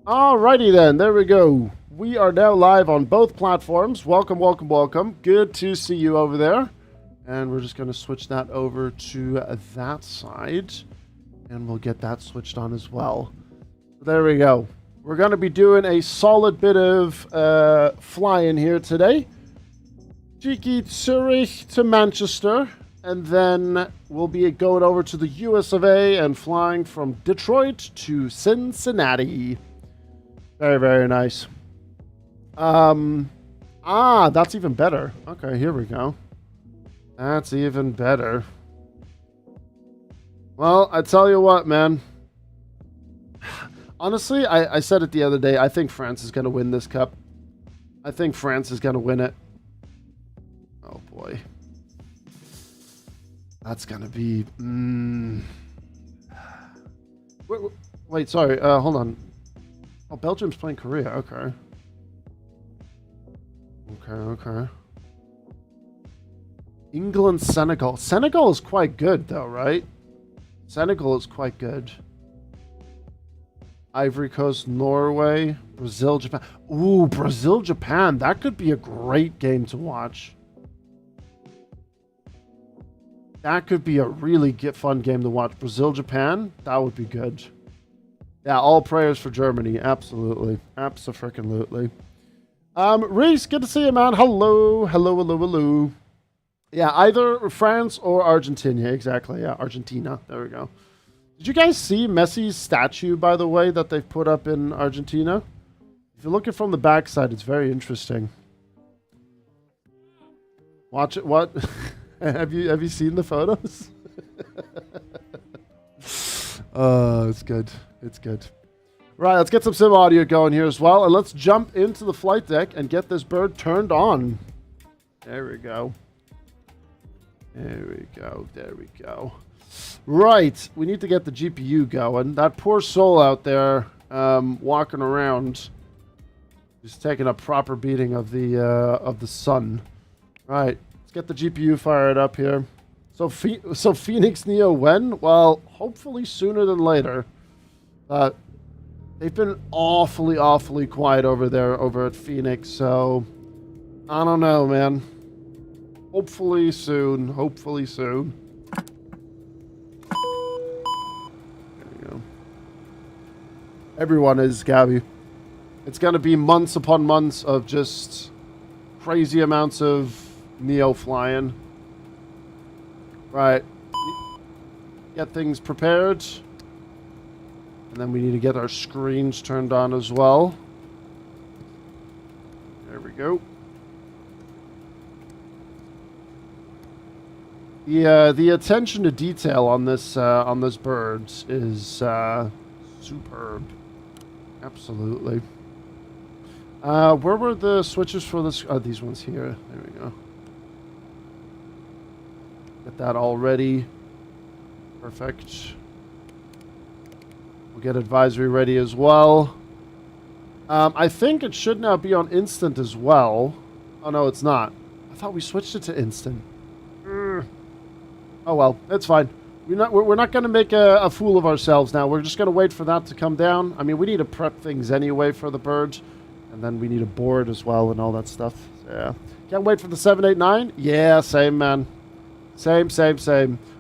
Alrighty then, there we go. We are now live on both platforms. Welcome, welcome, welcome. Good to see you over there. And we're just going to switch that over to that side. And we'll get that switched on as well. There we go. We're going to be doing a solid bit of flying here today. Cheeky Zurich to Manchester. And then we'll be going over to the US of A and flying from Detroit to Cincinnati. Very, very nice. That's even better. Okay, here we go. That's even better. Well, I tell you what, man. Honestly, I said it the other day. I think France is going to win this cup. I think France is going to win it. Oh, boy. That's going to be... Wait, sorry. Hold on. Oh, Belgium's playing Korea. Okay. Okay. England, Senegal. Senegal is quite good, though, right? Senegal is quite good. Ivory Coast, Norway, Brazil, Japan. Ooh, Brazil, Japan. That could be a great game to watch. That could be a really fun game to watch. Brazil, Japan. That would be good. Yeah, all prayers for Germany. Absolutely. Abso-freaking-lutely. Reese, good to see you, man. Hello. Yeah, either France or Argentina. Exactly. Yeah, Argentina. There we go. Did you guys see Messi's statue, by the way, that they've put up in Argentina? If you're looking from the backside, it's very interesting. Watch it. What? Have you seen the photos? Oh, it's good. It's good. Right, let's get some sim audio going here as well. And let's jump into the flight deck and get this bird turned on. There we go. There we go. Right, we need to get the GPU going. That poor soul out there walking around is taking a proper beating of the sun. Right, let's get the GPU fired up here. So Phoenix Neo when? Well, hopefully sooner than later. They've been awfully quiet over there over at Phoenix, so I don't know, man. Hopefully soon. There you go. Everyone is, Gabby. It's going to be months upon months of just crazy amounts of Neo flying. Right. Get things prepared. And then we need to get our screens turned on as well. There we go. The attention to detail on this bird is superb. Absolutely. Where were the switches for this? Oh, these ones here. There we go. Get that all ready. Perfect. We'll get advisory ready as well. I think it should now be on instant as well. Oh, no, it's not. I thought we switched it to instant. Oh, well, it's fine. We're not going to make a fool of ourselves now. We're just going to wait for that to come down. I mean, we need to prep things anyway for the bird. And then we need a board as well and all that stuff. So, yeah. Can't wait for the 789? Yeah, same, man. Same.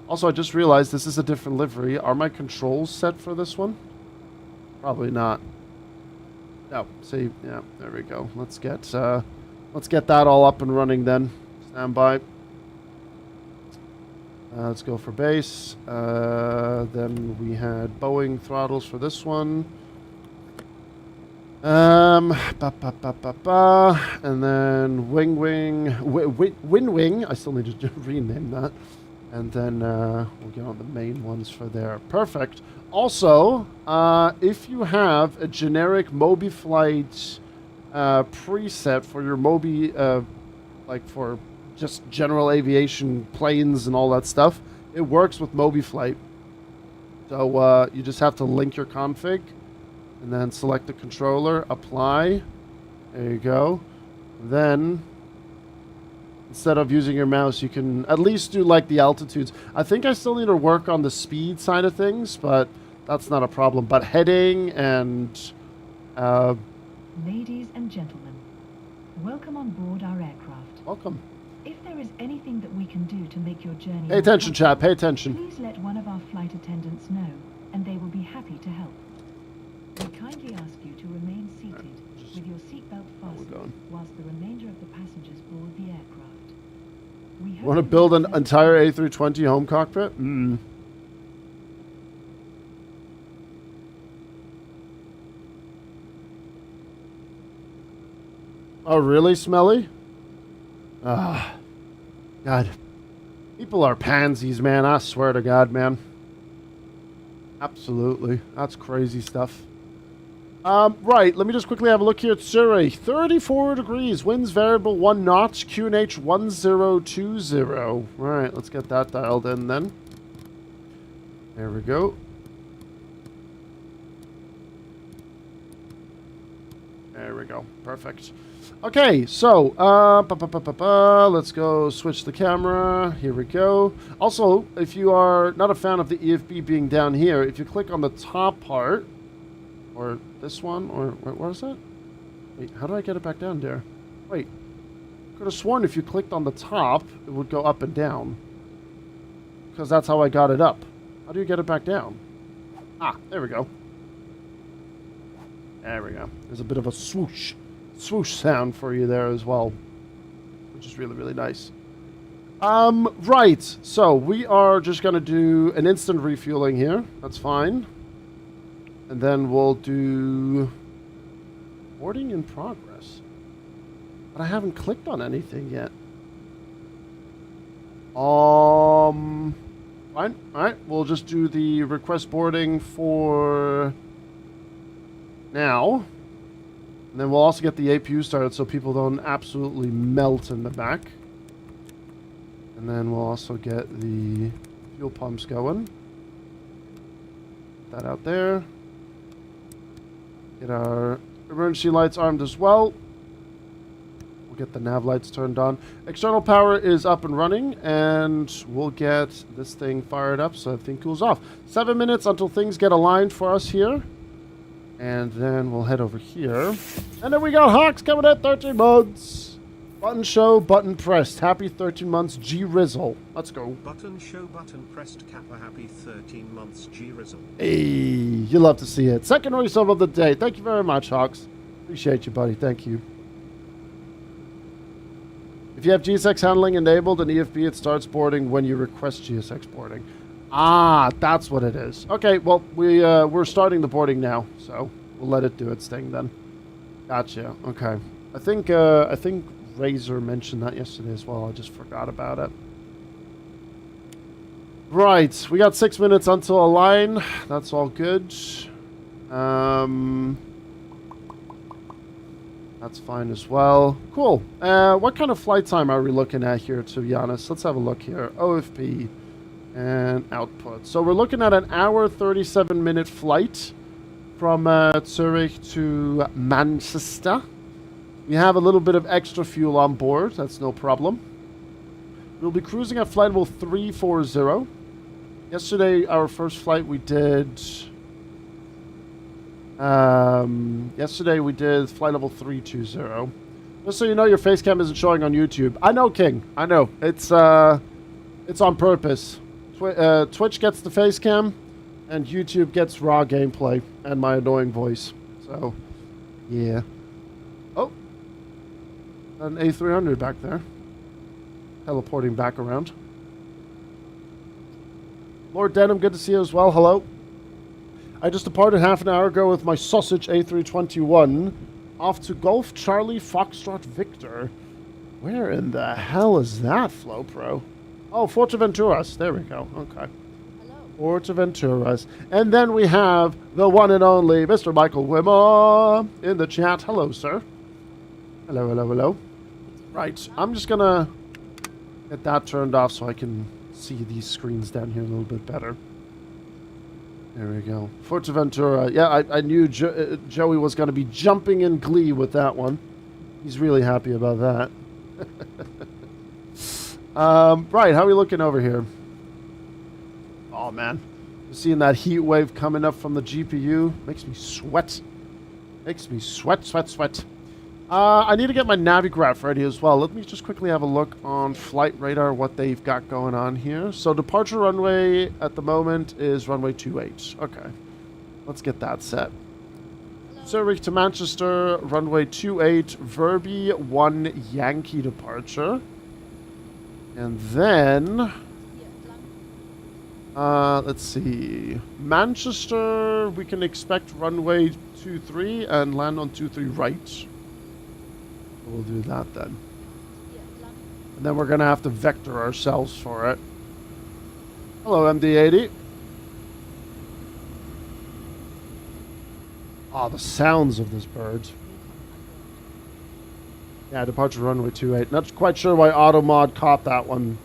Also, I just realized this is a different livery. Are my controls set for this one? Probably not. No. See, yeah, there we go. Let's get that all up and running then. Stand by. Let's go for base. Then we had Boeing throttles for this one. And then wing. I still need to rename that. And then we'll get on the main ones for there. Perfect. Also, if you have a generic MobiFlight preset for your like for just general aviation planes and all that stuff, it works with MobiFlight. So you just have to link your config and then select the controller, apply. There you go. Then instead of using your mouse, you can at least do like the altitudes. I think I still need to work on the speed side of things, but that's not a problem. But heading and Ladies and gentlemen, welcome on board our aircraft. Welcome. If there is anything that we can do to make your journey Pay attention, chat. Pay attention. please let one of our flight attendants know, and they will be happy to help. We kindly ask you to remain seated with your seatbelt fastened whilst the remainder of the passengers board the aircraft. We Want to build an entire A320 home cockpit? Oh, really, Smelly? Ah, God. People are pansies, man. I swear to God, man. Absolutely. That's crazy stuff. Right. Let me just quickly have a look here at Zurich. 34 degrees. Winds variable 1 knot. QNH 1020. Right. Let's get that dialed in then. There we go. There we go. Perfect. Okay, so, let's go switch the camera. Here we go. Also, if you are not a fan of the EFB being down here, if you click on the top part, or this one, or what is that? Wait, how do I get it back down there? Wait, could have sworn if you clicked on the top, it would go up and down. Because that's how I got it up. How do you get it back down? Ah, there we go. There we go. There's a bit of a swoosh sound for you there as well, which is really, really nice. Right, so we are just going to do an instant refueling here. That's fine. And then we'll do boarding in progress. But I haven't clicked on anything yet. Fine. All right, we'll just do the request boarding for now. And then we'll also get the APU started so people don't absolutely melt in the back. And then we'll also get the fuel pumps going. Put that out there. Get our emergency lights armed as well. We'll get the nav lights turned on. External power is up and running, and we'll get this thing fired up so the thing cools off. 7 minutes until things get aligned for us here. And then we'll head over here. And then we got Hawks coming at 13 months. Button show, button pressed. Happy 13 months, G Rizzle. Let's go. Button show, button pressed, Kappa. Happy 13 months, G Rizzle. Hey, you love to see it. Second resub of the day. Thank you very much, Hawks. Appreciate you, buddy. Thank you. If you have GSX handling enabled in EFB, it starts boarding when you request GSX boarding. Ah, that's what it is. Okay, well, we're starting the boarding now, so we'll let it do its thing then. Gotcha. Okay. I think Razor mentioned that yesterday as well. I just forgot about it. Right, we got 6 minutes until a line. That's all good. That's fine as well. Cool. What kind of flight time are we looking at here, to be honest? Let's have a look here. OFP. And output. So we're looking at an hour, 37-minute flight from Zurich to Manchester. We have a little bit of extra fuel on board. That's no problem. We'll be cruising at flight level 340. Yesterday, our first flight we did... yesterday we did flight level 320. Just so you know, your face cam isn't showing on YouTube. I know, King. I know. It's on purpose. Twitch gets the face cam, and YouTube gets raw gameplay and my annoying voice. So, yeah. Oh, an A300 back there, teleporting back around. Lord Denham, good to see you as well. Hello. I just departed half an hour ago with my sausage A321 off to Golf Charlie Foxtrot Victor. Where in the hell is that, FlowPro? Oh, Fuerteventuras. There we go. Okay. Hello. Fuerteventuras. And then we have the one and only Mr. Michael Wimmer in the chat. Hello, sir. Hello, hello, hello. Right. I'm just going to get that turned off so I can see these screens down here a little bit better. There we go. Fuerteventura. Yeah, I knew Joey was going to be jumping in glee with that one. He's really happy about that. Right, how are we looking over here? Oh, man. Seeing that heat wave coming up from the GPU makes me sweat. Makes me sweat, sweat, sweat. I need to get my Navigraph ready as well. Let me just quickly have a look on Flight Radar, what they've got going on here. So departure runway at the moment is runway 28. Okay. Let's get that set. Zurich to Manchester, runway 28, Verbi 1 Yankee departure. And then... let's see. Manchester, we can expect runway 23 and land on 23 right. We'll do that then. And then we're going to have to vector ourselves for it. Hello, MD-80. Oh, the sounds of this bird. Yeah, departure runway 28. Not quite sure why Automod caught that one.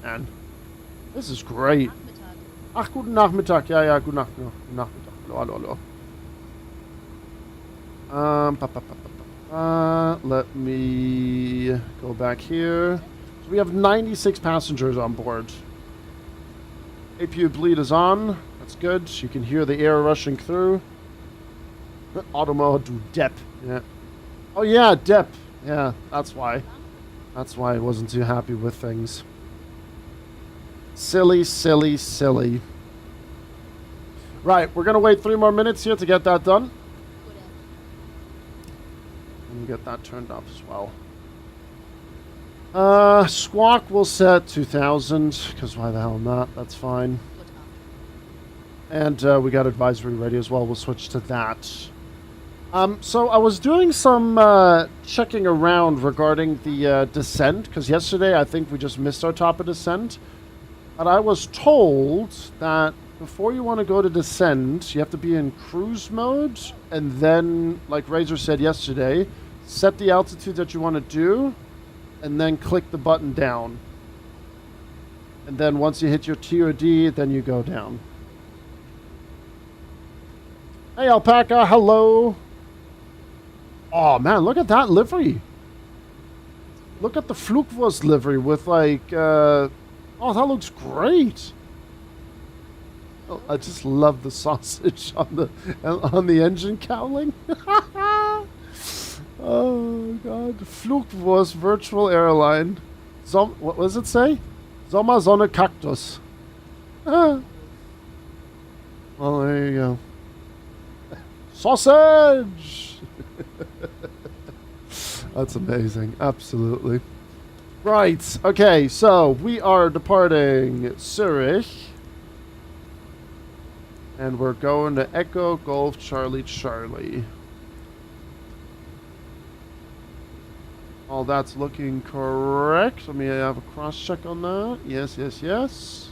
Man, this is great. Ach, guten Nachmittag. Ja, ja, guten Nachmittag. Hallo, hallo, hallo. Let me go back here. So we have 96 passengers on board. APU bleed is on. That's good. You can hear the air rushing through. Auto mode to dep. Yeah. Oh yeah, dep. Yeah, that's why. That's why I wasn't too happy with things. Silly, silly, silly. Right, we're gonna wait 3 more minutes here to get that done. And get that turned off as well. Squawk will set 2000, because why the hell not? That's fine. And we got advisory ready as well. We'll switch to that. So I was doing some checking around regarding the descent, because yesterday I think we just missed our top of descent. But I was told that before you want to go to descent, you have to be in cruise mode, and then, like Razor said yesterday, set the altitude that you want to do, and then click the button down. And then once you hit your TOD, then you go down. Hey, Alpaca, hello. Oh, man, look at that livery. Look at the Flugwurst livery with, like, oh, that looks great. Oh, I just love the sausage on the engine cowling. Oh god, Flugwurst virtual airline. What does it say? Sommer, Sonne, Kaktus. Well, there you go. Sausage. That's amazing. Absolutely. Right. Okay. So we are departing Zurich. And we're going to Echo Golf Charlie Charlie. All that's looking correct. Let me have a cross check on that. Yes, yes, yes.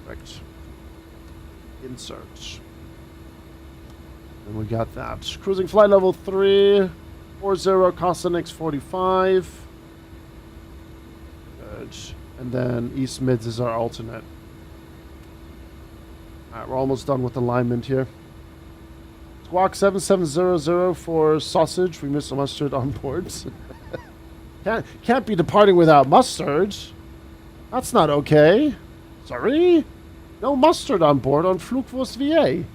Perfect. Insert. And we got that. Cruising flight level 3. 40 Cosonix 45. Good. And then East Mids is our alternate. Alright, we're almost done with alignment here. Squawk 7700 for sausage. We missed the mustard on board. Can't be departing without mustard. That's not okay. Sorry? No mustard on board on Flugwurst VA.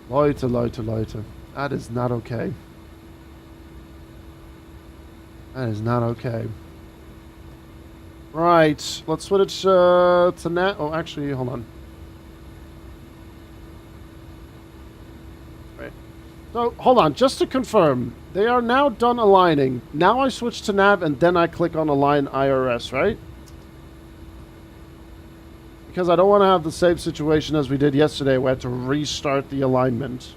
Leute, Leute, Leute. That is not okay. That is not okay. Right, let's switch to net. Oh, actually, hold on. Right. So, hold on, just to confirm, they are now done aligning. Now I switch to nav and then I click on align IRS, right? Because I don't want to have the same situation as we did yesterday where I had to restart the alignment.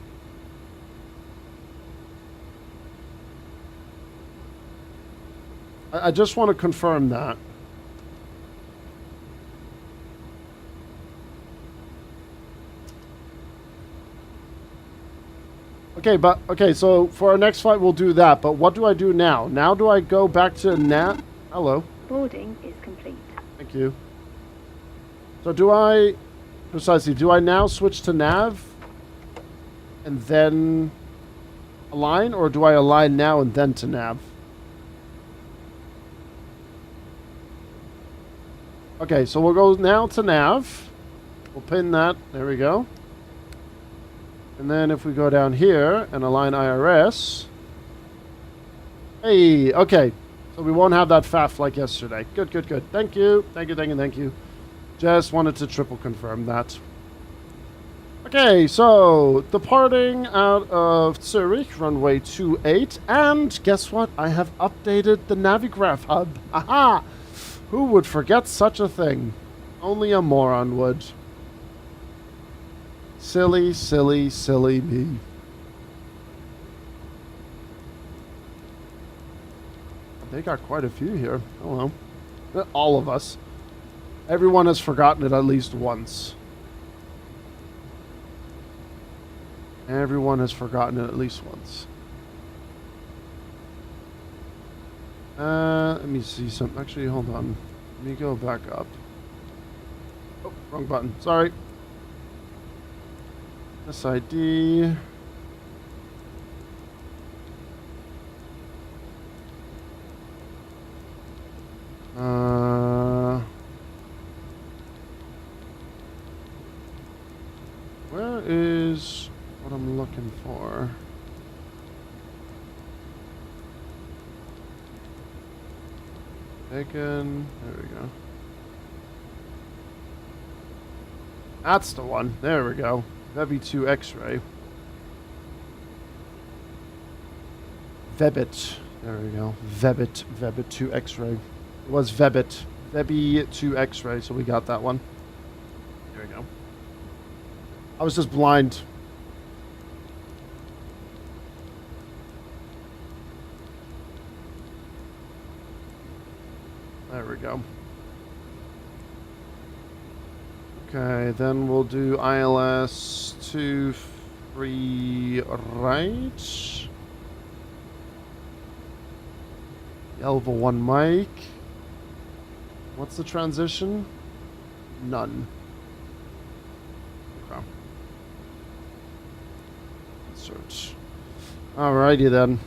I just want to confirm that. Okay, so for our next flight we'll do that, but what do I do now? Now do I go back to nav? Hello. Boarding is complete. Thank you. So do I now switch to nav and then align, or do I align now and then to nav? Okay, so we'll go now to nav. We'll pin that. There we go. And then if we go down here and align IRS. Hey, okay. So we won't have that faff like yesterday. Good, good, good. Thank you. Thank you, thank you, thank you. Just wanted to triple confirm that. Okay, so departing out of Zurich, runway 28. And guess what? I have updated the Navigraph hub. Aha! Who would forget such a thing? Only a moron would. Silly, silly, silly me. They got quite a few here. Oh well. All of us. Everyone has forgotten it at least once. Everyone has forgotten it at least once. Let me see some. Actually, hold on. Let me go back up. Oh, wrong button. Sorry. SID. Where is what I'm looking for? Bacon. There we go. That's the one. There we go. VEB2 X-ray. Vebit. There we go. Vebit 2 X-ray. It was Vebit. VEB2 X-ray, so we got that one. There we go. I was just blind. There we go. Okay, then we'll do ILS 23 right. Elva 1 mic. What's the transition? None. Okay. Search. Alrighty then.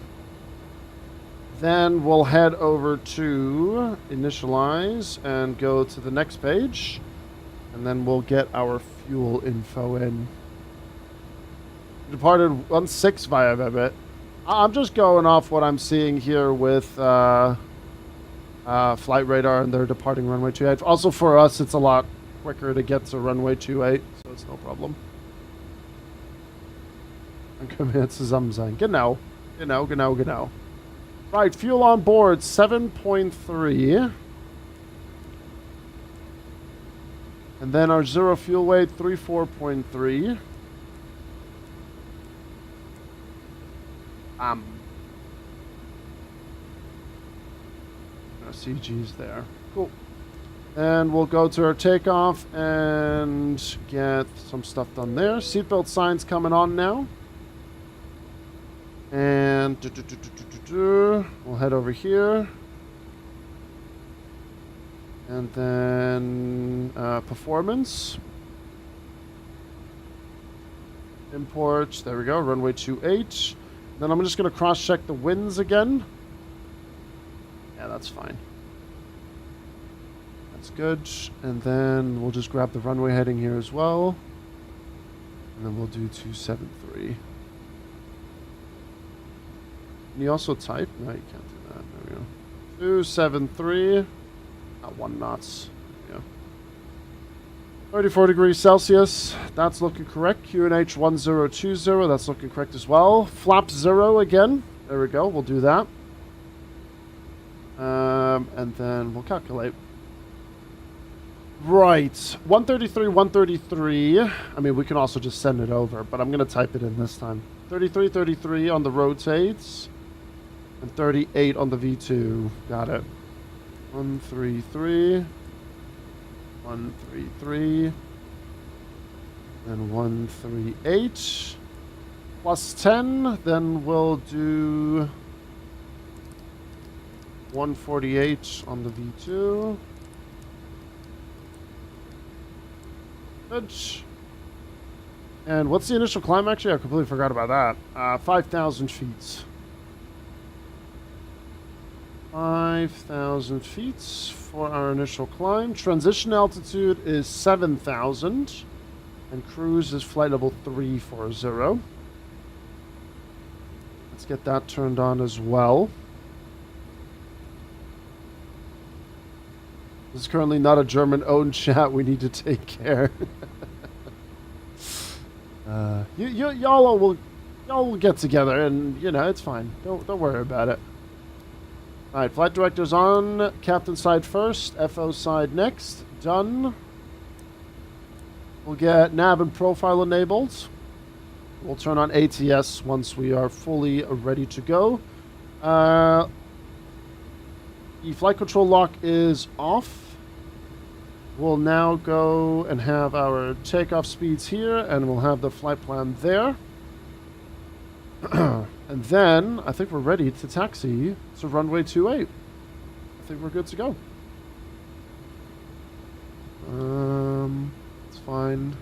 Then we'll head over to initialize and go to the next page. And then we'll get our fuel info in. Departed 16 via Vebit. I'm just going off what I'm seeing here with flight radar, and they're departing runway 28. Also for us, it's a lot quicker to get to runway 28, so it's no problem. I'm convinced I'm saying. Genau. Right, fuel on board 7.3. And then our zero fuel weight 34.3. No CG's there. Cool. And we'll go to our takeoff and get some stuff done there. Seatbelt signs coming on now. And we'll head over here. And then performance. Import. There we go. Runway 28. Then I'm just going to cross-check the winds again. Yeah, that's fine. That's good. And then we'll just grab the runway heading here as well. And then we'll do 273. Can you also type? No, you can't do that. There we go. 273. Not 1 knots. Yeah. 34 degrees Celsius. That's looking correct. QNH 1020. That's looking correct as well. Flap 0 again. There we go. We'll do that. And then we'll calculate. Right. 133, 133. I mean, we can also just send it over, but I'm going to type it in this time. 33, 33 on the rotates. And 38 on the V2. Got it. 133. 133. And 138. Plus 10. Then we'll do 148 on the V2. Good. And what's the initial climb? Actually, I completely forgot about that. 5,000 feet. 5,000 feet for our initial climb. Transition altitude is 7,000. And cruise is flight level 340. Let's get that turned on as well. This is currently not a German-owned chat. We need to take care. Y'all will get together, and you know it's fine. Don't worry about it. All right, flight director's on. Captain side first. FO side next. Done. We'll get nav and profile enabled. We'll turn on ATS once we are fully ready to go. The flight control lock is off. We'll now go and have our takeoff speeds here, and we'll have the flight plan there. And then, I think we're ready to taxi to runway 28. I think we're good to go. It's fine.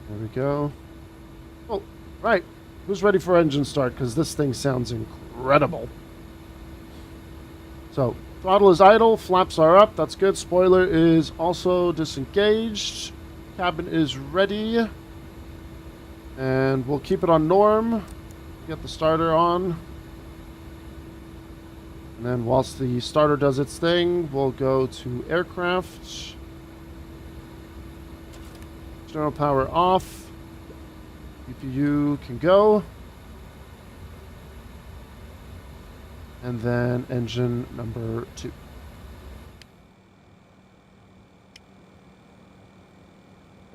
There we go. Oh, right. Who's ready for engine start? Because this thing sounds incredible. So, throttle is idle, flaps are up, that's good. Spoiler is also disengaged. Cabin is ready. And we'll keep it on norm. Get the starter on. And then whilst the starter does its thing, we'll go to aircraft. External power off. CPU can go. And then engine number 2.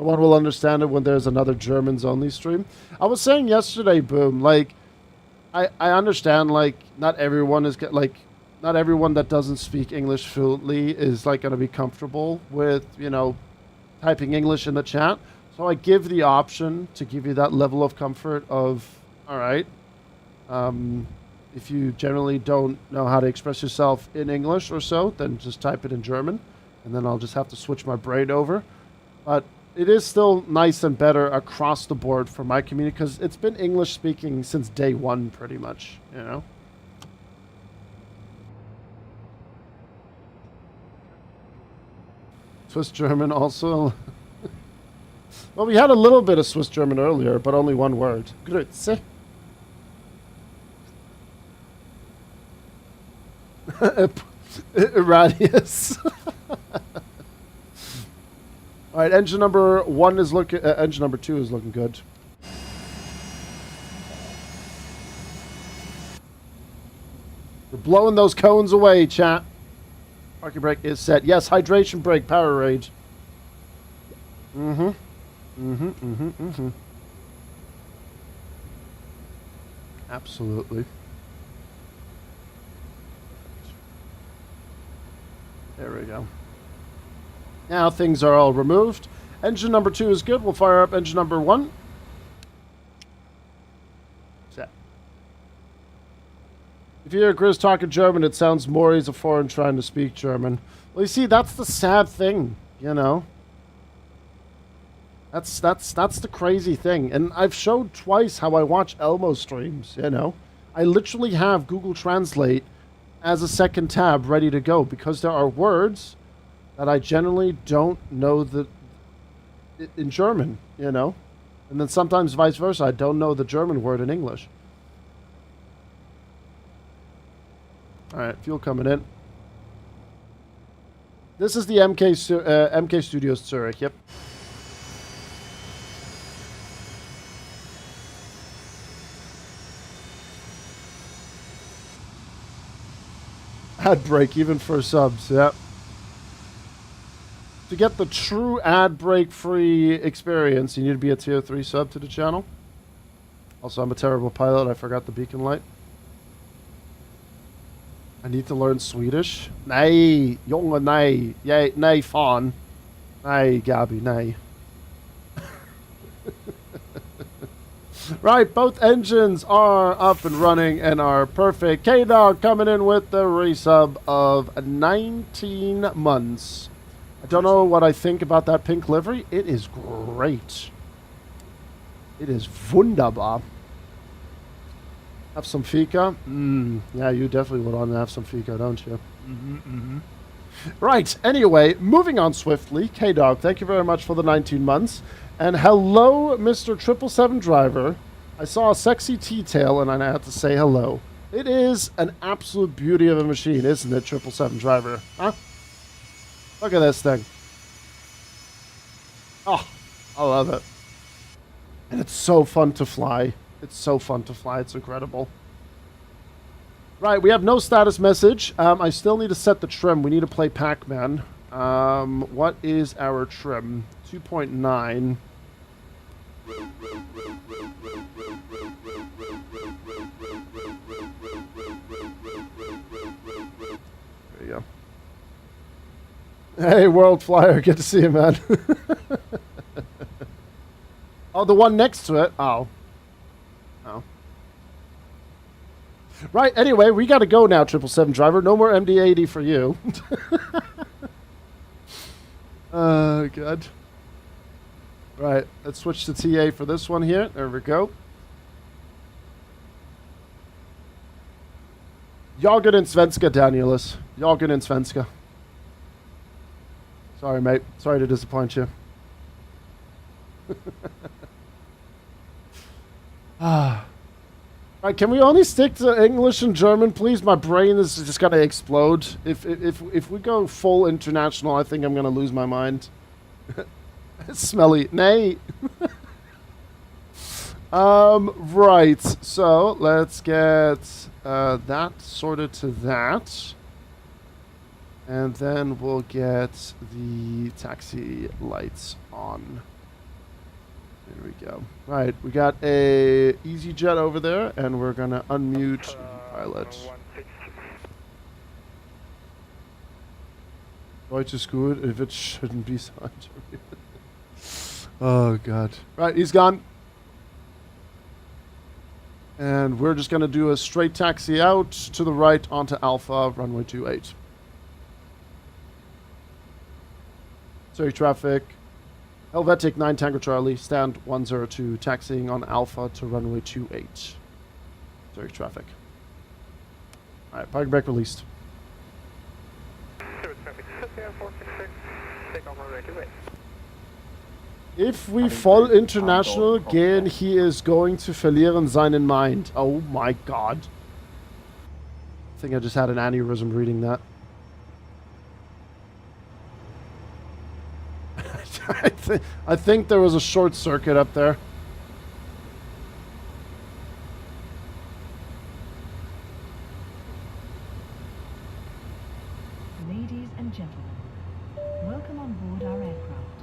No one will understand it when there's another Germans only stream. I was saying yesterday, Boom, like, I understand, like, not everyone that doesn't speak English fluently is, like, going to be comfortable with, you know, typing English in the chat. So I give the option to give you that level of comfort of, all right, if you generally don't know how to express yourself in English or so, then just type it in German, and then I'll just have to switch my brain over. But it is still nice and better across the board for my community, because it's been English speaking since day one, pretty much, you know? Swiss German also. Well, we had a little bit of Swiss German earlier, but only one word. Grüezi. Radius. All right, engine number 1 is looking. Engine number 2 is looking good. We're blowing those cones away, chat. Parking brake is set. Yes, hydration brake, power rage. Absolutely. There we go. Now things are all removed. Engine number 2 is good. We'll fire up engine number 1. Set. If you hear Grizz talking German, it sounds more he's a foreign trying to speak German. Well, you see, that's the sad thing, you know? That's the crazy thing. And I've showed twice how I watch Elmo streams, you know? I literally have Google Translate as a second tab ready to go, because there are words that I generally don't know in German, you know? And then sometimes vice versa, I don't know the German word in English. Alright, fuel coming in. This is the MK Studios Zurich, yep. Ad break even for subs, yep. To get the true ad break free experience, you need to be a tier 3 sub to the channel. Also, I'm a terrible pilot. I forgot the beacon light. I need to learn Swedish. Nej, Junge, nej. Nej, fan. Nej, Gabi, nej. Right, both engines are up and running and are perfect. K-Dog coming in with the resub of 19 months. I don't know what I think about that pink livery. It is great. It is wunderbar. Have some fika? Yeah, you definitely would want to have some fika, don't you? Right, anyway, moving on swiftly. K-Dog, thank you very much for the 19 months. And hello, Mr. 777 driver. I saw a sexy T-tail, and I had to say hello. It is an absolute beauty of a machine, isn't it, 777 driver? Huh? Look at this thing. Oh, I love it. And it's so fun to fly. It's so fun to fly. It's incredible. Right, we have no status message. I still need to set the trim. We need to play Pac-Man. What is our trim? 2.9. There you go. Hey, World Flyer. Good to see you, man. Oh, the one next to it. Oh. Oh. Right, anyway, we got to go now, 777 driver. No more MD-80 for you. Oh, God. Right, let's switch to TA for this one here. There we go. Jorgen and Svenska, Danielis. Jorgen and Svenska. Sorry, mate. Sorry to disappoint you. Ah. Right, can we only stick to English and German, please? My brain is just gonna explode. If we go full international, I think I'm gonna lose my mind. Smelly. Nay. Right. So let's get that sorted to that. And then we'll get the taxi lights on. There we go. Right, we got a EasyJet over there, and we're gonna unmute the pilot. Deutsch is good if it shouldn't be so. Oh God! Right, he's gone, and we're just gonna do a straight taxi out to the right onto Alpha runway 28. Sorry, traffic. Helvetic 9 Tango Charlie, stand 102, taxiing on Alpha to runway 28. Sorry, traffic. Alright, parking brake released. If we fall international gehen, he is going to verlieren seinen Mind. Oh my God. I think I just had an aneurysm reading that. I think there was a short circuit up there. Ladies and gentlemen, welcome on board our aircraft.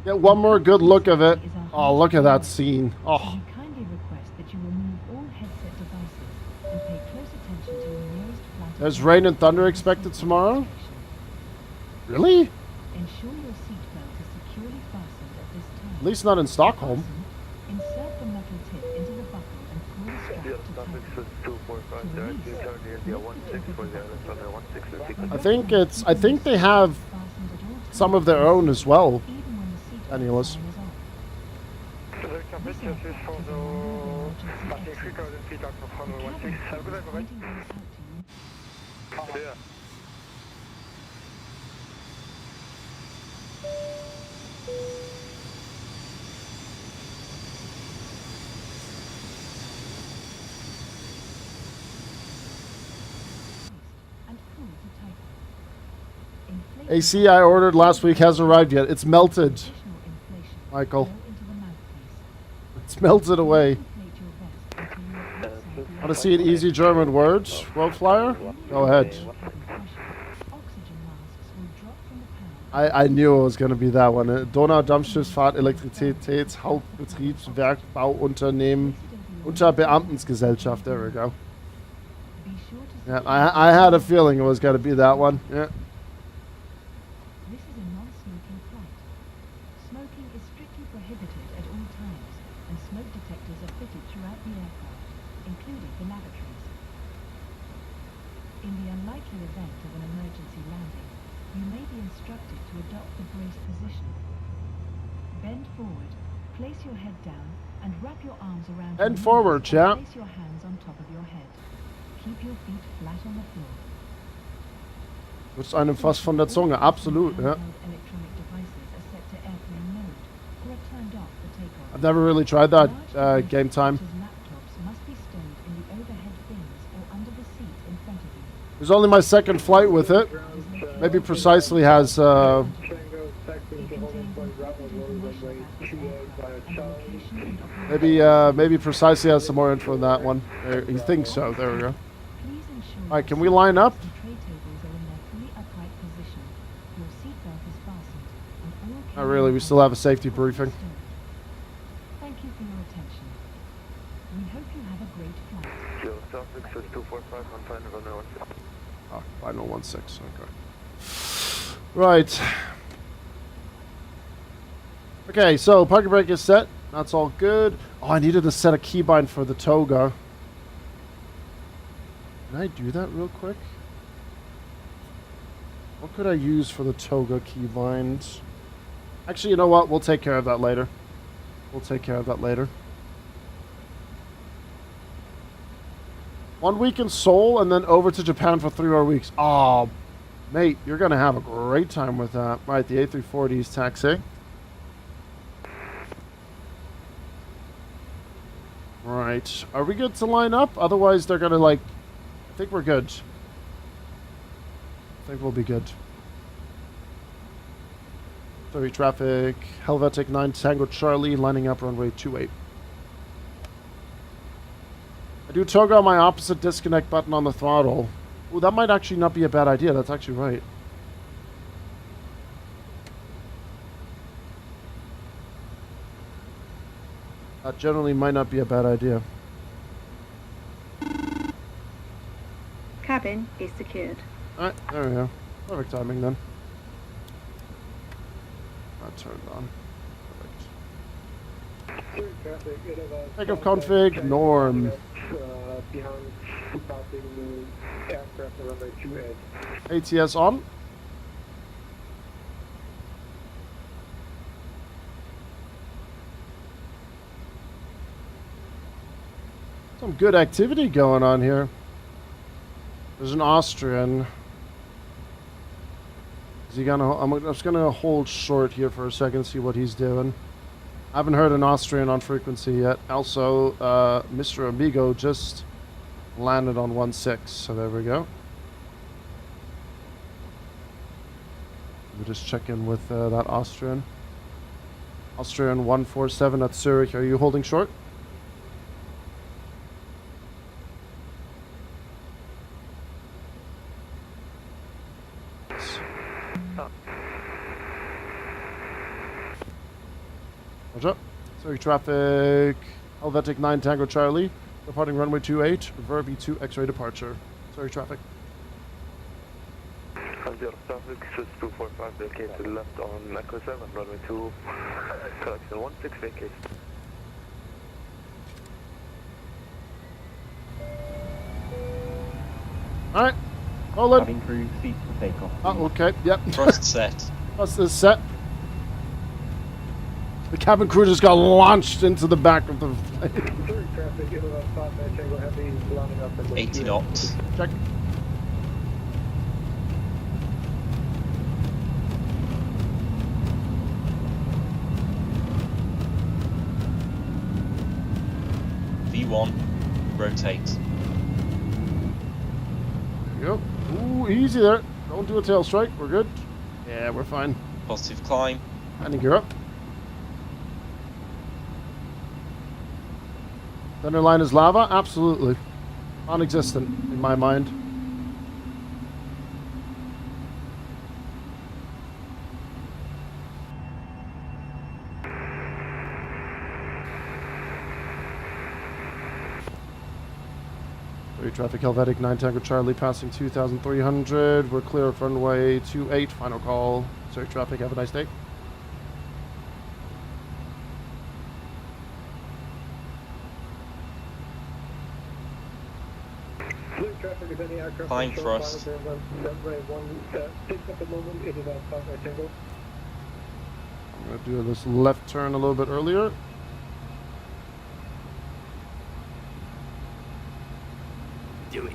Get one more good look of it. Oh, look at that scene. Oh. We kindly request that you remove all headset devices and pay close attention to your nearest flight. There's rain and thunder expected tomorrow? Really? Ensure your seatbelt is securely fastened at this time. At least not in Stockholm. Insert the metal tip into the buckle and pull the strap to tighten. I think they have some of their own as well. Danielis. AC I ordered last week hasn't arrived yet. It's melted, Michael. It's melted away. Want to see an easy German word, World Flyer? Go ahead. I knew it was going to be that one. Donaudampfschiffsfahrt Elektrizitätshauptbetriebswerk Bauunternehmen unter Beamtensgesellschaft. There we go. Yeah, I had a feeling it was going to be that one. Yeah. This is a non-smoking flight. Smoking is strictly prohibited at all times, and smoke detectors are fitted throughout the aircraft, including the lavatories. In the unlikely event of an emergency landing, you may be instructed to adopt the brace position. Bend forward Place your head down and wrap your arms around Head your forward, knees chap. and place your hands on top of your head. Keep your feet flat on the floor. Wird einem fast von der Zunge, absolut, ja. Electronic devices are set to airplane mode or are turned off for takeoff. I've never really tried that Large game time. devices such as laptops must be stowed in the overhead bins or under the seat in front of you. It was only my second flight with it. Maybe Precisely has, It contains important information about this aircraft and the location and operation. maybe Precisely has some more info on that one. He thinks so. There we go. Please ensure All right, can your we line up? seatbelts and tray tables are in their fully upright position. Your seatbelt is fastened, and all Not really. We still have a safety briefing. Thank you for your attention. We hope you have a great flight. JustFlight's 245 on final runway 16. Oh, final 16. Okay. Right. Okay, so parking brake is set. That's all good. Oh, I needed to set a keybind for the toga. Can I do that real quick? What could I use for the toga keybind? Actually, you know what? We'll take care of that later. We'll take care of that later. 1 week in Seoul and then over to Japan for 3 more weeks. Oh, mate, you're going to have a great time with that. Right, the A340 is taxi. Right. Are we good to line up? Otherwise, they're going to, like... I think we're good. I think we'll be good. 30 traffic. Helvetic 9 Tango Charlie lining up runway 28. I do toga on my opposite disconnect button on the throttle. Ooh, that might actually not be a bad idea. That's actually right. That generally might not be a bad idea. Cabin is secured. Alright, there we go. Perfect timing then. That turned on. Perfect. Takeoff config, norm. ATS on. Some good activity going on here. There's an Austrian. Is he gonna? I'm just gonna hold short here for a second, see what he's doing. I haven't heard an Austrian on frequency yet. Also, Mr. Amigo just landed on 16, so there we go. We'll just check in with that Austrian. Austrian 147 at Zurich. Are you holding short? Roger. Sorry, traffic. Helvetic 9 Tango Charlie. Departing runway 28. Verbi 2 X-ray departure. Sorry, traffic. JustFlight's 245 vacated left on Echo 7, runway 2, collection 16 vacate. Alright. Hold it. Cabin crew, seats for takeoff. Oh, okay. Yep. Thrust set. That's this set. The cabin crew just got launched into the back of the plane. 80 knots. Check. V1. Rotate. There you go. Ooh, easy there. Don't do a tail strike. We're good. Yeah, we're fine. Positive climb. Landing gear up. Center line is lava? Absolutely. Non-existent in my mind. Traffic Helvetic 9 Tango Charlie passing 2,300. We're clear of runway 28. Final call. Sorry, traffic. Have a nice day. Climb thrust. I'm going to do this left turn a little bit earlier. Do it.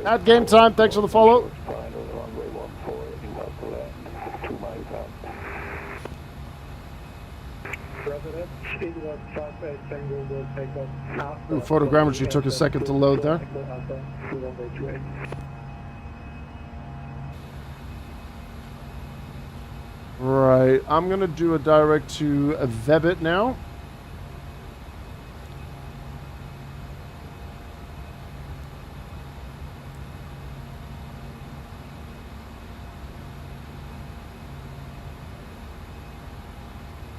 At game time, thanks for the follow. Ooh, photogrammetry took a second to load there. Right, I'm gonna do a direct to Vebit now.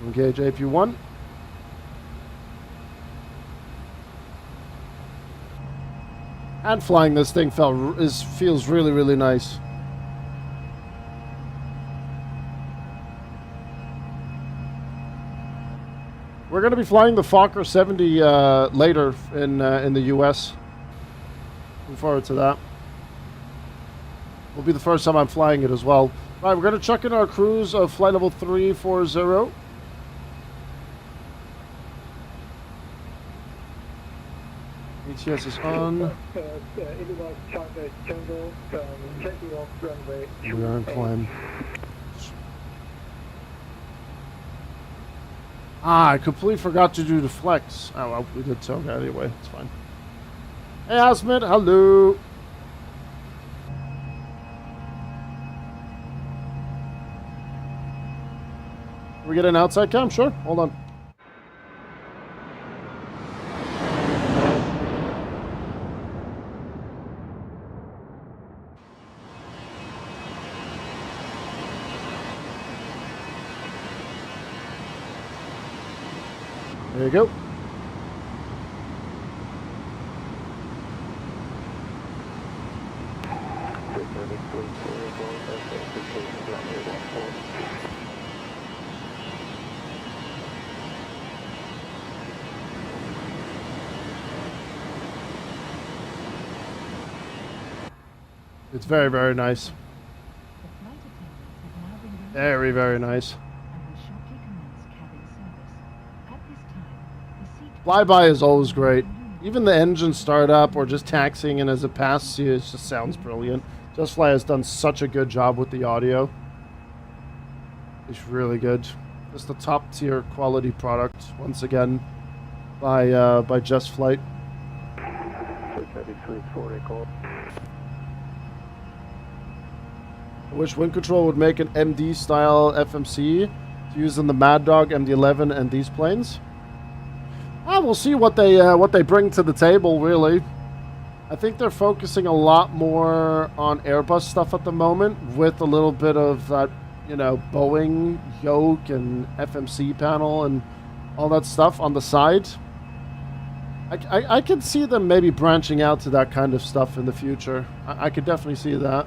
Engage AP1. And flying this thing feels really, really nice. We're going to be flying the Fokker 70 later in the US. Looking forward to that. Will be the first time I'm flying it as well. Right, we're going to chuck in our cruise of flight level 340. ATS is on. We are on climb. I completely forgot to do the flex. Oh well, we did so anyway. It's fine. Hey, Asmit, hello. Can we get an outside cam? Sure. Hold on. There you go. It's very, very nice. Very, very nice. Flyby is always great. Even the engine startup or just taxiing in as it passes you, it just sounds brilliant. JustFlight has done such a good job with the audio. It's really good. Just a top tier quality product once again by JustFlight. I wish Wind Control would make an MD style FMC to use in the Mad Dog, MD-11 and these planes. We'll see what they bring to the table, really. I think they're focusing a lot more on Airbus stuff at the moment, with a little bit of that, you know, Boeing yoke and FMC panel and all that stuff on the side. I could see them maybe branching out to that kind of stuff in the future. I could definitely see that.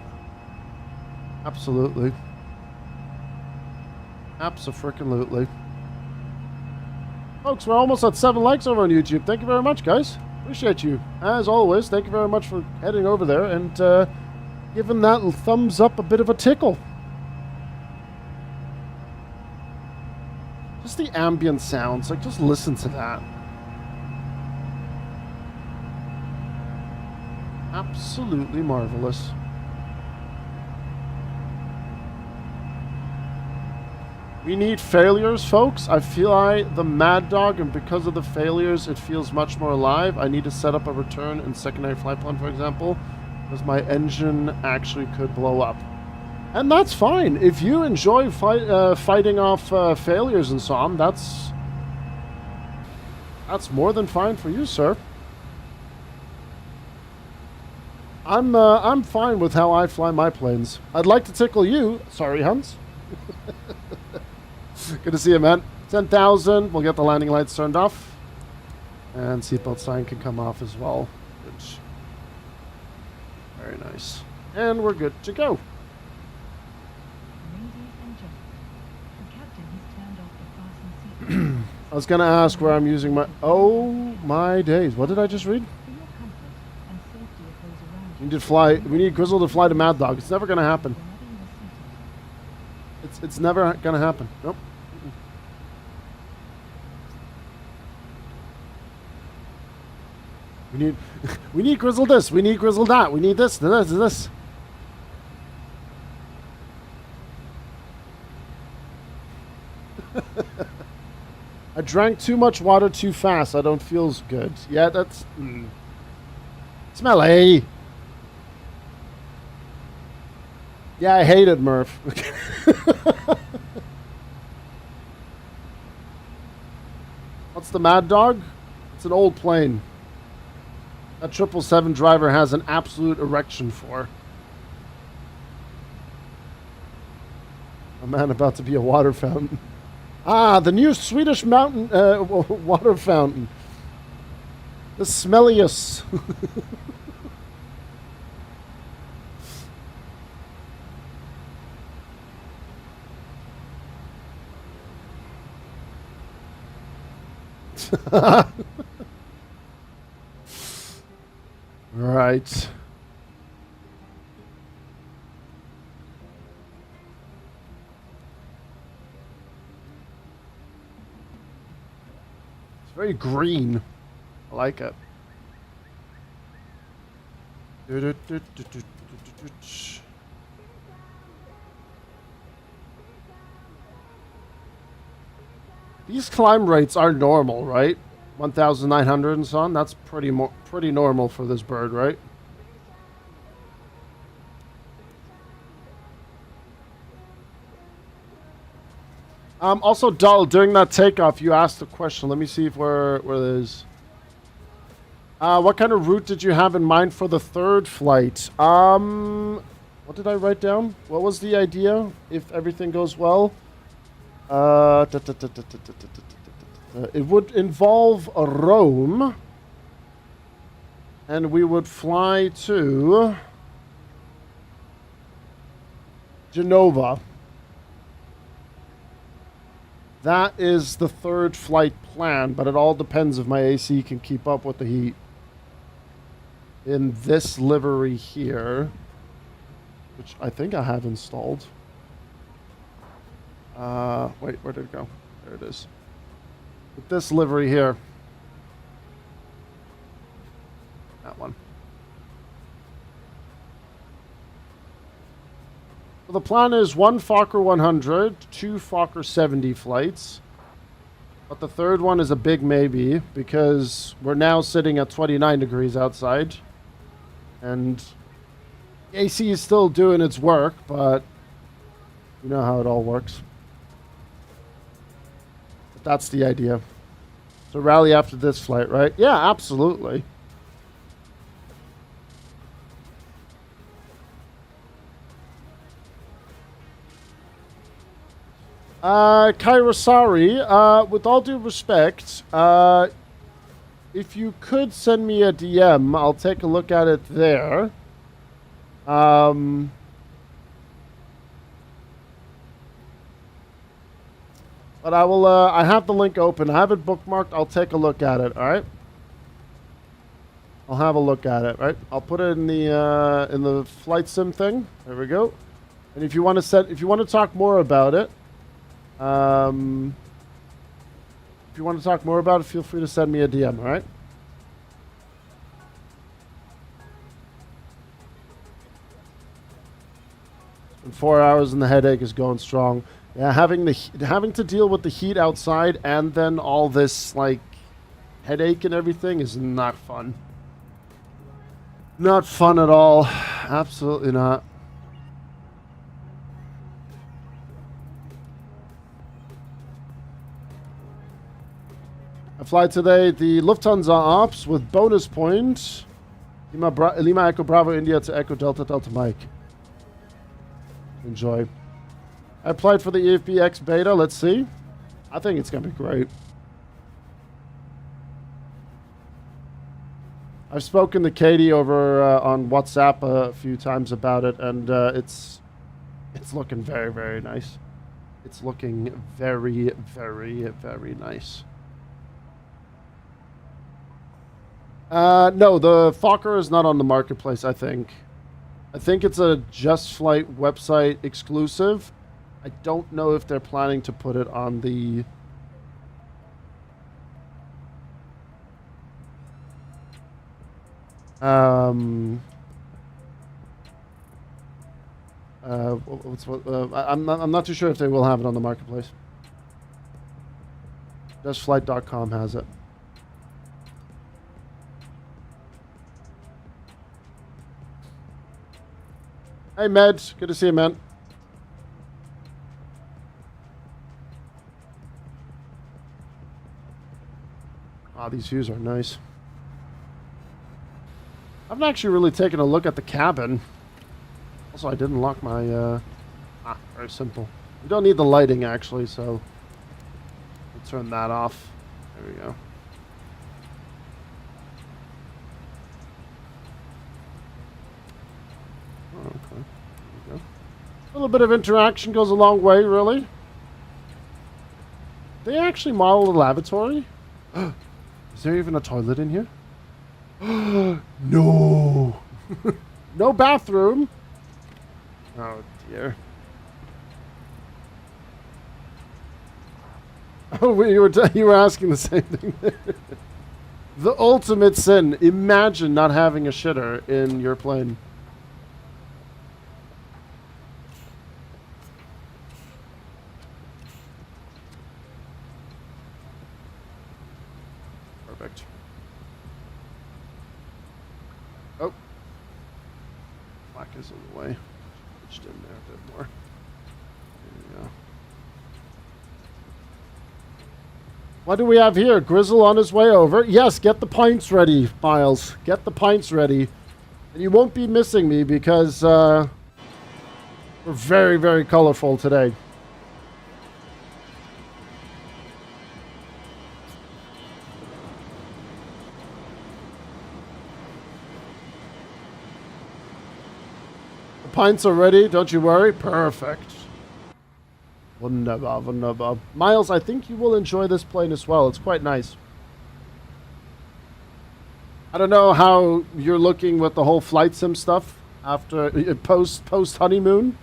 Absolutely. Abso-frickin-lutely. Folks, we're almost at 7 likes over on YouTube. Thank you very much, guys. Appreciate you. As always, thank you very much for heading over there and giving that thumbs up a bit of a tickle. Just the ambient sounds. Like, just listen to that. Absolutely marvelous. We need failures, folks. I feel like the Mad Dog, and because of the failures, it feels much more alive. I need to set up a return and secondary flight plan, for example, because my engine actually could blow up. And that's fine. If you enjoy fighting off failures and so on, that's more than fine for you, sir. I'm fine with how I fly my planes. I'd like to tickle you. Sorry, Hans. Good to see you, man. 10,000. We'll get the landing lights turned off. And seatbelt sign can come off as well. Which, very nice. And we're good to go. I was going to ask where I'm using my... Oh, my days. What did I just read? We need Grizzle to fly to Mad Dog. It's never going to happen. It's never gonna happen. Nope. We need Grizzle this. We need Grizzle that. We need this. This. I drank too much water too fast. I don't feel good. Yeah, that's smelly. Yeah, I hate it, Murph. What's the Mad Dog? It's an old plane. That 777 driver has an absolute erection for. A man about to be a water fountain. Ah, the new Swedish mountain water fountain. The smelliest. Right. It's very green. I like it. These climb rates are normal, right? 1,900 and so on. That's pretty normal for this bird, right? Also, Dull, during that takeoff, you asked a question. Let me see if where it is. What kind of route did you have in mind for the third flight? What did I write down? What was the idea? If everything goes well, it would involve a Rome, and we would fly to Genova. That is the third flight plan, but it all depends if my AC can keep up with the heat. In this livery here, which I think I have installed. Wait, where did it go? There it is. With this livery here. That one. So the plan is 1 Fokker 100, 2 Fokker 70 flights. But the third one is a big maybe because we're now sitting at 29 degrees outside. And AC is still doing its work, but you know how it all works. But that's the idea. So rally after this flight, right? Yeah, absolutely. Kairosari, with all due respect, if you could send me a DM, I'll take a look at it there. But I will, I have the link open. I have it bookmarked. I'll take a look at it, alright? I'll have a look at it, right? I'll put it in the flight sim thing. There we go. And if you want to talk more about it, if you want to talk more about it, feel free to send me a DM, alright? It's been 4 hours and the headache is going strong. Yeah, having to deal with the heat outside and then all this, like, headache and everything is not fun. Not fun at all. Absolutely not. I fly today the Lufthansa Ops with bonus point. Lima Echo Bravo India to Echo Delta Delta Mike. Enjoy. I applied for the EFBX beta. Let's see. I think it's going to be great. I've spoken to Katie over on WhatsApp a few times about it, and it's looking very, very nice. It's looking very, very, very nice. No, the Fokker is not on the marketplace, I think. I think it's a JustFlight website exclusive. I don't know if they're planning to put it on the... I'm not too sure if they will have it on the marketplace. JustFlight.com has it. Hey, Meds. Good to see you, man. Ah, these views are nice. I've not actually really taken a look at the cabin. Also, I didn't lock my... very simple. We don't need the lighting, actually, so... we'll turn that off. There we go. Oh, okay. There we go. A little bit of interaction goes a long way, really. They actually model the lavatory? Is there even a toilet in here? No! No bathroom! Oh, dear. Oh, you were asking the same thing. The ultimate sin. Imagine not having a shitter in your plane. Perfect. Oh. Black is in the way. Pushed in there a bit more. There we go. What do we have here? Grizzle on his way over. Yes, get the pints ready, Miles. Get the pints ready. And you won't be missing me because we're very, very colorful today. The pints are ready, don't you worry. Perfect. Wunderbar, wunderbar. Miles, I think you will enjoy this plane as well. It's quite nice. I don't know how you're looking with the whole flight sim stuff after post honeymoon,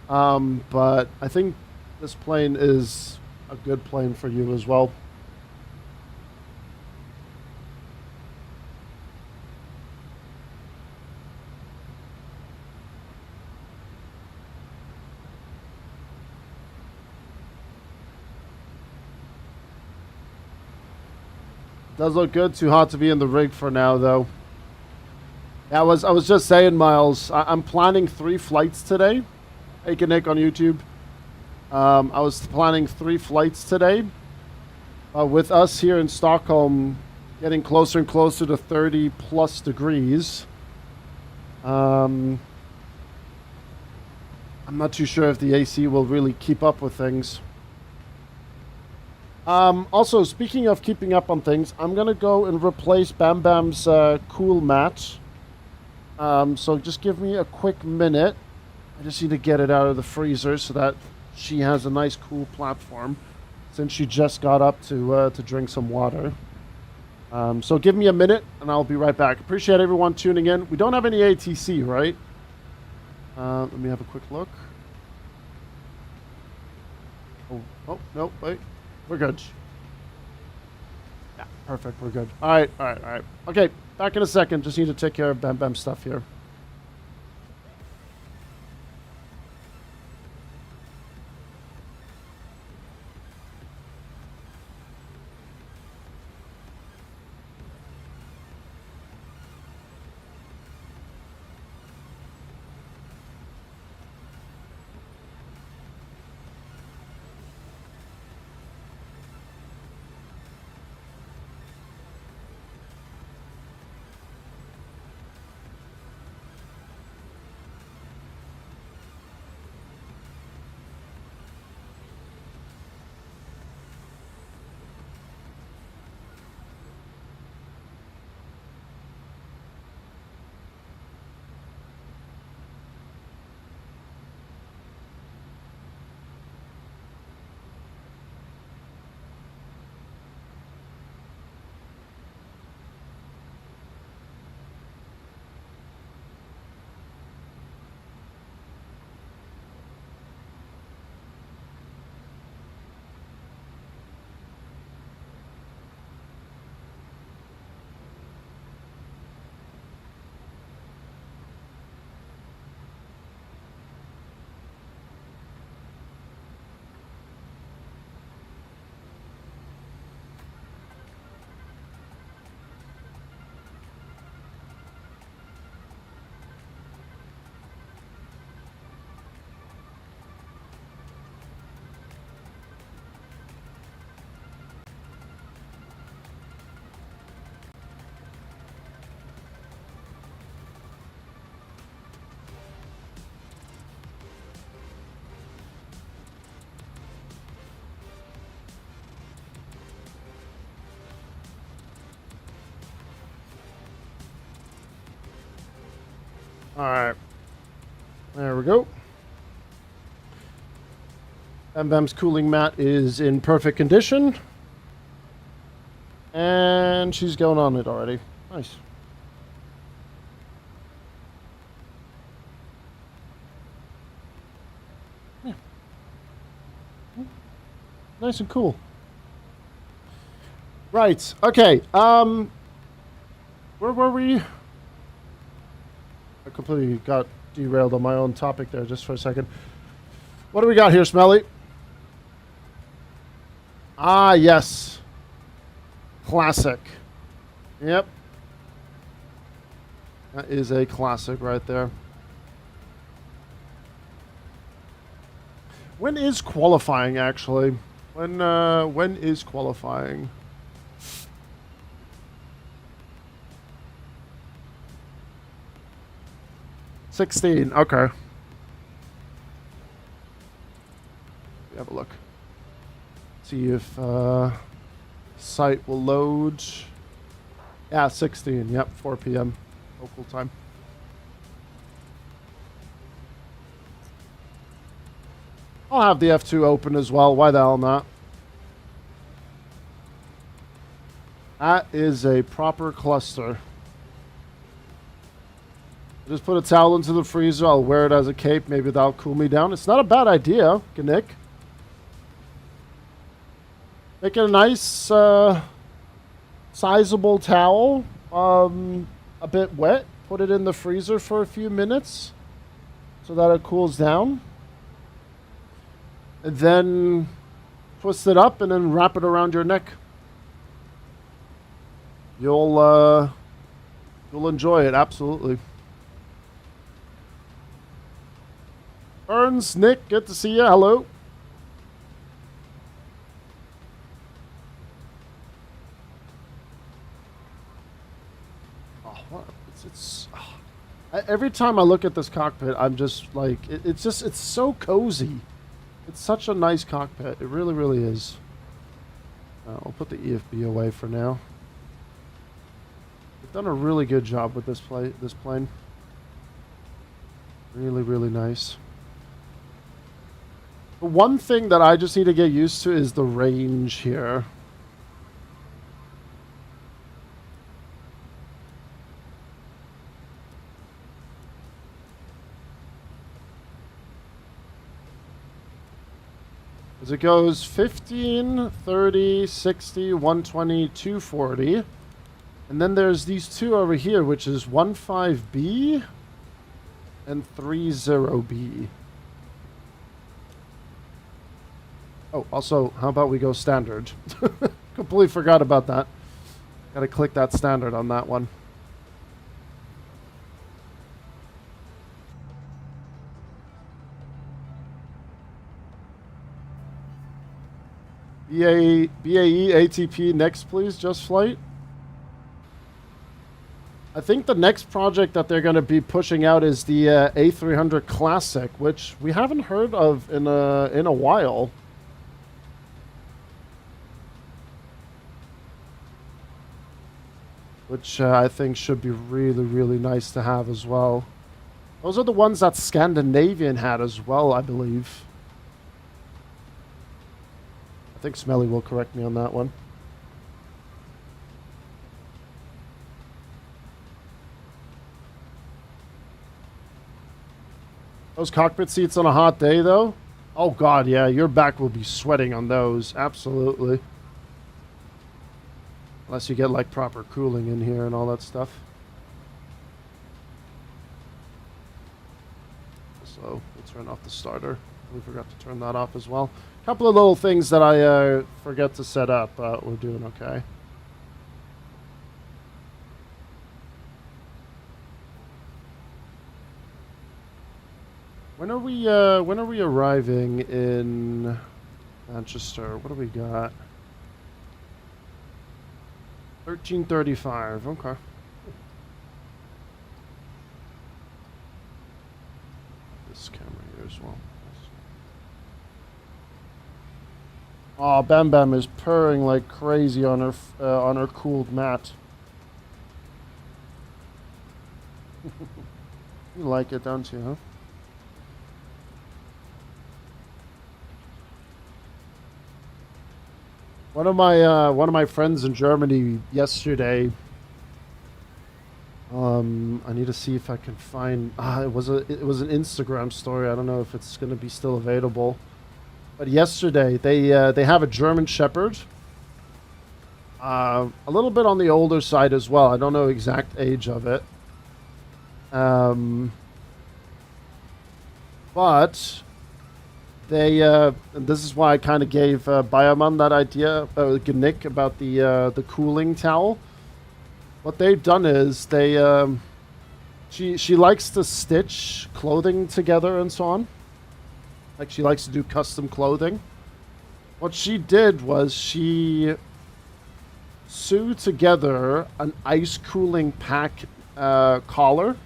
but I think this plane is a good plane for you as well. Does look good. Too hot to be in the rig for now, though. Yeah, I was just saying, Miles. I'm planning 3 flights today. Hey, Nick on YouTube. I was planning 3 flights today. With us here in Stockholm getting closer and closer to 30 plus degrees. I'm not too sure if the AC will really keep up with things. Also, speaking of keeping up on things, I'm going to go and replace Bam Bam's cool mat. So just give me a quick minute. I just need to get it out of the freezer so that she has a nice cool platform since she just got up to drink some water. So give me a minute and I'll be right back. Appreciate everyone tuning in. We don't have any ATC, right? Let me have a quick look. Oh, no, wait. We're good. Yeah, perfect. We're good. All right. Okay, back in a second. Just need to take care of Bam Bam stuff here. Alright. There we go. Bam Bam's cooling mat is in perfect condition. And she's going on it already. Nice. Yeah. Nice and cool. Right. Okay. Where were we? I completely got derailed on my own topic there just for a second. What do we got here, Smelly? Ah, yes. Classic. Yep. That is a classic right there. When is qualifying, actually? When is qualifying? $16. Okay. Have a look. See if site will load. Yeah, 16. Yep, 4 p.m. local time. I'll have the F2 open as well. Why the hell not? That is a proper cluster. Just put a towel into the freezer. I'll wear it as a cape. Maybe that'll cool me down. It's not a bad idea, Nick. Make it a nice, sizable towel. A bit wet. Put it in the freezer for a few minutes so that it cools down. And then twist it up and then wrap it around your neck. You'll enjoy it, absolutely. Burns, Nick, good to see you. Hello. Oh, what? Every time I look at this cockpit, I'm just like, it's so cozy. It's such a nice cockpit. It really, really is. I'll put the EFB away for now. They've done a really good job with this plane. Really, really nice. The one thing that I just need to get used to is the range here. As it goes 15, 30, 60, 120, 240. And then there's these two over here, which is 15B and 30B. Oh, also, how about we go standard? Completely forgot about that. Gotta click that standard on that one. BAE ATP next, please, JustFlight. I think the next project that they're going to be pushing out is the A300 Classic, which we haven't heard of in a while. Which I think should be really, really nice to have as well. Those are the ones that Scandinavian had as well, I believe. I think Smelly will correct me on that one. Those cockpit seats on a hot day, though? Oh, God, yeah. Your back will be sweating on those. Absolutely. Unless you get, like, proper cooling in here and all that stuff. So, we'll turn off the starter. We forgot to turn that off as well. A couple of little things that I forget to set up, but we're doing okay. When are we arriving in Manchester? What do we got? 13:35. Okay. This camera here as well. Oh, Bam Bam is purring like crazy on her cooled mat. You like it, don't you, huh? One of my friends in Germany yesterday. I need to see if I can find. It was an Instagram story. I don't know if it's going to be still available. But yesterday they have a German Shepherd. A little bit on the older side as well. I don't know exact age of it. But they and this is why I kind of gave Bayerman that idea, Nick, about the cooling towel. What they've done is they she likes to stitch clothing together and so on. Like she likes to do custom clothing. What she did was she sewed together an ice cooling pack collar.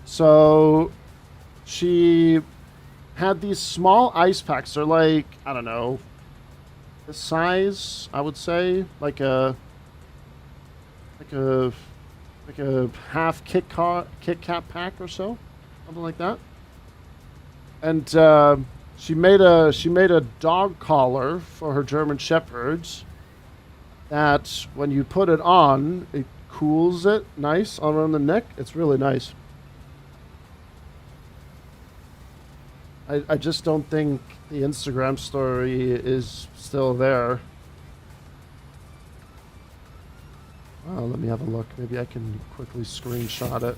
So she had these small ice packs. They're like, I don't know, the size, I would say, like a half Kit Kat pack or so, something like that. And she made a dog collar for her German Shepherds that when you put it on, it cools it nice around the neck. It's really nice. I just don't think the Instagram story is still there. Oh, let me have a look. Maybe I can quickly screenshot it.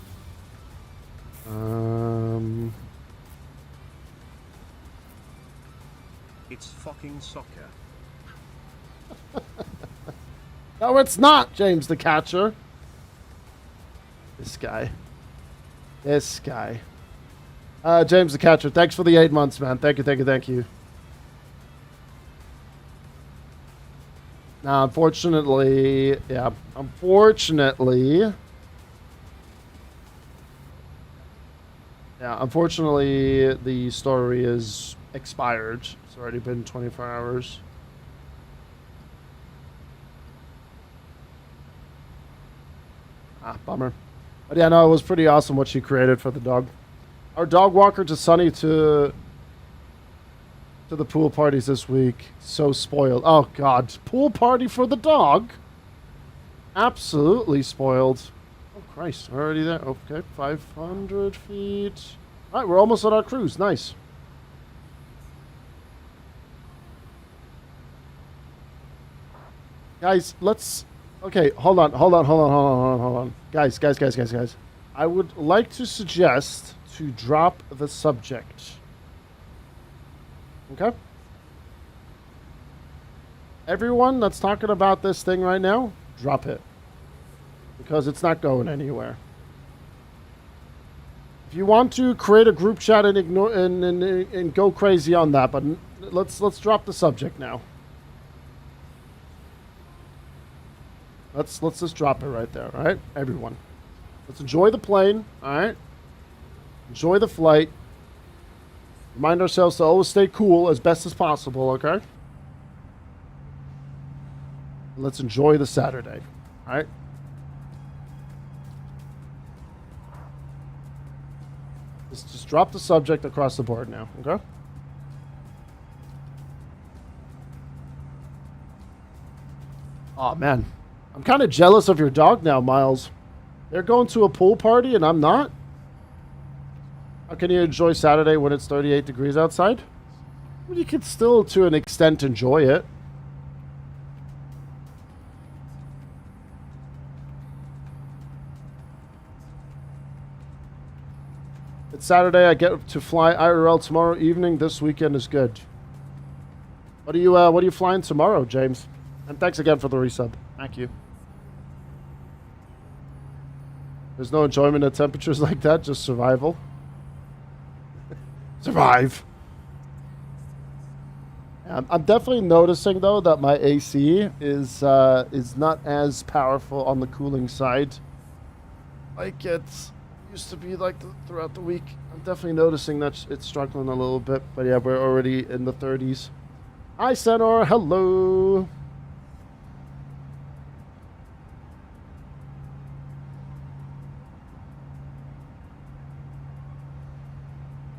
It's fucking soccer. No, it's not, James the Catcher. This guy. James the Catcher, thanks for the 8 months, man. Thank you. Now, unfortunately, the story is expired. It's already been 24 hours. Bummer. But yeah, no, it was pretty awesome what she created for the dog. Our dog walker to Sunny to the pool parties this week. So spoiled. Oh, God. Pool party for the dog? Absolutely spoiled. Oh, Christ. We're already there. Okay, 500 feet. All right, we're almost on our cruise. Nice. Guys, let's... Okay, hold on. Guys. I would like to suggest to drop the subject. Okay? Everyone that's talking about this thing right now, drop it. Because it's not going anywhere. If you want to, create a group chat and ignore and go crazy on that, but let's drop the subject now. Let's just drop it right there, all right? Everyone. Let's enjoy the plane, all right? Enjoy the flight. Remind ourselves to always stay cool as best as possible, okay? Let's enjoy the Saturday, all right? Let's just drop the subject across the board now, okay? Oh, man. I'm kind of jealous of your dog now, Miles. They're going to a pool party and I'm not? How can you enjoy Saturday when it's 38 degrees outside? Well, you can still, to an extent, enjoy it. It's Saturday. I get to fly IRL tomorrow evening. This weekend is good. What are you flying tomorrow, James? And thanks again for the resub. Thank you. There's no enjoyment at temperatures like that, just survival. Survive. I'm definitely noticing though that my AC is not as powerful on the cooling side like it used to be like throughout the week. I'm definitely noticing that it's struggling a little bit, but yeah, we're already in the 30s. Hi, Senor. Hello.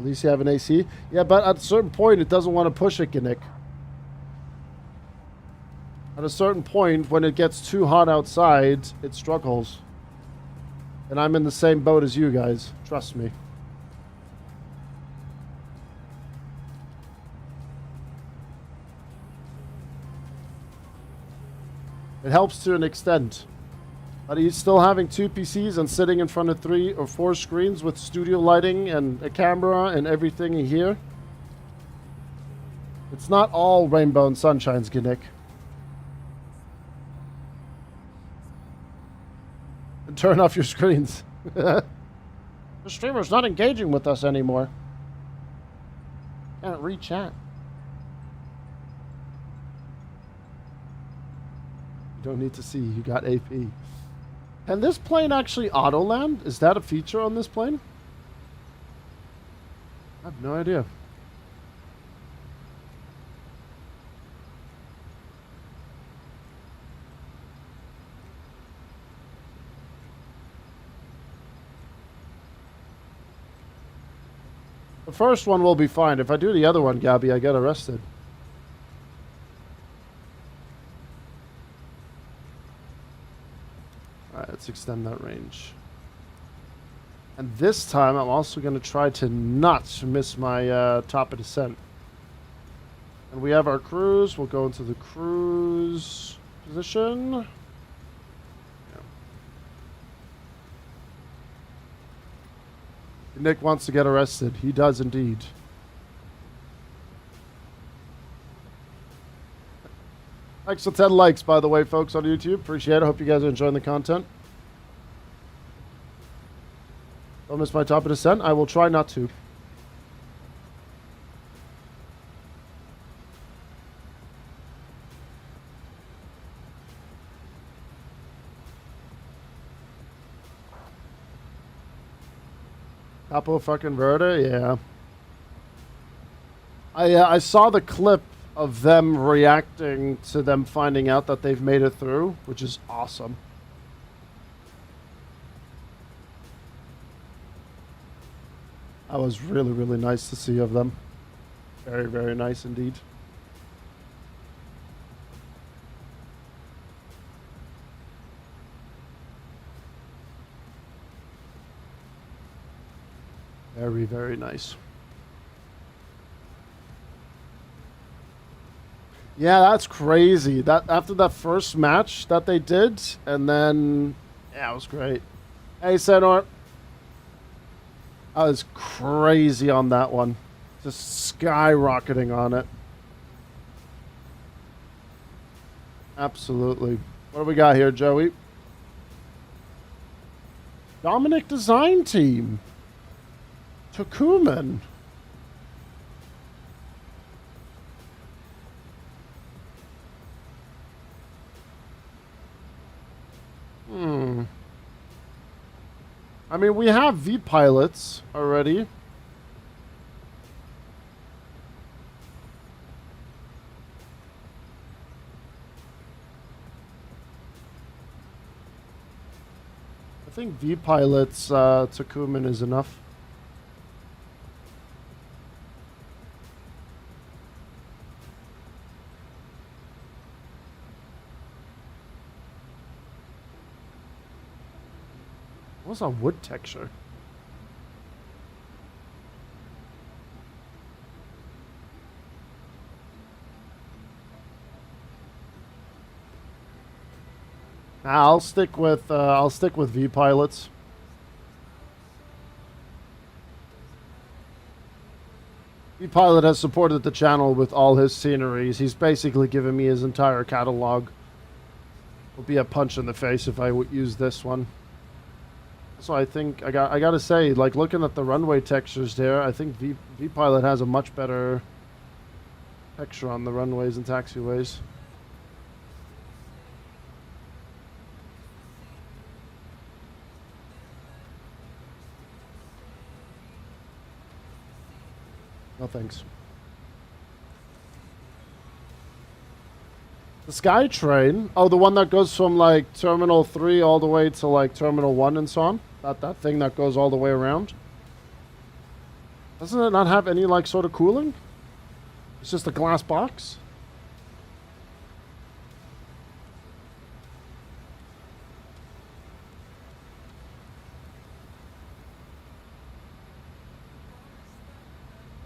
least you have an AC. Yeah, but at a certain point, it doesn't want to push it, Nick. At a certain point, when it gets too hot outside, it struggles. And I'm in the same boat as you guys. Trust me. It helps to an extent. But he's still having 2 PCs and sitting in front of 3 or 4 screens with studio lighting and a camera and everything in here. It's not all rainbow and sunshines, Gnick. And turn off your screens. The streamer's not engaging with us anymore. Can't read chat. You don't need to see. You got AP. Can this plane actually auto-land? Is that a feature on this plane? I have no idea. The first one will be fine. If I do the other one, Gabby, I get arrested. Alright, let's extend that range. And this time, I'm also going to try to not miss my top of descent. And we have our cruise. We'll go into the cruise position. Yeah. Nick wants to get arrested. He does indeed. Thanks for 10 likes, by the way, folks, on YouTube. Appreciate it. Hope you guys are enjoying the content. Don't miss my top of descent. I will try not to. Capo fucking Verde, yeah. I saw the clip of them reacting to them finding out that they've made it through, which is awesome. That was really, really nice to see of them. Very, very nice indeed. Very, very nice. Yeah, that's crazy. That after that first match that they did, and then yeah, it was great. Hey, Senor. I was crazy on that one. Just skyrocketing on it. Absolutely. What do we got here, Joey? Dominic Design Team. Tucuman. I mean, we have V-pilots already. I think V-pilots, Tucuman is enough. What's a wood texture? I'll stick with V pilots. V Pilot has supported the channel with all his sceneries. He's basically given me his entire catalog. Will be a punch in the face if I would use this one. So I think I gotta say, like, looking at the runway textures there, I think V Pilot has a much better texture on the runways and taxiways. No thanks. The SkyTrain? Oh, the one that goes from, like, Terminal 3 all the way to, like, Terminal 1 and so on? That thing that goes all the way around? Doesn't it not have any, like, sort of cooling? It's just a glass box?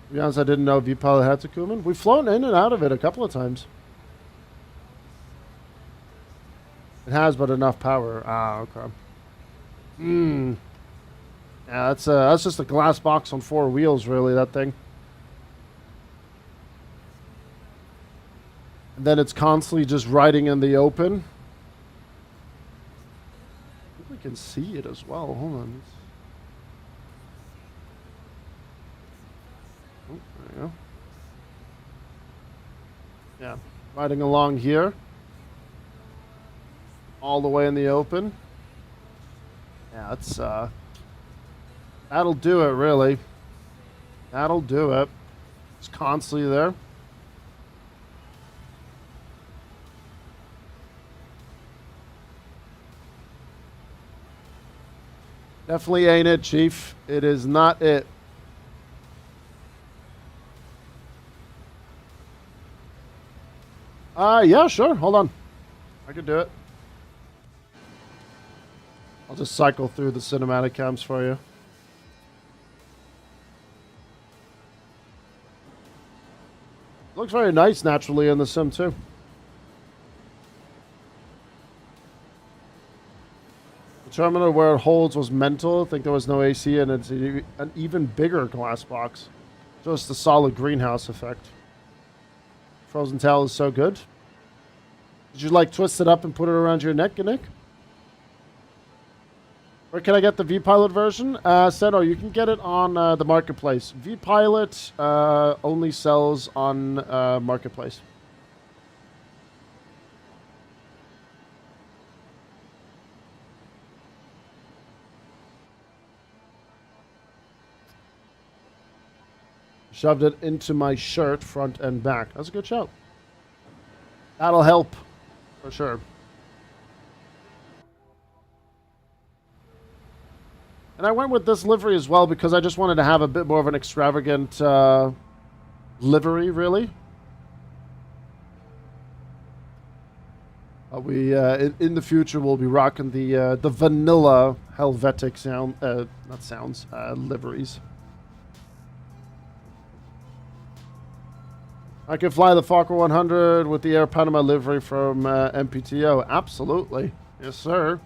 To be honest, I didn't know V-Pilot had Takuman. We've flown in and out of it a couple of times. It has, but enough power. Ah, okay. Yeah, that's just a glass box on 4 wheels, really, that thing. And then it's constantly just riding in the open. I think we can see it as well. Hold on. Oh, there you go. Yeah, riding along here. All the way in the open. Yeah, it's that'll do it, really. That'll do it. It's constantly there. Definitely ain't it, Chief. It is not it. Yeah, sure. Hold on. I could do it. I'll just cycle through the cinematic cams for you. Looks very nice naturally in the sim too. The terminal where it holds was mental. I think there was no AC and it's an even bigger glass box. Just the solid greenhouse effect. Frozen towel is so good. Did you like twist it up and put it around your neck, Nick? Where can I get the V-Pilot version? Seno, you can get it on the Marketplace. V-Pilot only sells on Marketplace. Shoved it into my shirt, front and back. That's a good shout. That'll help, for sure. And I went with this livery as well because I just wanted to have a bit more of an extravagant livery, really. In the future we'll be rocking the vanilla Helvetic liveries. I can fly the Fokker 100 with the Air Panama livery from MPTO. Absolutely, yes, sir.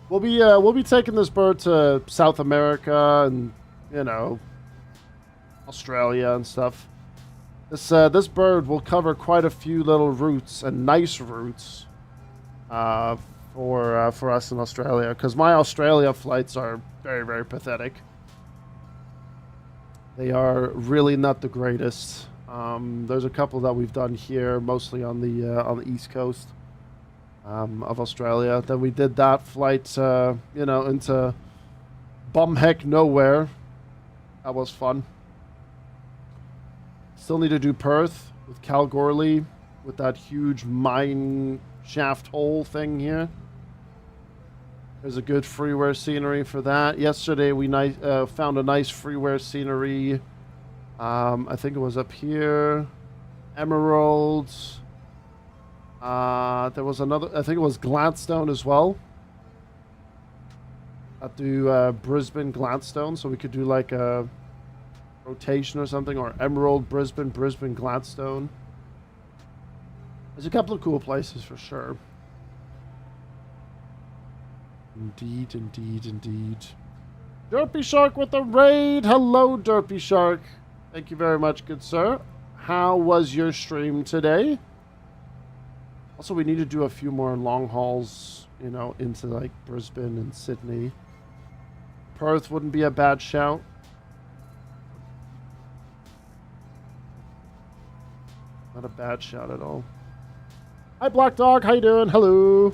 We'll be taking this bird to South America and, you know, Australia and stuff. This bird will cover quite a few little routes and nice routes for us in Australia, because my Australia flights are very, very pathetic. They are really not the greatest. There's a couple that we've done here, mostly on the East Coast. Of Australia. Then we did that flight, you know, into bumheck nowhere. That was fun. Still need to do Perth with Kalgoorlie with that huge mine shaft hole thing here. There's a good freeware scenery for that. Yesterday we found a nice freeware scenery. I think it was up here. Emeralds. There was another, I think it was Gladstone as well. I'd do Brisbane, Gladstone, so we could do like a rotation or something, or Emerald, Brisbane, Brisbane, Gladstone. There's a couple of cool places for sure. Indeed, indeed, indeed. Derpy Shark with the raid. Hello, Derpy Shark. Thank you very much, good sir. How was your stream today? Also, we need to do a few more long hauls, you know, into like Brisbane and Sydney. Perth wouldn't be a bad shout. Not a bad shout at all. Hi, Black Dog. How you doing? Hello.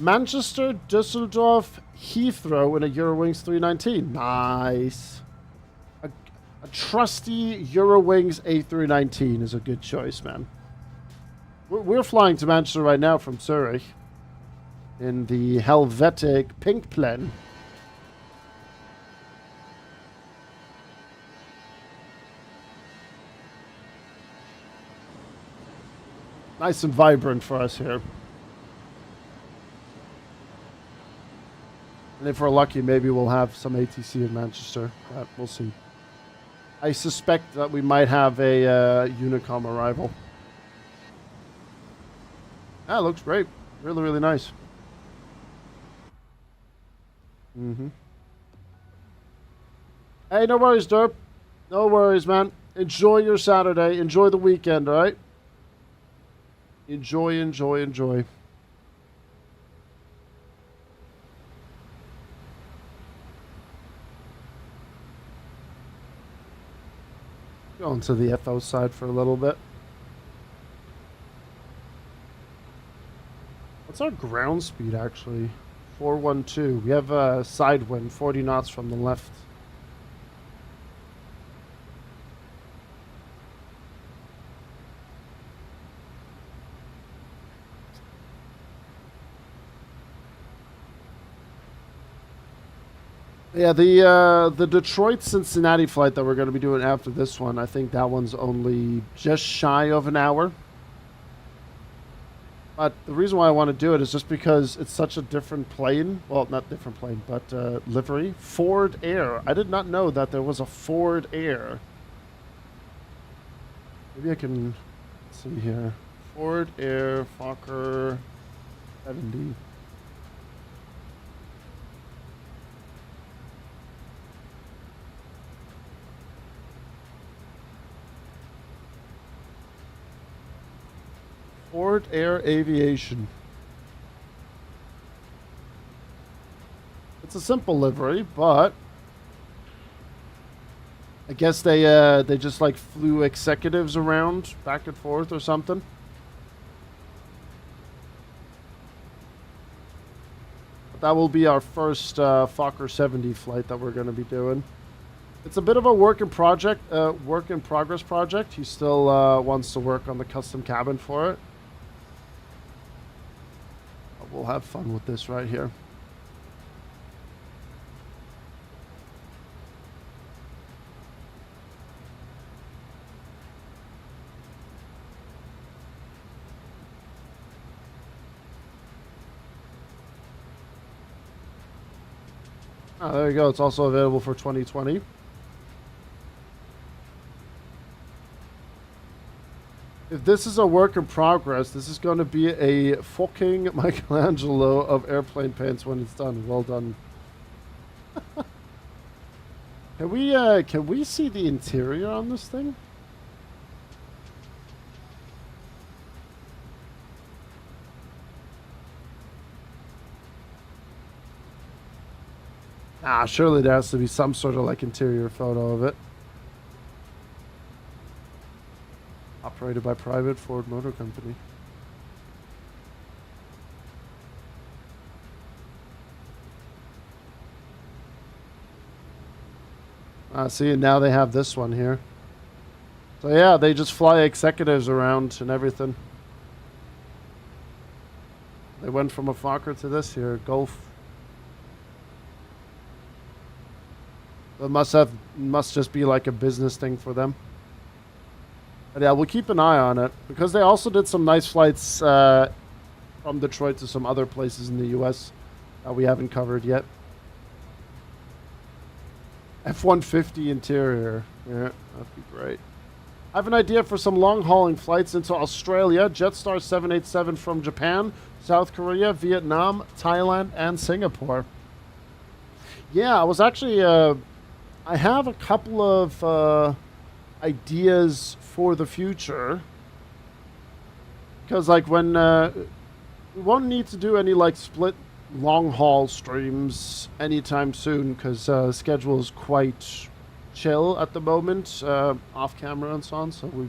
Manchester, Düsseldorf, Heathrow in a Eurowings 319. Nice. A trusty Eurowings A319 is a good choice, man. We're flying to Manchester right now from Zurich in the Helvetic Pink Plan. nice and vibrant for us here. And if we're lucky, maybe we'll have some ATC in Manchester. But we'll see. I suspect that we might have a Unicom arrival. That looks great. Really, really nice. Mm-hmm. Hey, no worries, Derp. No worries, man. Enjoy your Saturday. Enjoy the weekend, all right? Enjoy, enjoy, enjoy. Going to the FO side for a little bit. What's our ground speed, actually? 412. We have a side wind, 40 knots from the left. Yeah, the Detroit-Cincinnati flight that we're going to be doing after this one, I think that one's only just shy of an hour. But the reason why I want to do it is just because it's such a different plane. Well, not different plane, but livery. Ford Air. I did not know that there was a Ford Air. Maybe I can see here. Ford Air Fokker 70. Ford Air Aviation. It's a simple livery, but I guess they just like flew executives around back and forth or something. But that will be our first Fokker 70 flight that we're going to be doing. It's a bit of a work in progress project. He still wants to work on the custom cabin for it. We'll have fun with this right here. Oh, there you go. It's also available for 2020. If this is a work in progress, this is going to be a fucking Michelangelo of airplane paints when it's done. Well done. Can we see the interior on this thing? Ah, surely there has to be some sort of like interior photo of it. Operated by private Ford Motor Company. See, and now they have this one here. So yeah, they just fly executives around and everything. They went from a Fokker to this here, Golf. It must just be like a business thing for them. But yeah, we'll keep an eye on it because they also did some nice flights from Detroit to some other places in the U.S. that we haven't covered yet. F-150 interior. Yeah, that'd be great. I have an idea for some long-hauling flights into Australia. Jetstar 787 from Japan, South Korea, Vietnam, Thailand, and Singapore. Yeah, I was actually... I have a couple of ideas for the future. Because, like, when... we won't need to do any, like, split long-haul streams anytime soon. Because schedule is quite chill at the moment. Off-camera and so on. So we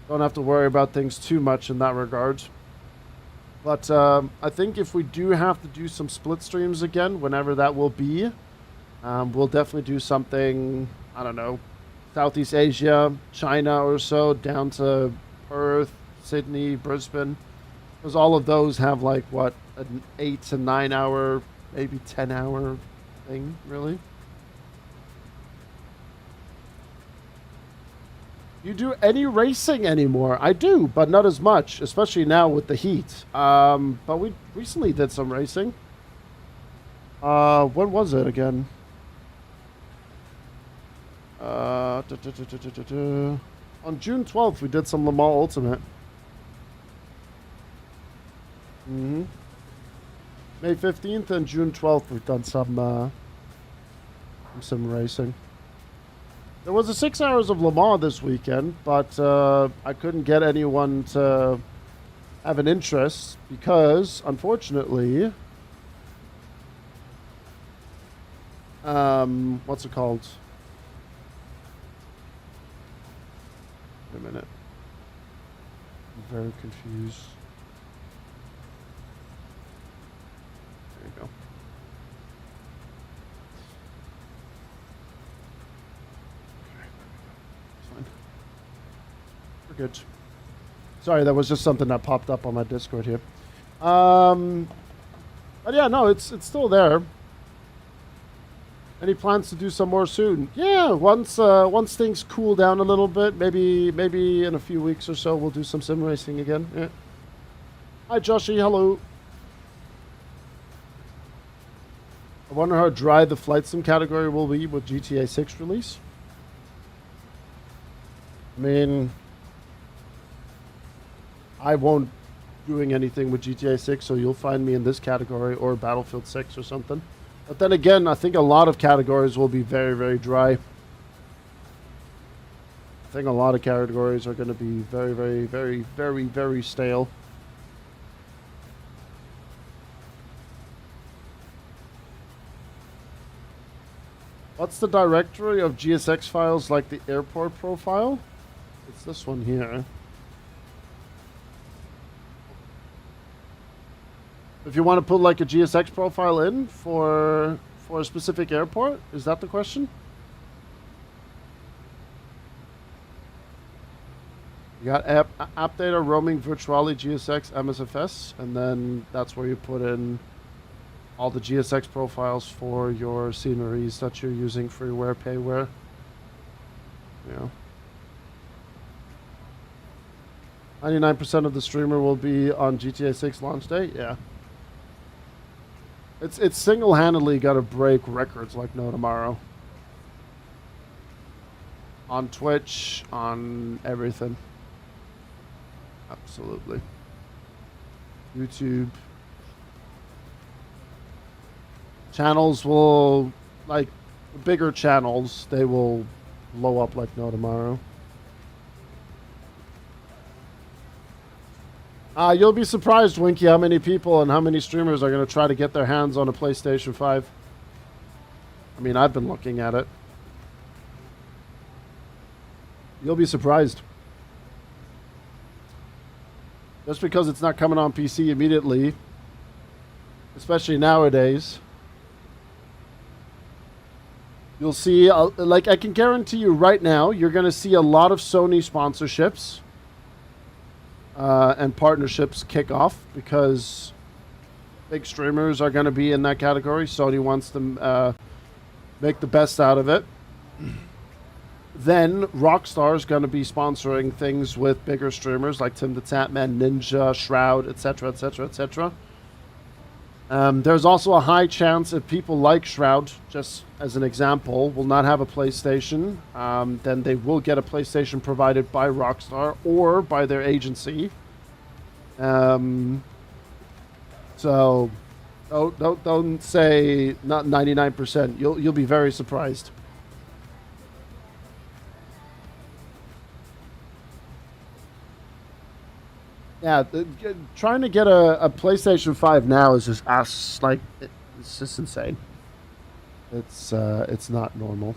don't have to worry about things too much in that regard. But I think if we do have to do some split streams again, whenever that will be... we'll definitely do something, I don't know, Southeast Asia, China or so, down to Perth, Sydney, Brisbane. Because all of those have like, what, an 8 to 9 hour, maybe 10 hour thing, really. You do any racing anymore? I do, but not as much, especially now with the heat. But we recently did some racing. When was it again? On June 12th, we did some Le Mans Ultimate. May 15th and June 12th, we've done some racing. There was a 6 hours of Le Mans this weekend, but I couldn't get anyone to have an interest because, unfortunately, what's it called? Wait a minute. I'm very confused. There you go. We're good. Sorry, that was just something that popped up on my Discord here. But yeah, no, it's still there. Any plans to do some more soon? Yeah, once things cool down a little bit, maybe in a few weeks or so, we'll do some sim racing again. Yeah. Hi, Joshy. Hello. I wonder how dry the flight sim category will be with GTA 6 release. I mean, I won't doing anything with GTA 6, so you'll find me in this category or Battlefield 6 or something. But then again, I think a lot of categories will be very, very dry. I think a lot of categories are going to be very, very, very, very, very stale. What's the directory of GSX files like the airport profile? It's this one here. If you want to put like a GSX profile in for a specific airport, is that the question? You got app data, roaming, virtually, GSX, MSFS, and then that's where you put in all the GSX profiles for your sceneries that you're using, freeware, payware. Yeah. 99% of the streamer will be on GTA 6 launch day. Yeah. It's single-handedly got to break records like no tomorrow. On Twitch, on everything. Absolutely. YouTube. Channels will, like, bigger channels, they will blow up like no tomorrow. You'll be surprised, Winky, how many people and how many streamers are going to try to get their hands on a PlayStation 5. I mean, I've been looking at it. You'll be surprised. Just because it's not coming on PC immediately, especially nowadays, you'll see, like, I can guarantee you right now, you're going to see a lot of Sony sponsorships and partnerships kick off because big streamers are going to be in that category. Sony wants to make the best out of it. Then Rockstar is going to be sponsoring things with bigger streamers like Tim the Tatman, Ninja, Shroud, etc., etc., etc. There's also a high chance if people like Shroud, just as an example, will not have a PlayStation, then they will get a PlayStation provided by Rockstar or by their agency. So don't say not 99%. You'll be very surprised. Yeah, trying to get a PlayStation 5 now is just it's just insane. It's not normal.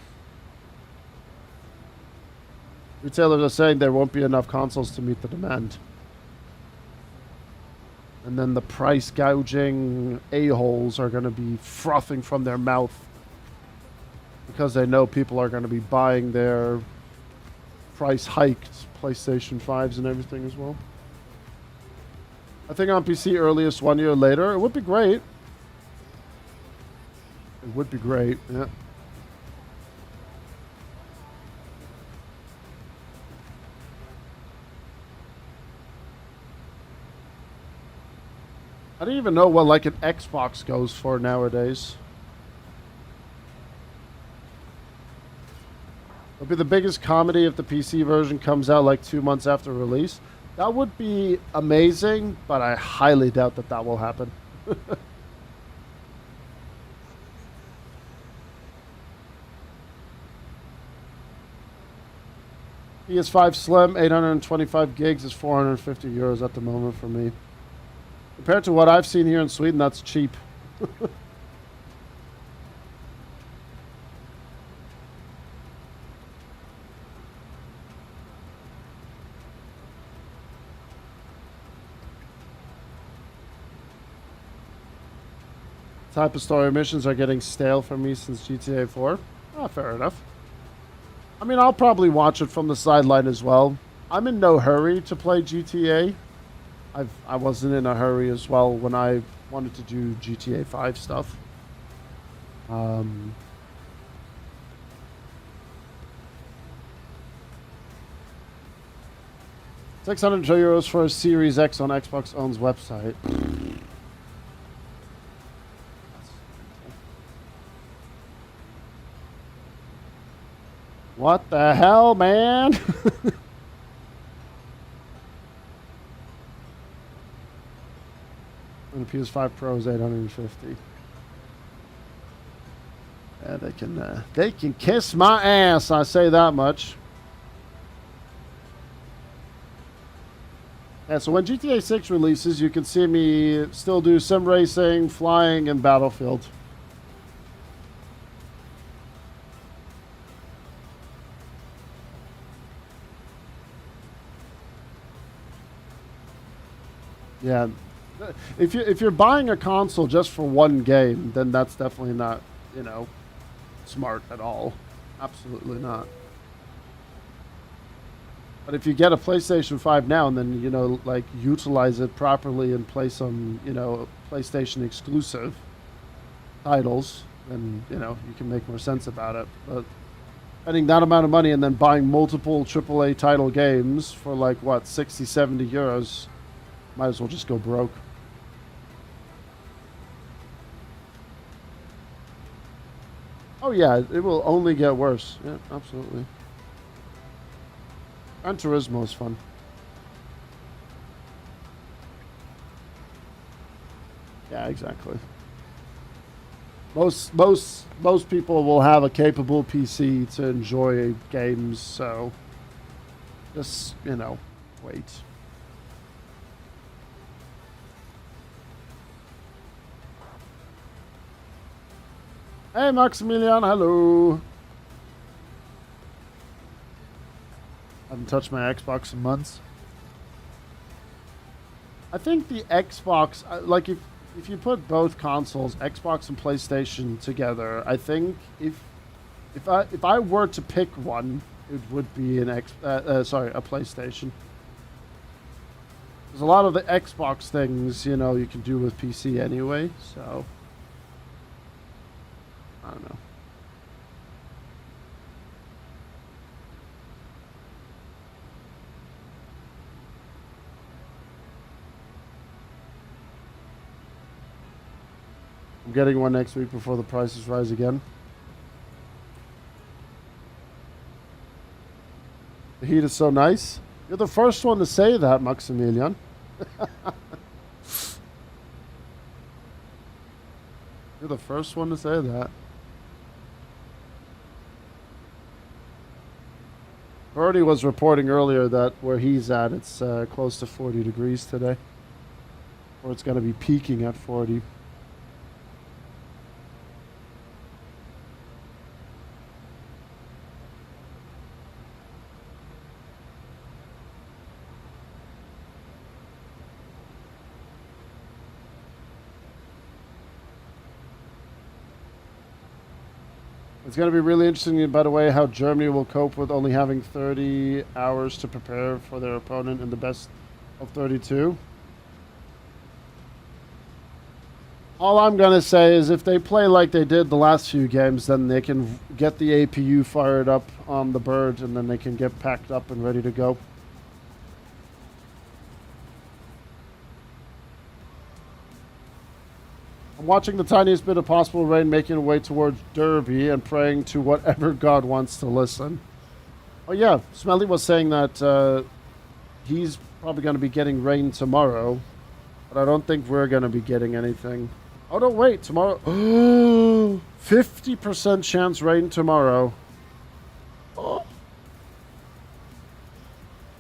Retailers are saying there won't be enough consoles to meet the demand. And then the price gouging a-holes are going to be frothing from their mouth because they know people are going to be buying their price hiked PlayStation 5s and everything as well. I think on PC earliest 1 year later. It would be great. It would be great, yeah. I don't even know what like an Xbox goes for nowadays. It'll be the biggest comedy if the PC version comes out like 2 months after release. That would be amazing, but I highly doubt that that will happen. PS5 Slim, 825 gigs is 450 euros at the moment for me. Compared to what I've seen here in Sweden, that's cheap. Type of story missions are getting stale for me since GTA 4. Oh, fair enough. I mean, I'll probably watch it from the sideline as well. I'm in no hurry to play GTA. I wasn't in a hurry as well when I wanted to do GTA 5 stuff. 600 euros for a Series X on Xbox owns website. What the hell, man? And the PS5 Pro is 850. Yeah, they can kiss my ass. I say that much. Yeah, so when GTA 6 releases, you can see me still do sim racing, flying, and Battlefield. Yeah, if you're buying a console just for one game, then that's definitely not, you know, smart at all. Absolutely not. But if you get a PlayStation 5 now and then, you know, like utilize it properly and play some, you know, PlayStation exclusive titles, then, you know, you can make more sense about it. But spending that amount of money and then buying multiple AAA title games for like, what, 60, 70 euros, might as well just go broke. Oh yeah, it will only get worse. Yeah, absolutely. Gran Turismo is fun. Yeah, exactly. Most people will have a capable PC to enjoy games, so just, you know, wait. Hey, Maximilian, hello. Haven't touched my Xbox in months. I think the Xbox, like if you put both consoles, Xbox and PlayStation together, I think if I were to pick one, it would be a PlayStation. There's a lot of the Xbox things, you know, you can do with PC anyway, so I don't know. I'm getting one next week before the prices rise again. The heat is so nice. You're the first one to say that, Maximilian. You're the first one to say that. Bernie was reporting earlier that where he's at, it's close to 40 degrees today. Or it's going to be peaking at 40. It's going to be really interesting, by the way, how Germany will cope with only having 30 hours to prepare for their opponent in the best of 32. All I'm going to say is if they play like they did the last few games, then they can get the APU fired up on the bird, and then they can get packed up and ready to go. I'm watching the tiniest bit of possible rain making its way towards Derby and praying to whatever God wants to listen. Oh yeah, Smelly was saying that he's probably going to be getting rain tomorrow, but I don't think we're going to be getting anything. Oh no, wait, tomorrow. 50% chance rain tomorrow. Oh.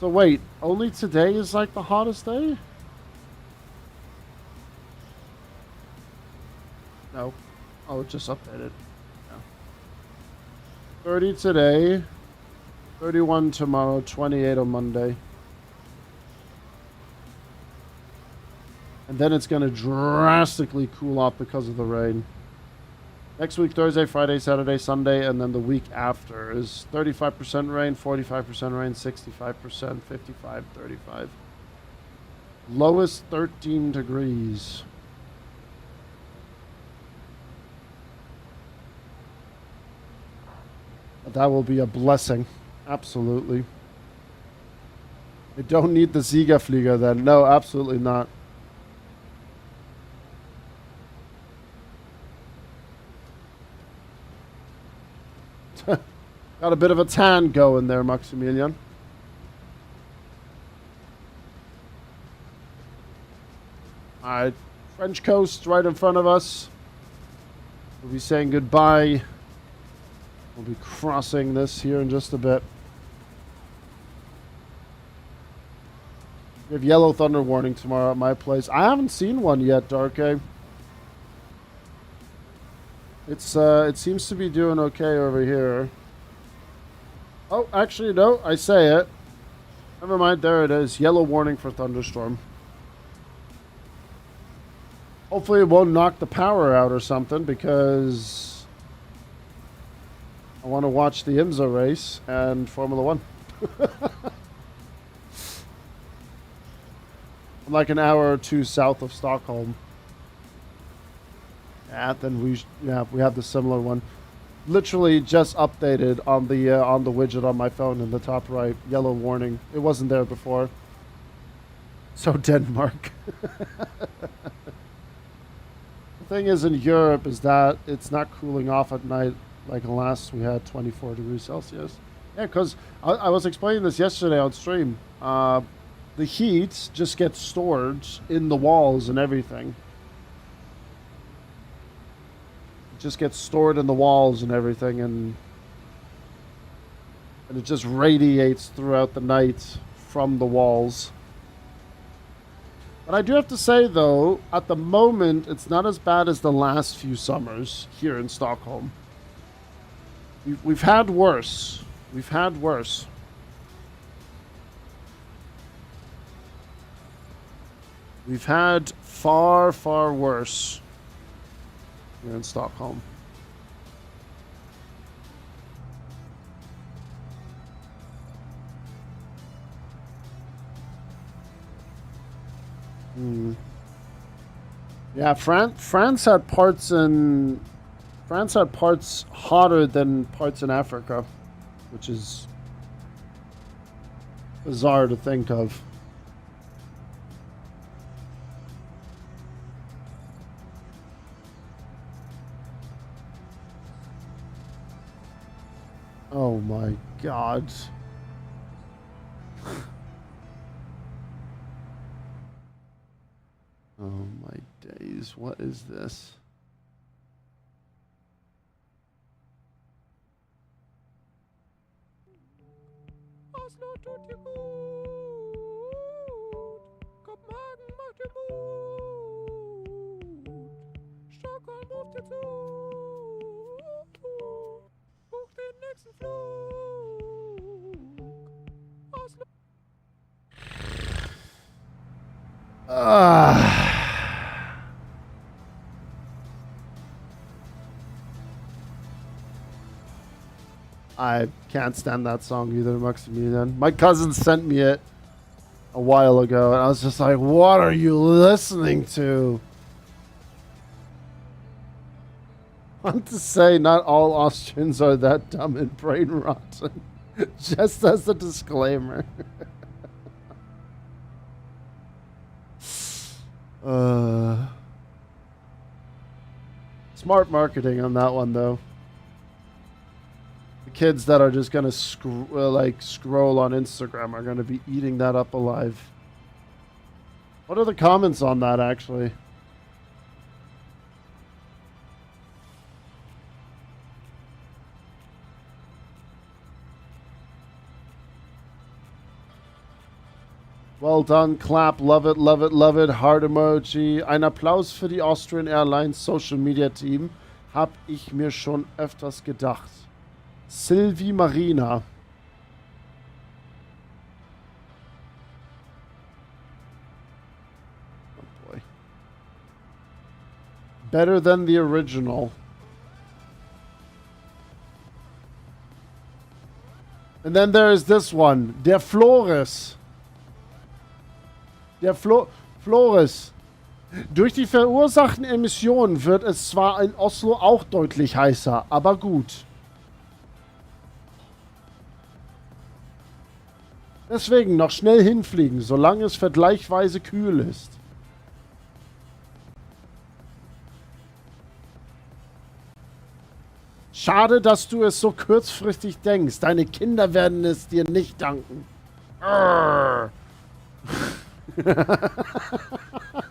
So wait, only today is like the hottest day? No. Oh, it just updated. No. 30 today, 31 tomorrow, 28 on Monday. And then it's going to drastically cool off because of the rain. Next week, Thursday, Friday, Saturday, Sunday, and then the week after is 35% rain, 45% rain, 65%, 55, 35. Lowest 13 degrees. That will be a blessing. Absolutely. We don't need the Siegerflieger then. No, absolutely not. Got a bit of a tan going there, Maximilian. Alright, French coast right in front of us. We'll be saying goodbye. We'll be crossing this here in just a bit. We have yellow thunder warning tomorrow at my place. I haven't seen one yet, Darkay. It seems to be doing okay over here. Oh, actually, no, I say it. Never mind, there it is. Yellow warning for thunderstorm. Hopefully it won't knock the power out or something, because I want to watch the IMSA race and Formula 1. I'm like an hour or two south of Stockholm. Yeah, then we have the similar one. Literally just updated on the widget on my phone in the top right. Yellow warning. It wasn't there before. So Denmark. The thing is in Europe is that it's not cooling off at night like unless we had 24 degrees Celsius. Yeah, because I was explaining this yesterday on stream. The heat just gets stored in the walls and everything. Just gets stored in the walls and everything, and it just radiates throughout the night from the walls. But I do have to say, though, at the moment, it's not as bad as the last few summers here in Stockholm. We've had worse. We've had worse. We've had far, far worse here in Stockholm. Yeah, France had parts hotter than parts in Africa, which is bizarre to think of. Oh my God. Oh my days, what is this? Oslo tut dir gut, Kopenhagen macht dir Mut, Stockholm ruft dir zu, buch den nächsten Flug, Oslo. I can't stand that song either, Maximilian. My cousin sent me it a while ago, and I was just like, what are you listening to? I want to say not all Austrians are that dumb and brain rotten. Just as a disclaimer. Smart marketing on that one, though. The kids that are just gonna scroll on Instagram are gonna be eating that up alive. What are the comments on that, actually? Well done, clap, love it, love it, love it, heart emoji. Ein Applaus für die Austrian Airlines Social Media Team. Hab ich mir schon öfters gedacht. Sylvie Marina. Oh boy. Better than the original. And then there is this one. Der Flores. Der Flores. Durch die verursachten Emissionen wird es zwar in Oslo auch deutlich heißer, aber gut. Deswegen noch schnell hinfliegen, solange es vergleichsweise kühl ist. Schade, dass du es so kurzfristig denkst. Deine Kinder werden es dir nicht danken.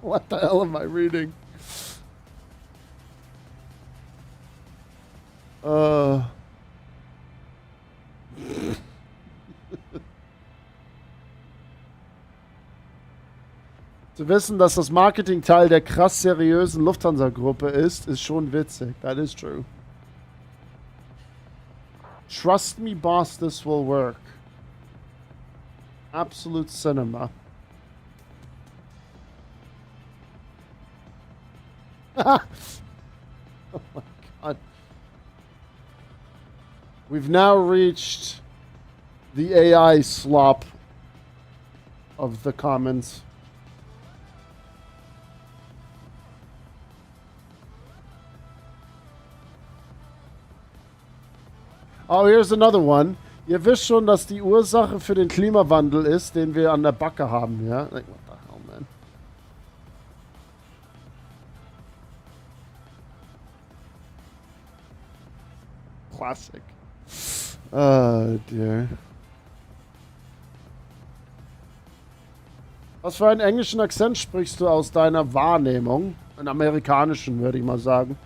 What the hell am I reading? Zu wissen, dass das Marketing Teil der krass seriösen Lufthansa-Gruppe ist schon witzig. That is true. Trust me, boss, this will work. Absolute cinema. Oh my god. We've now reached the AI slop of the comments. Oh, here's another one. Ihr wisst schon, dass die Ursache für den Klimawandel ist, den wir an der Backe haben, ja? Like, what the hell, man? Classic. Oh, dear. Was für einen englischen Akzent sprichst du aus deiner Wahrnehmung? Einen amerikanischen, würde ich mal sagen.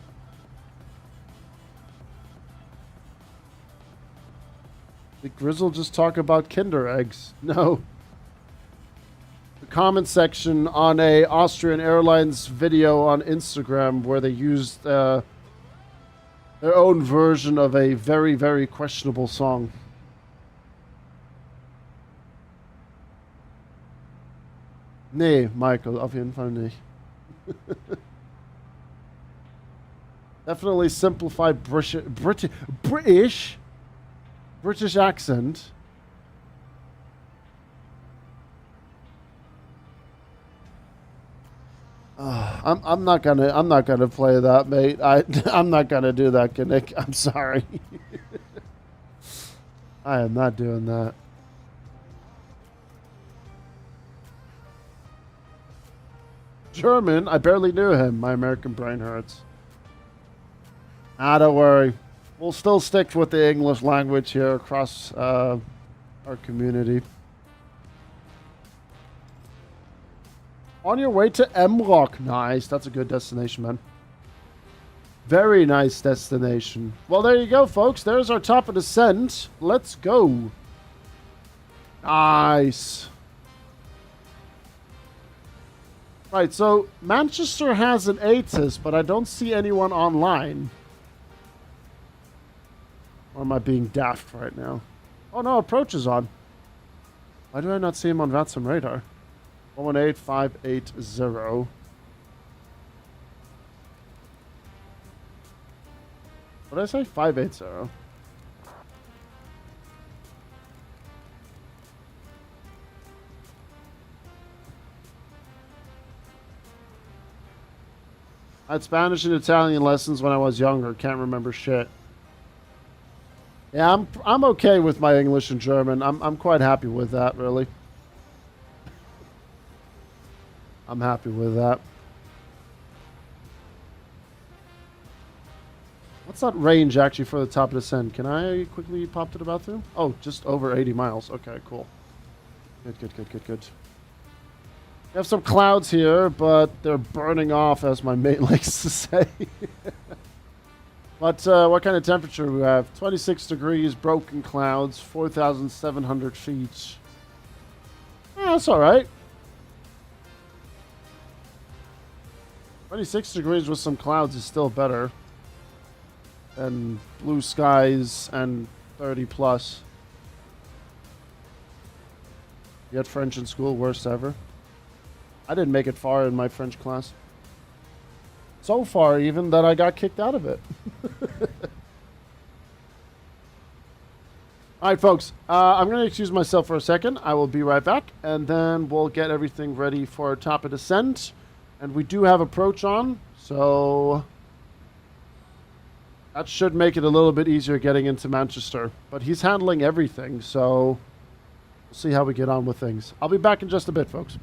Did Grizzle just talk about Kinder eggs? No. The comment section on a Austrian Airlines video on Instagram where they used their own version of a very, very questionable song. Nee, Michael, auf jeden Fall nicht. Definitely simplified British accent. I'm not gonna play that, mate. I'm not gonna do that, Nick. I'm sorry. I am not doing that. German? I barely knew him. My American brain hurts. Ah, don't worry. We'll still stick with the English language here across our community. On your way to M-Rock. Nice. That's a good destination, man. Very nice destination. Well, there you go, folks. There's our top of descent. Let's go. Nice. Right, so Manchester has an ATIS, but I don't see anyone online. Or am I being daft right now? Oh no, approach is on. Why do I not see him on VATSIM radar? 118580. What did I say? 580. I had Spanish and Italian lessons when I was younger. Can't remember shit. Yeah, I'm okay with my English and German. I'm quite happy with that, really. I'm happy with that. What's that range actually for the top of the descent? Can I quickly pop to the bathroom? Oh, just over 80 miles. Okay, cool. Good. We have some clouds here, but they're burning off, as my mate likes to say. But what kind of temperature do we have? 26 degrees, broken clouds, 4,700 feet. That's all right. 26 degrees with some clouds is still better than blue skies and 30 plus. You had French in school, worst ever. I didn't make it far in my French class. So far, even, that I got kicked out of it. All right, folks. I'm going to excuse myself for a second. I will be right back, and then we'll get everything ready for our top of descent. And we do have approach on, so that should make it a little bit easier getting into Manchester. But he's handling everything, so we'll see how we get on with things. I'll be back in just a bit, folks.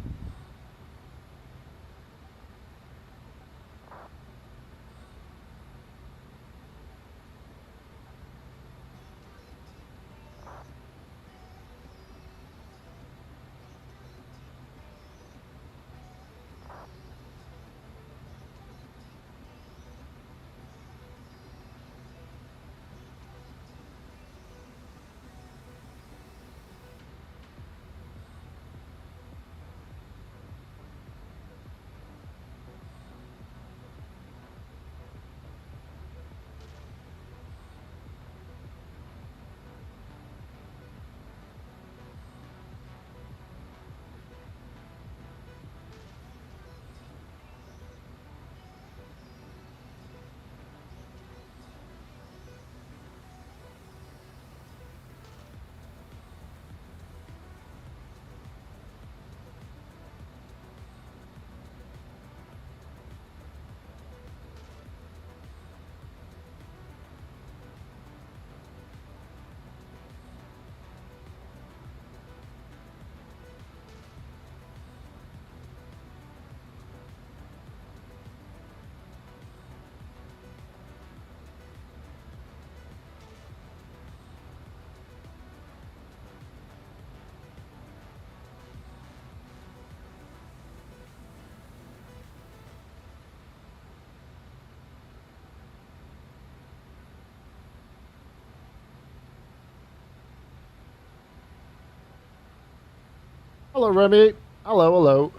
Hello, Remy. Hello.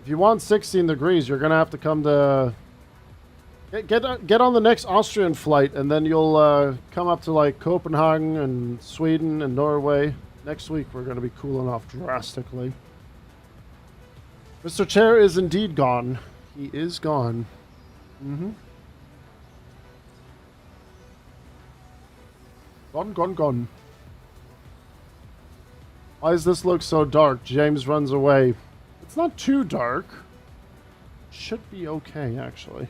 If you want 16 degrees, you're going to have to come to... Get on the next Austrian flight, and then you'll come up to, like, Copenhagen and Sweden and Norway. Next week, we're going to be cooling off drastically. Mr. Chair is indeed gone. He is gone. Gone. Why does this look so dark? James runs away. It's not too dark. It should be okay, actually.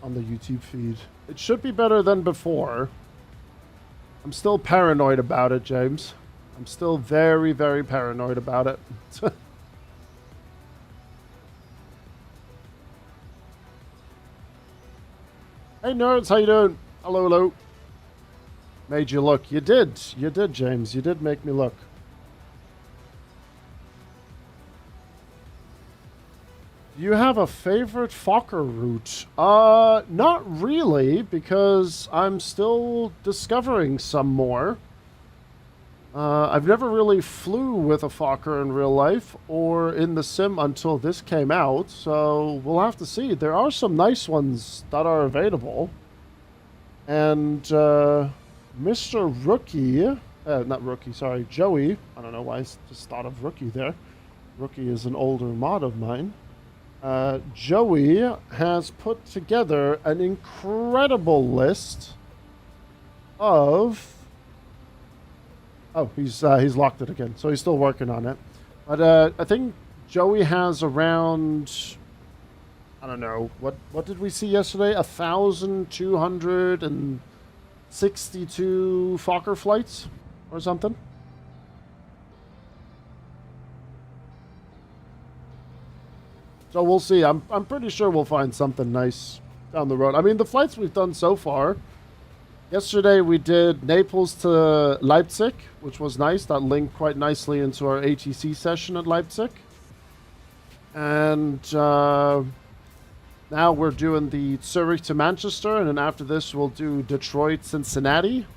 On the YouTube feed. It should be better than before. I'm still paranoid about it, James. I'm still very, very paranoid about it. Hey nerds, how you doing? Hello. Made you look. You did, James. You did make me look. Do you have a favorite Fokker route? Not really, because I'm still discovering some more. I've never really flew with a Fokker in real life or in the sim until this came out, so we'll have to see. There are some nice ones that are available. And Mr. Rookie, not Rookie, sorry, Joey, I don't know why I just thought of Rookie there. Rookie is an older mod of mine. Joey has put together an incredible list of... Oh, he's locked it again, so he's still working on it. But I think Joey has around, I don't know, what did we see yesterday? 1,262 Fokker flights or something. So we'll see. I'm pretty sure we'll find something nice down the road. I mean, the flights we've done so far. Yesterday we did Naples to Leipzig, which was nice. That linked quite nicely into our ATC session at Leipzig. And now we're doing the Zurich to Manchester, and then after this we'll do Detroit, Cincinnati.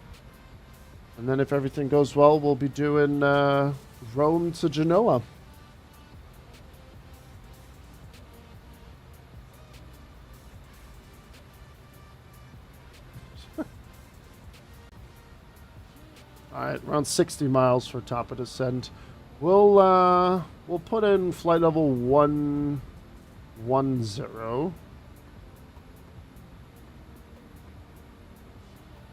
And then if everything goes well, we'll be doing Rome to Genoa. Alright, around 60 miles for top of descent. We'll put in flight level 110.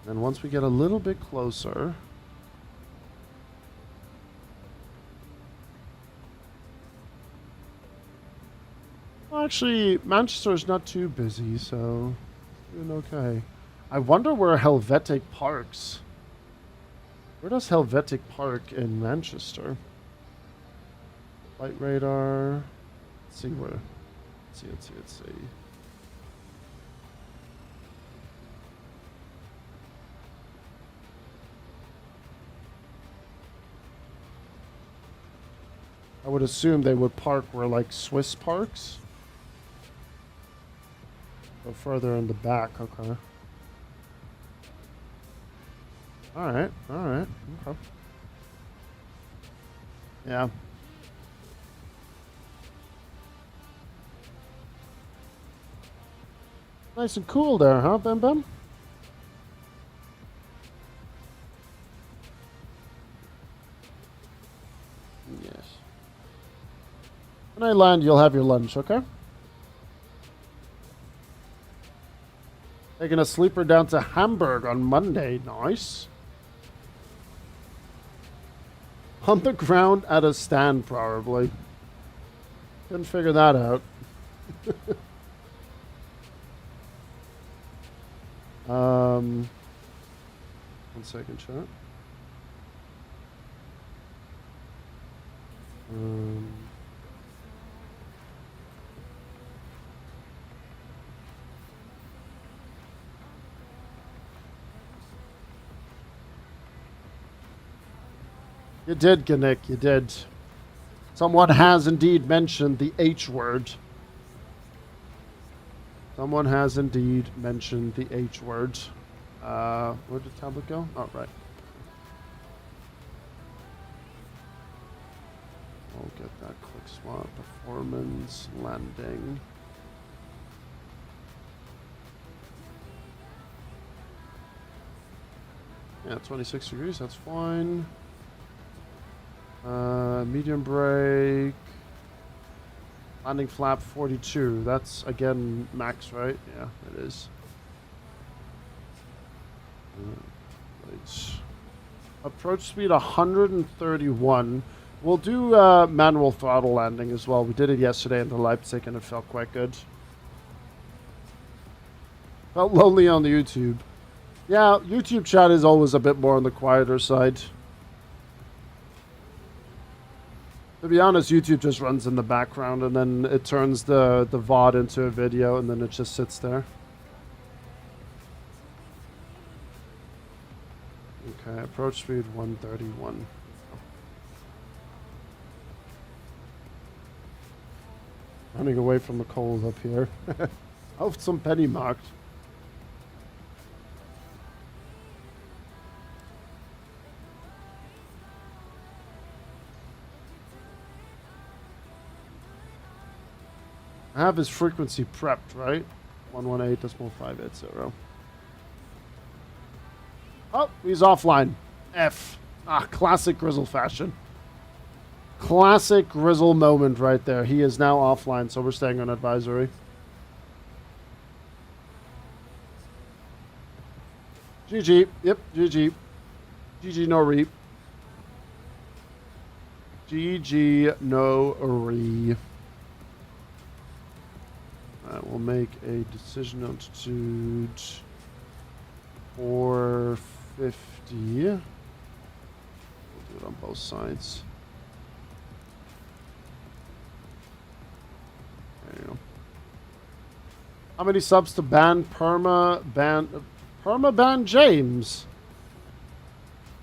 And once we get a little bit closer, well, actually, Manchester is not too busy, so doing okay. I wonder where Helvetic parks. Where does Helvetic park in Manchester? Flight radar. Let's see where. Let's see. I would assume they would park where like Swiss parks. Go further in the back, okay. Alright. Okay. Yeah. Nice and cool there, huh, Bem Bem? Yes. When I land, you'll have your lunch, okay? Taking a sleeper down to Hamburg on Monday. Nice. On the ground at a stand, probably. Couldn't figure that out. 1 second, chat. You did, Ganik, you did. Someone has indeed mentioned the H word. Someone has indeed mentioned the H word. Where did the tablet go? Oh, right. I'll get that quick swap. Performance, landing. Yeah, 26 degrees, that's fine. Medium brake. Landing flap 42. That's again max, right? Yeah, it is. Right. Approach speed 131. We'll do manual throttle landing as well. We did it yesterday in the Leipzig and it felt quite good. Felt lonely on the YouTube. Yeah, YouTube chat is always a bit more on the quieter side. To be honest, YouTube just runs in the background and then it turns the VOD into a video and then it just sits there. Okay, approach speed 131. Running away from the cold up here. Auf zum Pennymarkt. I have his frequency prepped, right? 118.580. Oh, he's offline. F. Ah, classic Grizzle fashion. Classic Grizzle moment right there. He is now offline, so we're staying on advisory. GG. Yep, GG. GG no re. GG no re. We'll make a decision altitude 450. Do it on both sides. There you go. How many subs to ban Perma-ban James?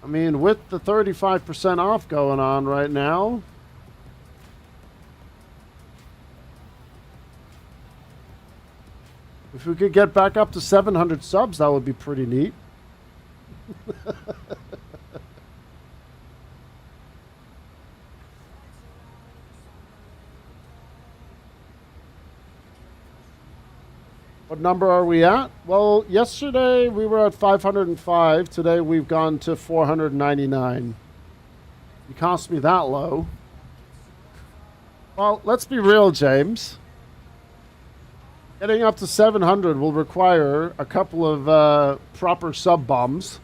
I mean, with the 35% off going on right now. If we could get back up to 700 subs, that would be pretty neat. What number are we at? Well, yesterday we were at 505. Today we've gone to 499. You cost me that low. Well, let's be real, James. Getting up to 700 will require a couple of proper sub bombs.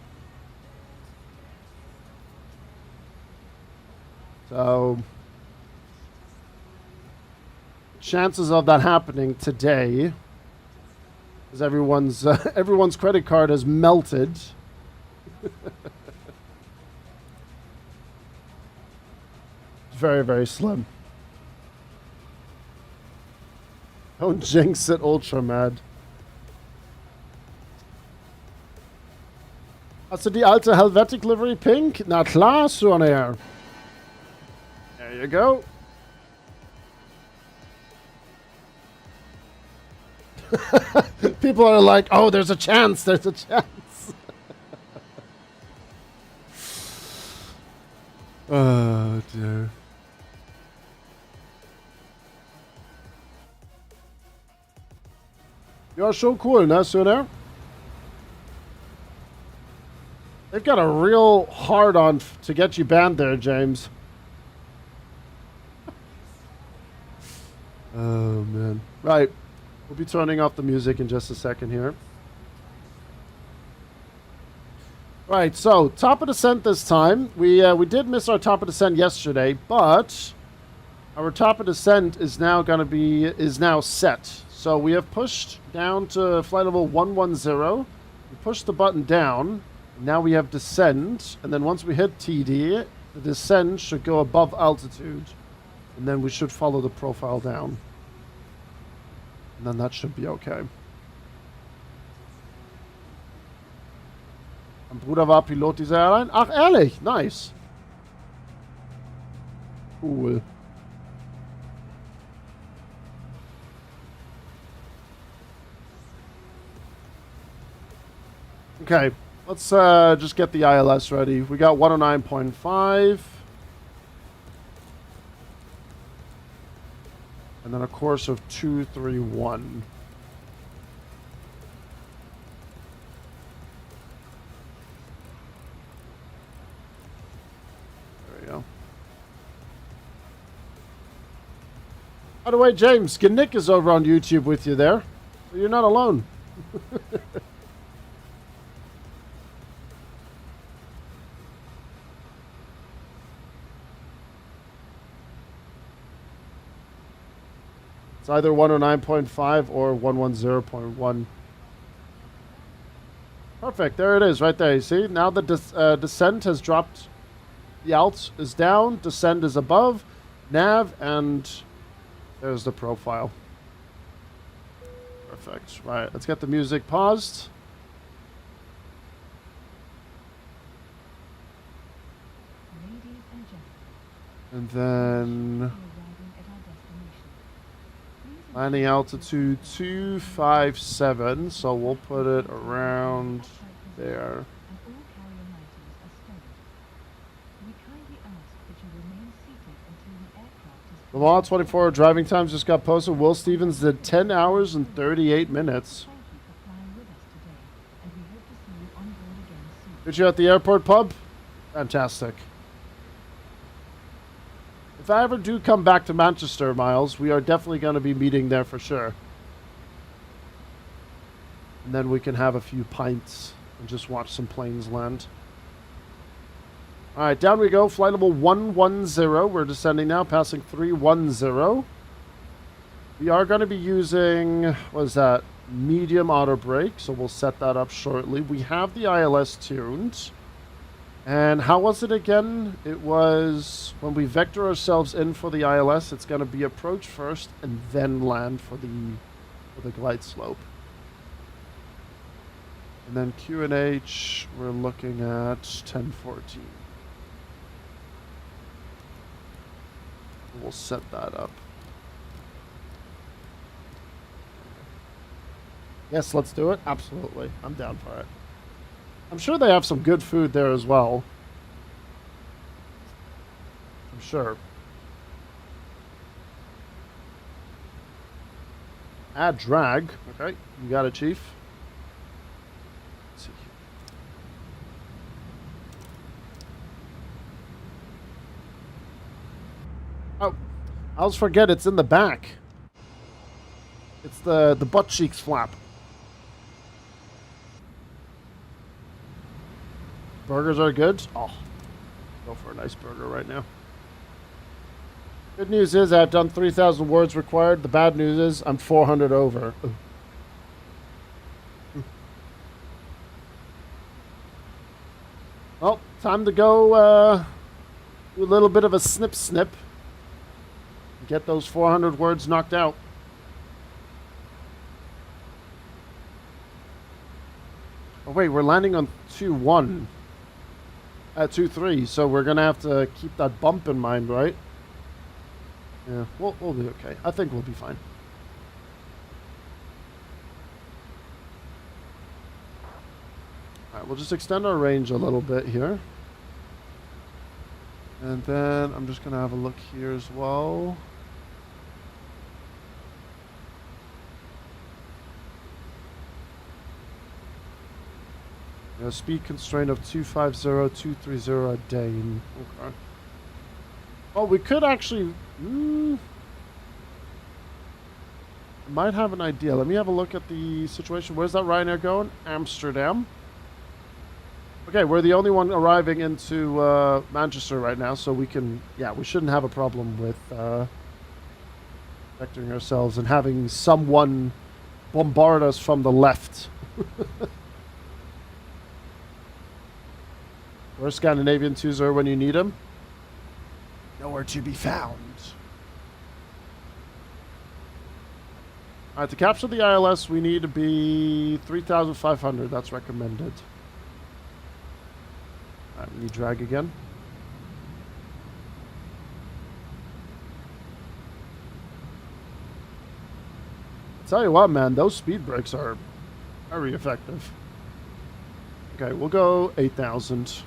So, chances of that happening today, because everyone's credit card has melted. Very, very slim. Don't jinx it, Ultra Mad. Hast du die alte Helvetic Livery Pink? Na klar, Sonair. There you go. People are like, oh, there's a chance, there's a chance. Oh, dear. You're so cool, ne, Sonair? They've got a real hard-on to get you banned there, James. Oh, man. Right. We'll be turning off the music in just a second here. Right, so top of descent this time. We did miss our top of descent yesterday, but our top of descent is now set. So we have pushed down to flight level 110. We pushed the button down. Now we have descend, and then once we hit TD, the descend should go above altitude, and then we should follow the profile down. And then that should be okay. Mein Bruder war Pilot dieser Airline. Ach, ehrlich? Nice. Cool. Okay, let's just get the ILS ready. We got 109.5. And then a course of 231. There we go. By the way, James, Nick is over on YouTube with you there. So you're not alone. It's either 109.5 or 110.1. Perfect. There it is right there. You see? Now the descent has dropped. The alt is down. Descend is above. Nav, and there's the profile. Perfect. Right. Let's get the music paused. And then landing altitude 257, so we'll put it around there. The Law 24 driving times just got posted. Will Stevens did 10 hours and 38 minutes. Did you at the airport pub? Fantastic. If I ever do come back to Manchester, Miles, we are definitely going to be meeting there for sure. And then we can have a few pints and just watch some planes land. Alright, down we go. Flight level 110. We're descending now, passing 310. We are going to be using, what is that? Medium auto brake, so we'll set that up shortly. We have the ILS tuned. And how was it again? It was when we vector ourselves in for the ILS, it's going to be approach first and then land for the glide slope. And then QNH, we're looking at 1014. We'll set that up. Yes, let's do it. Absolutely. I'm down for it. I'm sure they have some good food there as well. I'm sure. Add drag. Okay, you got it, Chief. Let's see here. Oh, I always forget it's in the back. It's the butt cheeks flap. Burgers are good. Oh, go for a nice burger right now. Good news is I've done 3,000 words required. The bad news is I'm 400 over. Well, time to go do a little bit of a snip. Get those 400 words knocked out. Oh wait, we're landing on 2-1. At 2-3, so we're gonna have to keep that bump in mind, right? Yeah, we'll be okay. I think we'll be fine. Alright, we'll just extend our range a little bit here. And then I'm just gonna have a look here as well. A speed constraint of 250, 230 at Dane. Okay. Well, we could actually... I might have an idea. Let me have a look at the situation. Where's that Ryanair going? Amsterdam. Okay, we're the only one arriving into Manchester right now, so we can... Yeah, we shouldn't have a problem with vectoring ourselves and having someone bombard us from the left. Where's Scandinavian 2-0 when you need them? Nowhere to be found. Alright, to capture the ILS, we need to be 3,500. That's recommended. Alright, we need drag again. Tell you what, man, those speed brakes are very effective. Okay, we'll go 8,000.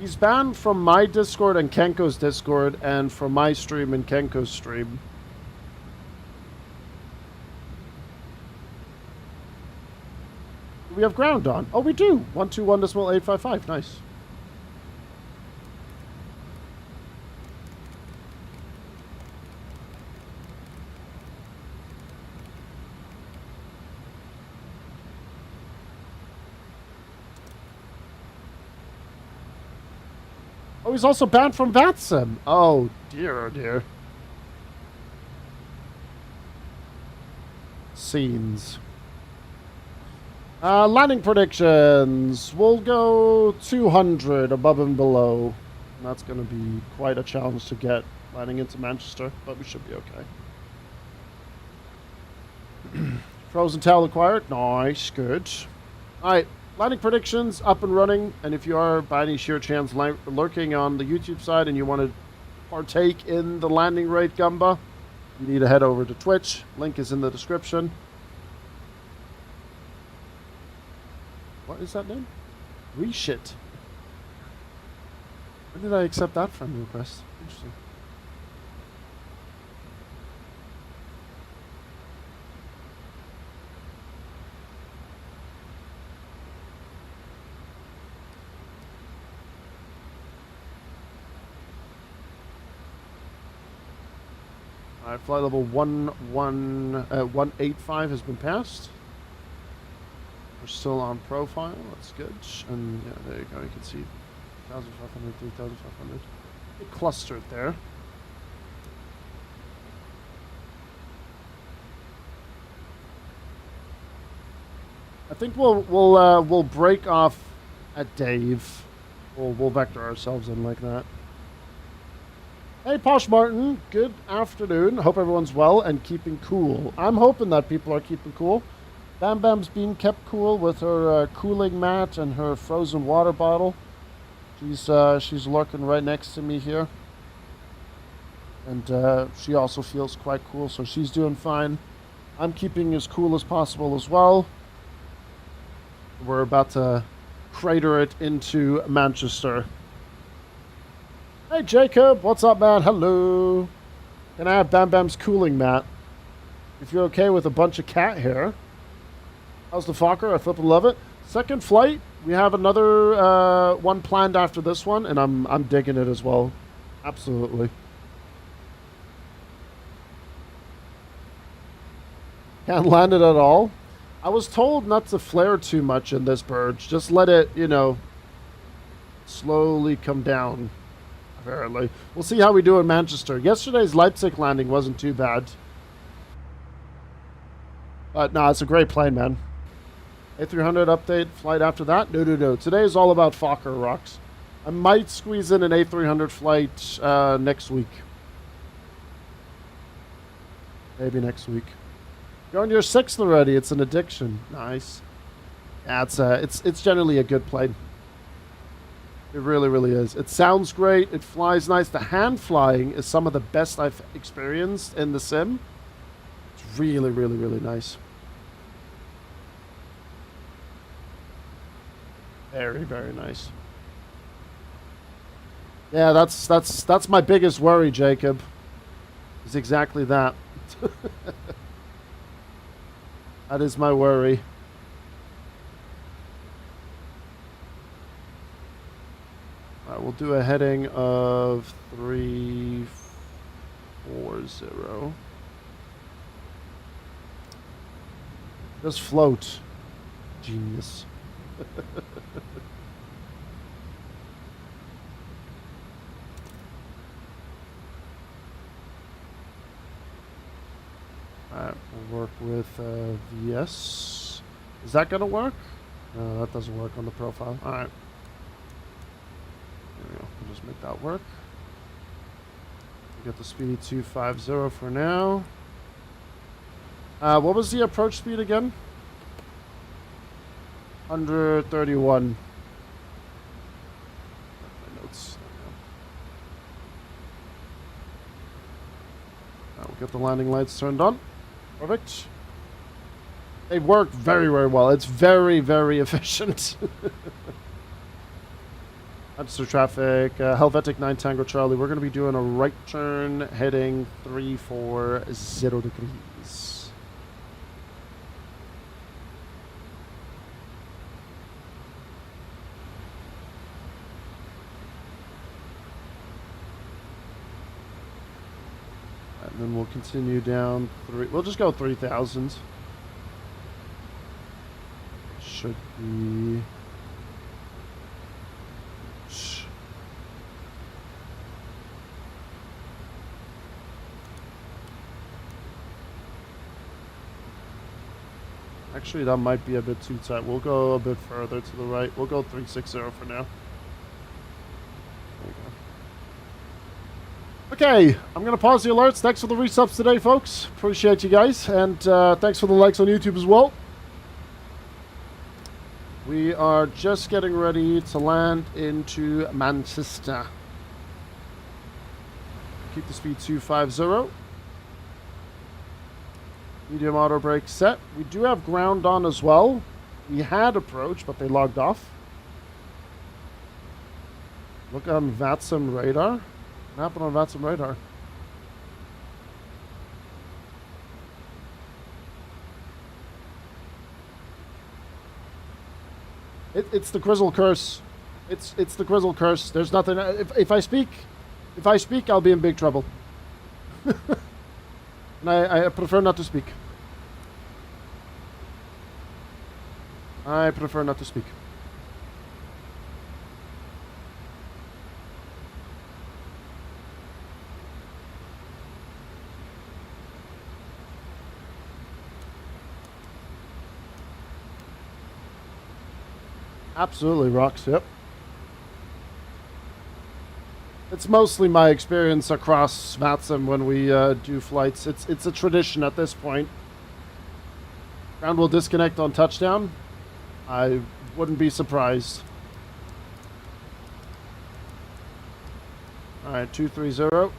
He's banned from my Discord and Kenko's Discord, and from my stream and Kenko's stream. We have ground on. Oh, we do. 121.855. Nice. Oh, he's also banned from VATSIM. Oh, dear, oh, dear. Scenes. Landing predictions. We'll go 200 above and below. And that's going to be quite a challenge to get landing into Manchester, but we should be okay. Frozen towel acquired. Nice, good. All right. Landing predictions up and running, and if you are by any sheer chance lurking on the YouTube side and you want to partake in the landing rate Gumba, you need to head over to Twitch. Link is in the description. What is that name? Reshit. When did I accept that friend request? Interesting. Alright, flight level 185 has been passed. We're still on profile, that's good. And yeah, there you go, you can see 2,500, 3,500. It clustered there. I think we'll break off at Dave. We'll vector ourselves in like that. Hey, Posh Martin. Good afternoon. Hope everyone's well and keeping cool. I'm hoping that people are keeping cool. Bam Bam's being kept cool with her cooling mat and her frozen water bottle. She's lurking right next to me here. And she also feels quite cool, so she's doing fine. I'm keeping as cool as possible as well. We're about to crater it into Manchester. Hey Jacob, what's up, man? Hello. Can I have Bam Bam's cooling mat? If you're okay with a bunch of cat hair. How's the Fokker? I flippin' love it. Second flight, we have another one planned after this one, and I'm digging it as well. Absolutely. Can't land it at all. I was told not to flare too much in this bird. Just let it, you know, slowly come down. Apparently. We'll see how we do in Manchester. Yesterday's Leipzig landing wasn't too bad. But no, it's a great plane, man. A300 update, flight after that? No. Today is all about Fokker rocks. I might squeeze in an A300 flight next week. Maybe next week. You're on your 6th already. It's an addiction. Nice. Yeah, it's generally a good plane. It really, really is. It sounds great. It flies nice. The hand flying is some of the best I've experienced in the sim. It's really, really, really nice. Very, very nice. Yeah, that's my biggest worry, Jacob. Is exactly that. That is my worry. Alright, we'll do a heading of 340. Just float. Genius. Alright, we'll work with VS. Is that going to work? No, that doesn't work on the profile. Alright. There we go. We'll just make that work. We'll get the speed 250 for now. What was the approach speed again? 131. My notes. We'll get the landing lights turned on. Perfect. They work very, very well. It's very, very efficient. Manchester traffic, Helvetic 9 Tango Charlie. We're going to be doing a right turn heading 340 degrees. And then we'll continue down we'll just go 3,000. Should be... Actually, that might be a bit too tight. We'll go a bit further to the right. We'll go 360 for now. There you go. Okay, I'm going to pause the alerts. Thanks for the resubs today, folks. Appreciate you guys. And thanks for the likes on YouTube as well. We are just getting ready to land into Manchester. Keep the speed 250. Medium auto brake set. We do have ground on as well. We had approach, but they logged off. Look on VATSIM radar. What happened on VATSIM radar? It's the Grizzle curse. It's the Grizzle curse. There's nothing. If I speak, I'll be in big trouble. And I prefer not to speak. I prefer not to speak. Absolutely rocks, yep. It's mostly my experience across Svatsum when we do flights. It's a tradition at this point. Ground will disconnect on touchdown. I wouldn't be surprised. Alright, 230.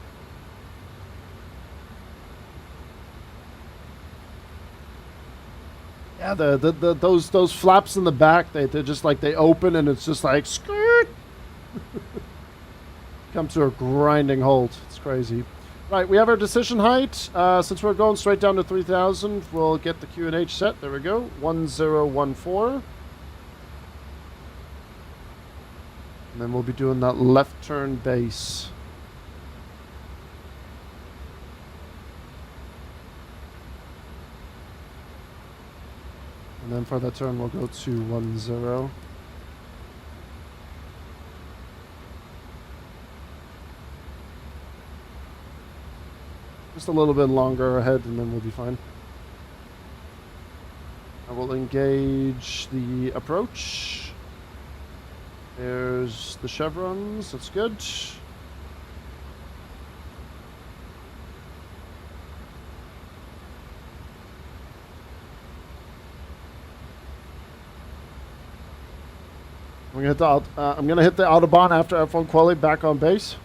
Yeah, those flaps in the back, they're just like they open and it's just like skirt. Come to a grinding halt. It's crazy. Right, we have our decision height. Since we're going straight down to 3,000, we'll get the QNH set. There we go. 1014. And then we'll be doing that left turn base. And then for that turn, we'll go to 10. Just a little bit longer ahead, and then we'll be fine. I will engage the approach. There's the chevrons. That's good. I'm gonna hit the Autobahn after F1 quali back on base.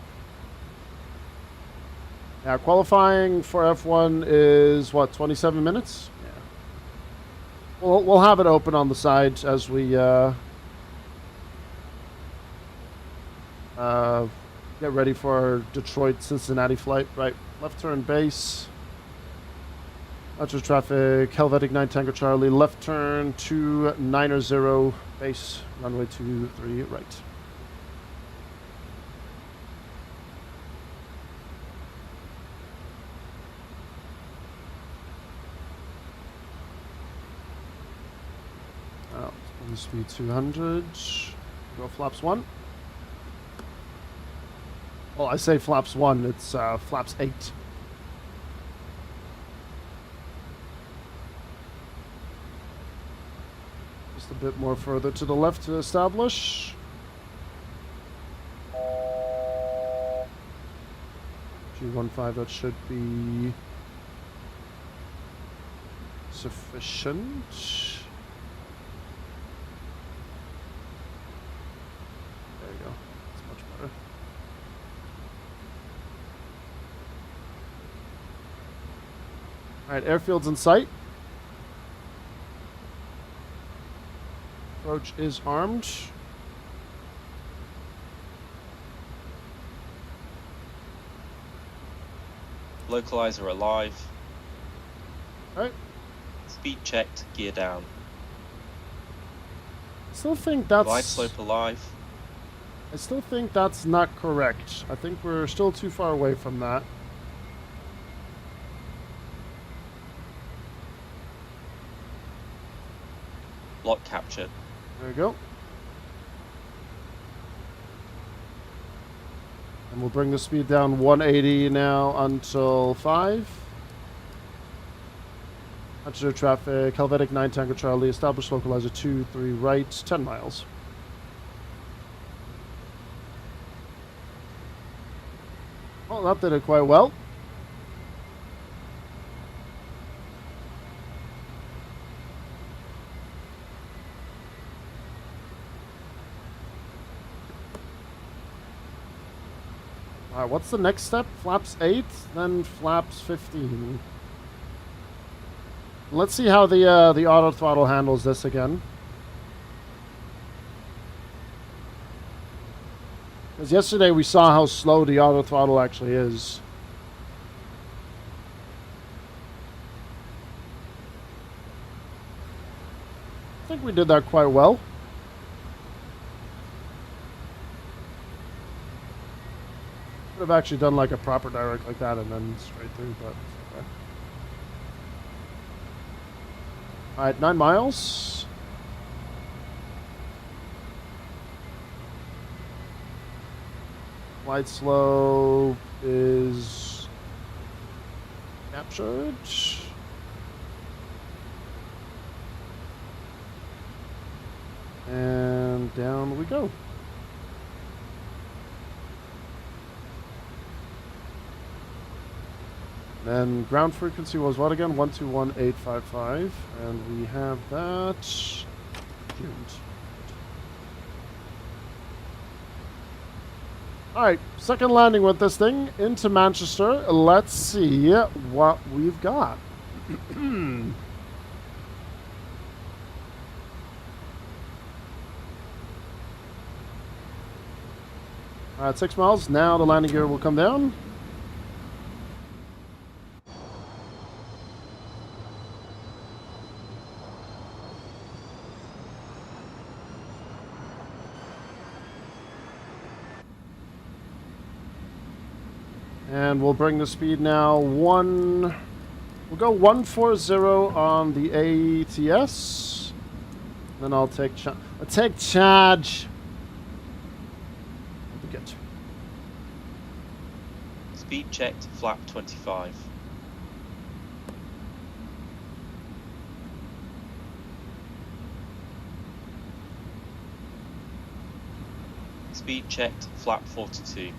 Now qualifying for F1 is what, 27 minutes? Yeah. We'll have it open on the side as we get ready for our Detroit-Cincinnati flight. Right, left turn base. Metro traffic, Helvetic 9 Tango Charlie, left turn 290 base, runway 23 right. Speed 200. Go flaps 1. Well, I say flaps 1, it's flaps 8. Just a bit more further to the left to establish. 215, that should be sufficient. Alright, airfield's in sight. Approach is armed. Localizer alive. Alright. Speed checked, gear down. Still think that's... Glide slope alive. I still think that's not correct. I think we're still too far away from that. Lock captured. There we go. And we'll bring the speed down 180 now until 5. Passenger traffic, Helvetic 9 Tango Charlie, established localizer 2, 3 right, 10 miles. Well, that did it quite well. Alright, what's the next step? Flaps 8, then flaps 15. Let's see how the auto throttle handles this again. Because yesterday we saw how slow the auto throttle actually is. I think we did that quite well. Could have actually done like a proper direct like that and then straight through, but okay. Alright, 9 miles. Glide slope is captured. And And down we go. Then ground frequency was what again? 121.855. And we have that tuned. Alright, second landing with this thing into Manchester. Let's see what we've got. Alright, 6 miles. Now the landing gear will come down. And we'll bring the speed now we'll go 140 on the ATS. Then I'll take charge. Good. Speed checked, flap 25. Speed checked, flap 42.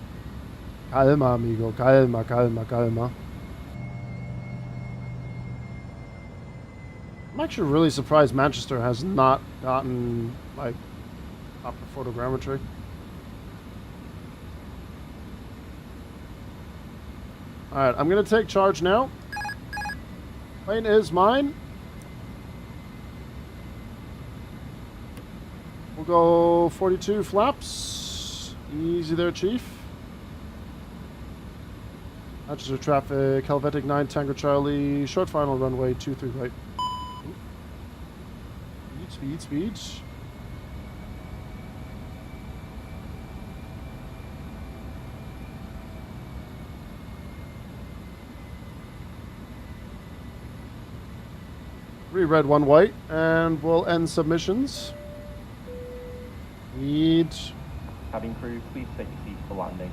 Calma, amigo. Calma, calma, calma. I'm actually really surprised Manchester has not gotten, like, proper photogrammetry. Alright, I'm going to take charge now. Plane is mine. We'll go 42 flaps. Easy there, Chief. Manchester traffic, Helvetic 9 Tango Charlie, short final runway 23 right. Speed, speed, speed. Three red, one white, and we'll end submissions. Need. Cabin crew, please take your seats for landing.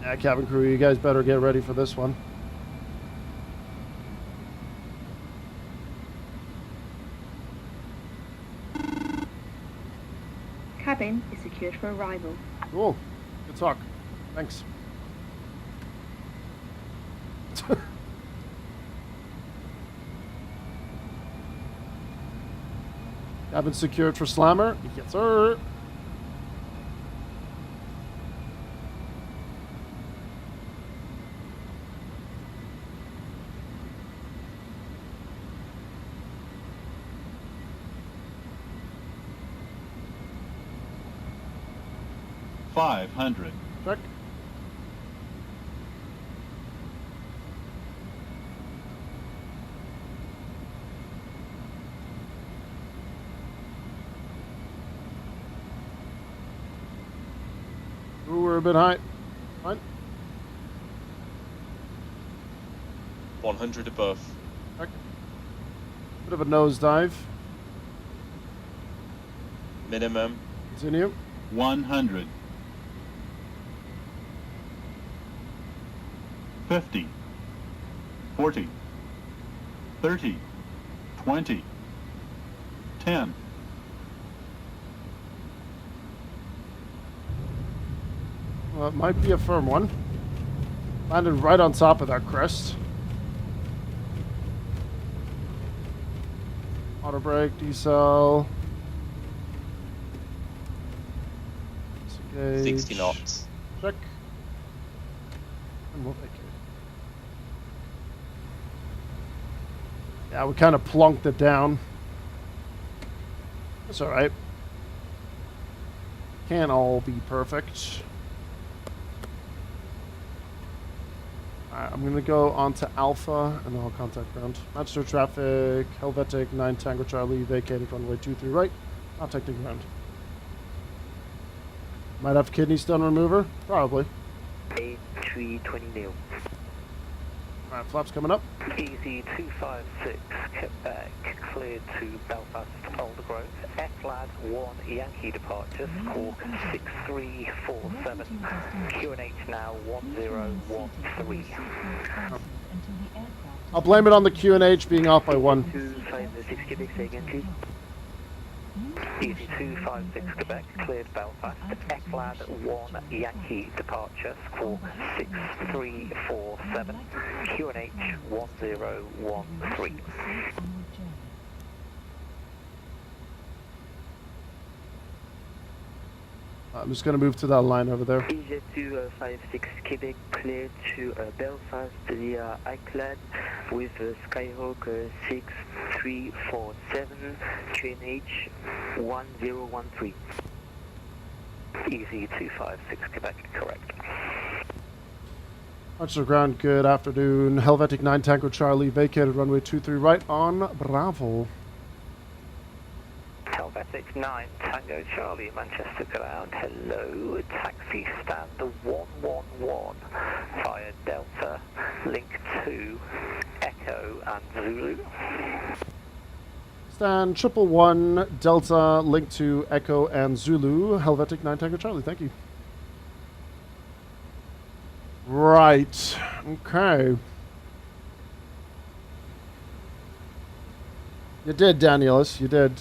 Yeah, cabin crew, you guys better get ready for this one. Cabin is secured for arrival. Cool. Good talk. Thanks. Cabin secured for Slammer. Yes, sir. $500. Check. Ooh, we're a bit high. Fine. 100 above. Check. Bit of a nosedive. Minimum. Continue. 100. 50. 40. 30. 20. 10. Well, it might be a firm one. Landed right on top of that crest. Auto brake, decel. 60 knots. Check. And we'll vacate. Yeah, we kind of plunked it down. That's alright. Can't all be perfect. Alright, I'm gonna go on to Alpha and then I'll contact ground. Manchester traffic, Helvetic 9 Tango Charlie, vacated runway 23 right. Contacting ground. Might have kidney stone remover? Probably. 8320 Neil. Alright, flaps coming up. Easy 256, Quebec, cleared to Belfast, Aldergrove. F-flag 1 Yankee departure, squawk 6347. QNH now 1013. I'll blame it on the QNH being off by 1. 256 Quebec, say again, please. Easy 256 Quebec, cleared Belfast. Eclad 1 Yankee departure, squawk 6347, QNH 1013. I'm just going to move to that line over there. EJ 256 Quebec, cleared to Belfast via Eclad with Skyhawk 6347, QNH 1013. Easy 256 Quebec, correct. Archer ground, good afternoon. Helvetic 9 Tango Charlie, vacated runway 23 right on Bravo. Helvetic 9 Tango Charlie, Manchester ground, hello. Taxi stand 111 via Delta, link 2, Echo and Zulu. Stand 111 Delta, link to Echo and Zulu. Helvetic 9 Tango Charlie, thank you. Right. Okay. You did, Danielus. You did.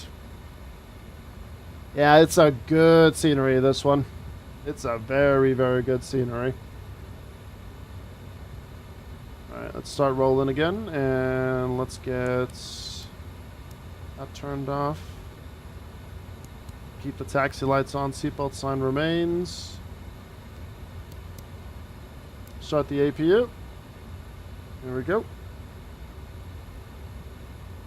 Yeah, it's a good scenery, this one. It's a very, very good scenery. Alright, let's start rolling again. And let's get that turned off. Keep the taxi lights on. Seatbelt sign remains. Start the APU. Here we go.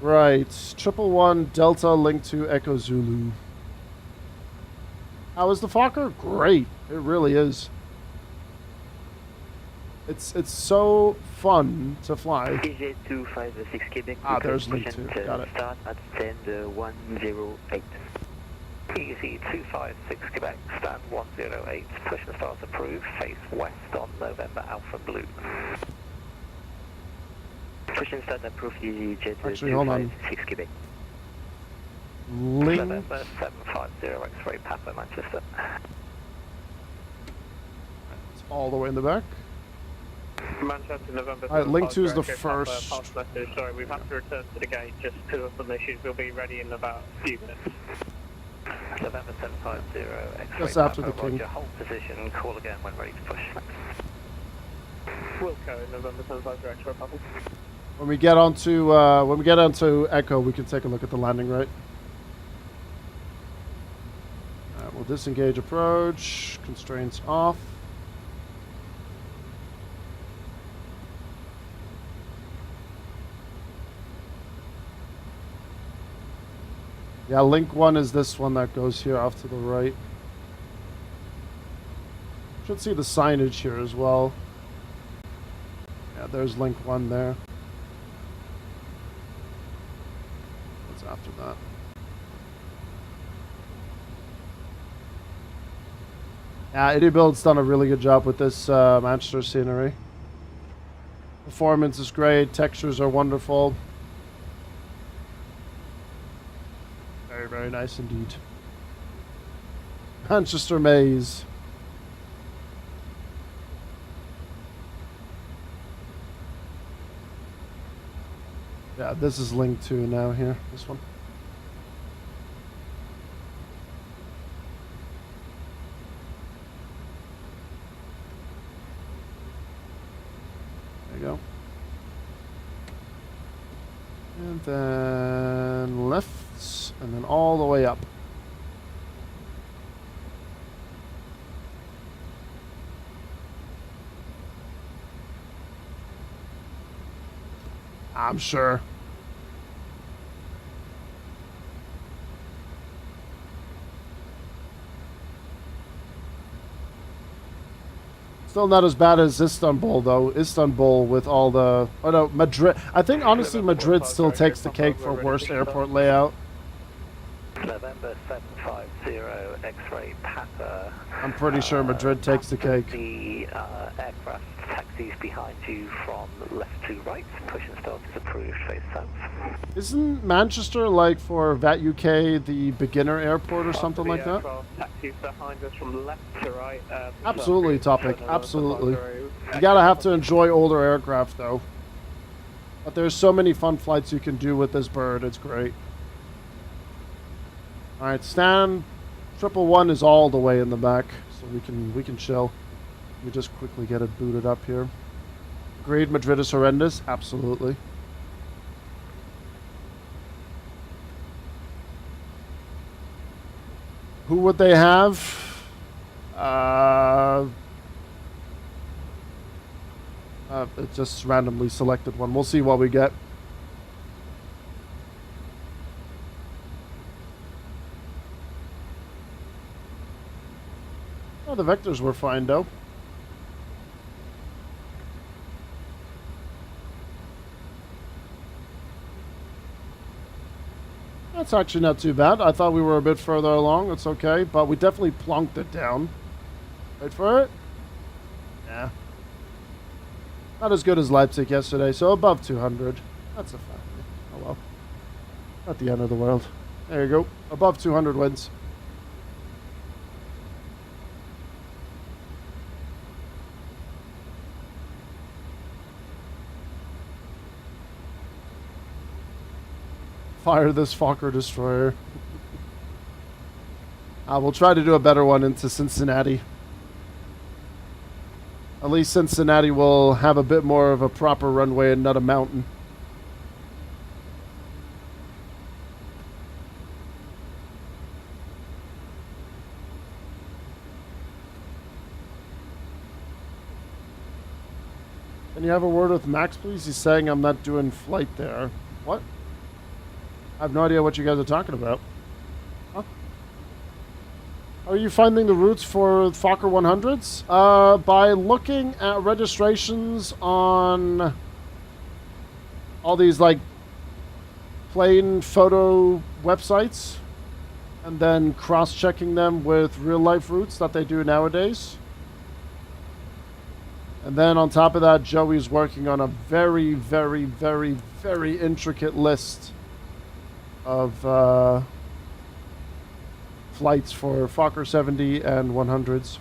Right. 111 Delta, link to Echo Zulu. How is the Fokker? Great. It really is. It's so fun to fly. EJ 256 Quebec. There's link 2. Got it. Start at stand 108. Easy 256 Quebec, stand 108. Push and start approved. Face west on November Alpha Blue. Push and start approved. Easy jet Actually, hold on. 256 Quebec. Link. November 750 X-ray Papa Manchester. It's all the way in the back. Manchester, November. Alright, link 2 is the Echo first. Papa, pass message. Sorry, we've had to return to the gate just because of some issues. We'll be ready in about a few minutes. November 750 X-ray Just after Papa, the king. Roger, hold position, call again when ready to push. Wilco, November 750 X-ray Papa. When we get onto Echo, we can take a look at the landing right. Alright, we'll disengage approach. Constraints off. Yeah, link 1 is this one that goes here off to the right. Should see the signage here as well. Yeah, there's link 1 there. What's after that? Yeah, IdioBuild's done a really good job with this Manchester scenery. Performance is great, textures are wonderful. Very, very nice indeed. Manchester Maze. Yeah, this is linked to now here, this one. There you go. And then lefts, and then all the way up. I'm sure. Still not as bad as Istanbul, though. Istanbul with all the... Oh, no, Madrid. I think, honestly, Madrid still takes the cake for worst airport layout. November 750 X-ray Papa. I'm pretty sure Madrid takes the cake. The aircraft taxis behind you from left to right. Push and start is approved. Face south. Isn't Manchester, like, for VAT UK, the beginner airport or something like that? Taxis behind us from left to right. Absolutely, Topic. Absolutely. You gotta have to enjoy older aircraft, though. But there's so many fun flights you can do with this bird. It's great. Alright, stand 111 is all the way in the back, so we can chill. Let me just quickly get it booted up here. Agreed, Madrid is horrendous. Absolutely. Who would they have? It just randomly selected one. We'll see what we get. Oh, the vectors were fine, though. That's actually not too bad. I thought we were a bit further along. It's okay, but we definitely plonked it down. Wait for it. Yeah. Not as good as Leipzig yesterday, so above 200. That's a fact. Oh well. Not the end of the world. There you go. Above 200 wins. Fire this Fokker destroyer. We'll try to do a better one into Cincinnati. At least Cincinnati will have a bit more of a proper runway and not a mountain. Can you have a word with Max, please? He's saying I'm not doing flight there. What? I have no idea what you guys are talking about. Huh? Are you finding the routes for Fokker 100s? By looking at registrations on all these, like, plane photo websites, and then cross-checking them with real-life routes that they do nowadays. And then on top of that, Joey's working on a very, very, very, very intricate list of flights for Fokker 70 and 100s.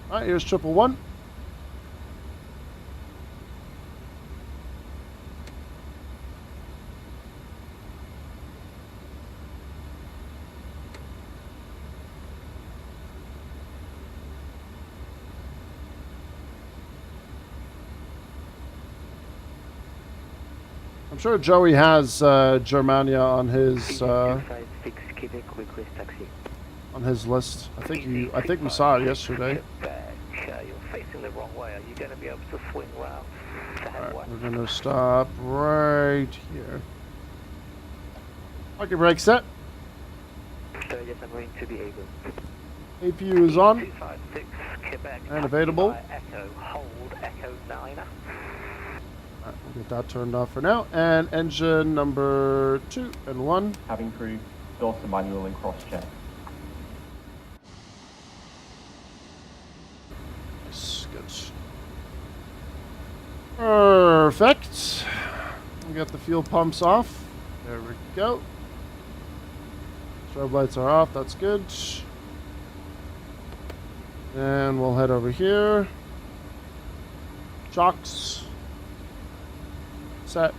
Alright, here's 111. I'm sure Joey has Germania on his on his list. I think we saw it yesterday. You're facing the wrong way. Are you going to be able to swing round to head west? We're gonna stop right here. Parking brake set. So yes, I'm going to be able. APU is on 256 Quebec and available. Echo, hold Echo 9. We'll get that turned off for now. And engine number 2 and 1. Cabin crew, Dawson manual and cross-check. Nice, good. Perfect. We got the fuel pumps off. There we go. Strobe lights are off, that's good. And we'll head over here. Chocks. Set.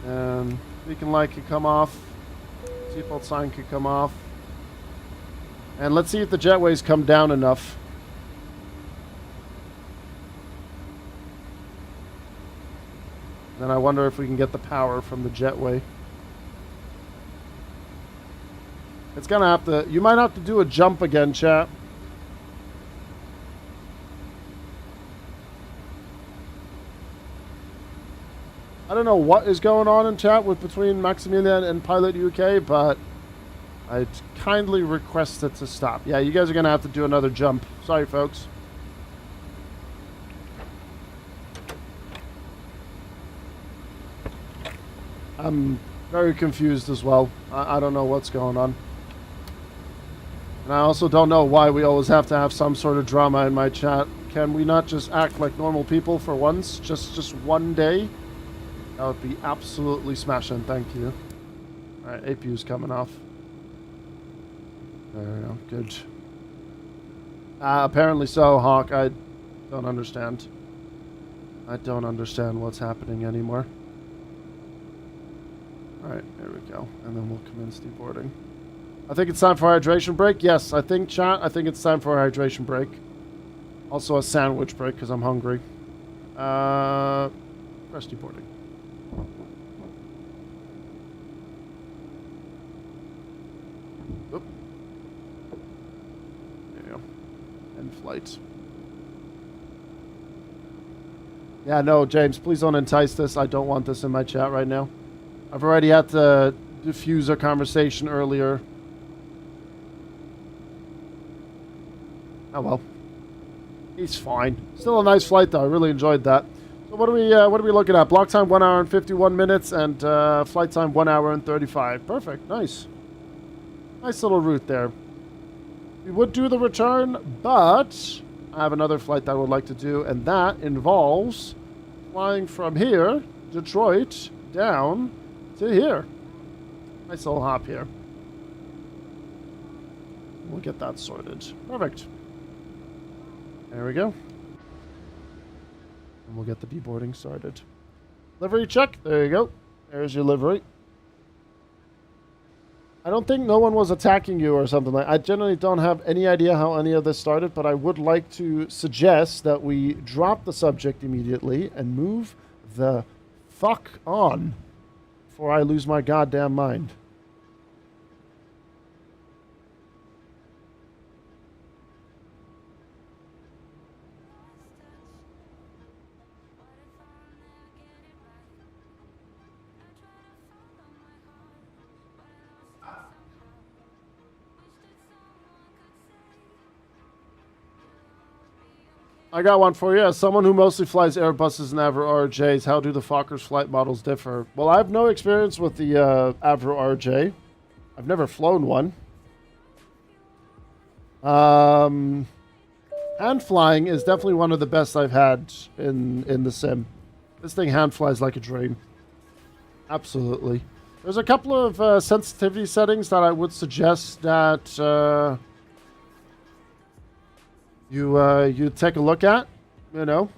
And beacon light could come off. Seatbelt sign could come off. And let's see if the jetways come down enough. Then I wonder if we can get the power from the jetway. It's gonna have to... You might have to do a jump again, chat. I don't know what is going on in chat with between Maximilian and Pilot UK, but I'd kindly request it to stop. Yeah, you guys are going to have to do another jump. Sorry, folks. I'm very confused as well. I don't know what's going on. And I also don't know why we always have to have some sort of drama in my chat. Can we not just act like normal people for once? Just one day? That would be absolutely smashing, thank you. Alright, APU's coming off. There we go, good. Apparently so, Hawk. Don't understand. I don't understand what's happening anymore. Alright, there we go. And then we'll commence deboarding. I think it's time for a hydration break. Yes, I think, chat, I think it's time for a hydration break. Also a sandwich break, because I'm hungry. Press deboarding. Oop. There you go. End flight. Yeah, no, James, please don't entice this. I don't want this in my chat right now. I've already had to diffuse a conversation earlier. Oh well. He's fine. Still a nice flight though. I really enjoyed that. So what are we looking at? Block time 1 hour and 51 minutes and flight time 1 hour and 35. Perfect. Nice. Nice little route there. We would do the return, but I have another flight that I would like to do, and that involves flying from here, Detroit, down to here. Nice little hop here. We'll get that sorted. Perfect. There we go. And we'll get the deboarding started. Livery check. There you go. There's your livery. I don't think no one was attacking you or something like that. I generally don't have any idea how any of this started, but I would like to suggest that we drop the subject immediately and move the fuck on before I lose my goddamn mind. I got one for you. As someone who mostly flies Airbuses and Avro RJs, how do the Fokker's flight models differ? Well, I have no experience with the Avro RJ. I've never flown one. Hand flying is definitely one of the best I've had in the sim. This thing hand flies like a dream. Absolutely. There's a couple of sensitivity settings that I would suggest that you take a look at, you know,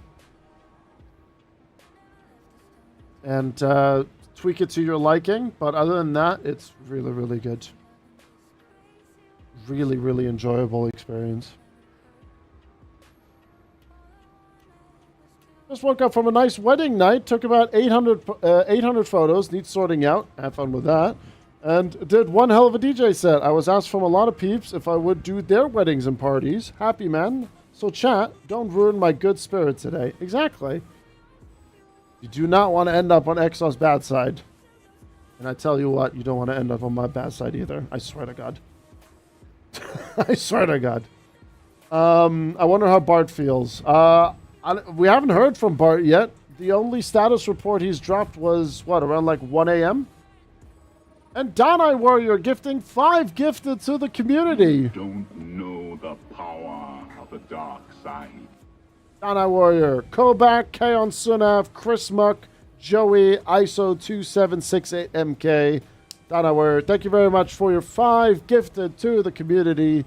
and tweak it to your liking. But other than that, it's really, really good. Really, really enjoyable experience. Just woke up from a nice wedding night. Took about 800 photos. Needs sorting out. Have fun with that. And did one hell of a DJ set. I was asked from a lot of peeps if I would do their weddings and parties. Happy, man. So chat, don't ruin my good spirit today. Exactly. You do not want to end up on Exo's bad side. And I tell you what, you don't want to end up on my bad side either. I swear to God. I swear to God. I wonder how Bart feels. We haven't heard from Bart yet. The only status report he's dropped was, what, around like 1 a.m.? And Donai Warrior gifting 5 gifted to the community. You don't know the power of the dark side. Donai Warrior, Kobak, Kaon Sunav, Chris Muck, Joey, ISO 2768MK. Donai Warrior, thank you very much for your 5 gifted to the community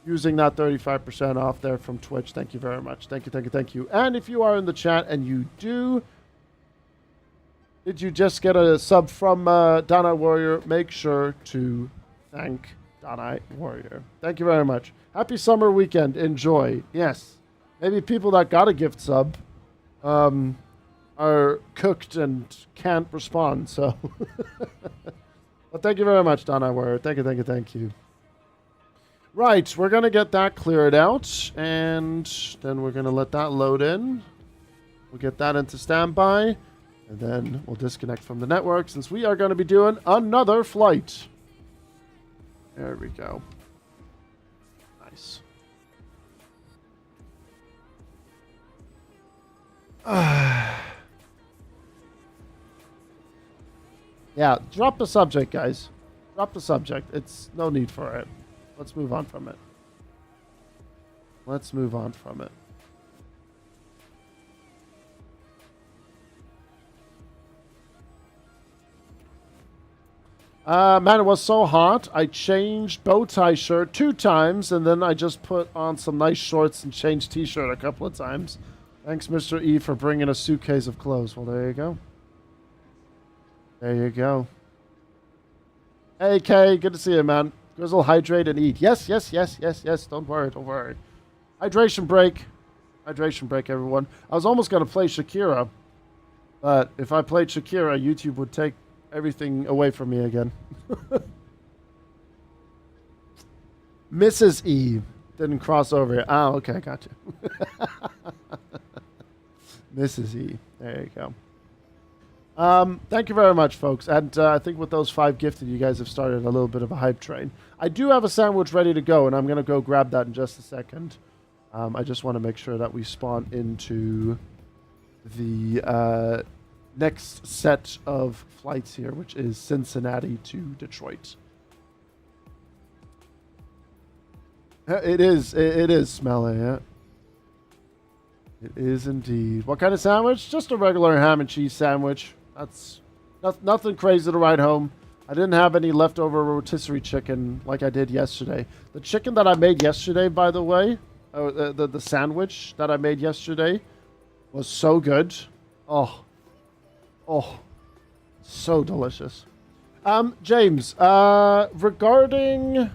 using that 35% off there from Twitch. Thank you very much. Thank you, thank you, thank you. And if you are in the chat and you do... Did you just get a sub from Donai Warrior? Make sure to thank Donai Warrior. Thank you very much. Happy summer weekend. Enjoy. Yes. Maybe people that got a gift sub are cooked and can't respond. So, but thank you very much, Donai Warrior. Thank you, thank you, thank you. Right, we're going to get that cleared out, and then we're going to let that load in. We'll get that into standby. And then we'll disconnect from the network since we are going to be doing another flight. There we go. Nice. Yeah, drop the subject, guys. Drop the subject. It's no need for it. Let's move on from it. Let's move on from it. Man, it was so hot. I changed bow tie shirt 2 times, and then I just put on some nice shorts and changed t-shirt a couple of times. Thanks, Mr. E, for bringing a suitcase of clothes. Well, there you go. There you go. Hey, Kay, good to see you, man. Grizzle, hydrate and eat. Yes, yes, yes, yes, yes. Don't worry, don't worry. Hydration break. Hydration break, everyone. I was almost going to play Shakira, but if I played Shakira, YouTube would take everything away from me again. Mrs. E didn't cross over. Ah, okay, gotcha. Mrs. E. There you go. Thank you very much, folks. And I think with those 5 gifted, you guys have started a little bit of a hype train. I do have a sandwich ready to go, and I'm going to go grab that in just a second. I just want to make sure that we spawn into the next set of flights here, which is Cincinnati to Detroit. It is smelly, yeah. It is indeed. What kind of sandwich? Just a regular ham and cheese sandwich. That's nothing crazy to ride home. I didn't have any leftover rotisserie chicken like I did yesterday. The chicken that I made yesterday, by the way, the sandwich that I made yesterday was so good. Oh, so delicious. James, regarding...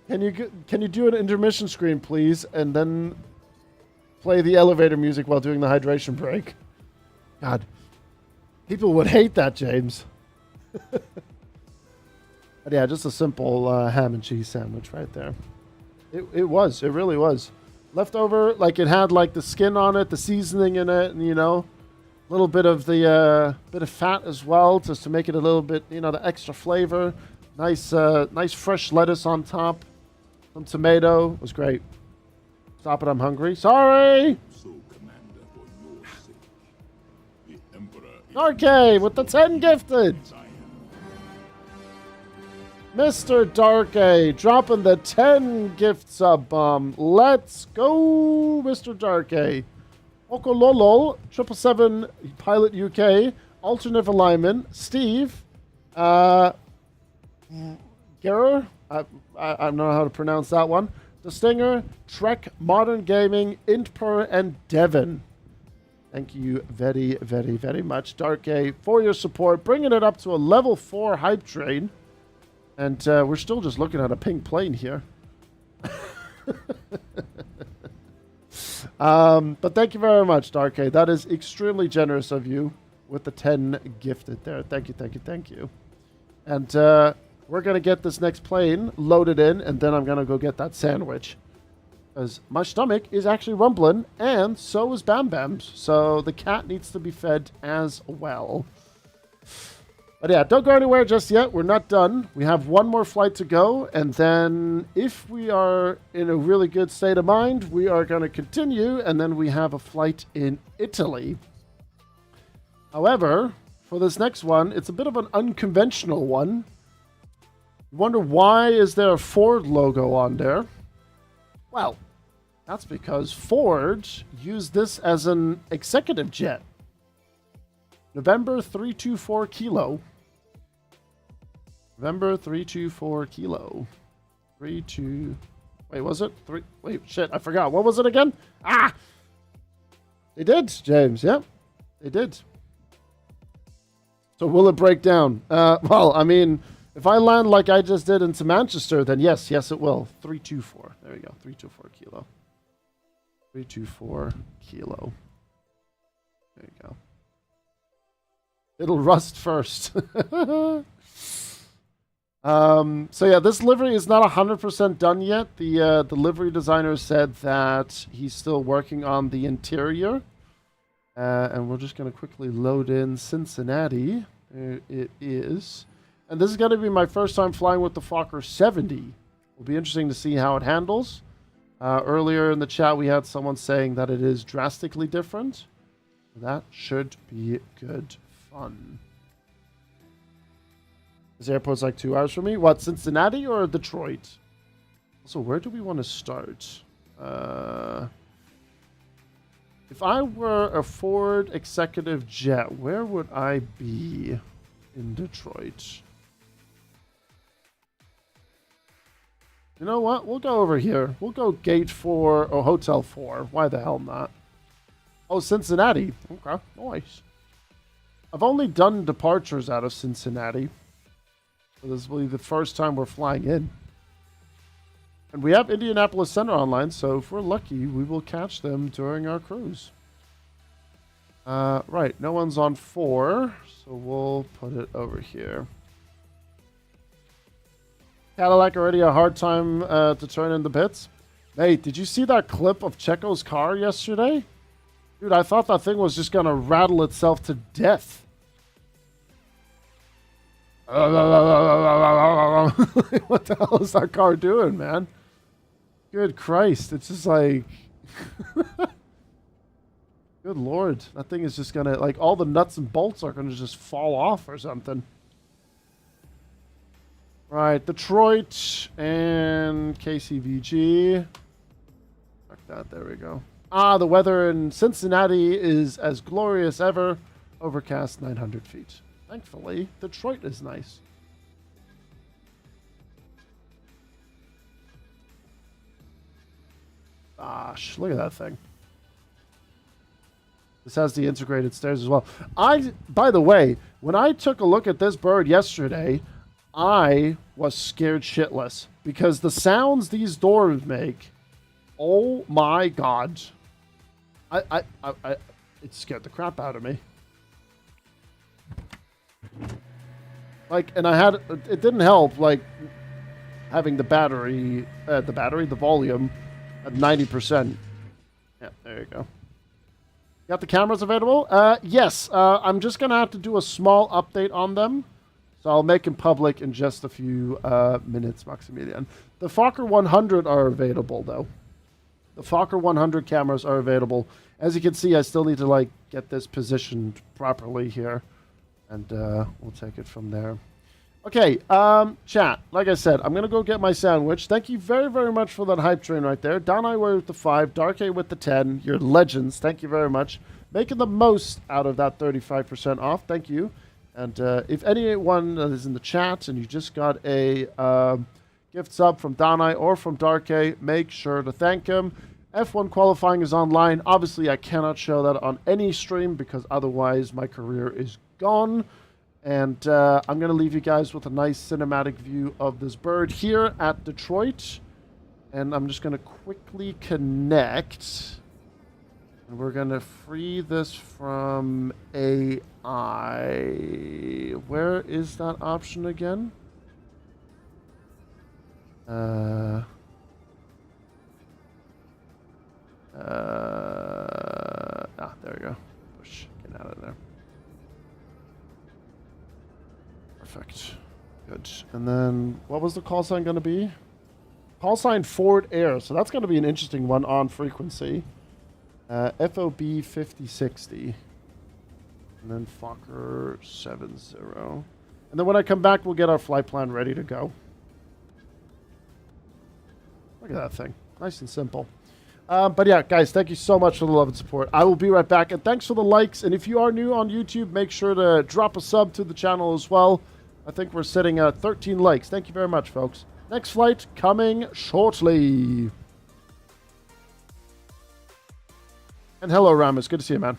Can you do an intermission screen, please, and then play the elevator music while doing the hydration break? God, people would hate that, James. But yeah, just a simple ham and cheese sandwich right there. It really was. Leftover, like it had like the skin on it, the seasoning in it, and a little bit of the bit of fat as well, just to make it a little bit, the extra flavor. Nice fresh lettuce on top. Some tomato. It was great. Stop it, I'm hungry. Sorry! So, Commander, for your sake, the Emperor is Okay, with the 10 gifted! Mr. Darkay, dropping the 10 gift sub bomb. Let's go, Mr. Darkay. Okololo, 777 Pilot UK, Alternative Alignment, Steve, Gerer, I don't know how to pronounce that one. The Stinger, Trek, Modern Gaming, Intper, and Devon. Thank you very, very, very much, Darkay, for your support, bringing it up to a level 4 hype train. And we're still just looking at a pink plane here. But thank you very much, Darkay. That is extremely generous of you with the 10 gifted there. Thank you, thank you, thank you. And we're going to get this next plane loaded in, and then I'm going to go get that sandwich. Because my stomach is actually rumbling, and so is Bam Bam's. So the cat needs to be fed as well. But yeah, don't go anywhere just yet. We're not done. We have one more flight to go. And then if we are in a really good state of mind, we are going to continue. And then we have a flight in Italy. However, for this next one, it's a bit of an unconventional one. You wonder why is there a Ford logo on there? Well, that's because Ford used this as an executive jet. November 324 Kilo. November 324 Kilo. 32. Wait, was it? Wait, shit, I forgot. What was it again? Ah! They did, James. Yep. They did. So will it break down? Well, I mean, if I land like I just did into Manchester, then yes, it will. 324. There we go. 324 Kilo. 324 Kilo. There you go. It'll rust first. So yeah, this livery is not 100% done yet. The livery designer said that he's still working on the interior. And we're just going to quickly load in Cincinnati. There it is. And this is going to be my first time flying with the Fokker 70. It'll be interesting to see how it handles. Earlier in the chat, we had someone saying that it is drastically different. That should be good fun. This airport's like 2 hours from me. What, Cincinnati or Detroit? So where do we want to start? If I were a Ford executive jet, where would I be? in Detroit. You know what? We'll go over here. We'll go gate 4 or hotel 4. Why the hell not? Oh, Cincinnati. Okay, nice. I've only done departures out of Cincinnati. So this will be the first time we're flying in. And we have Indianapolis Center online, so if we're lucky, we will catch them during our cruise. Right, no one's on 4, so we'll put it over here. Cadillac already a hard time to turn in the pits. Hey, did you see that clip of Checo's car yesterday? Dude, I thought that thing was just going to rattle itself to death. What the hell is that car doing, man? Good Christ. It's just like... Good Lord. That thing is just going to... Like, all the nuts and bolts are going to just fall off or something. Right, Detroit and KCVG. Fuck that, there we go. Ah, the weather in Cincinnati is as glorious ever. Overcast 900 feet. Thankfully, Detroit is nice. Gosh, look at that thing. This has the integrated stairs as well. By the way, when I took a look at this bird yesterday, I was scared shitless because the sounds these doors make, oh my God. It scared the crap out of me. Like, and it didn't help, like, having the volume at 90%. Yeah, there you go. Got the cameras available? Yes. I'm just going to have to do a small update on them. So I'll make them public in just a few minutes, Maximilian. The Fokker 100 are available, though. The Fokker 100 cameras are available. As you can see, I still need to, like, get this positioned properly here. And we'll take it from there. Okay, chat. Like I said, I'm going to go get my sandwich. Thank you very, very much for that hype train right there. Don I with the 5, Dark A with the 10. You're legends. Thank you very much. Making the most out of that 35% off. Thank you. And if anyone is in the chat and you just got a gift sub from Donai or from Dark A, make sure to thank him. F1 qualifying is online. Obviously, I cannot show that on any stream because otherwise my career is gone. And I'm going to leave you guys with a nice cinematic view of this bird here at Detroit. And I'm just going to quickly connect. And we're going to free this from AI. Where is that option again? There we go. Push. Get out of there. Perfect. Good. And then, what was the call sign going to be? Call sign Ford Air. So that's going to be an interesting one on frequency. FOB 5060. And then Fokker 70. And then when I come back, we'll get our flight plan ready to go. Look at that thing. Nice and simple. But yeah, guys, thank you so much for the love and support. I will be right back. And thanks for the likes. And if you are new on YouTube, make sure to drop a sub to the channel as well. I think we're sitting at 13 likes. Thank you very much, folks. Next flight coming shortly. And hello, Ramus. Good to see you, man.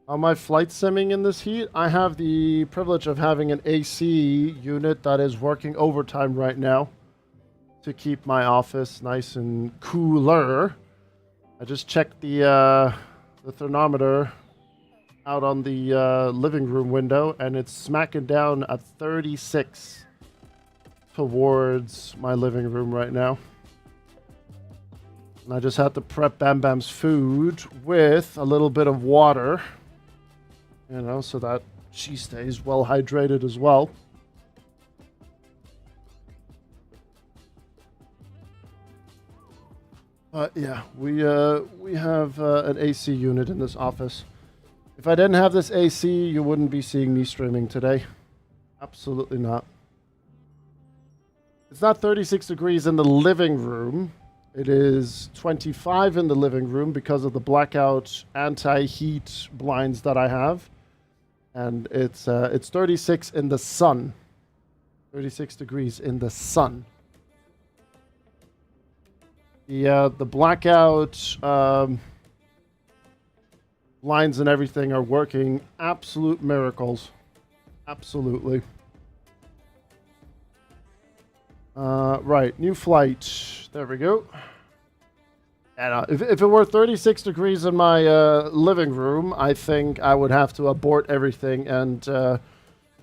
On my flight simming in this heat, I have the privilege of having an AC unit that is working overtime right now to keep my office nice and cooler. I just checked the thermometer out on the living room window, and it's smacking down at 36 towards my living room right now. And I just had to prep Bam Bam's food with a little bit of water, you know, so that she stays well hydrated as well. Yeah, we have an AC unit in this office. If I didn't have this AC, you wouldn't be seeing me streaming today. Absolutely not. It's not 36 degrees in the living room. It is 25 in the living room because of the blackout anti-heat blinds that I have. And it's 36 in the sun. 36 degrees in the sun. The blackout lines and everything are working absolute miracles. Absolutely. Right, new flight. There we go. And if it were 36 degrees in my living room, I think I would have to abort everything and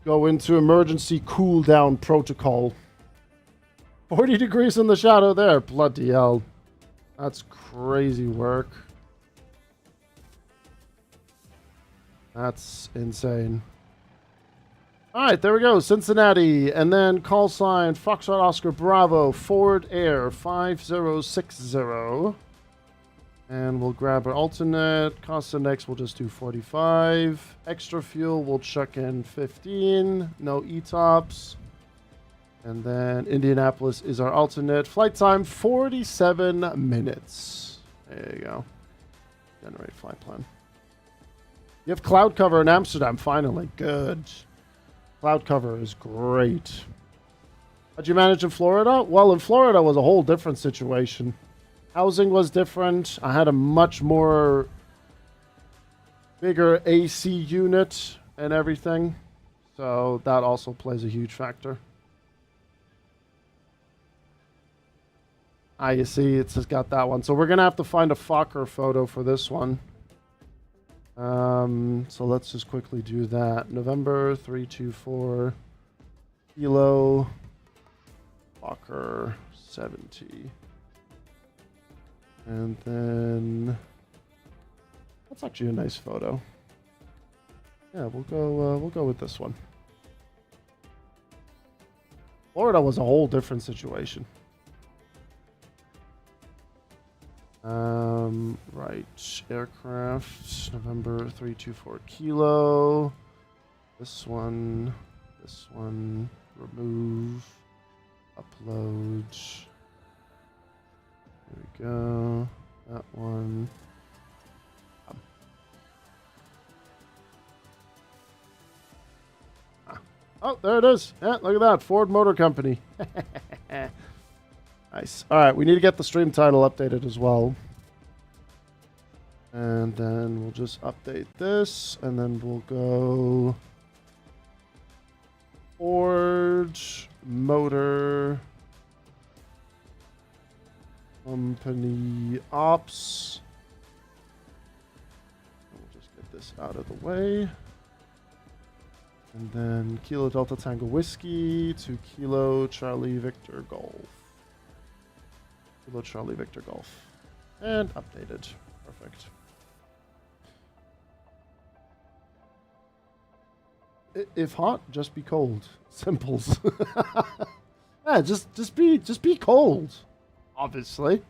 go into emergency cool down protocol. 40 degrees in the shadow there. Bloody hell. That's crazy work. That's insane. Alright, there we go. Cincinnati. And then call sign Foxtrot Oscar Bravo Forward Air 5060. And we'll grab our alternate. Cost index, we'll just do 45. Extra fuel, we'll chuck in 15. No ETOPS. And then Indianapolis is our alternate. Flight time, 47 minutes. There you go. Generate flight plan. You have cloud cover in Amsterdam, finally. Good. Cloud cover is great. How'd you manage in Florida? Well, in Florida was a whole different situation. Housing was different. I had a much more bigger AC unit and everything. So that also plays a huge factor. Ah, you see, it's just got that one. So we're going to have to find a Fokker photo for this one. So let's just quickly do that. November 324 Kilo Fokker 70. And then that's actually a nice photo. Yeah, we'll go with this one. Florida was a whole different situation. Right, aircraft, November 324 Kilo. This one, remove, upload. There we go, that one. Oh, there it is. Yeah, look at that, Ford Motor Company. Nice. All right, we need to get the stream title updated as well. And then we'll just update this, and then we'll go Ford Motor Company Ops. We'll just get this out of the way. And then Kilo Delta Tango Whiskey to Kilo Charlie Victor Golf. Kilo Charlie Victor Golf. And updated. Perfect. If hot, just be cold. Simples. Yeah, just be cold. Obviously.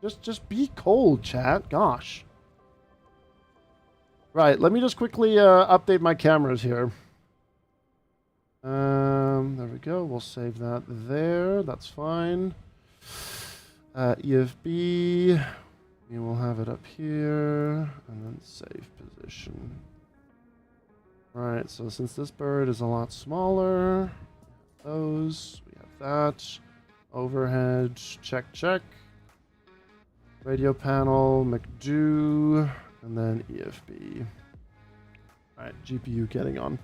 Just be cold, chat. Gosh. Right, let me just quickly update my cameras here. There we go. We'll save that there. That's fine. EFB. We will have it up here. And then save position. Alright, so since this bird is a lot smaller, those, we have that. Overhead, check. Radio panel, McDo. And then EFB. Alright, GPU getting on.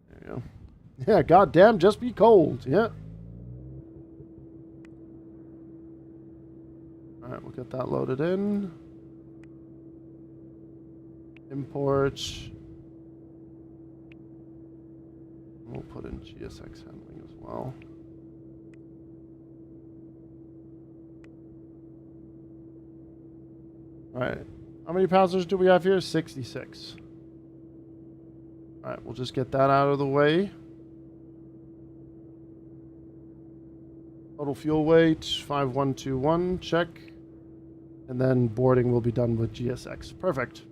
There you go. Yeah, goddamn, just be cold. Yeah. Alright, we'll get that loaded in. Import. We'll put in GSX handling as well. Alright. How many passengers do we have here? 66. Alright, we'll just get that out of the way. Total fuel weight, 5121, check. And then boarding will be done with GSX. Perfect.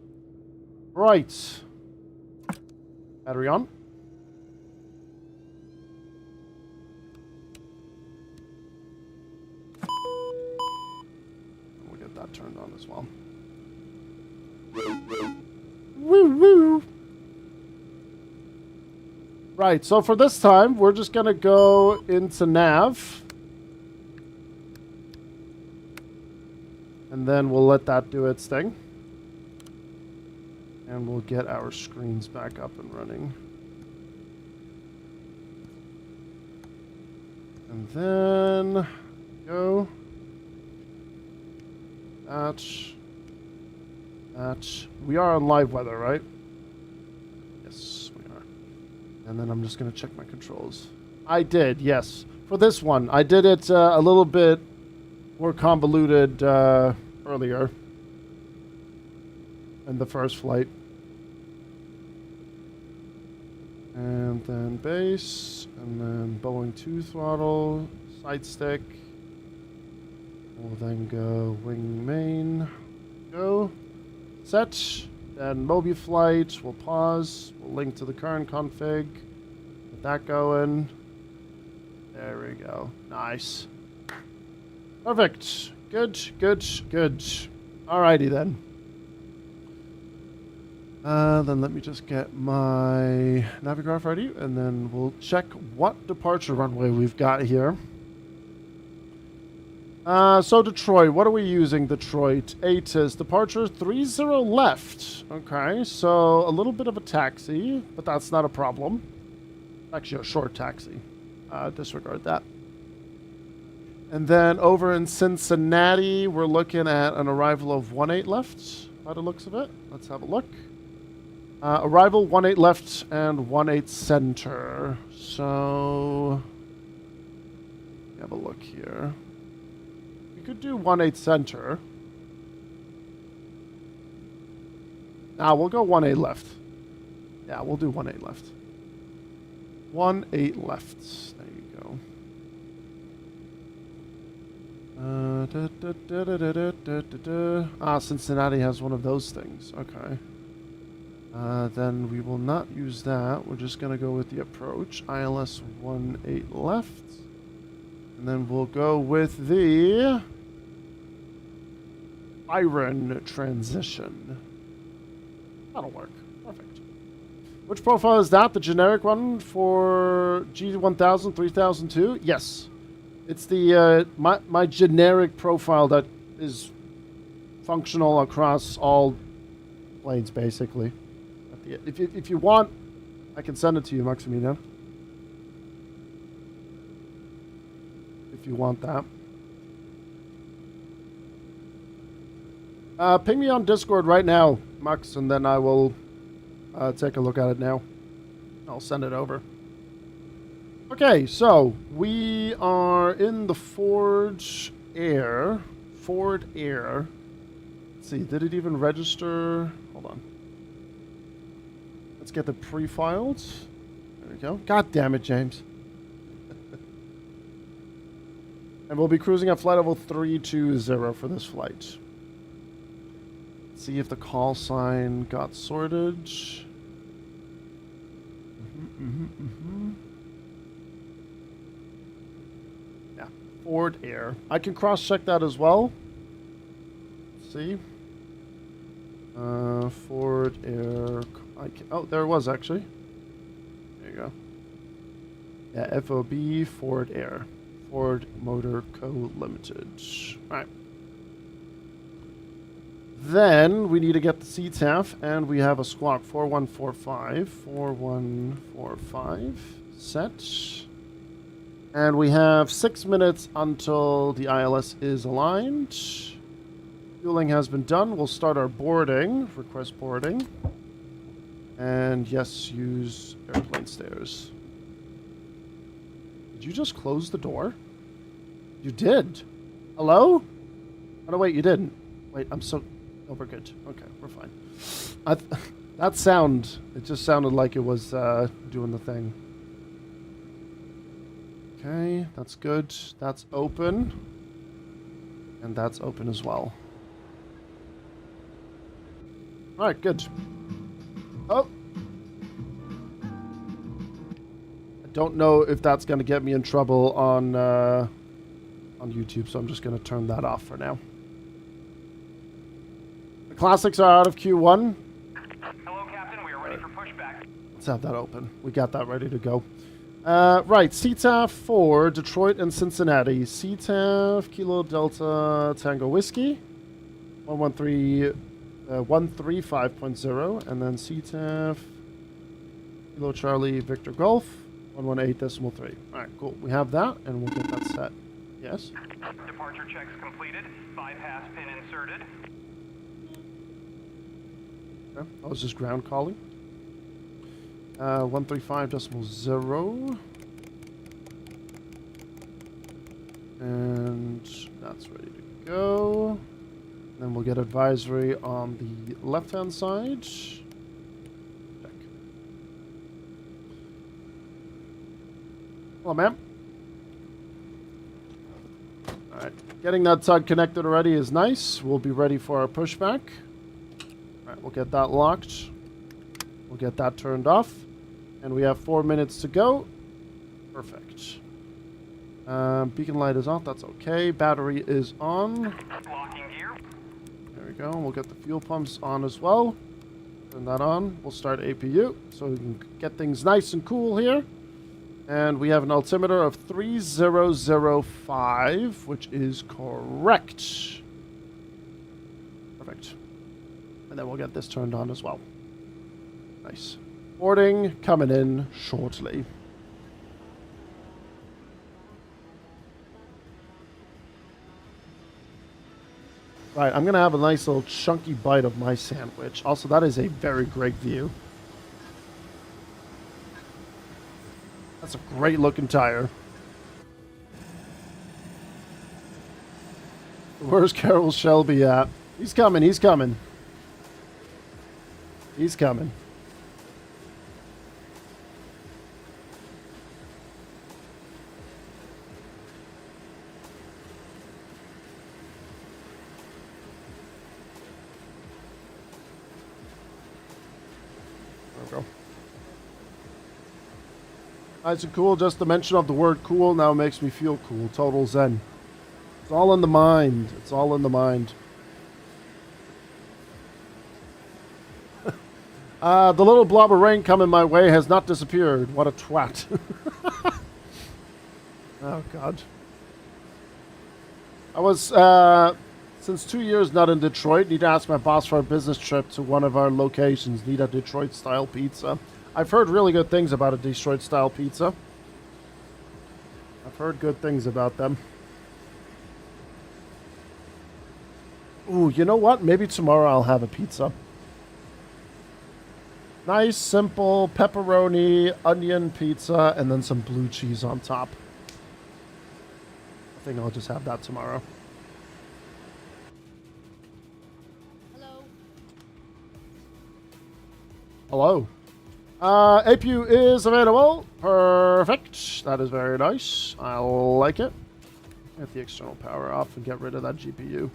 Right. Battery on. We'll get that turned on as well. Woo woo! Right, so for this time, we're just gonna go into nav. And then we'll let that do its thing. And we'll get our screens back up and running. And then go. That. We are on live weather, right? Yes, we are. And then I'm just going to check my controls. I did, yes. For this one, I did it a little bit more convoluted earlier in the first flight. And then base, and then Boeing 2 throttle, side stick. We'll then go wing main, go, set, then MobiFlight, we'll pause, we'll link to the current config, get that going. There we go, nice. Perfect, good, good, good. Alrighty then. Then let me just get my Navigraph ready, and then we'll check what departure runway we've got here. So Detroit, what are we using, Detroit? ATIS, departure 30 left. Okay, so a little bit of a taxi, but that's not a problem. Actually, a short taxi. Disregard that. And then over in Cincinnati, we're looking at an arrival of 18 left, by the looks of it. Let's have a look. Arrival 18 left and 18 center. So, have a look here. We could do 18 center. Nah, we'll go 18 left. Yeah, we'll do 18 left. 18 left. There you go. Cincinnati has one of those things. Okay. Then we will not use that. We're just going to go with the approach. ILS 18 left. And then we'll go with the Iron transition. That'll work. Perfect. Which profile is that? The generic one for G1000, 3002? Yes. It's the my generic profile that is functional across all planes, basically. If you want, I can send it to you, Maximilian. If you want that. Ping me on Discord right now, Max, and then I will take a look at it now. I'll send it over. Okay, so we are in the Ford Air. Ford Air. Let's see, did it even register? Hold on. Let's get the pre-filed. There we go. God damn it, James. And we'll be cruising at flight level 320 for this flight. Let's see if the call sign got sorted. Yeah, Ford Air. I can cross-check that as well. Let's see. Ford Air. Oh, there it was actually. There you go. Yeah, FOB Ford Air. Ford Motor Co. Limited. Alright. Then we need to get the CTAF, and we have a squawk 4145. 4145. Set. And we have 6 minutes until the ILS is aligned. Fueling has been done. We'll start our boarding. Request boarding. And yes, use airplane stairs. Did you just close the door? You did. Hello? Oh, no, wait, you didn't. Wait, I'm so... Oh, we're good. Okay, we're fine. That sound, it just sounded like it was doing the thing. Okay, that's good. That's open. And that's open as well. Alright, good. Oh! I don't know if that's going to get me in trouble on YouTube, so I'm just going to turn that off for now. The classics are out of Q1. Hello, Captain. We are ready for pushback. Let's have that open. We got that ready to go. Right, CTAF for Detroit and Cincinnati. CTAF, Kilo Delta Tango Whiskey, 135.0, and then CTAF, Kilo Charlie Victor Golf, 118.3. Alright, cool. We have that, and we'll get that set. Yes? Departure checks completed. Bypass pin inserted. Okay, that was just ground calling. 135.0. And that's ready to go. Then we'll get advisory on the left-hand side. Check. Hello, ma'am. Alright, getting that tug connected already is nice. We'll be ready for our pushback. Alright, we'll get that locked. We'll get that turned off. And we have 4 minutes to go. Perfect. Beacon light is off. That's okay. Battery is on. Locking gear. There we go. We'll get the fuel pumps on as well. Turn that on. We'll start APU so we can get things nice and cool here. And we have an altimeter of 3005, which is correct. Perfect. And then we'll get this turned on as well. Nice. Boarding coming in shortly. Right, I'm going to have a nice little chunky bite of my sandwich. Also, that is a very great view. That's a great looking tire. Where's Carol Shelby at? He's coming, he's coming. He's coming. Nice and cool. Just the mention of the word cool now makes me feel cool. Total zen. It's all in the mind. It's all in the mind. The little blob of rain coming my way has not disappeared. What a twat. Oh, God. I was, since 2 years not in Detroit, need to ask my boss for a business trip to one of our locations. Need a Detroit-style pizza. I've heard really good things about a Detroit-style pizza. I've heard good things about them. Ooh, you know what? Maybe tomorrow I'll have a pizza. Nice, simple, pepperoni, onion pizza, and then some blue cheese on top. I think I'll just have that tomorrow. Hello. APU is available. Perfect. That is very nice. I like it. Get the external power off and get rid of that GPU.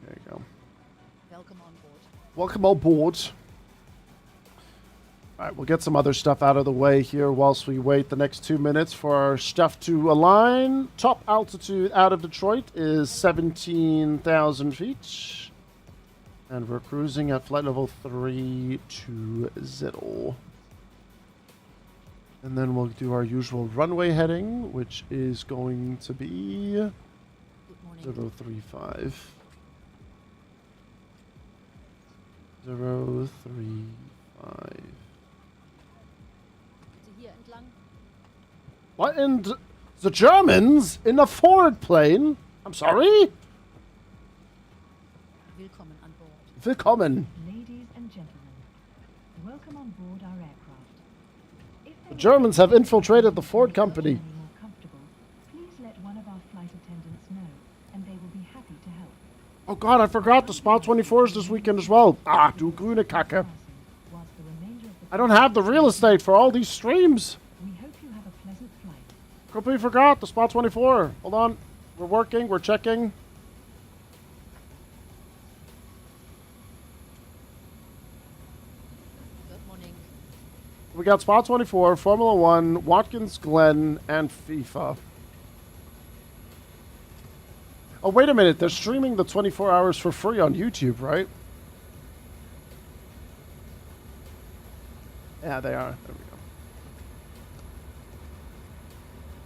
There you go. Welcome on board. Welcome on board. Alright, we'll get some other stuff out of the way here whilst we wait the next 2 minutes for our stuff to align. Top altitude out of Detroit is 17,000 feet. And we're cruising at flight level 320. And then we'll do our usual runway heading, which is going to be Good morning. 035. 035. Bitte hier entlang. What? And the Germans in a forward plane? I'm sorry? Willkommen an Bord. Willkommen. Ladies and gentlemen, welcome on board our aircraft. If The Germans have infiltrated the Ford company. Any more comfortable, please let one of our flight attendants know, and they will be happy to help. Oh god, I forgot the Spot 24s this weekend as well. Ah, du grüne Kacke. Whilst the remainder of the I don't have the real estate for all these streams. We hope you have a pleasant flight. Completely forgot the Spot 24. Hold on. We're working, we're checking. Good morning. We got Spot 24, Formula 1, Watkins Glen, and FIFA. Oh, wait a minute. They're streaming the 24 hours for free on YouTube, right? Yeah, they are. There we go.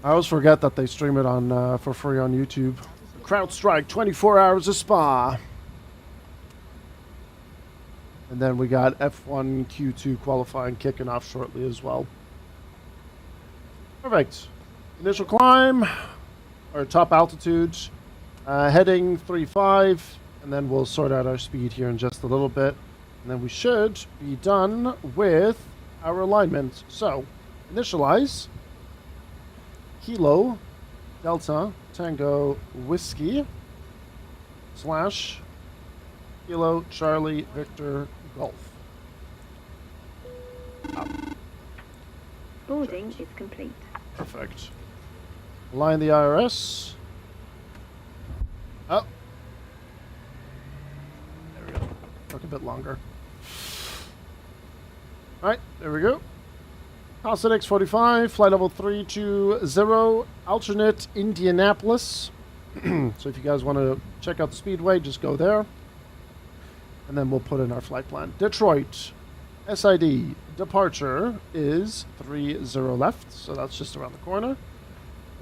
I always forget that they stream it on for free on YouTube. CrowdStrike 24 hours of Spa. And then we got F1 Q2 qualifying kicking off shortly as well. Perfect. Initial climb, or top altitude, heading 35, and then we'll sort out our speed here in just a little bit. And then we should be done with our alignment. So, initialize, Kilo, Delta, Tango, Whiskey, / Kilo, Charlie, Victor, Golf. Up. Boarding is complete. Perfect. Align the IRS. Oh. There we go. Took a bit longer. Alright, there we go. Constant X45, flight level 320, alternate Indianapolis. So if you guys want to check out the speedway, just go there. And then we'll put in our flight plan. Detroit, SID, departure is 30 left, so that's just around the corner.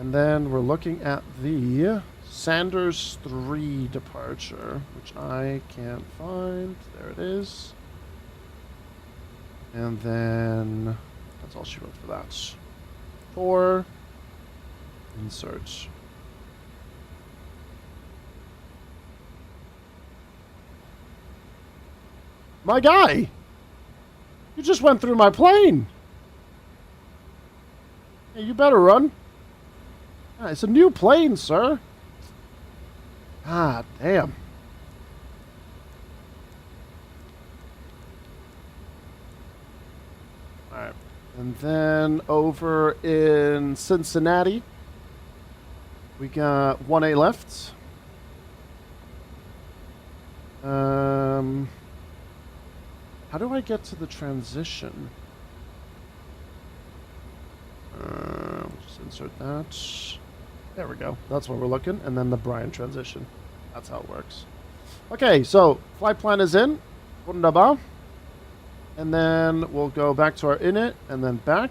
And then we're looking at the Sanders 3 departure, which I can't find. There it is. And then that's all she wrote for that. 4, insert. My guy! You just went through my plane! Hey, you better run. Ah, it's a new plane, sir. Ah, damn. Alright. And then over in Cincinnati, we got 1A left. How do I get to the transition? We'll just insert that. There we go. That's where we're looking. And then the Brian transition. That's how it works. Okay, so flight plan is in. Wunderbar. And then we'll go back to our init and then back.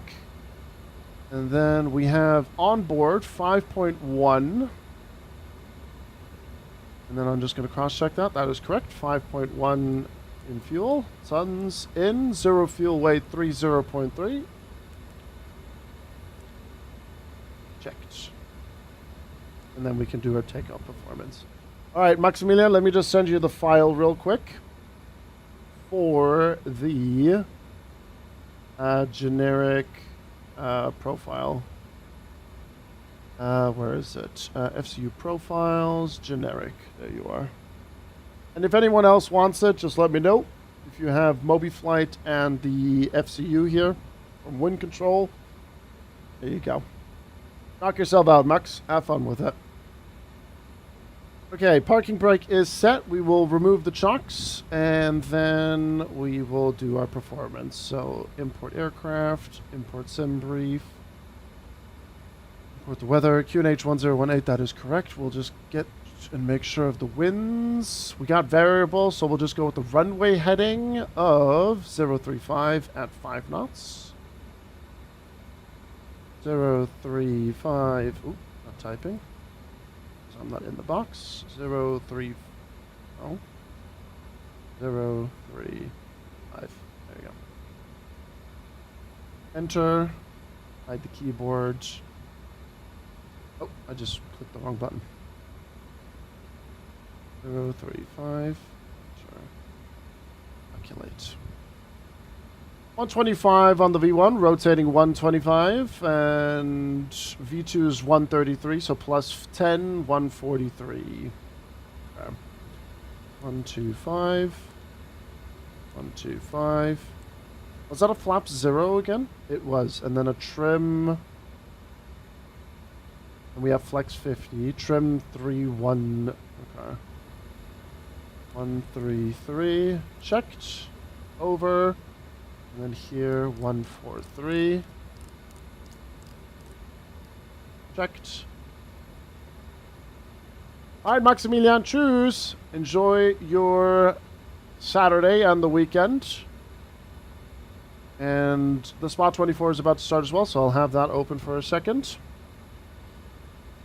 And then we have onboard 5.1. And then I'm just going to cross-check that. That is correct. 5.1 in fuel. Sun's in. 0 fuel weight 30.3. Checked. And then we can do our takeoff performance. All right, Maximilian, let me just send you the file real quick for the generic profile. Where is it? FCU profiles, generic. There you are. And if anyone else wants it, just let me know. If you have MobiFlight and the FCU here from Wind Control, there you go. Knock yourself out, Max. Have fun with it. Okay, parking brake is set. We will remove the chocks, and then we will do our performance. So, import aircraft, import sim brief, import the weather, QNH 1018, that is correct. We'll just get and make sure of the winds. We got variable, so we'll just go with the runway heading of 035 at 5 knots. 035. Oop, not typing. So I'm not in the box. 030. 035. There you go. Enter. Hide the keyboard. Oh, I just clicked the wrong button. 035. Sure. Calculate. 125 on the V1, rotating 125, and V2 is 133, so plus 10, 143. Okay. 125. 125. Was that a flap 0 again? It was. And then a trim. And we have flex 50. Trim 31. Okay. 133. Checked. Over. And then here 143. Checked. Alright, Maximilian, choose. Enjoy your Saturday and the weekend. And the spot 24 is about to start as well, so I'll have that open for a second.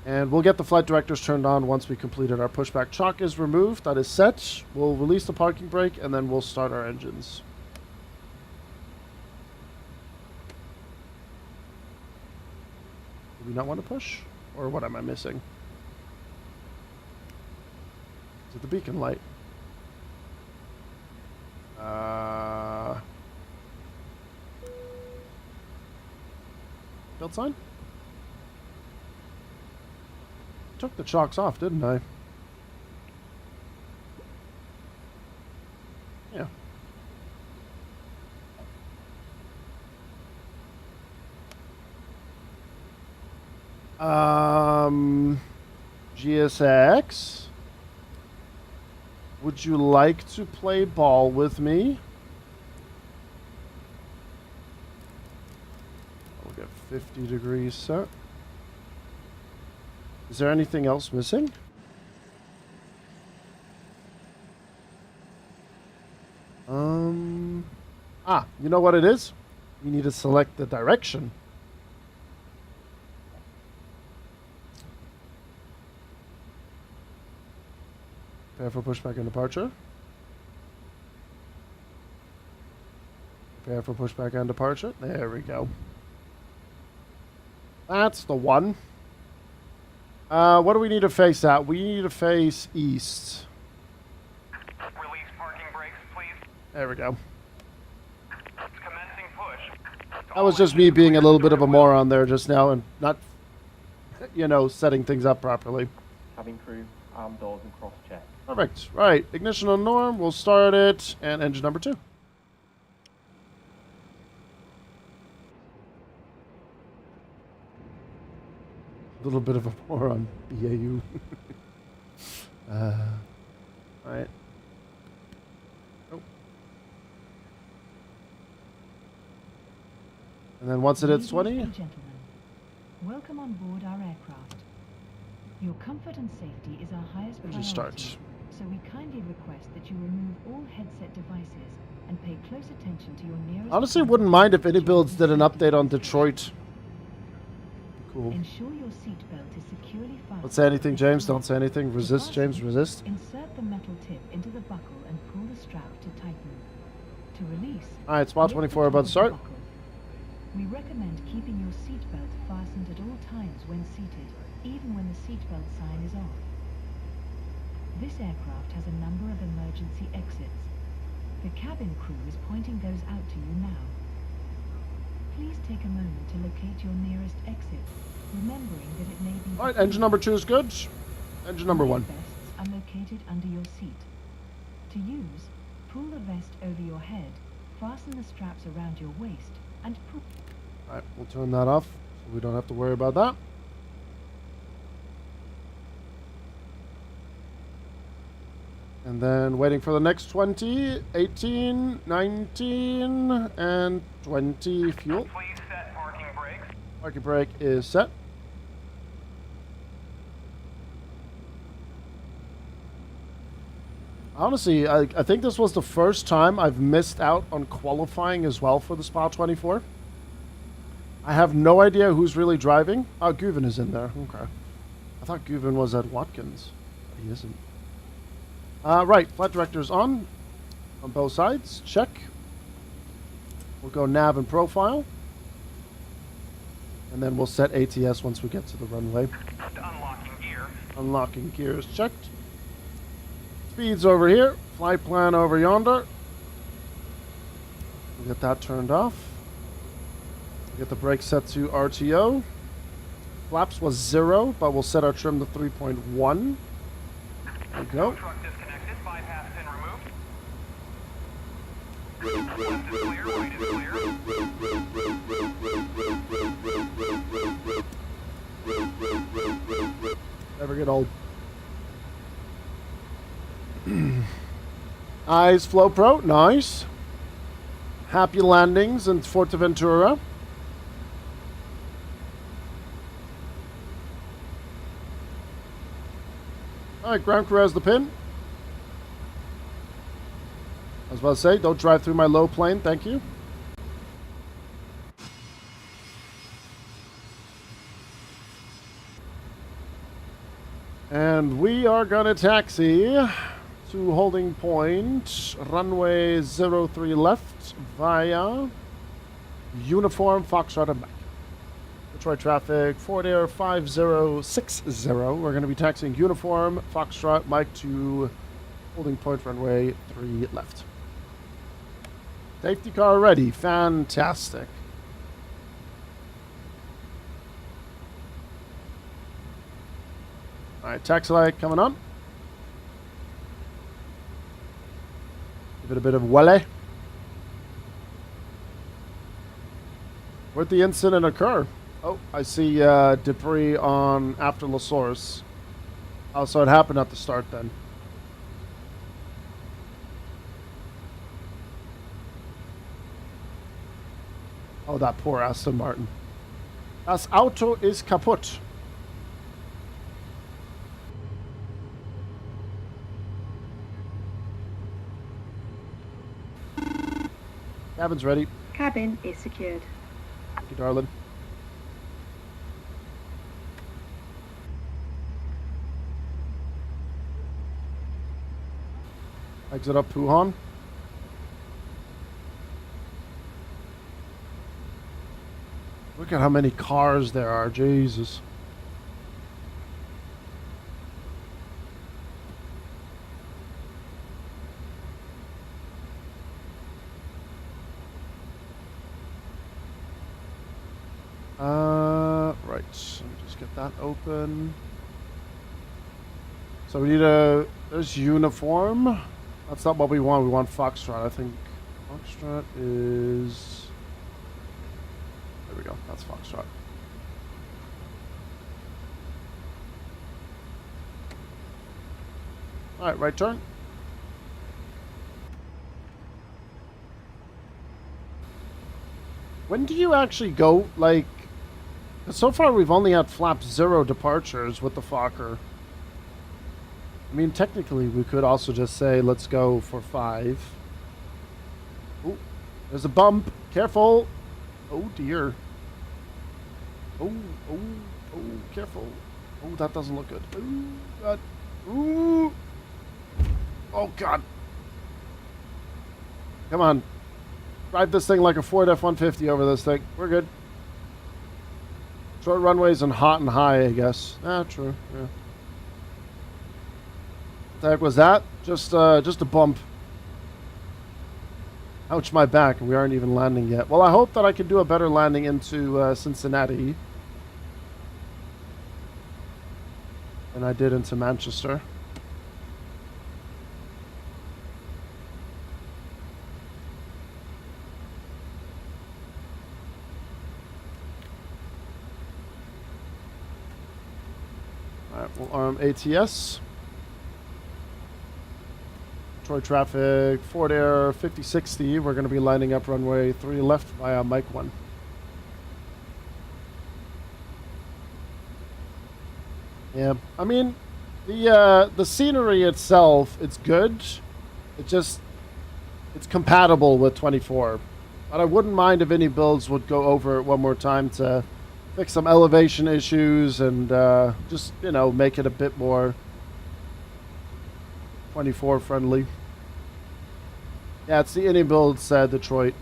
And we'll get the flight directors turned on once we completed our pushback. Chalk is removed. That is set. We'll release the parking brake, and then we'll start our engines. Do we not want to push? Or what am I missing? Is it the beacon light? Build sign? Took the chocks off, didn't I? Yeah. GSX? Would you like to play ball with me? I'll get 50 degrees set. Is there anything else missing? You know what it is? We need to select the direction. Prepare for pushback and departure. Prepare for pushback and departure. There we go. That's the one. What do we need to face at? We need to face east. Release parking brakes, please. There we go. Commencing push. That was just me being a little bit of a moron there just now and not, you know, setting things up properly. Cabin crew, arm doors and cross check. Perfect. Right. Ignition on norm. We'll start it. And engine number 2. A little bit of a moron. BAU. Right. Oh. And then once it hits 20. Ladies and gentlemen, welcome on board our aircraft. Your comfort and safety is our highest priority. Just start. So we kindly request that you remove all headset devices and pay close attention to your nearest... Honestly, wouldn't mind if any builds did an update on Detroit. Cool. Ensure your seatbelt is securely fastened. Don't say anything, James. Don't say anything. Resist, James. Resist. Insert the metal tip into the buckle and pull the strap to tighten. To release... Alright, spot 24 about to start. We recommend keeping your seatbelt fastened at all times when seated, even when the seatbelt sign is off. This aircraft has a number of emergency exits. The cabin crew is pointing those out to you now. Please take a moment to locate your nearest exit, remembering that it may be... Alright, engine number 2 is good. Engine number 1. Vests are located under your seat. To use, pull the vest over your head, fasten the straps around your waist, and pull... Alright, we'll turn that off so we don't have to worry about that. And then waiting for the next 20, 18, 19, and 20 fuel. Please set parking brakes. Parking brake is set. Honestly, I think this was the first time I've missed out on qualifying as well for the Spa 24. I have no idea who's really driving. Oh, Guven is in there. Okay. I thought Guven was at Watkins. But he isn't. Right. Flight director's on both sides. Check. We'll go nav and profile. And then we'll set ATS once we get to the runway. Unlocking gear. Unlocking gears checked. Speed's over here. Flight plan over yonder. We'll get that turned off. We'll get the brake set to RTO. Flaps was 0, but we'll set our trim to 3.1. There we go. Truck disconnected. Bypass pin removed. Left is clear. Right is clear. Never get old. Eyes Flow Pro, nice. Happy landings in Forteventura. Alright, ground crew has the pin. I was about to say, don't drive through my low plane, thank you. And we are gonna taxi to holding point, runway 03 left via Uniform Foxtrot and back. Detroit traffic, Fort Air 5060. We're going to be taxiing Uniform Foxtrot Mike to holding point, runway 3 left. Safety car ready, fantastic. Alright, taxi light coming on. Give it a bit of welle. Where'd the incident occur? Oh, I see debris on after La Source. Oh, so it happened at the start then. Oh, that poor Aston Martin. Das Auto ist kaputt. Cabin's ready. Cabin is secured. Thank you, darling. Exit up Puhan. Look at how many cars there are, Jesus. Right, let me just get that open. So we need there's uniform. That's not what we want. We want Foxtrot. I think Foxtrot is... There we go. That's Foxtrot. Alright, right turn. When do you actually go, like... So far we've only had flap 0 departures with the Fokker. I mean, technically, we could also just say, let's go for 5. Oh, there's a bump. Careful. Oh, dear. Oh, careful. Oh, that doesn't look good. Oh, God. Ooh. Oh, God. Come on. Drive this thing like a Ford F-150 over this thing. We're good. Short runways and hot and high, I guess. Ah, true. Yeah. What the heck was that? Just a bump. Ouch, my back. We aren't even landing yet. Well, I hope that I can do a better landing into Cincinnati than I did into Manchester. Alright, we'll arm ATS. Detroit traffic, Fort Air 5060. We're going to be lining up runway 3 left via Mike 1. Yeah, I mean, the scenery itself, it's good. It's compatible with 24. But I wouldn't mind if any builds would go over it one more time to fix some elevation issues and just, you know, make it a bit more 24 friendly. Yeah, it's the any build Detroit,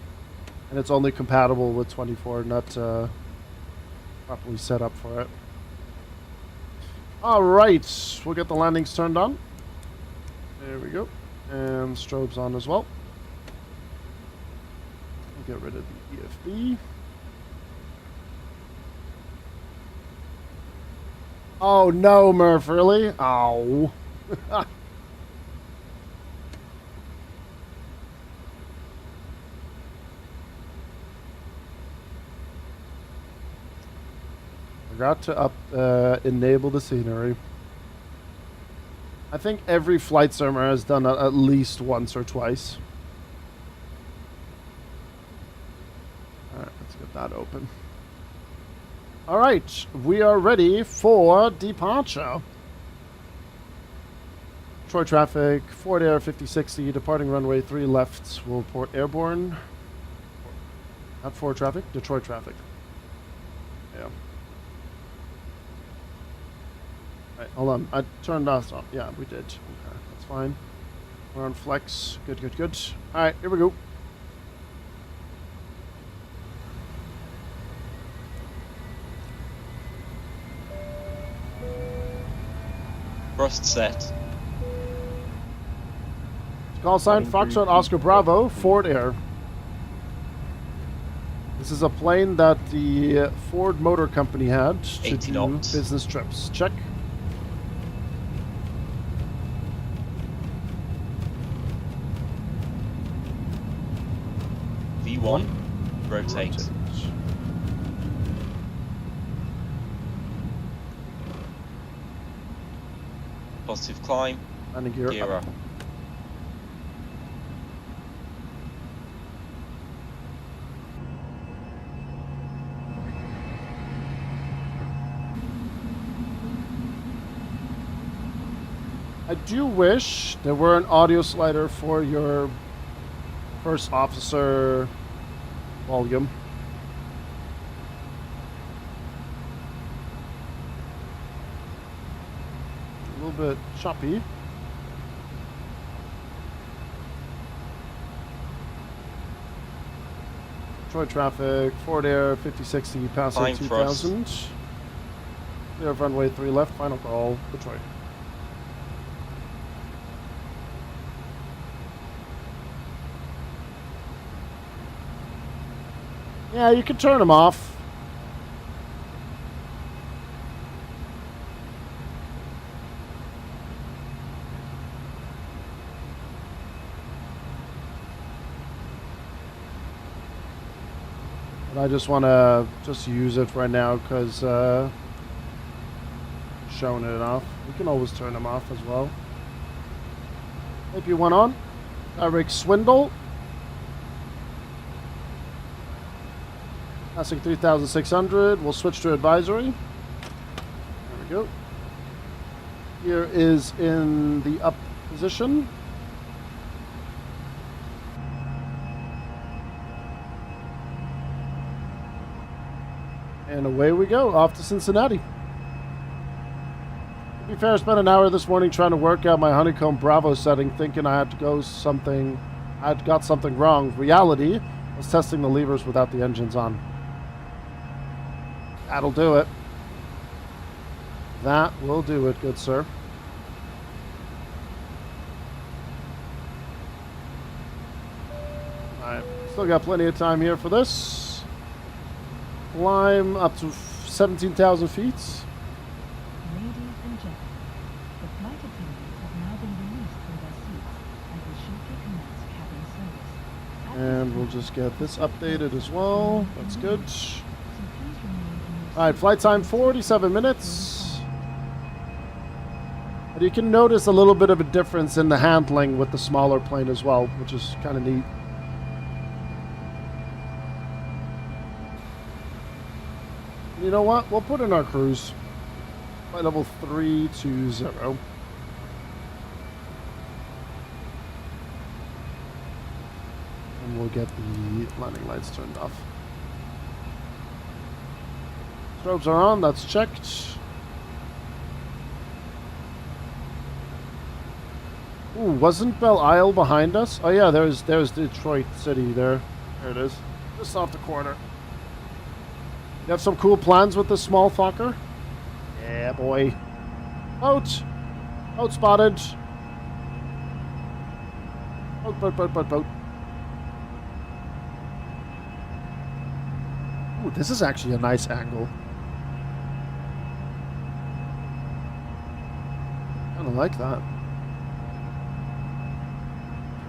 and it's only compatible with 24, not properly set up for it. All right, we'll get the landings turned on. There we go, and strobes on as well. We'll get rid of the EFB. Oh no, Murph, really? Oh. Forgot to enable the scenery. I think every flight simmer has done that at least once or twice. Alright, let's get that open. Alright, we are ready for departure. Detroit traffic, Forward Air 5060, departing runway 3 left, will report airborne. Not forward traffic, Detroit traffic. Yeah. Right, hold on. I turned us off. Yeah, we did. Okay, that's fine. We're on flex. Good, good, good. All right, here we go. Thrust set. Call sign Foxtrot Oscar Bravo, Ford Air. This is a plane that the Ford Motor Company had to do knots. business trips. Check. V1. Rotate. Positive climb. Landing gear Gear up. up. I do wish there were an audio slider for your first officer volume. A little bit choppy. Detroit traffic, Ford Air 5060 passing Fine 2000. Clear of runway 3 left, final call, Detroit. Yeah, you can turn them off. But I just want to use it right now because showing it off. We can always turn them off as well. If you went on, Eric Swindle. Passing 3,600. We'll switch to advisory. There we go. Here is in the up position. And away we go, off to Cincinnati. To be fair, I spent an hour this morning trying to work out my honeycomb Bravo setting, thinking I had got something wrong. Reality, I was testing the levers without the engines on. That'll do it. That will do it, good sir. Alright, still got plenty of time here for this. Climb up to 17,000 feet. Ladies and gentlemen, the flight attendants have now been released from their seats and will shortly commence cabin service. And we'll just get this updated as well. That's good. So please remain in your Alright, flight time 47 minutes. And you can notice a little bit of a difference in the handling with the smaller plane as well, which is kind of neat. You know what? We'll put in our cruise. Flight level 320. And we'll we'll get the landing lights turned off. Strobes are on, that's checked. Ooh, wasn't Belle Isle behind us? Oh yeah, there's Detroit City there. There it is. Just off the corner. You have some cool plans with this small Fokker? Yeah, boy. Boat! Boat spotted. Boat. Ooh, this is actually a nice angle. Kinda like that.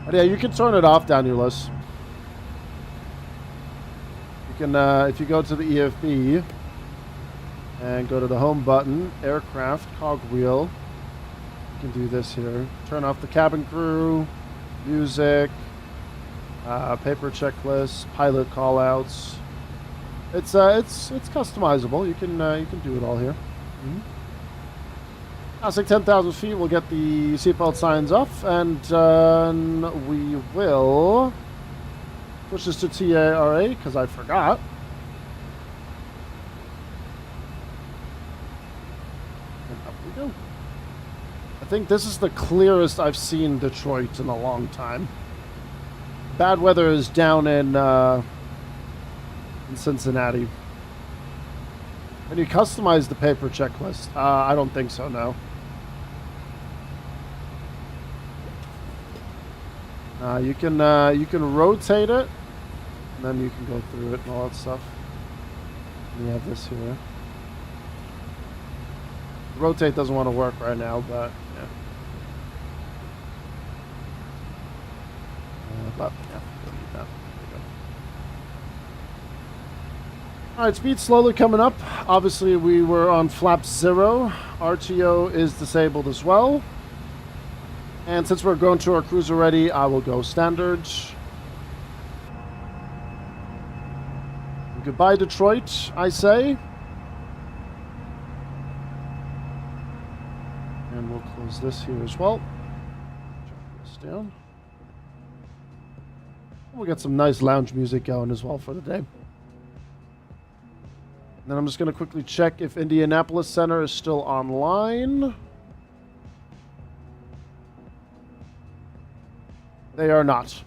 But yeah, you can turn it off, Danielis. You can, if you go to the EFB and go to the home button, aircraft, cogwheel, you can do this here. Turn off the cabin crew, music, paper checklist, pilot callouts. It's customizable. You can do it all here. Classic 10,000 feet. We'll get the seatbelt signs off, and we will push this to TARA because I forgot. And up we go. I think this is the clearest I've seen Detroit in a long time. Bad weather is down in Cincinnati. Can you customize the paper checklist? I don't think so, no. You can rotate it, and then you can go through it and all that stuff. And you have this here. Rotate doesn't want to work right now, but yeah. But yeah, don't need that. There you go. All right, speed slowly coming up. Obviously, we were on flap 0. RTO is disabled as well. And since we're going to our cruise already, I will go standard. Goodbye, Detroit, I say. And we'll close this here as well. Drop this down. We'll get some nice lounge music going as well for the day. And then I'm just going to quickly check if Indianapolis Center is still online. They are not.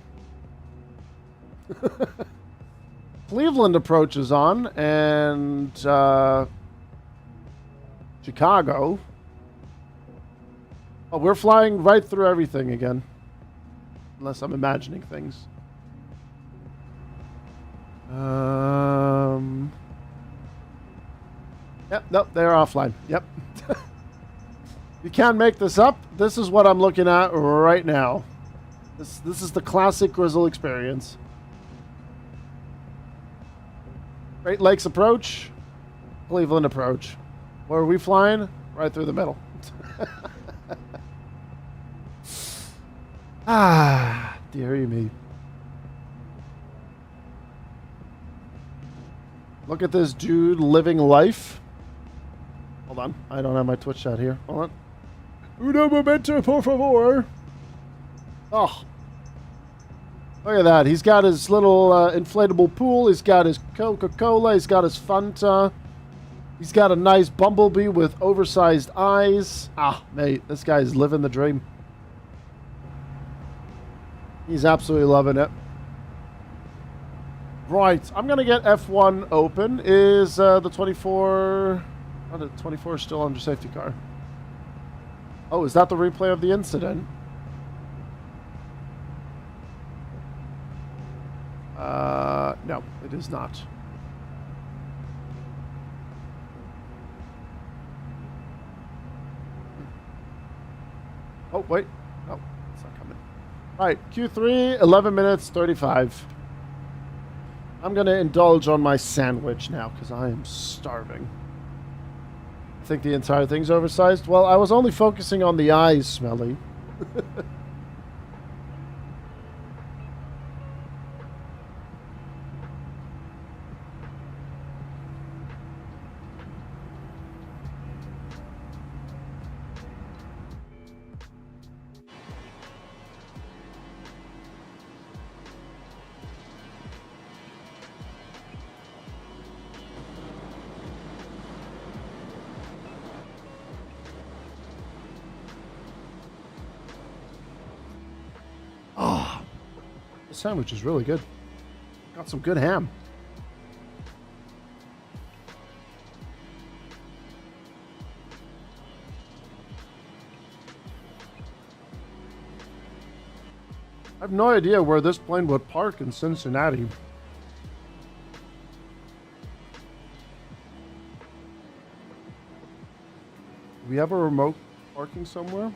Cleveland approach is on, and Chicago. Oh, we're flying right through everything again. Unless I'm imagining things. Yep, nope, they're offline. Yep. You can't make this up. This is what I'm looking at right now. This is the classic Grizzle experience. Great Lakes approach, Cleveland approach. Where are we flying? Right through the middle. Ah, dearie me. Look at this dude living life. Hold on, I don't have my Twitch chat here. Hold on. Uno momento, por favor. Oh. Look at that. He's got his little inflatable pool. He's got his Coca-Cola. He's got his Fanta. He's got a nice bumblebee with oversized eyes. Ah, mate, this guy's living the dream. He's absolutely loving it. Right, I'm going to get F1 open. Is the 24... Oh, the 24 is still under safety car. Oh, is that the replay of the incident? No, it is not. Oh, wait. No, it's not coming. All right, Q3, 11 minutes, 35. I'm going to indulge on my sandwich now because I am starving. I think the entire thing's oversized. Well, I was only focusing on the eyes, Smelly. sandwich is really good. Got some good ham. I have no idea where this plane would park in Cincinnati. We have a remote parking somewhere?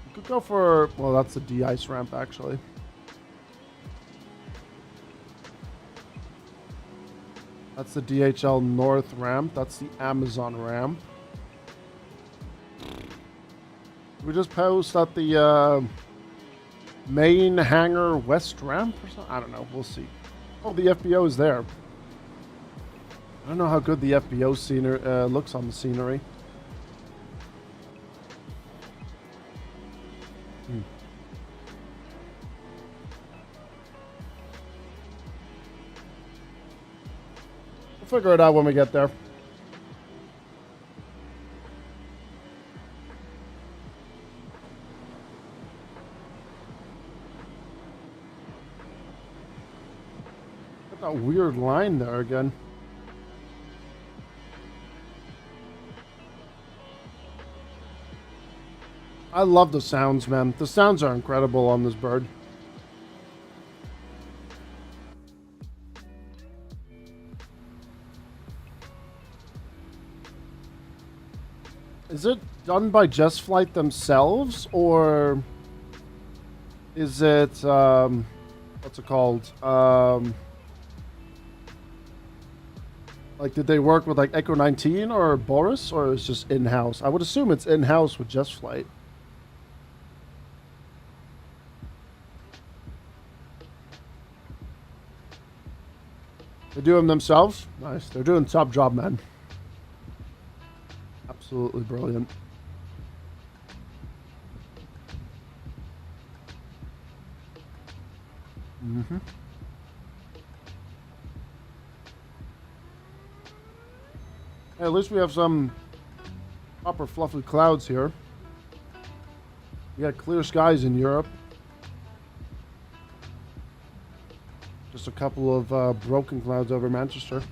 We could go for, well, that's the de-ice ramp actually. That's the DHL North ramp. That's the Amazon ramp. We just post at the main hangar west ramp or something? I don't know. We'll see. Oh, the FBO is there. I don't know how good the FBO scenery looks on the scenery. We'll figure it out when we get there. That weird line there again. I love the sounds, man. The sounds are incredible on this bird. Is it done by JustFlight themselves, or is it what's it called? Like, did they work with like Echo 19 or Boris, or is it just in-house? I would assume it's in-house with JustFlight. They do them themselves? Nice. They're doing top job, man. Absolutely brilliant. Mm-hmm. Hey, at least we have some proper fluffy clouds here. We got clear skies in Europe. Just a couple of broken clouds over Manchester.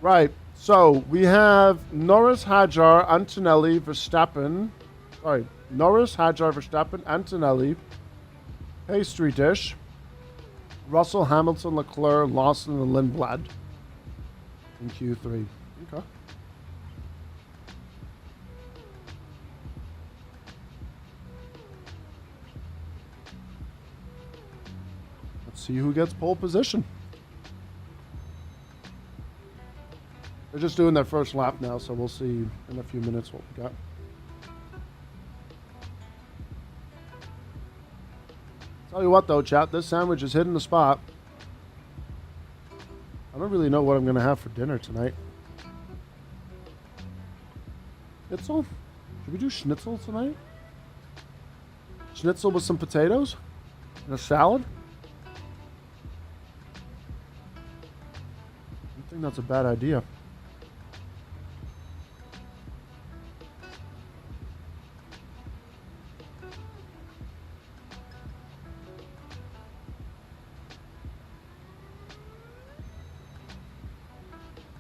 Right, so we have Norris, Hadjar, Antonelli, Verstappen. Sorry, Norris, Hadjar, Verstappen, Antonelli, Pastry Dish, Russell, Hamilton, Leclerc, Lawson, and Lindblad in Q3. Okay. See who gets pole position. They're just doing their first lap now, so we'll see in a few minutes what we got. Tell you what though, chat, this sandwich is hitting the spot. I don't really know what I'm going to have for dinner tonight. Schnitzel? Should we do schnitzel tonight? Schnitzel with some potatoes? And a salad? I think that's a bad idea.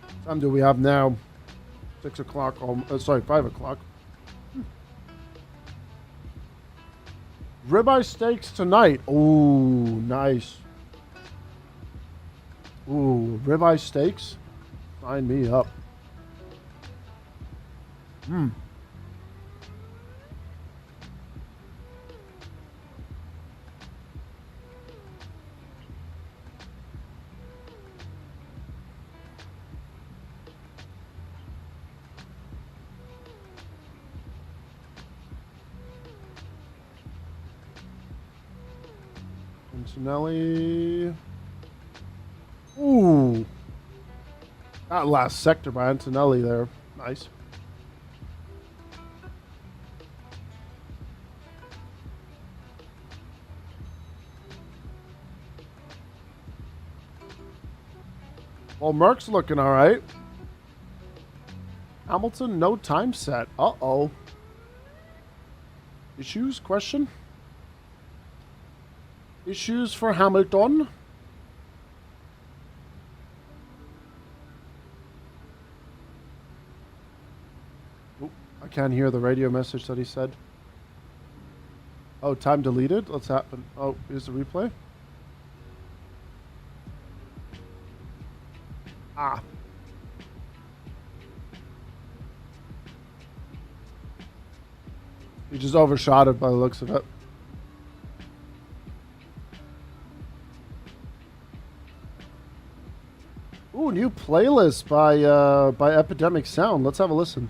What time do we have now? 6 o'clock. Sorry, 5 o'clock. Ribeye steaks tonight. Ooh, nice. Ooh, ribeye steaks? Sign me up. Hmm. Antonelli. Ooh. That last sector by Antonelli there. Nice. Well, Merck's looking all right. Hamilton, no time set. Uh-oh. Issues? Question? Issues for Hamilton? Oh, I can't hear the radio message that he said. Oh, time deleted? What's happened? Oh, here's the replay. Ah. He just overshot it by the looks of it. Ooh, new playlist by Epidemic Sound. Let's have a listen.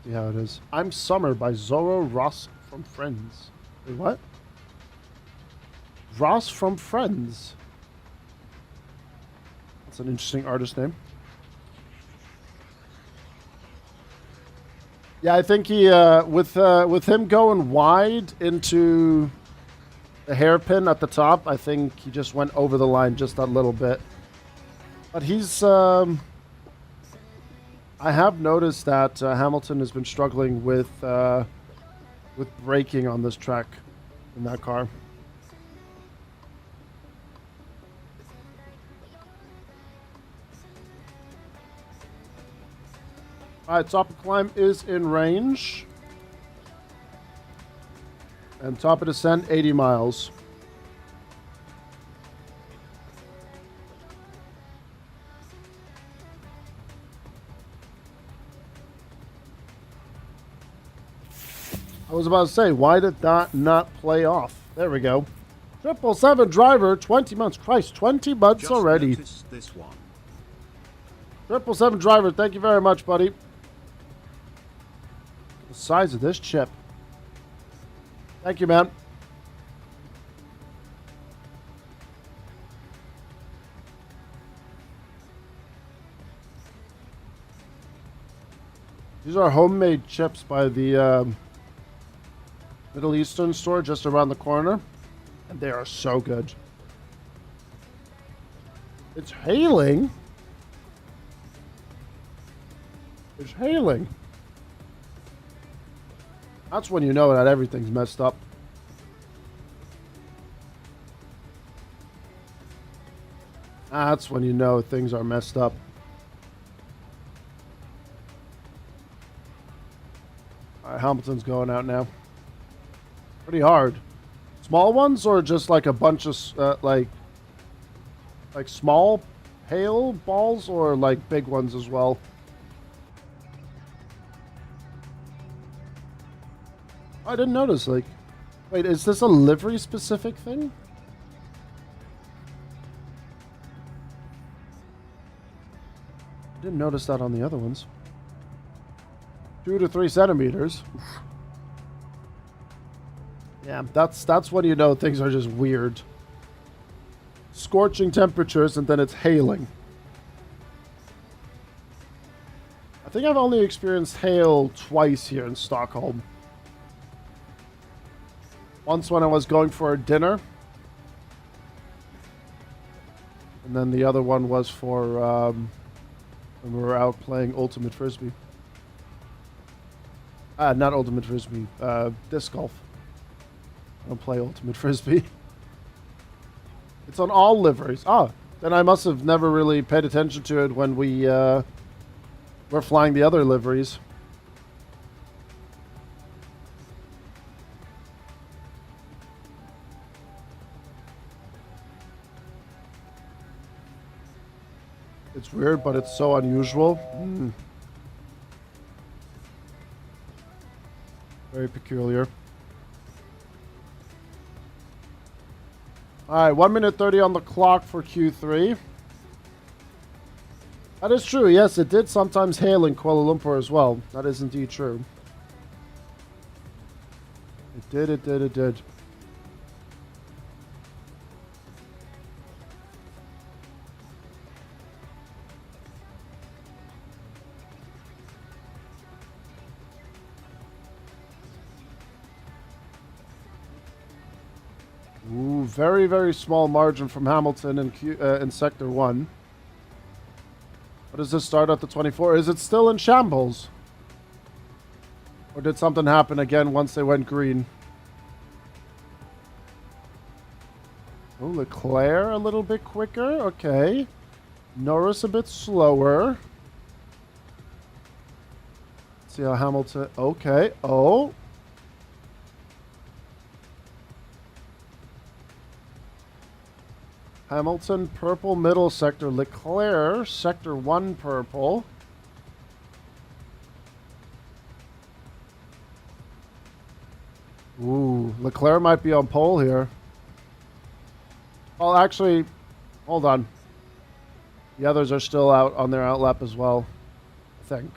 See how it is. I'm Summer by Zorro Ross from Friends. Wait, what? Ross from Friends. That's an interesting artist name. Yeah, I think he with him going wide into the hairpin at the top, I think he just went over the line just a little bit. But he's I have noticed that Hamilton has been struggling with braking on this track in that car. Alright, top of climb is in range. And top of descent, 80 miles. I was about to say, why did that not play off? There we go. 777 driver, 20 months. Christ, 20 months Just already. noticed this one. 777 driver, thank you very much, buddy. The size of this chip. Thank you, man. These are homemade chips by the Middle Eastern store just around the corner. And they are so good. It's hailing. It's hailing. That's when you know that everything's messed up. That's when you know things are messed up. Alright, Hamilton's going out now. Pretty hard. Small ones or just like a bunch of like small hail balls or like big ones as well? I didn't notice, like... Wait, is this a livery-specific thing? I didn't notice that on the other ones. 2 to 3 centimeters. Yeah, that's when you know things are just weird. Scorching temperatures and then it's hailing. I think I've only experienced hail twice here in Stockholm. Once when I was going for a dinner. And then the other one was for when we were out playing Ultimate Frisbee. Not Ultimate Frisbee, disc golf. I don't play Ultimate Frisbee. It's on all liveries. Ah, then I must have never really paid attention to it when we were flying the other liveries. It's weird, but it's so unusual. Very peculiar. Alright, 1 minute 30 on the clock for Q3. That is true, yes, it did sometimes hail in Kuala Lumpur as well. That is indeed true. It did. Ooh, very, very small margin from Hamilton in Sector 1. What does this start at the 24? Is it still in shambles? Or did something happen again once they went green? Oh, Leclerc a little bit quicker. Okay. Norris a bit slower. Let's see how Hamilton... Okay. Oh. Hamilton, purple middle sector. Leclerc, sector 1 purple. Ooh, Leclerc might be on pole here. Well, actually, hold on. The others are still out on their outlap as well, I think.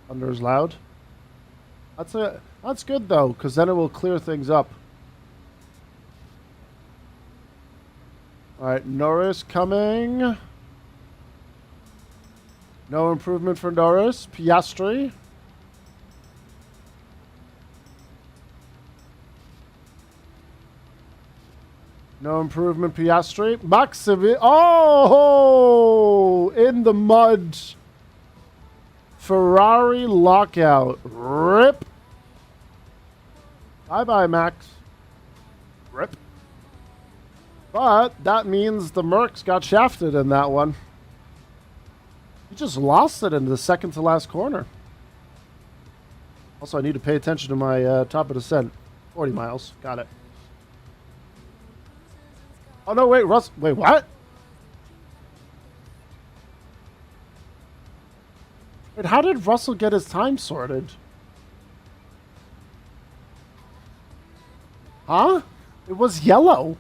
Thunder is loud. That's good though, because then it will clear things up. All right, Norris coming. No improvement for Norris. Piastri. No improvement, Piastri. Oh, in the mud. Ferrari lockout. Rip. Bye-bye, Max. Rip. But that means the Mercs got shafted in that one. He just lost it in the second to last corner. Also, I need to pay attention to my top of descent. 40 miles. Got it. Oh, no, wait, Russ. Wait, what? Wait, how did Russell get his time sorted? Huh? It was yellow.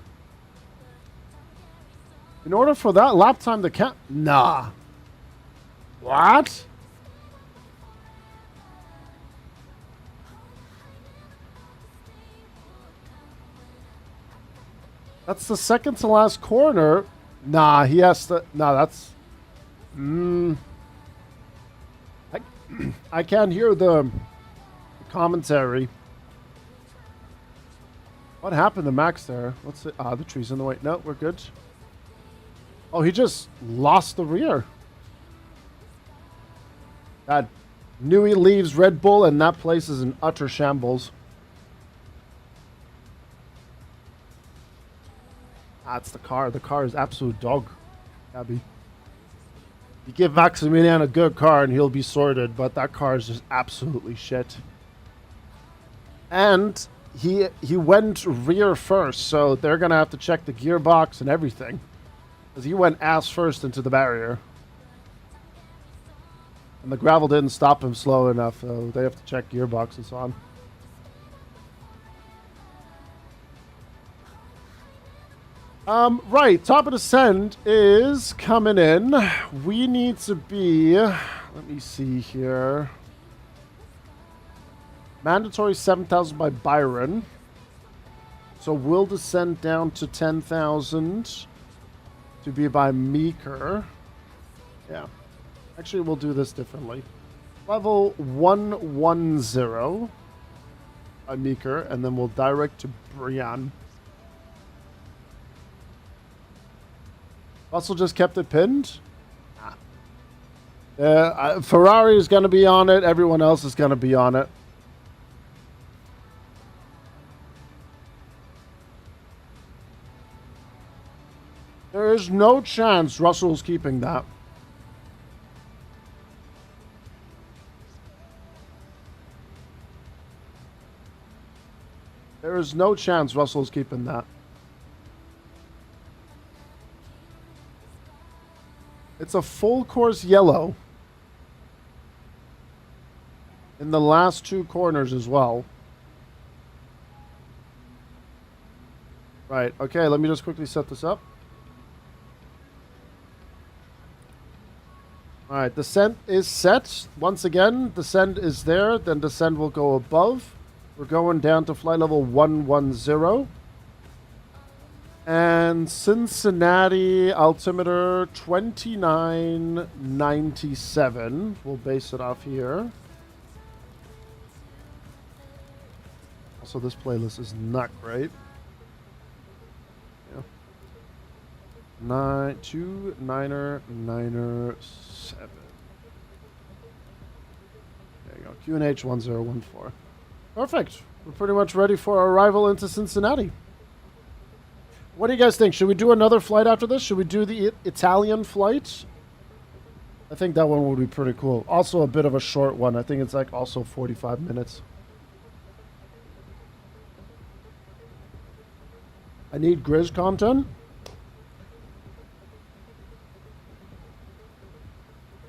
In order for that lap time to count... Nah. What? That's the second to last corner. Nah, he has to... Nah, that's... I can't hear the commentary. What happened to Max there? What's it? Ah, the tree's in the way. No, we're good. Oh, he just lost the rear. God. Newey leaves Red Bull, and that place is in utter shambles. That's the car. The car is absolute dog. Gabby. You give Maximilian a good car and he'll be sorted, but that car is just absolutely shit. And he went rear first, so they're going to have to check the gearbox and everything. Because he went ass first into the barrier. And the gravel didn't stop him slow enough, so they have to check gearbox and so on. Right, top of descent is coming in. We need to be, let me see here. Mandatory 7,000 by Byron. So we'll descend down to 10,000 to be by Meeker. Yeah. Actually, we'll do this differently. Level 110 by Meeker, and then we'll direct to Brian. Russell just kept it pinned? Nah. Ferrari is going to be on it. Everyone else is going to be on it. There is no chance Russell's keeping that. There is no chance Russell's keeping that. It's a full course yellow. In the last two corners as well. Right, okay, let me just quickly set this up. Alright, descent is set. Once again, descent is there, then descent will go above. We're going down to flight level 110. And Cincinnati altimeter 2997. We'll base it off here. Also, this playlist is not great. Yeah. 929er 97. QNH 1014. Perfect. We're pretty much ready for our arrival into Cincinnati. What do you guys think? Should we do another flight after this? Should we do the Italian flight? I think that one would be pretty cool. Also a bit of a short one. I think it's like also 45 minutes. I need Grizz content.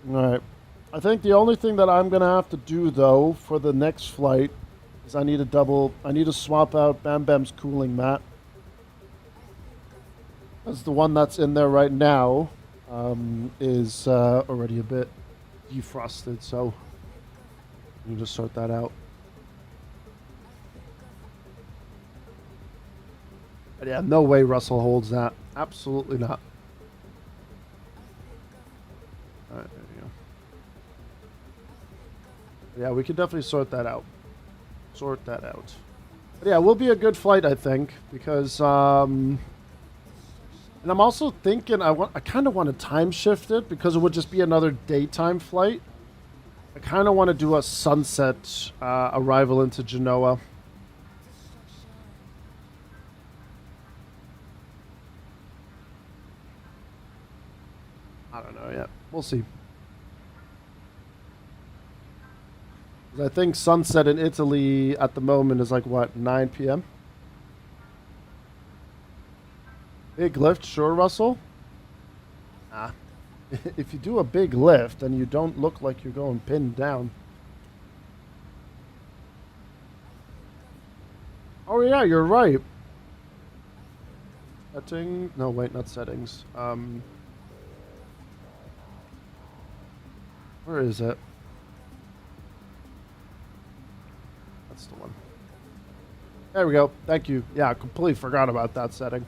Alright. I think the only thing that I'm going to have to do, though, for the next flight is I need to swap out Bam Bam's cooling mat. As the one that's in there right now is already a bit defrosted, so you need to sort that out. But yeah, no way Russell holds that. Absolutely not. Alright, there you go. Yeah, we can definitely sort that out. Sort that out. But yeah, it will be a good flight, I think, because and I'm also thinking I kind of want to time shift it because it would just be another daytime flight. I kind of want to do a sunset arrival into Genoa. I don't know yet. We'll see. I think sunset in Italy at the moment is like, what, 9 p.m.? Big lift, sure, Russell? Ah. If you do a big lift, then you don't look like you're going pinned down. Oh, yeah, you're right. Setting? No, wait, not settings. Where is it? That's the one. There we go. Thank you. Yeah, I completely forgot about that setting.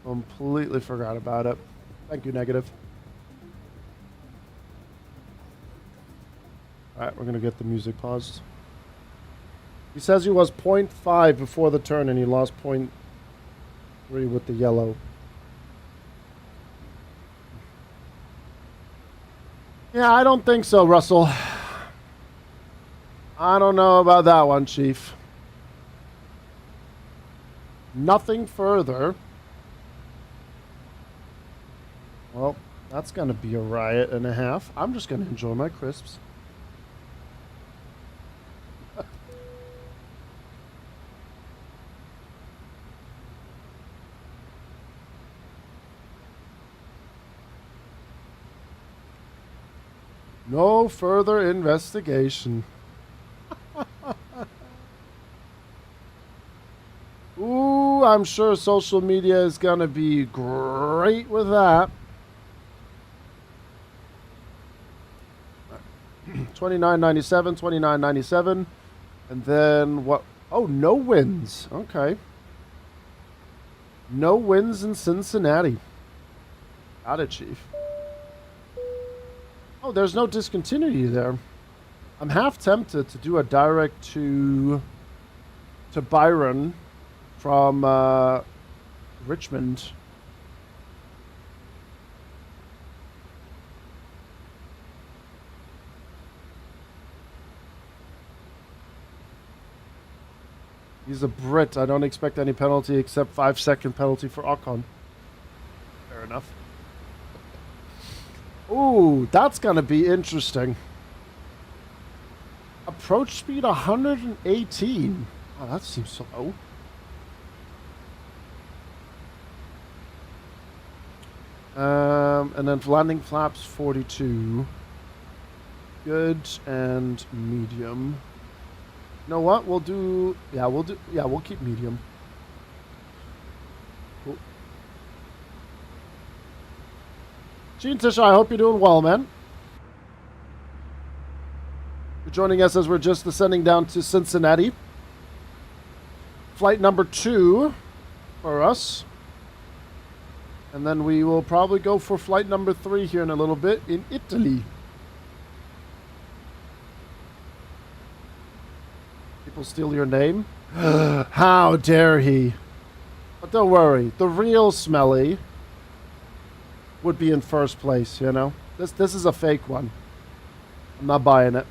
Completely forgot about it. Thank you, Negative. Alright, we're going to get the music paused. He says he was 0.5 before the turn and he lost 0.3 with the yellow. Yeah, I don't think so, Russell. I don't know about that one, Chief. Nothing further. Well, that's going to be a riot and a half. I'm just going to enjoy my crisps. No further investigation. Ooh, I'm sure social media is going to be great with that. 29.97, 29.97. And then what? Oh, no wins. Okay. No wins in Cincinnati. Got it, Chief. Oh, there's no discontinuity there. I'm half tempted to do a direct to Byron from Richmond. He's a Brit. I don't expect any penalty except 5-second penalty for Ocon. Fair enough. Ooh, that's going to be interesting. Approach speed 118. Oh, that seems so low. And then landing flaps 42. Good and medium. You know what? We'll keep medium. Cool. Gene Tisha, I hope you're doing well, man. You're joining us as we're just descending down to Cincinnati. Flight number 2 for us. And then we will probably go for flight number 3 here in a little bit in Italy. People steal your name? How dare he? But don't worry, the real Smelly would be in first place, you know? This is a fake one. I'm not buying it.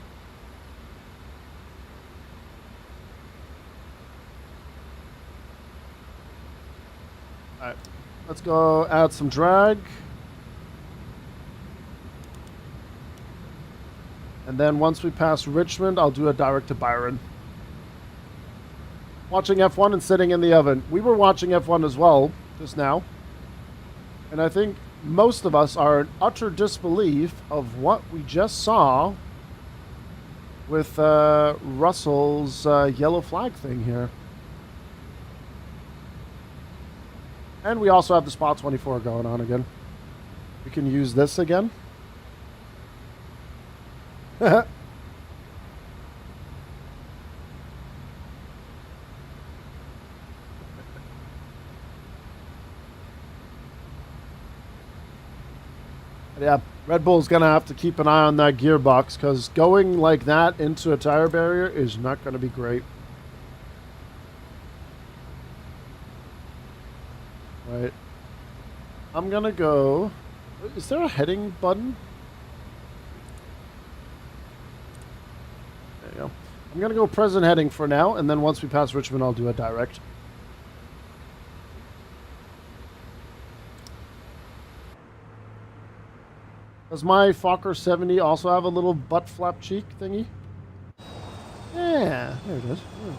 Alright. Let's go add some drag. And then once we pass Richmond, I'll do a direct to Byron. Watching F1 and sitting in the oven. We were watching F1 as well just now. And I think most of us are in utter disbelief of what we just saw with Russell's yellow flag thing here. And we also have the Spot 24 going on again. We can use this again. Yeah, Red Bull's going to have to keep an eye on that gearbox because going like that into a tire barrier is not going to be great. Right. I'm going to go... Is there a heading button? There you go. I'm going to go present heading for now, and then once we pass Richmond, I'll do a direct. Does my Fokker 70 also have a little butt flap cheek thingy? Yeah, there it is. Yeah.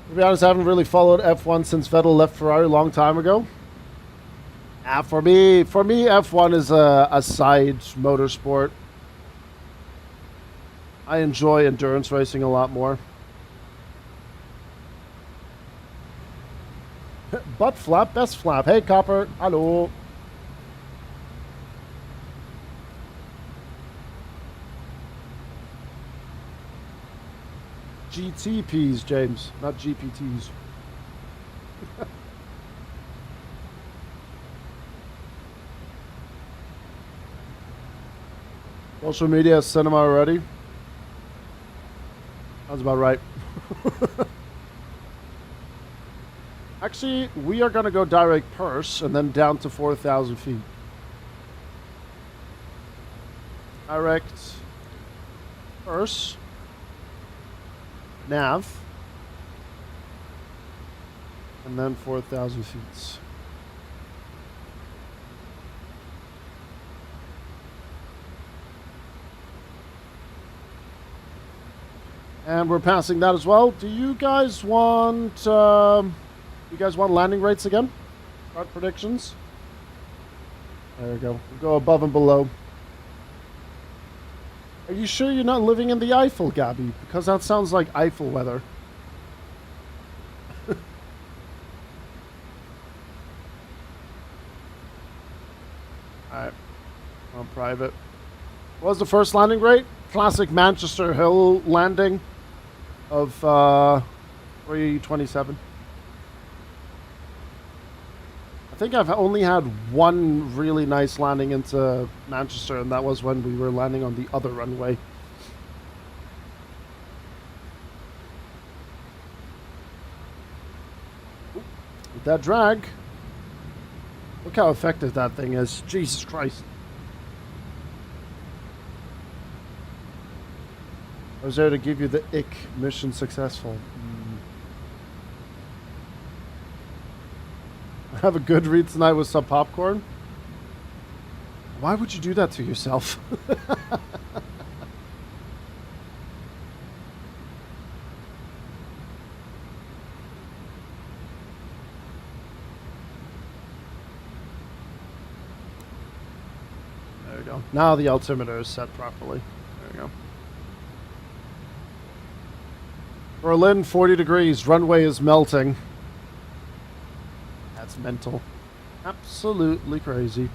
To be honest, I haven't really followed F1 since Vettel left Ferrari a long time ago. For me, F1 is a side motorsport. I enjoy endurance racing a lot more. Butt flap, best flap. Hey, Copper. Hello. GTPs, James, not GPTs. Social media cinema already? Sounds about right. Actually, we are going to go direct purse and then down to 4,000 feet. Direct purse. Nav. And then 4,000 feet. And we're passing that as well. Do you guys want... You guys want landing rates again? Start predictions? There we go. We'll go above and below. Are you sure you're not living in the Eiffel, Gabby? Because that sounds like Eiffel weather. Alright. On private. What was the first landing rate? Classic Manchester Hill landing of 327. I think I've only had one really nice landing into Manchester, and that was when we were landing on the other runway. With that drag, look how effective that thing is. Jesus Christ. I was there to give you the ick. Mission successful. Have a good read tonight with some popcorn. Why would you do that to yourself? There we go. Now the altimeter is set properly. There we go. Berlin, 40 degrees. Runway is melting. That's mental. Absolutely crazy.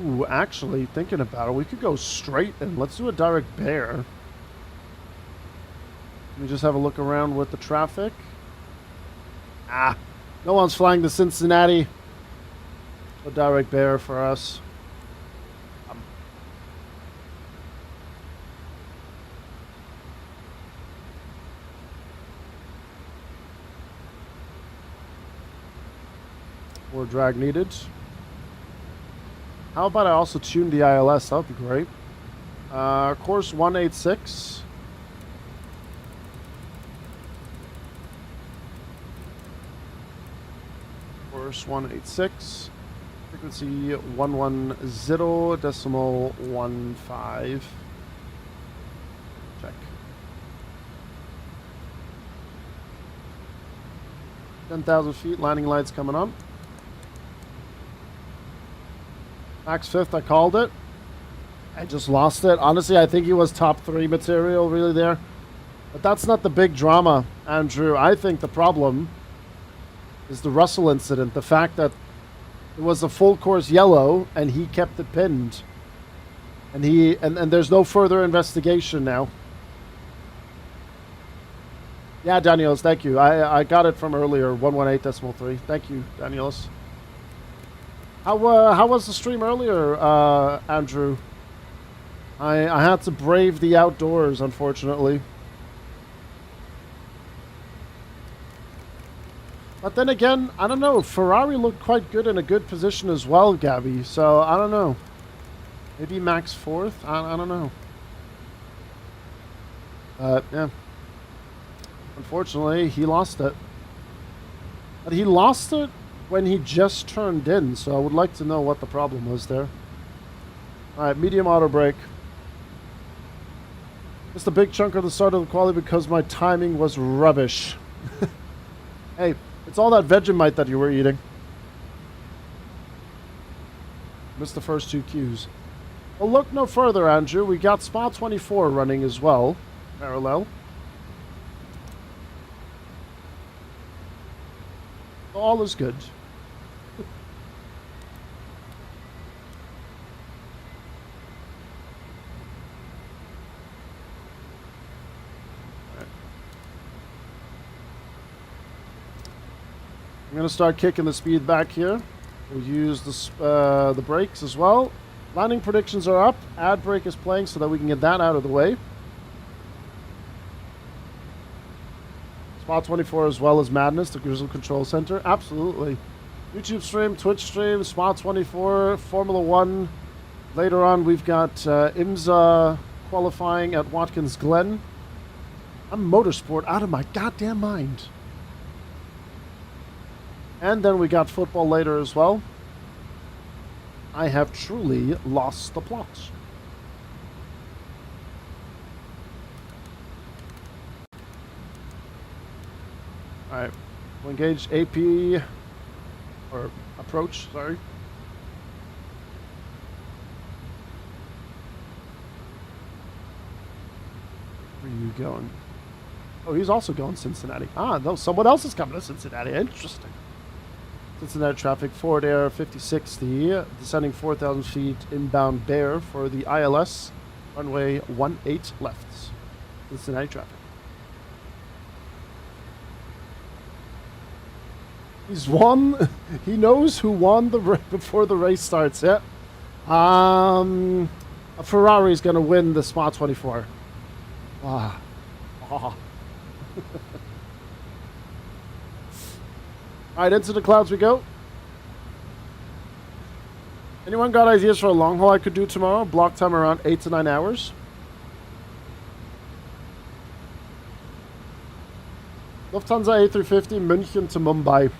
Ooh, actually, thinking about it, we could go straight and let's do a direct bear. Let me just have a look around with the traffic. Ah, no one's flying to Cincinnati. A direct bear for us. More drag needed. How about I also tune the ILS? That would be great. Course 186. Course 186. Frequency 110.15. Check. 10,000 feet, landing lights coming on. Max 5th, I called it. I just lost it. Honestly, I think he was top 3 material really there. But that's not the big drama, Andrew. I think the problem is the Russell incident. The fact that it was a full course yellow and he kept it pinned. And there's no further investigation now. Yeah, Daniels, thank you. I got it from earlier, 118.3. Thank you, Daniels. How was the stream earlier, Andrew? I had to brave the outdoors, unfortunately. But then again, I don't know. Ferrari looked quite good in a good position as well, Gabby. So, I don't know. Maybe Max 4th? I don't know. Yeah. Unfortunately, he lost it. But he lost it when he just turned in, so I would like to know what the problem was there. Alright, medium auto brake. Just a big chunk of the start of the quality because my timing was rubbish. Hey, it's all that Vegemite that you were eating. Missed the first 2 Qs. Well, look no further, Andrew. We got Spa 24 running as well. Parallel. All is good. I'm going to start kicking the speed back here. We'll use the brakes as well. Landing predictions are up. Ad brake is playing so that we can get that out of the way. Spot 24 as well as Madness, the Grizzle Control Center. Absolutely. YouTube stream, Twitch stream, Spot 24, Formula 1. Later on, we've got IMSA qualifying at Watkins Glen. I'm motorsport out of my goddamn mind. And then we got football later as well. I have truly lost the plot. Alright, we'll engage AP, or approach, sorry. Where are you going? Oh, he's also going Cincinnati. Ah, no, someone else is coming to Cincinnati. Interesting. Cincinnati traffic, Forward Air 5060, descending 4,000 feet, inbound Bear for the ILS, runway 18 left. Cincinnati traffic. He's won. He knows who won before the race starts. Yeah. A Ferrari's going to win the Spot 24. Ah. Ah. Alright, into the clouds we go. Anyone got ideas for a long haul I could do tomorrow? Block time around 8 to 9 hours. Lufthansa A350, München to Mumbai.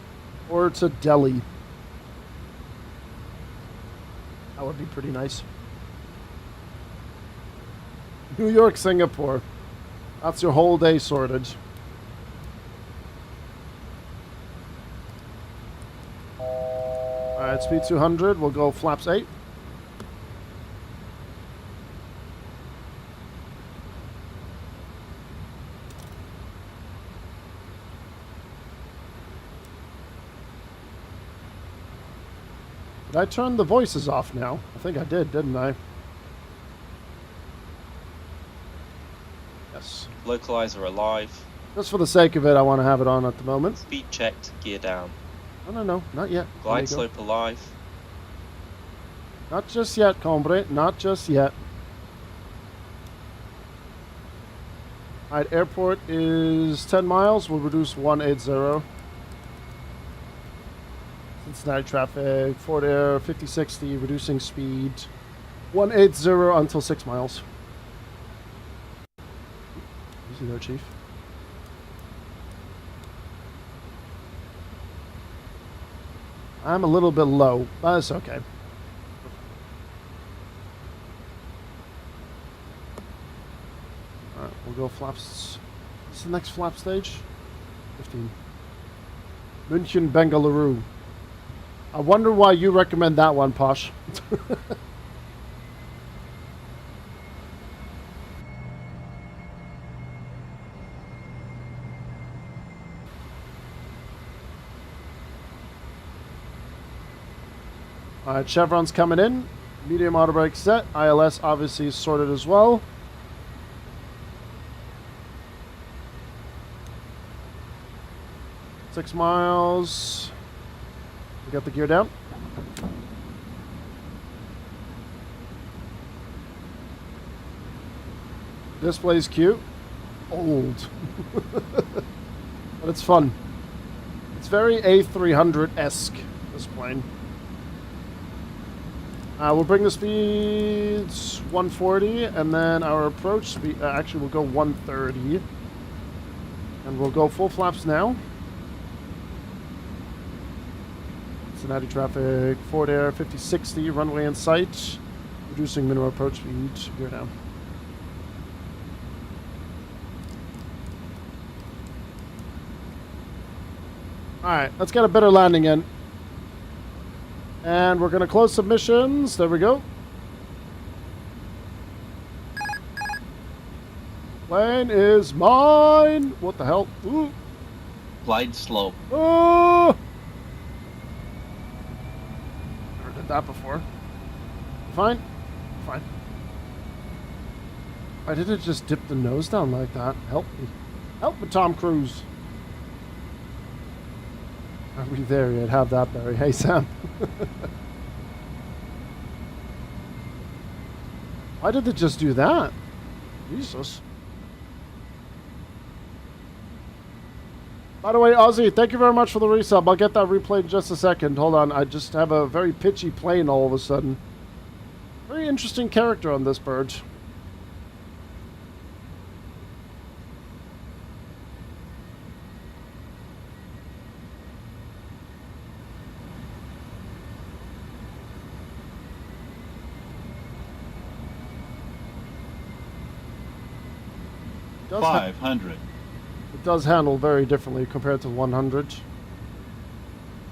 Or to Delhi. That would be pretty nice. New York, Singapore. That's your whole day sorted. Alright, speed 200. We'll go flaps 8. Did I turn the voices off now? I think I did, didn't I? Yes. Localizer alive. Just for the sake of it, I want to have it on at the moment. Speed checked, gear down. No, not yet. Glide slope alive. Not just yet, Combre. Not just yet. Alright, airport is 10 miles. We'll reduce 180. Cincinnati traffic, Fort Air, 5060, reducing speed, 180 until 6 miles. Easy there, Chief. I'm a little bit low, but it's okay. Alright, we'll go flaps. What's the next flap stage? 15. München, Bengaluru. I wonder why you recommend that one, Posh. Alright, Chevron's coming in. Medium auto brake set. ILS obviously is sorted as well. Six miles. We got the gear down. Display's cute. Old. But it's fun. It's very A300-esque, this plane. We'll bring the speeds 140, and then our approach speed, actually we'll go 130. And we'll go full flaps now. Cincinnati traffic, Fort Air, 5060, runway in sight. Reducing minimum approach speed, gear down. Alright, let's get a better landing in. And we're going to close submissions. There we go. Plane is mine. What the hell? Ooh. Glide slope. Oh! Never did that before. Fine. Fine. Why did it just dip the nose down like that? Help me. Help me, Tom Cruise. Are we there yet? Have that, Barry. Hey, Sam. Why did it just do that? Jesus. By the way, Ozzy, thank you very much for the resub. I'll get that replayed in just a second. Hold on. I just have a very pitchy plane all of a sudden. Very interesting character on this bird. Does 500. It does handle very differently compared to 100.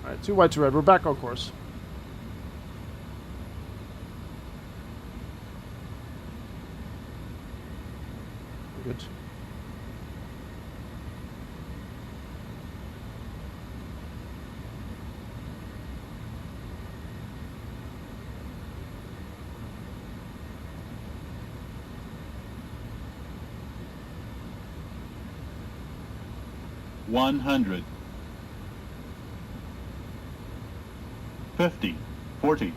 Alright, 2 white, 2 red. We're back on course. We're good. One 100. 50, 40,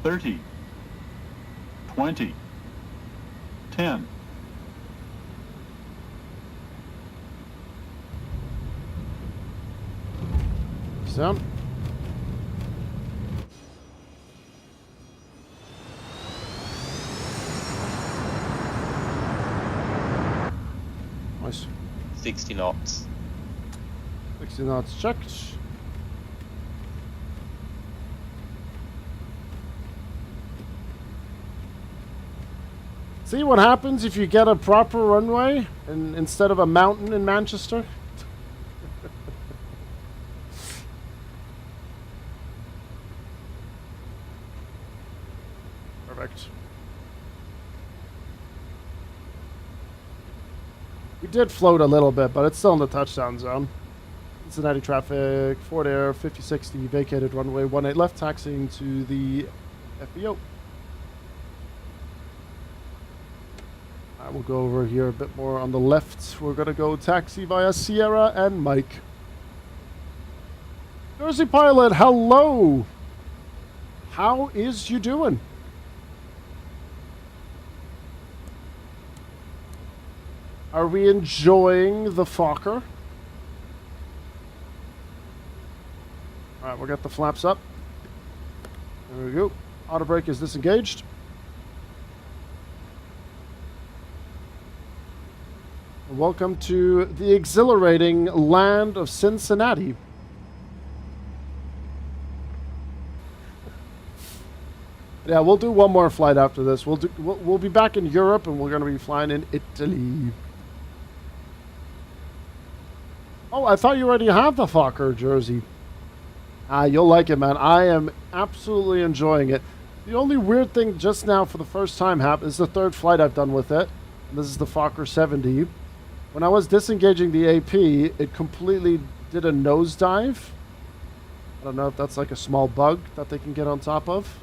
30, 20, 10. Down. Nice. 60 knots. 60 knots checked. See what happens if you get a proper runway instead of a mountain in Manchester? Perfect. We did float a little bit, but it's still in the touchdown zone. Cincinnati traffic, Fort Air, 5060, vacated runway 18 left, taxiing to the FBO. I will go over here a bit more on the left. We're going to go taxi via Sierra and Mike. Jersey Pilot, hello! How is you doing? Are we enjoying the Fokker? Alright, we'll get the flaps up. There we go. Auto brake is disengaged. Welcome to the exhilarating land of Cincinnati. Yeah, we'll do one more flight after this. We'll be back in Europe, and we're going to be flying in Italy. Oh, I thought you already have the Fokker jersey. You'll like it, man. I am absolutely enjoying it. The only weird thing just now for the first time happened is the third flight I've done with it. And this is the Fokker 70. When I was disengaging the AP, it completely did a nosedive. I don't know if that's like a small bug that they can get on top of.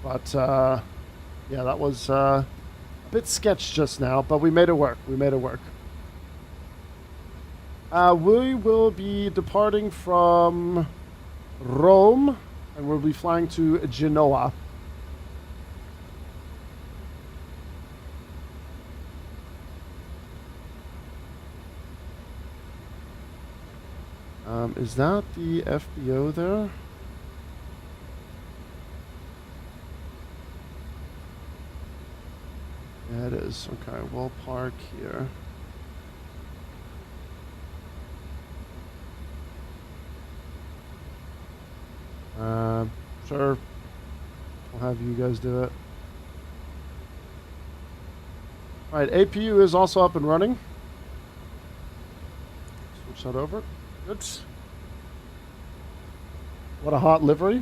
But, yeah, that was a bit sketched just now, but we made it work. We made it work. We will be departing from Rome, and we'll be flying to Genoa. Is that the FBO there? Yeah, it is. Okay, we'll park here. Sure. We'll have you guys do it. Alright, APU is also up and running. Switch that over. Good. What a hot livery.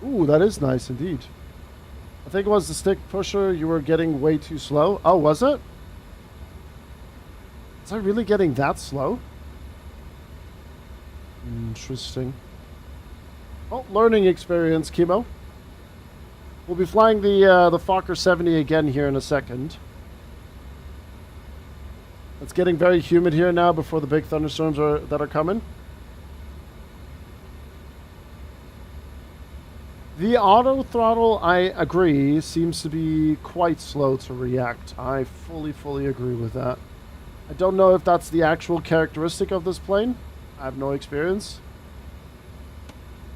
Ooh, that is nice indeed. I think it was the stick pusher. You were getting way too slow. Oh, was it? Was I really getting that slow? Interesting. Oh, learning experience, Chemo. We'll be flying the Fokker 70 again here in a second. It's getting very humid here now before the big thunderstorms that are coming. The auto throttle, I agree, seems to be quite slow to react. I fully agree with that. I don't know if that's the actual characteristic of this plane. I have no experience.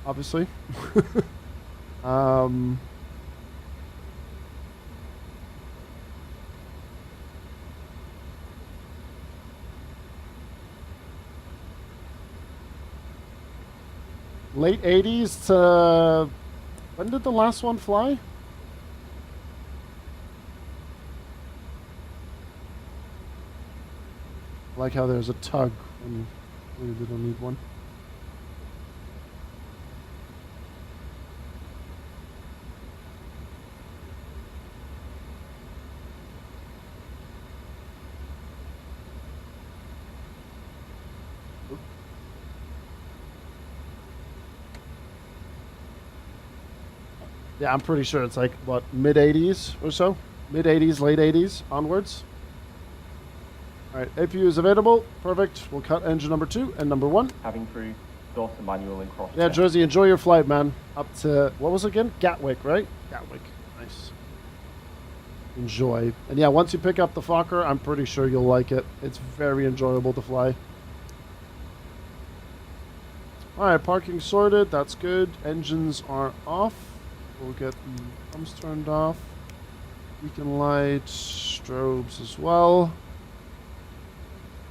Obviously. Late 80s to... When did the last one fly? I like how there's a tug when we don't need one. Yeah, I'm pretty sure it's like, what, mid-80s or so? Mid-80s, late 80s, onwards. Alright, APU is available. Perfect. We'll cut engine number 2 and number 1. Cabin crew, door to manual and cross. Yeah, Jersey, enjoy your flight, man. Up to, what was it again? Gatwick, right? Gatwick. Nice. Enjoy. And yeah, once you pick up the Fokker, I'm pretty sure you'll like it. It's very enjoyable to fly. Alright, parking sorted. That's good. Engines are off. We'll get the pumps turned off. Beacon light, strobes as well.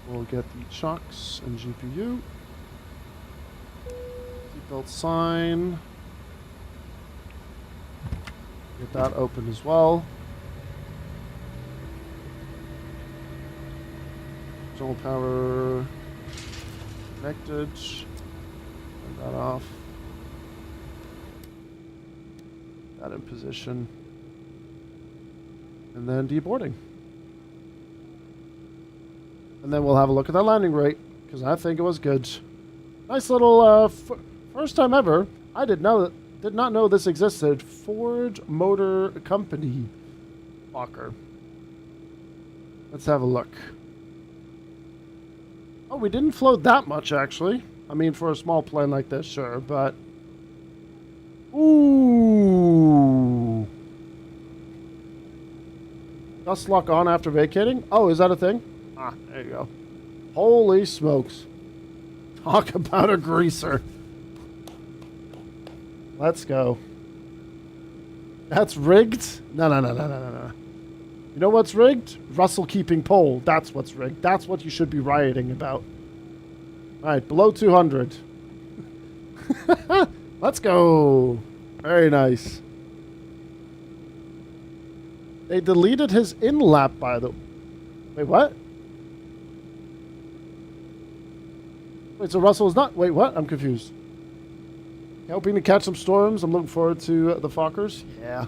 We'll get the chocks and GPU. Seatbelt sign. Get that open as well. Zonal power connected. Turn that off. That in position. And then deboarding. And then we'll have a look at that landing rate, because I think it was good. Nice little first time ever. I did not know this existed. Ford Motor Company Fokker. Let's have a look. Oh, we didn't float that much actually. I mean, for a small plane like this, sure, but ooh. Gust lock on after vacating? Oh, is that a thing? Ah, there you go. Holy smokes. Talk about a greaser. Let's go. That's rigged? No. You know what's rigged? Russell keeping pole. That's what's rigged. That's what you should be rioting about. Alright, below 200. Let's go. Very nice. They deleted his in-lap, by the... Wait, what? Wait, so Russell is not... Wait, what? I'm confused. Hoping to catch some storms. I'm looking forward to the Fokkers. Yeah.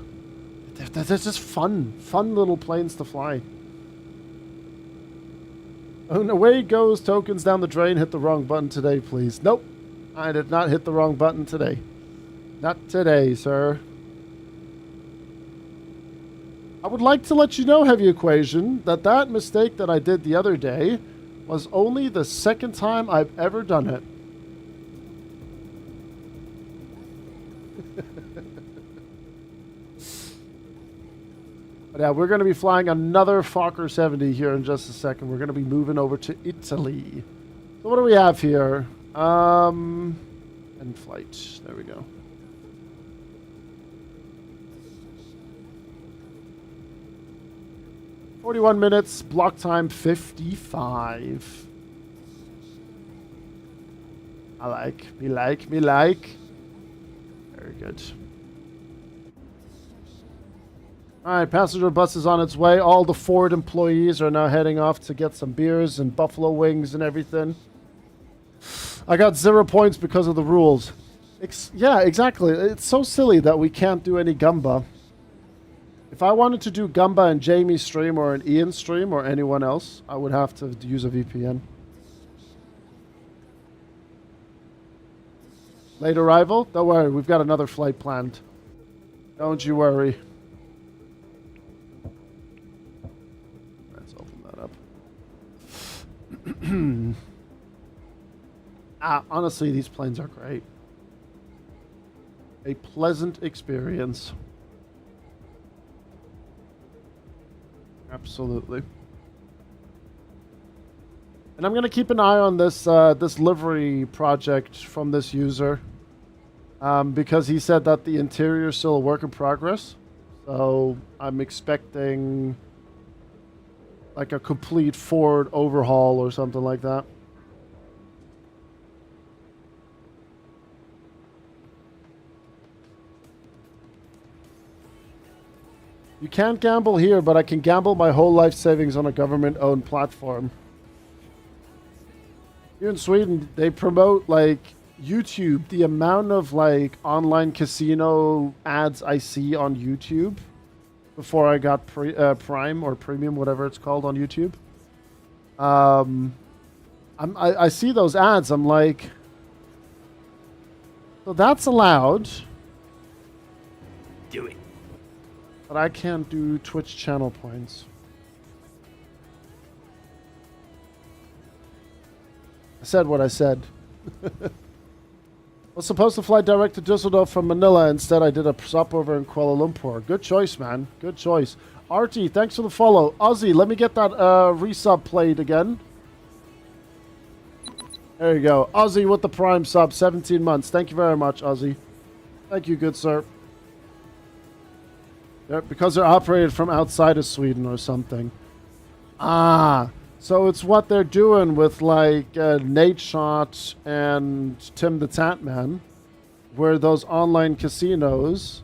They're just fun. Fun little planes to fly. And away goes tokens down the drain. Hit the wrong button today, please. Nope. I did not hit the wrong button today. Not today, sir. I would like to let you know, Heavy Equation, that mistake that I did the other day was only the second time I've ever done it. But yeah, we're going to be flying another Fokker 70 here in just a second. We're going to be moving over to Italy. So what do we have here? End flight. There we go. "41 minutes, block time 55. I like, me like. Very good. Alright, passenger bus is on its way. All the Ford employees are now heading off to get some beers and buffalo wings and everything. I got 0 points because of the rules. Yeah, exactly. It's so silly that we can't do any Gumba. If I wanted to do Gumba in Jamie's stream or an Ian stream or anyone else, I would have to use a VPN. Late arrival? Don't worry, we've got another flight planned. Don't you worry. Let's open that up. Honestly, these planes are great. A pleasant experience. Absolutely. And I'm going to keep an eye on this this livery project from this user. Because he said that the interior is still a work in progress. So I'm expecting like a complete Ford overhaul or something like that. You can't gamble here, but I can gamble my whole life savings on a government-owned platform. Here in Sweden, they promote, like, YouTube. The amount of, like, online casino ads I see on YouTube before I got Prime or Premium, whatever it's called on YouTube. I see those ads. I'm like, so that's allowed. Do it. But I can't do Twitch channel points. I said what I said. Was supposed to fly direct to Düsseldorf from Manila. Instead, I did a stopover in Kuala Lumpur. Good choice, man. Good choice. Artie, thanks for the follow. Ozzy, let me get that resub played again. There you go. Ozzy with the Prime sub. 17 months. Thank you very much, Ozzy. Thank you, good sir. Because they're operated from outside of Sweden or something. Ah, so it's what they're doing with like Nate Shot and Tim the Tatman, where those online casinos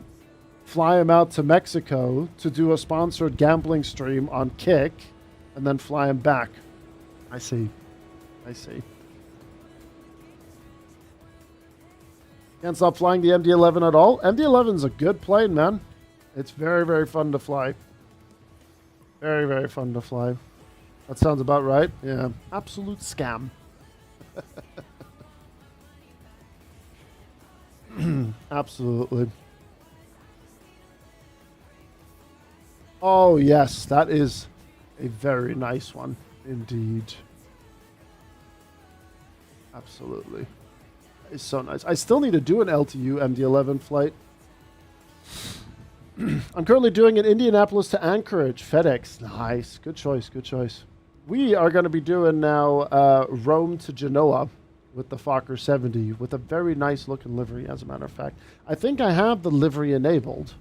fly them out to Mexico to do a sponsored gambling stream on Kick and then fly them back. I see. I see. Can't stop flying the MD-11 at all. MD-11's a good plane, man. It's very, very fun to fly. Very, very fun to fly. That sounds about right. Yeah. Absolute scam. Absolutely. Oh, yes. That is a very nice one. Indeed. Absolutely. It's so nice. I still need to do an LTU MD-11 flight. I'm currently doing an Indianapolis to Anchorage. FedEx. Nice. Good choice. Good choice. we are going to be doing now Rome to Genoa with the Fokker 70 with a very nice looking livery, as a matter of fact. I think I have the livery enabled.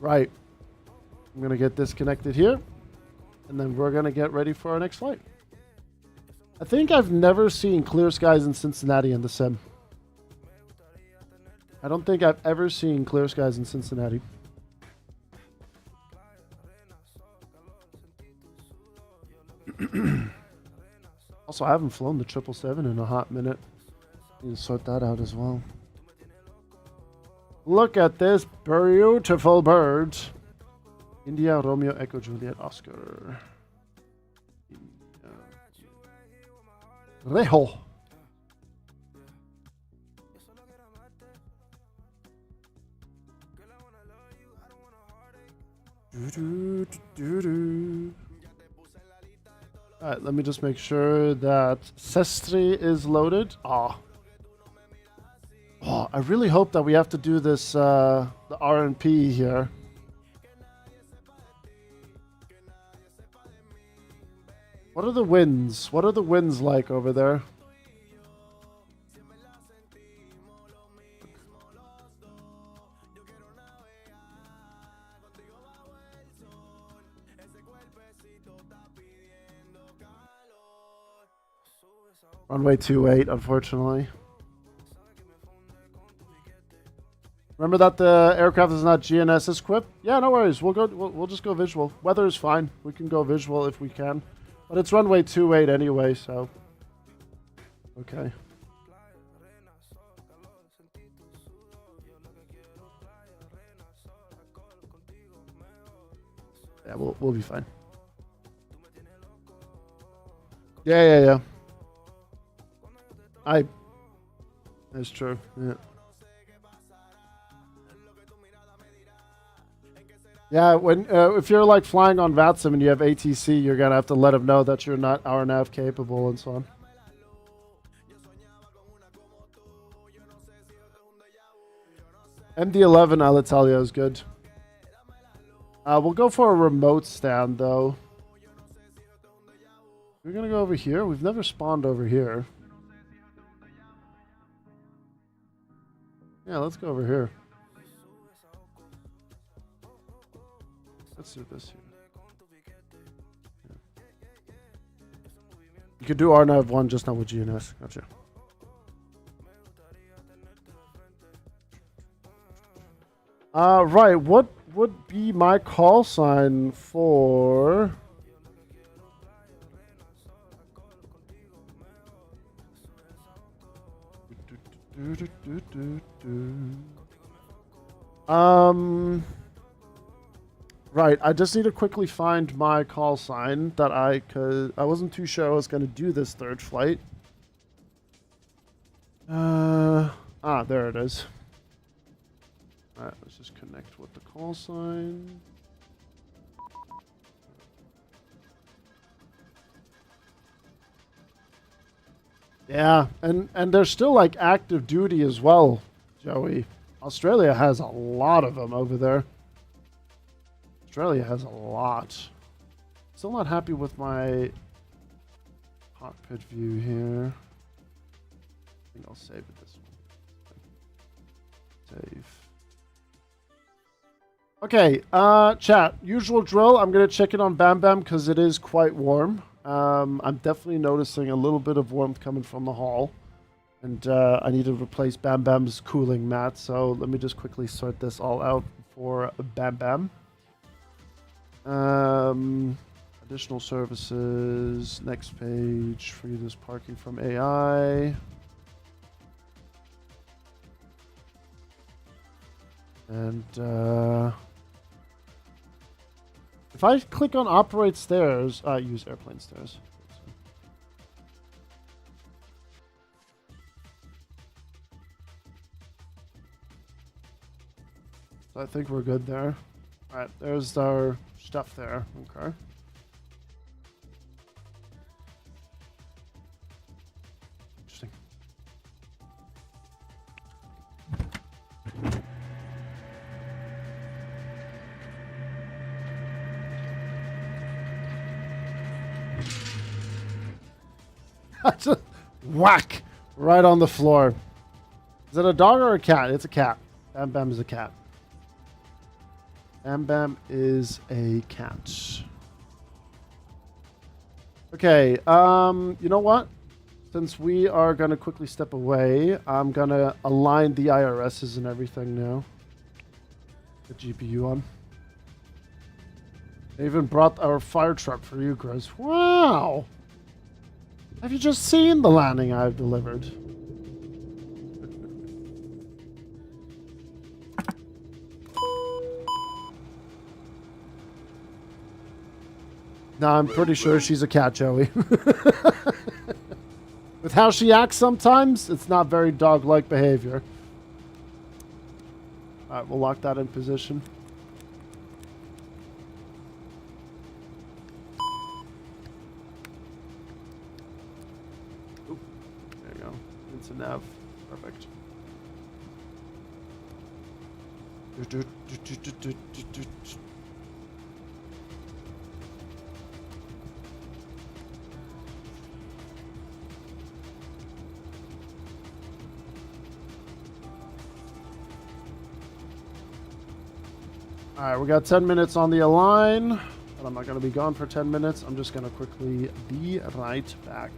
Right. I'm going to get disconnected here, and then we're going to get ready for our next flight. I think I've never seen clear skies in Cincinnati in the sim. I don't think I've ever seen clear skies in Cincinnati. Also, I haven't flown the 777 in a hot minute. Need to sort that out as well. Look at this beautiful bird. India, Romeo, Echo, Juliet, Oscar. Rejo. Alright, let me just make sure that Sestri is loaded. Oh, I really hope that we have to do this, the RNP here. What are the winds? What are the winds like over there? Runway 28, unfortunately. Remember that the aircraft is not GNSS equipped? Yeah, no worries. We'll just go visual. Weather is fine. We can go visual if we can. But it's runway 28 anyway, so. Okay. Yeah, we'll be fine. Yeah. That's true. Yeah. Yeah, when if you're like flying on VATSIM and you have ATC, you're gonna have to let them know that you're not RNAV capable and so on. MD-11 Alitalia is good. We'll go for a remote stand though. We're gonna go over here. We've never spawned over here. Yeah, let's go over here. Let's do this here. Yeah. You could do RNAV 1 just not with GNS. Gotcha. Right. What would be my call sign for... Right, I just need to quickly find my call sign that cause I wasn't too sure I was going to do this third flight. There it is. Alright, let's just connect with the call sign. Yeah, and they're still like active duty as well, Joey. Australia has a lot of them over there. Australia has a lot. Still not happy with my cockpit view here. I think I'll save it this one. Save. Okay, chat. Usual drill. I'm going to check in on Bam Bam because it is quite warm. I'm definitely noticing a little bit of warmth coming from the hall. And I need to replace Bam Bam's cooling mat. So let me just quickly sort this all out for Bam Bam. Additional services, next page, free this parking from AI. And if I click on operate stairs, use airplane stairs. So I think we're good there. All right, there's our stuff there. Okay. Interesting. Just whack right on the floor. Is it a dog or a cat? It's a cat. Bam Bam is a cat. Bam Bam is a cat. Okay, you know what? Since we are going to quickly step away, I'm going to align the IRSs and everything now. The GPU on. They even brought our fire truck for you, Chris. Wow! Have you just seen the landing I've delivered? No, I'm pretty sure she's a cat, Joey. With how she acts sometimes, it's not very dog-like behavior. Alright, we'll lock that in position. Oop, there you go. Into nav. Perfect. Alright, we got 10 minutes on the align, but I'm not going to be gone for 10 minutes. I'm just going to quickly be right back.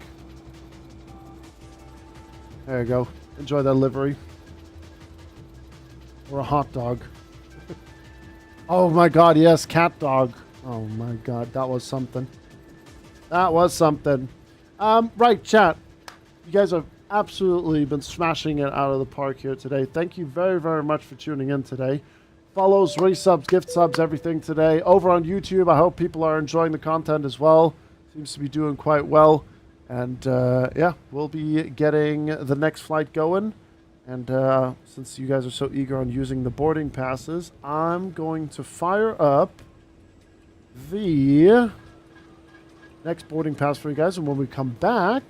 There you go. Enjoy that livery. Or a hot dog. Oh my god, yes, cat dog. Oh my god, that was something. That was something. Right, chat. You guys have absolutely been smashing it out of the park here today. Thank you very, very much for tuning in today. Follows, resubs, gift subs, everything today. Over on YouTube, I hope people are enjoying the content as well. Seems to be doing quite well. And yeah, we'll be getting the next flight going. And since you guys are so eager on using the boarding passes, I'm going to fire up the next boarding pass for you guys. And when we come back,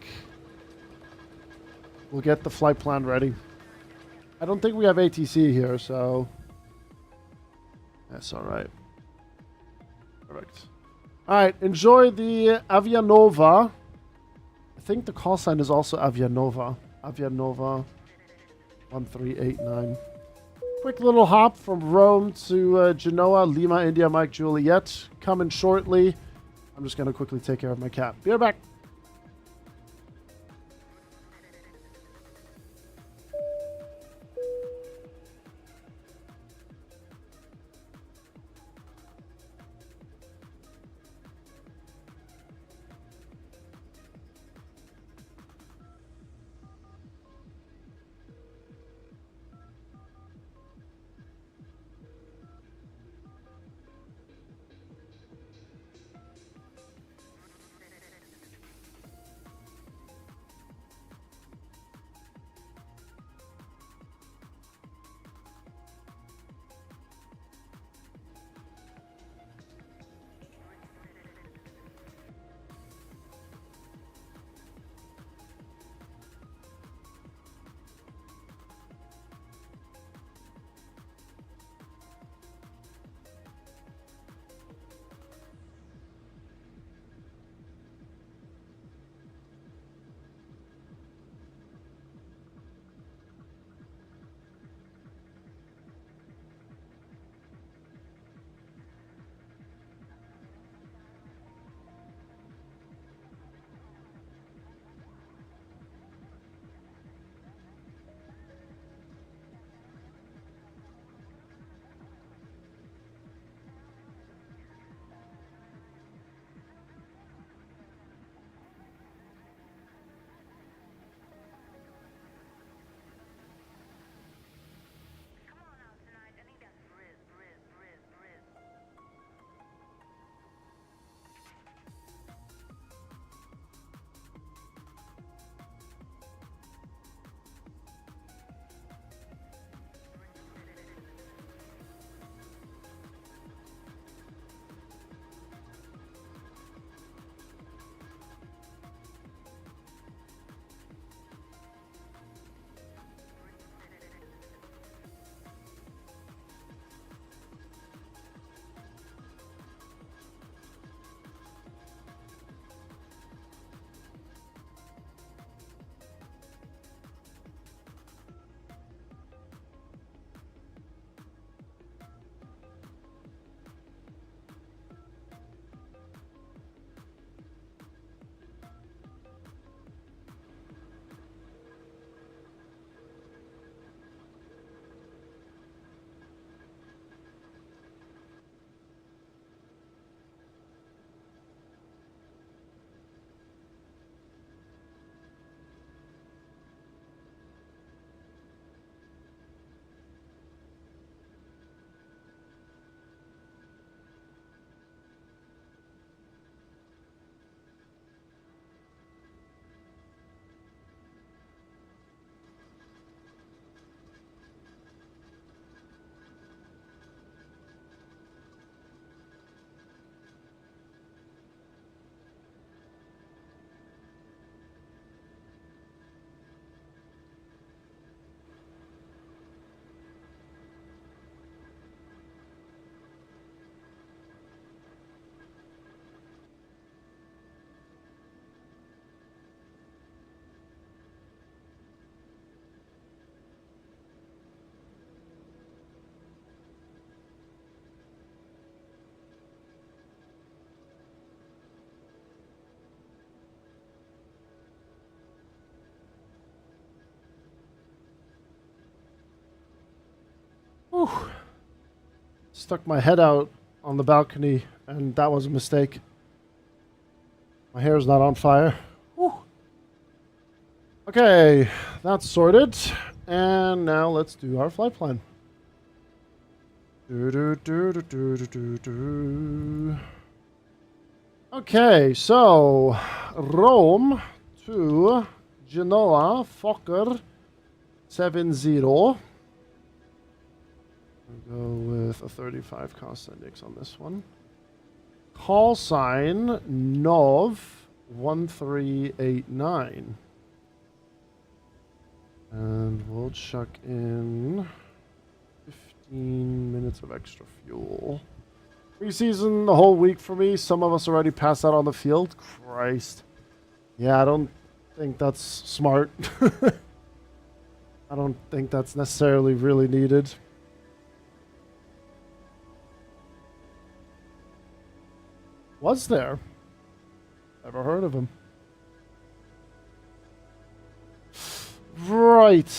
we'll get the flight plan ready. I don't think we have ATC here, so that's all right. Perfect. All right, enjoy the Avianova. I think the call sign is also Avianova. Avianova 1389. Quick little hop from Rome to Genoa, Lima, India, Mike, Juliet. Coming shortly. I'm just going to quickly take care of my cat. Be right back. stuck my head out on the balcony, and that was a mistake. My hair's not on fire. Whew. Okay, that's sorted. And now let's do our flight plan. Okay, so Rome to Genoa, Fokker 70. We'll go with a 35 cost index on this one. Call sign NOV 1389. And we'll chuck in 15 minutes of extra fuel. Preseason the whole week for me. Some of us already passed out on the field. Christ. Yeah, I don't think that's smart. I don't think that's necessarily really needed. Was there? Never heard of him. Right.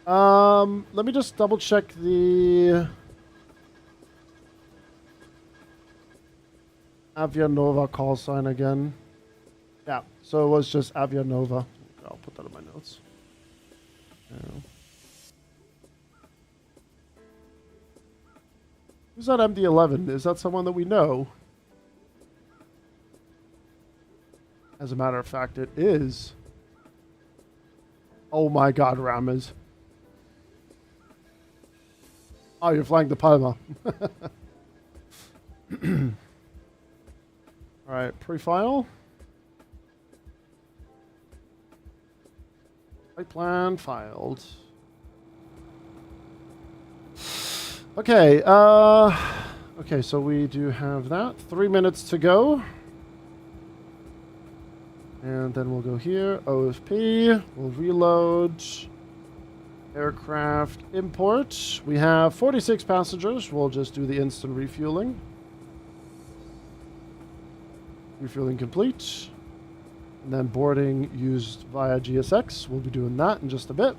Let me just double check the Avianova call sign again. Yeah, so it was just Avianova. I'll put that in my notes. Yeah. Who's that MD-11? Is that someone that we know? As a matter of fact, it is. Oh my god, Ramas. Oh, you're flying the Palma. Alright, pre-file. Flight plan filed. Okay, okay, so we do have that. 3 minutes to go. And then we'll go here, OFP, we'll reload, aircraft import. We have 46 passengers. We'll just do the instant refueling. Refueling complete. And then boarding used via GSX. We'll be doing that in just a bit.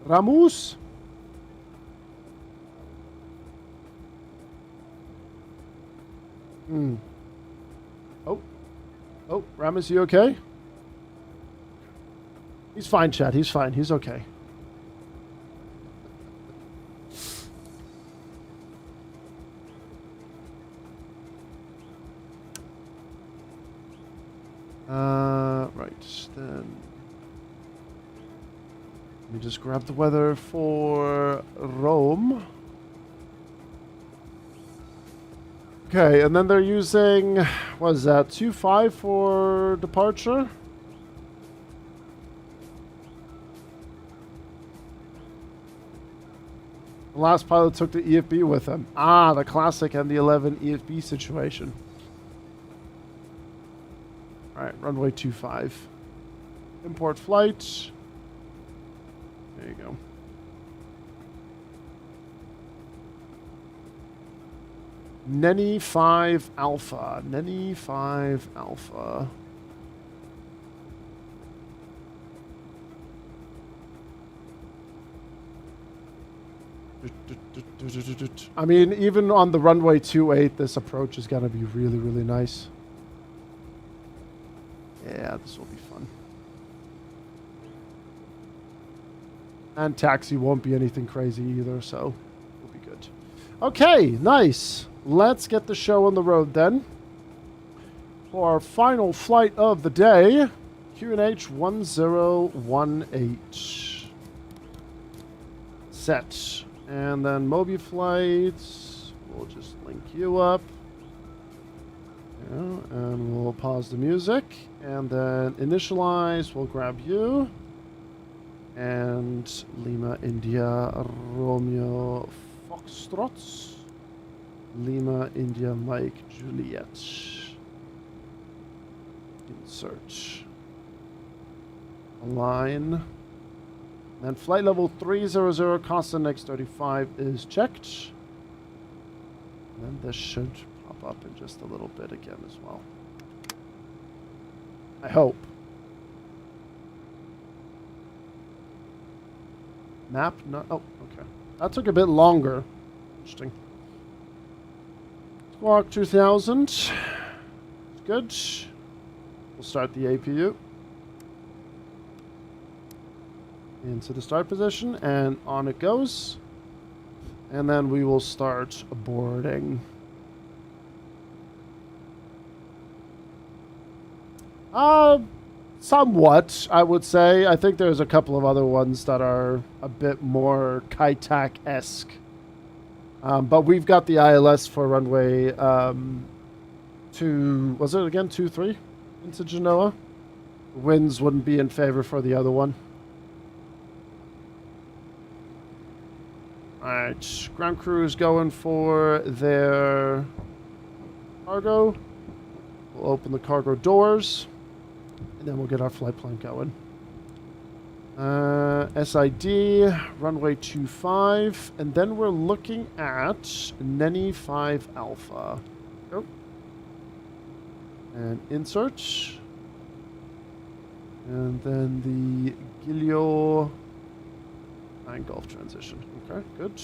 Ramos. Oh, Ramos, you okay? He's fine, Chad. He's fine. He's okay. Right, then. Let me just grab the weather for Rome. Okay, and then they're using, what is that, 2.5 for departure? The last pilot took the EFB with him. Ah, the classic MD-11 EFB situation. Alright, runway 25. Import flight. There you go. Nenny 5 Alpha. Nenny 5 Alpha. I mean, even on the runway 28, this approach is going to be really, really nice. Yeah, this will be fun. And taxi won't be anything crazy either, so it'll be good. Okay, nice. Let's get the show on the road then. For our final flight of the day, QNH 1018. Set. And then Mobi flights. We'll just link you up. Yeah, and we'll pause the music. And then initialize. We'll grab you. And Lima India Romeo Foxtrot. Lima India Mike Juliet. Insert. Align. And flight level 300, constant X35 is checked. And then this should pop up in just a little bit again as well. I hope. Map? No. Oh, okay. That took a bit longer. Interesting. Squawk 2000. Good. We'll start the APU. Into the start position, and on it goes. And then we will start boarding. Somewhat, I would say. I think there's a couple of other ones that are a bit more Kaitak-esque. But we've got the ILS for runway 23 into Genoa. Winds wouldn't be in favor for the other one. Alright, ground crew is going for their cargo. We'll open the cargo doors, and then we'll get our flight plan going. SID, runway 25, and then we're looking at Nenny 5 Alpha. Go. And insert. And then the Giglio 9 Golf transition. Okay, good.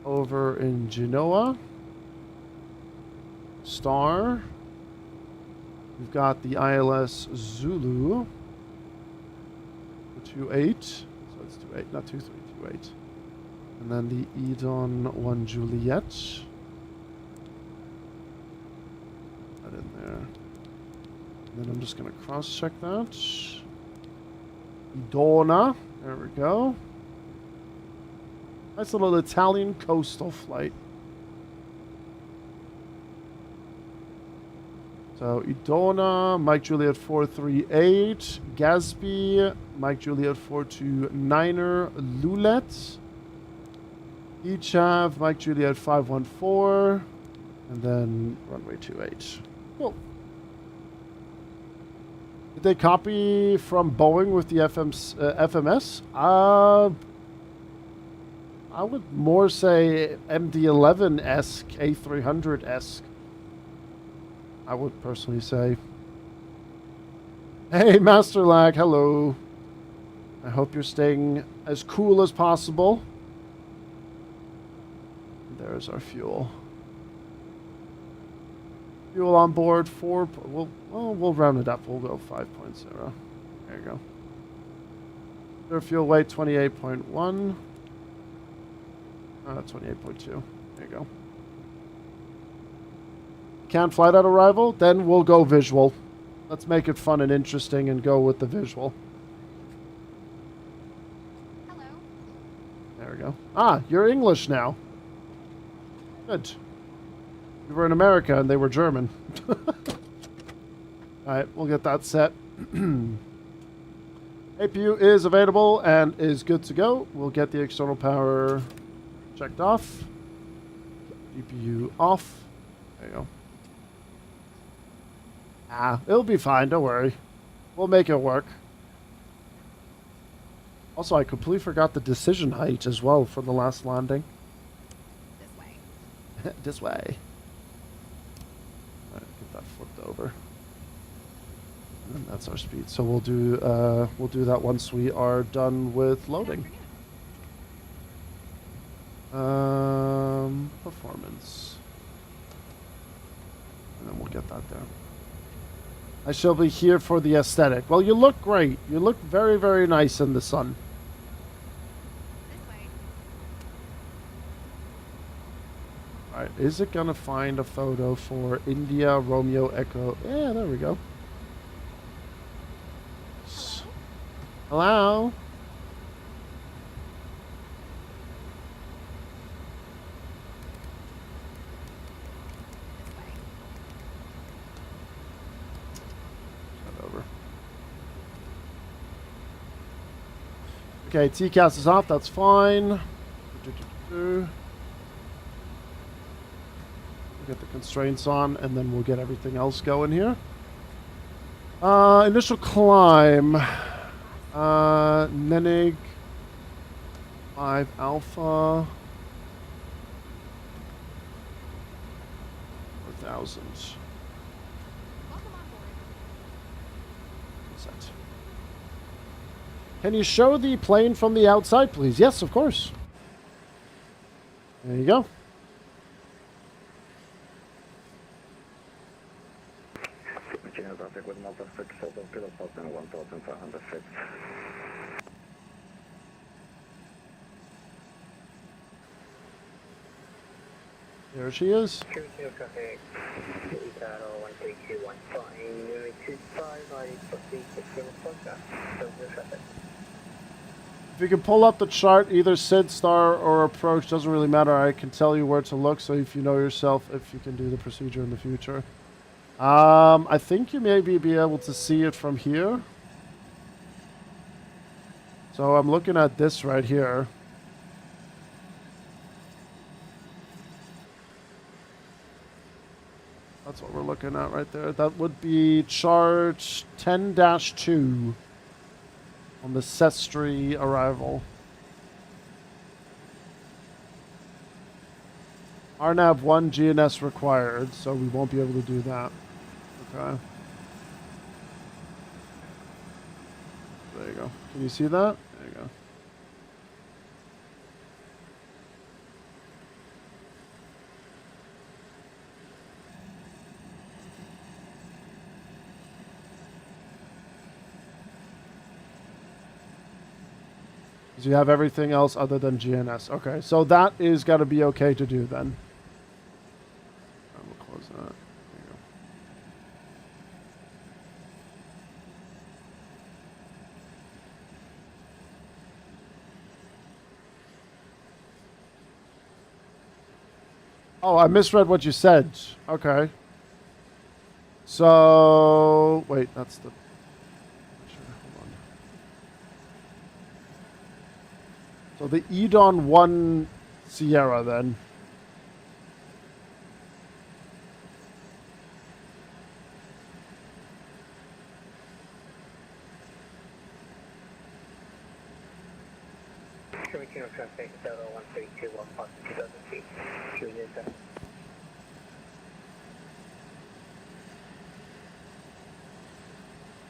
Over in Genoa. Star. We've got the ILS Zulu. 28. So it's 28, not 23, 28. And then the Edon 1 Juliet. That in there. And then I'm just going to cross-check that. Idona. There we go. Nice little Italian coastal flight. So, Idona, Mike Juliet 438, Gatsby, Mike Juliet 429er, Lulet, Echav, Mike Juliet 514, and then runway 28. Cool. Did they copy from Boeing with the FMS? I would more say MD-11-esque, A300-esque. I would personally say. Hey, Master Lag, hello. I hope you're staying as cool as possible. There's our fuel. Fuel on board, we'll round it up. We'll go 5.0. There you go. Their fuel weight, 28.1. 28.2. There you go. Can't flight at arrival? Then we'll go visual. Let's make it fun and interesting and go with the visual. Hello. There we go. Ah, you're English now. Good. You were in America and they were German. Alright, we'll get that set. APU is available and is good to go. We'll get the external power checked off. GPU off. There you go. It'll be fine, don't worry. We'll make it work. Also, I completely forgot the decision height as well for the last landing. This way. This way. Alright, get that flipped over. And that's our speed. So we'll do that once we are done with loading. Performance. And then we'll get that down. I shall be here for the aesthetic. Well, you look great. You look very, very nice in the sun. This way. Alright, is it gonna find a photo for India Romeo Echo? Yeah, there we go. Hello? Okay, TCAS is off, that's fine. We'll get the constraints on, and then we'll get everything else going here. Initial climb. Nenig 5 Alpha. 4,000. Welcome on board. Set. Can you show the plane from the outside, please? Yes, of course. There you go. There she is. If you can pull up the chart, either SID, star, or approach, doesn't really matter. I can tell you where to look, so if you know yourself, if you can do the procedure in the future. I think you may be able to see it from here. So I'm looking at this right here. That's what we're looking at right there. That would be chart 10-2 on the Sestri arrival. RNAV 1 GNS required, so we won't be able to do that. Okay. There you go. Can you see that? There you go. So you have everything else other than GNS. Okay, so that is got to be okay to do then. We'll close that. There you go. Oh, I misread what you said. Okay. So, wait, that's the... So the Edon 1 Sierra then.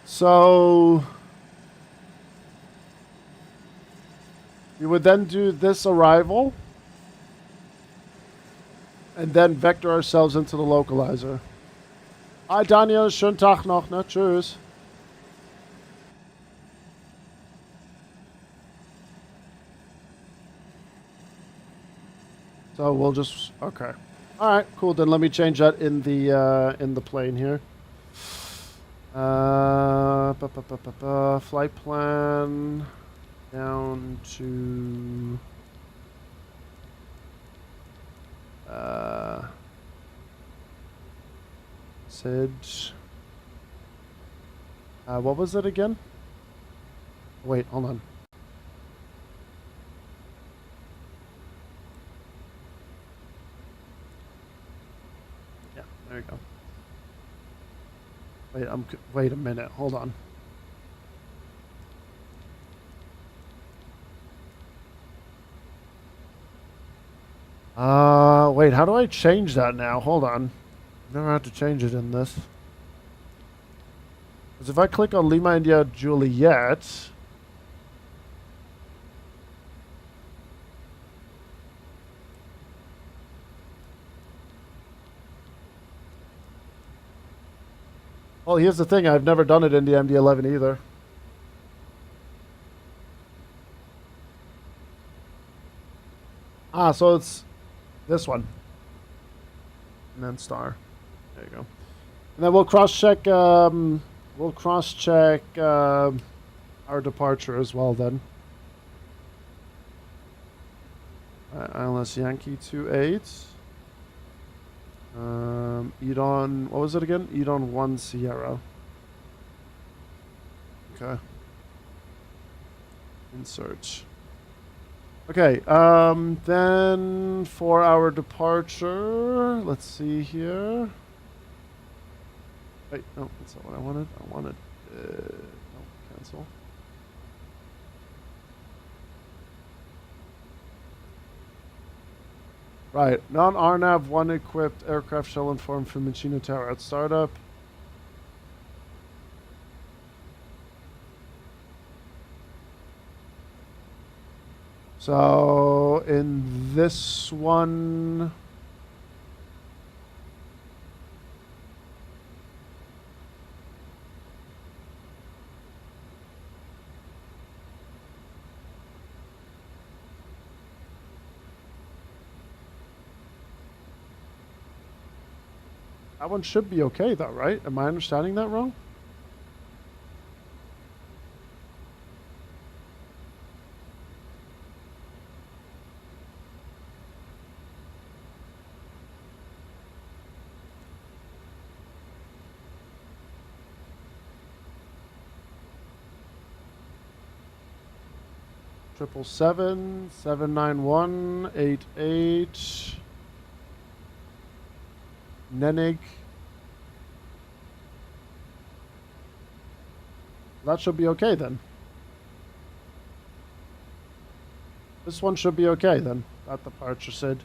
So you would then do this arrival and then vector ourselves into the localizer. Hi Daniel, schönen Tag noch, ne? Tschüss. So we'll just, okay. All right, cool. Then let me change that in the plane here. Flight plan down to SID. What was it again? Wait, hold on. Yeah, there you go. Wait a minute. Hold on. Wait, how do I change that now? Hold on. Never had to change it in this. Because if I click on Lima India Juliet, well, here's the thing. I've never done it in the MD-11 either. Ah, so it's this one. And then star. There you go. And then we'll cross-check, our departure as well then. ILS Yankee 28. Edon, what was it again? Edon 1 Sierra. Okay. Insert. Okay, then for our departure, let's see here. Wait, no, that's not what I wanted. I wanted, no, cancel. Right, non-RNAV 1 equipped aircraft shall inform Fiumicino Tower at startup. So in this one, that one should be okay though, right? Am I understanding that wrong? Triple 79188 Nenig. That should be okay then. This one should be okay then. That departure said.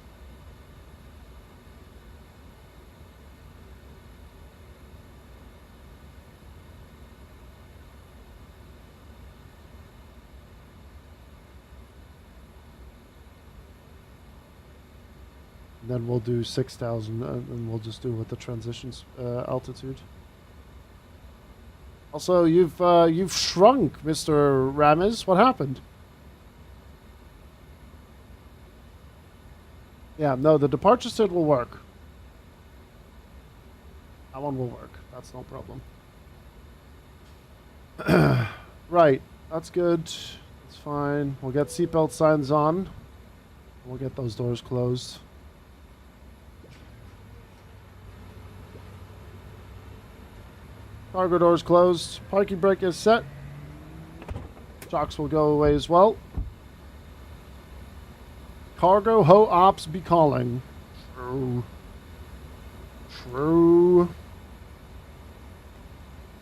Then we'll do 6,000 and we'll just do with the transitions altitude. Also, you've shrunk, Mr. Ramis. What happened? Yeah, no, the departure state will work. That one will work. That's no problem. Right, that's good. That's fine. We'll get seatbelt signs on. We'll get those doors closed. Cargo doors closed. Parking brake is set. Shocks will go away as well. Cargo ho ops be calling. True. True.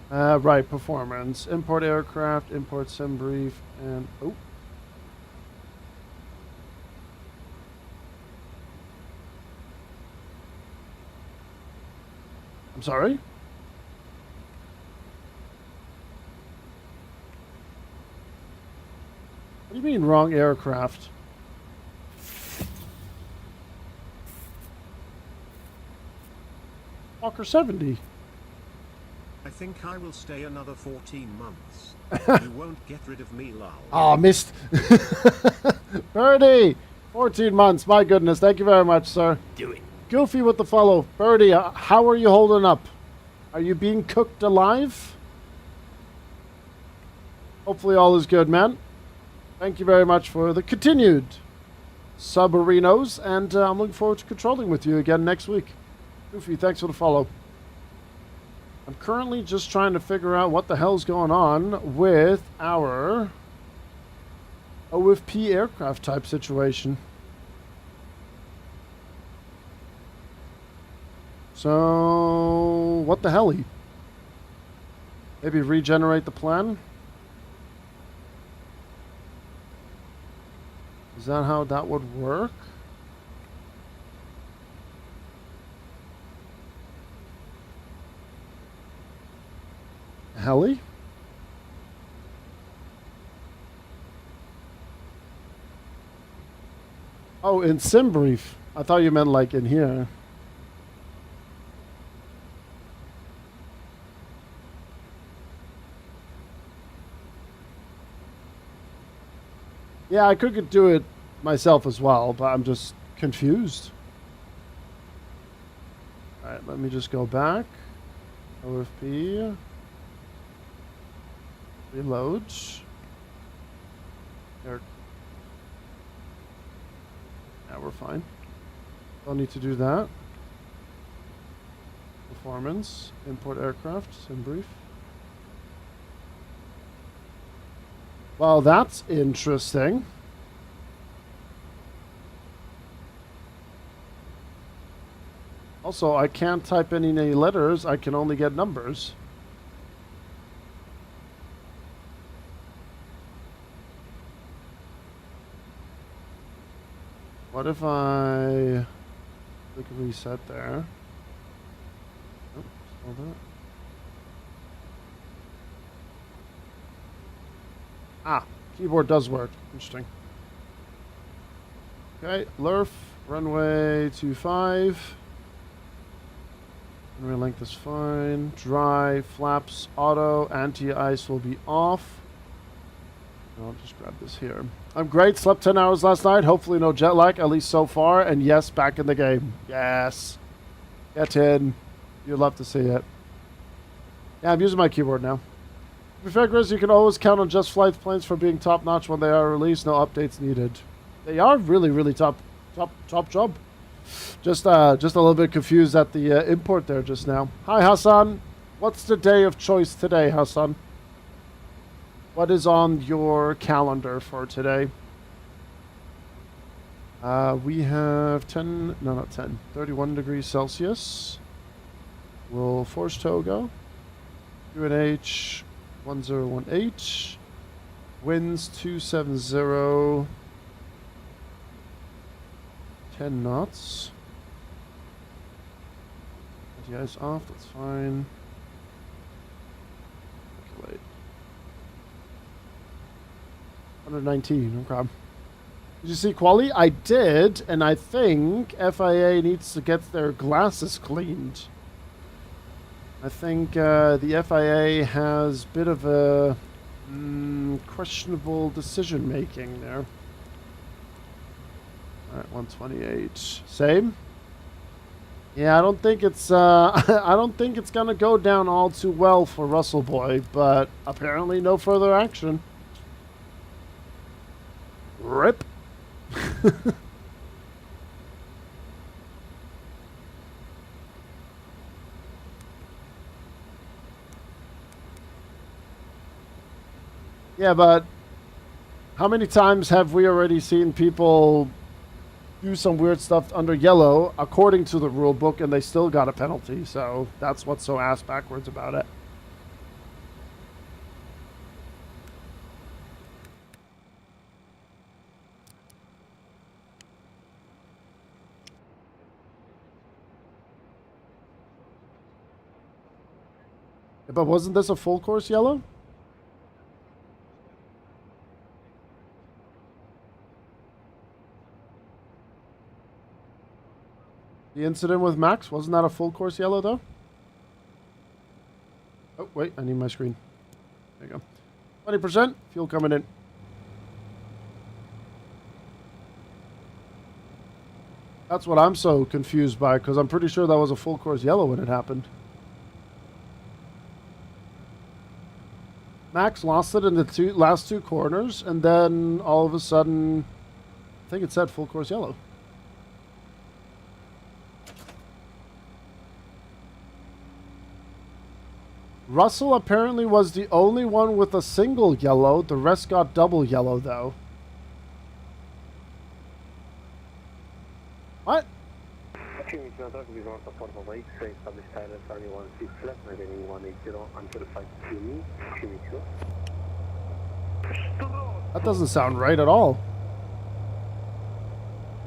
Right, performance. Import aircraft, import sim brief, and oh. I'm sorry? What do you mean wrong aircraft? Fokker 70. I think I will stay another 14 months. You won't get rid of me, lol. Oh, missed. Birdie! 14 months. My goodness. Thank you very much, sir. Do it. Goofy with the follow. Birdie, how are you holding up? Are you being cooked alive? Hopefully all is good, man. Thank you very much for the continued submarinos, and I'm looking forward to controlling with you again next week. Goofy, thanks for the follow. I'm currently just trying to figure out what the hell's going on with our OFP aircraft type situation. So, what the hell? Maybe regenerate the plan? Is that how that would work? Heli? Oh, in sim brief. I thought you meant like in here. Yeah, I could do it myself as well, but I'm just confused. Alright, let me just go back. OFP. Reload. There. Yeah, we're fine. Don't need to do that. Performance. Import aircraft. Sim brief. Well, that's interesting. Also, I can't type in any letters. I can only get numbers. What if I click reset there? Oh, still that. Ah, keyboard does work. Interesting. Okay, Lurf, runway 25. Runway length is fine. Dry, flaps, auto, anti-ice will be off. I'll just grab this here. I'm great. Slept 10 hours last night. Hopefully no jet lag, at least so far. And yes, back in the game. Yes. Get in. You'd love to see it. Yeah, I'm using my keyboard now. To be fair, Grizz, you can always count on JustFlight's planes for being top-notch when they are released. No updates needed. They are really, really top job. Just a little bit confused at the import there just now. Hi, Hassan. What's the day of choice today, Hassan? What is on your calendar for today? We have 31 degrees Celsius. We'll force tow go. UNH 1018. Winds 270. 10 knots. Anti-ice off, that's fine. Calculate. 119, okay. Did you see Quali? I did, and I think FIA needs to get their glasses cleaned. I think the FIA has a bit of a questionable decision making there. Alright, 128. Same? Yeah, I don't think it's I don't think it's gonna go down all too well for Russell Boy, but apparently no further action. RIP. Yeah, but how many times have we already seen people do some weird stuff under yellow according to the rule book and they still got a penalty? So that's what's so ass backwards about it. But wasn't this a full course yellow? The incident with Max, wasn't that a full course yellow though? Oh, wait, I need my screen. There you go. 20%, fuel coming in. That's what I'm so confused by, because I'm pretty sure that was a full course yellow when it happened. Max lost it in the last two corners, and then all of a sudden, I think it said full course yellow. Russell apparently was the only one with a single yellow. The rest got double yellow, though. What? That doesn't sound right at all.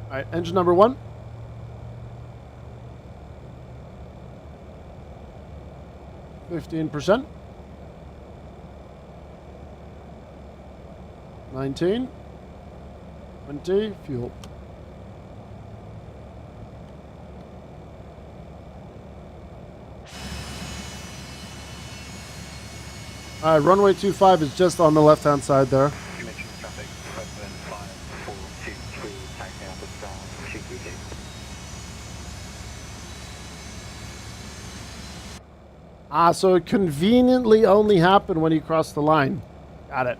Alright, engine number 1. %. 19. 20. Fuel. Alright, runway 25 is just on the left-hand side there. Ah, so it conveniently only happened when he crossed the line. Got it.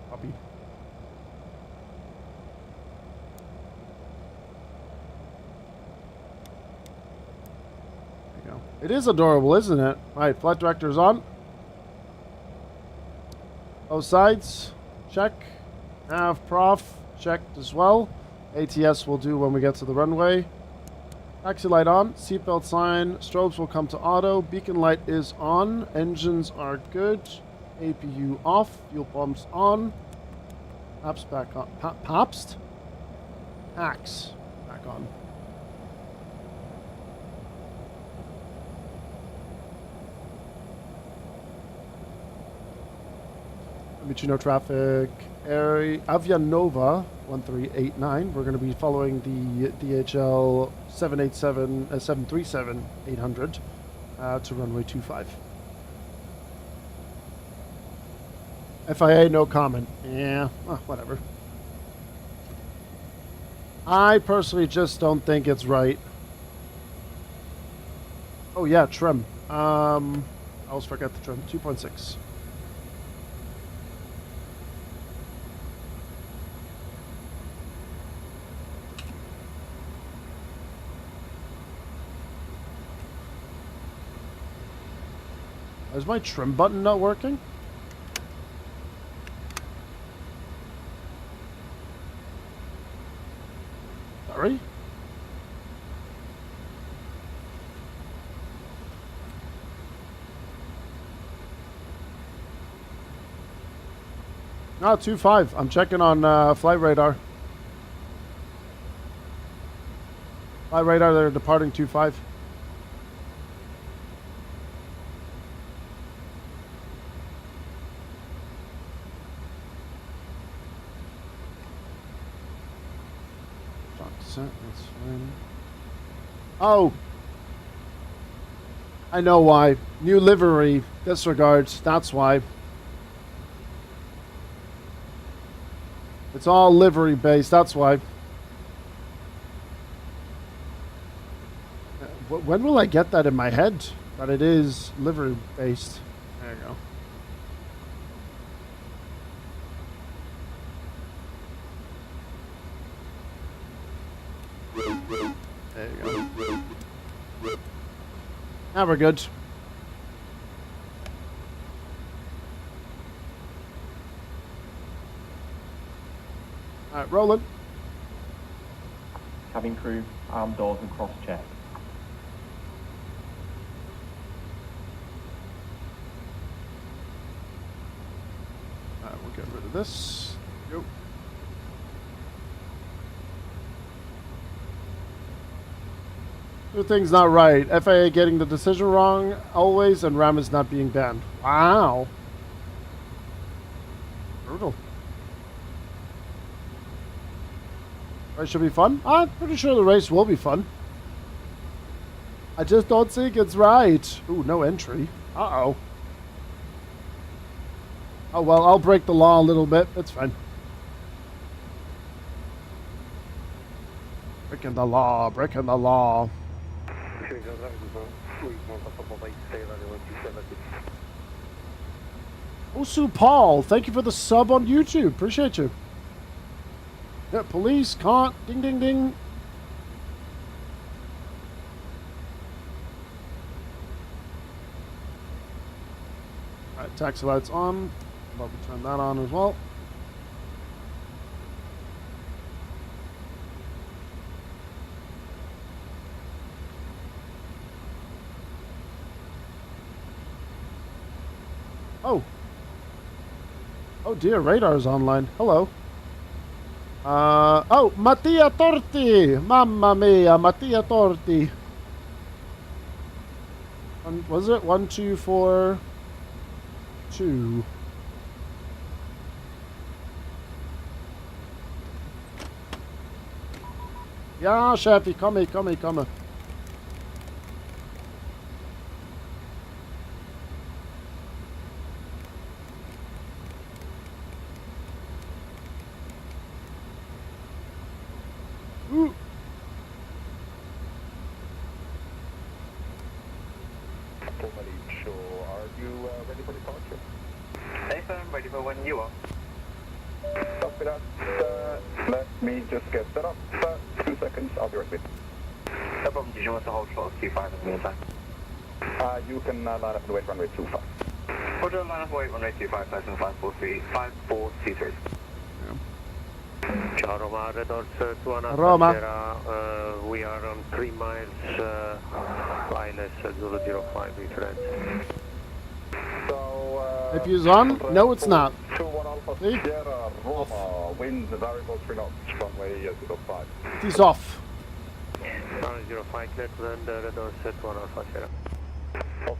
Copy. There you go. It is adorable, isn't it? Alright, flight director's on. Both sides. Check. Nav prof. Checked as well. ATS will do when we get to the runway. Taxi light on, seatbelt sign, strobes will come to auto, beacon light is on, engines are good, APU off, fuel pumps on, PAPS back on, PAPS? Axe back on. Let me know traffic. Avianova 1389. We're going to be following the DHL 737-800 to runway 25. FIA, no comment. Yeah, well, whatever. I personally just don't think it's right. Oh yeah, trim. I always forget the trim. 2.6. Is my trim button not working? Sorry? No, 2.5. I'm checking on flight radar. Flight radar, they're departing 2.5. That's fine. Oh! I know why. New livery. Disregards. That's why. It's all livery based. That's why. When will I get that in my head? That it is livery based. There you go. There you go. Now we're good. Alright, rolling. Cabin crew, arm doors and cross check. Alright, we'll get rid of this. Go. Two things not right. FIA getting the decision wrong always, and RAM is not being banned. Wow. Brutal. Race should be fun? I'm pretty sure the race will be fun. I just don't think it's right. Ooh, no entry. Uh-oh. Oh, well, I'll break the law a little bit. It's fine. Breaking the law, breaking the law. Osu Paul, thank you for the sub on YouTube. Appreciate you. Yeah, police can't. Ding, ding, ding. Alright, taxi lights on. I'm about to turn that on as well. Oh. Oh dear, radar's online. Hello. Oh, Mattia Torti! Mamma mia, Mattia Torti. Was it 1, 2, 4, 2? Ja, Chefie, komme. Ooh. Are you ready for departure? Yes, I'm ready for when you are. Copy that. Let me just get set up. 2 seconds, I'll be right with you. No problem, did you want to hold close to 5 in the meantime? You can line up and wait runway 25. Roger, line up and wait runway 25, license 54C3. Ciao Roma, Red Horse 2 Roma. We are on 3 miles, ILS 005 with red. So, If you's on, no it's not. 21 Alpha See? Sierra, Roma, wind variable 3 knots, runway 05. He's off. Runway 05, clear to land, Red Horse 1 Alpha Sierra.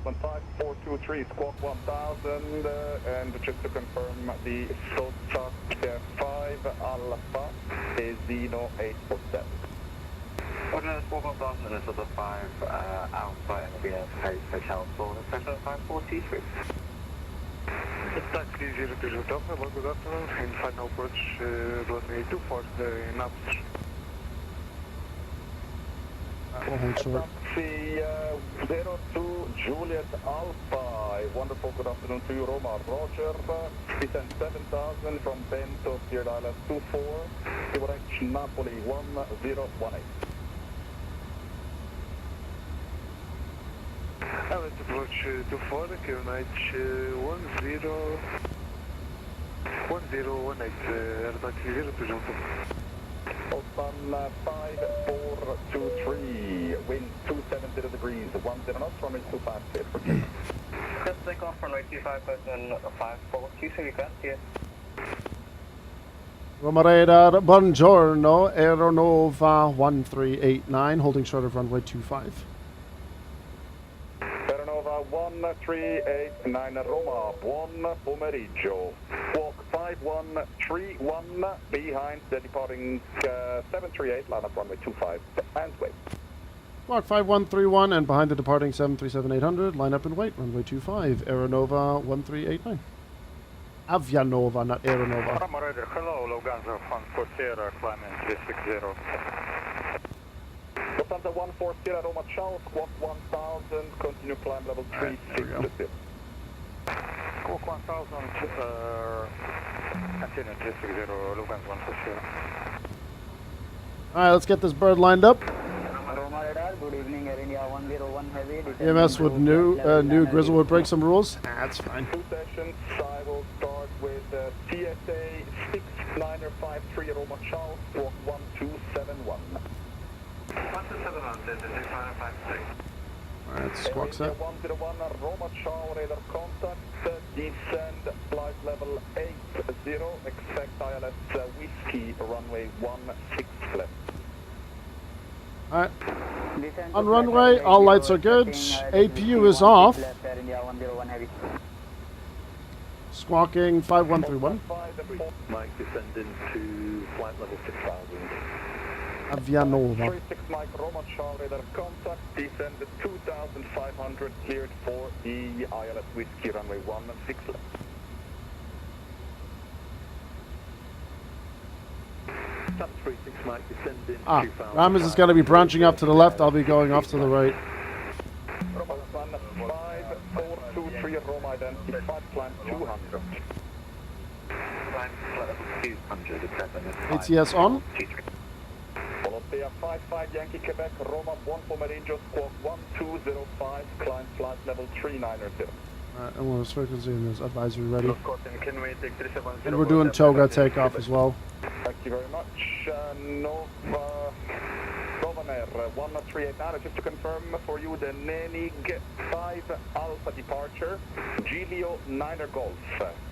Scotsman 5423, Squawk 1000, and just to confirm, the SOTAC 5 Alpha is 0847. Ordnance Squawk 1000 and SOTAC 5 Alpha NBS Hotel for Center 543. Taxi 020 Delta, good afternoon, in final approach, runway 24 in Upster. We'll hold short. Taxi 02 Juliet Alpha, a wonderful good afternoon to you, Roma. Roger, descend 7000 from Bento, Steered Island 24, QRH Napoli 1018. Let's approach 24, QRH 1018, taxi 02 Osman 5423, wind 270 degrees, 10 knots, runway 25, clear for takeoff. Just take off runway 25, person 542, so you can see it. Roma radar, buongiorno, Aeronova 1389, holding short of runway 25. Aeronova 1389, Roma, buon pomeriggio. Squawk 5131, behind the departing 738, line up runway 25, and wait. Squawk 5131 and behind the departing 737-800, line up and wait, runway 25, Aeronova 1389. Avianova, not Aeronova. Roma radar, hello, Loganza 14 Sierra, climbing 360. Lufthansa 140, Roma Charles, Squawk 1000, continue climb level 360. Squawk 1000, continue 360, Lufthansa 140. Alright, let's get this bird lined up. Roma radar, good evening, Air India 101 heavy. EMS with new Grizzle would break some rules. That's fine. Two sessions, I will start with CSA 6953, Roma Charles, Squawk 1271. 1271, Alright, squawk set. 101, Roma Chow, radar contact, descend, flight level 80, expect ILS Whiskey, runway 16 left. Alright. On runway, all lights are good. APU is off. Squawking 5131. Mike descending to flight level 6000. Avianova. 36 Mike, Roma Chow, radar contact, descend 2500, cleared for the ILS Whiskey, runway 16 left. Sub 36 Mike, descending 2000. Ramos is going to be branching off to the left. I'll be going off to the right. Roma 5423, Roma identified, climb 200. Climb 200, ATS on. Volotea 55 Yankee Quebec, Roma 1 Pomeriggio, squawk 1205, climb flight level 390. Alright, and we're frequency in this advisory ready. And we're doing Toga takeoff as well. Thank you very much. Governor 1389, just to confirm for you the Nenig 5 Alpha departure, Giglio 9er Golf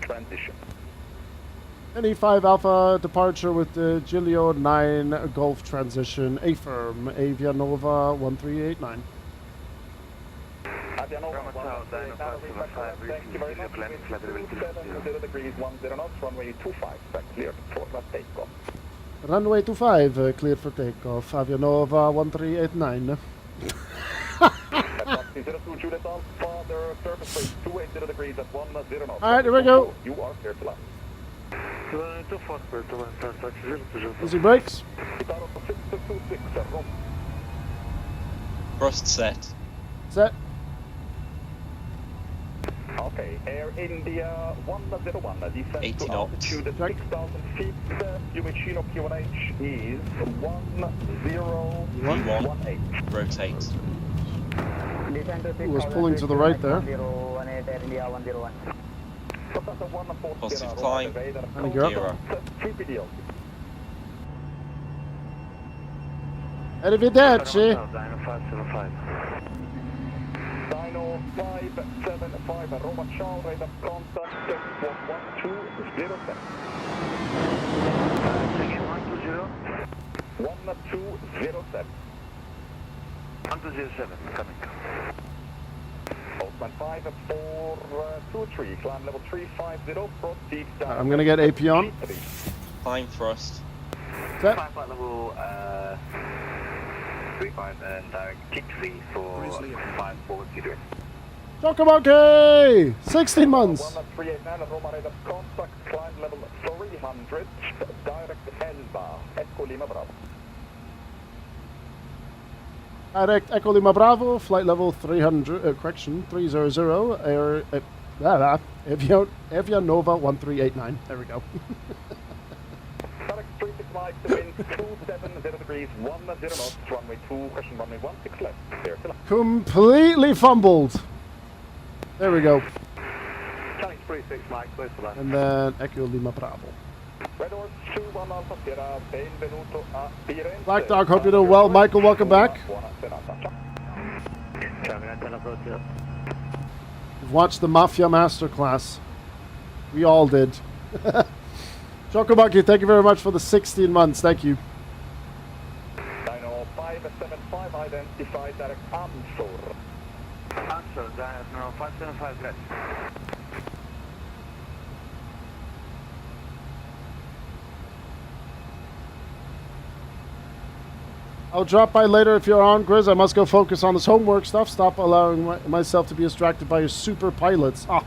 transition. Any 5 Alpha departure with the Giglio 9 Golf transition, A-firm, Avianova 1389. Avianova 1389, thank you very much. 270 degrees, 10 knots, runway 25, cleared for takeoff. Runway 25, cleared for takeoff, Avianova 1389. Juliet Alpha, their surface rate 280 degrees at 10 knots. Alright, here we go. You are clear to land. Easy brakes. Thrust set. Set. Okay, Air India 101, descent 80 to knots. altitude 6,000 feet. Umechino QNH is 1018. Rotate. Who was pulling to the right there? Positive climb. And gear up. Arrivederci. Dino 575, Roma Chow, radar contact, 1207. 1207. 1207, coming. 615-423, climb level 350, proceed down. I'm gonna get AP on. Climb thrust. Set. Climb flight level 35 and direct kick 3 for Grizzly. 5423. Chocomonkey! 16 months. 1389, Roma radar contact, climb level 300, direct Elba, Echo Lima Bravo. Direct Echo Lima Bravo, flight level 300, correction, 300, air, Avia Nova 1389. There we go. Direct 36 miles to wind 270 degrees, 10 knots, runway 2, question runway 16 left, clear to land. Completely fumbled. There we go. Challenge 36 Mike, close to land. And then Echo Lima Bravo. Red Horse 21 Alpha Sierra, benvenuto a Firenze. Black Dog, hope you're doing well. Michael, welcome back. You've watched the Mafia Masterclass. We all did. Chocomonkey, thank you very much for the 16 months. Thank you. 90575, identify direct Ansur. Answer, no, 575 left. I'll drop by later if you're on, Grizz. I must go focus on this homework stuff. Stop allowing myself to be distracted by your super pilots. Ah.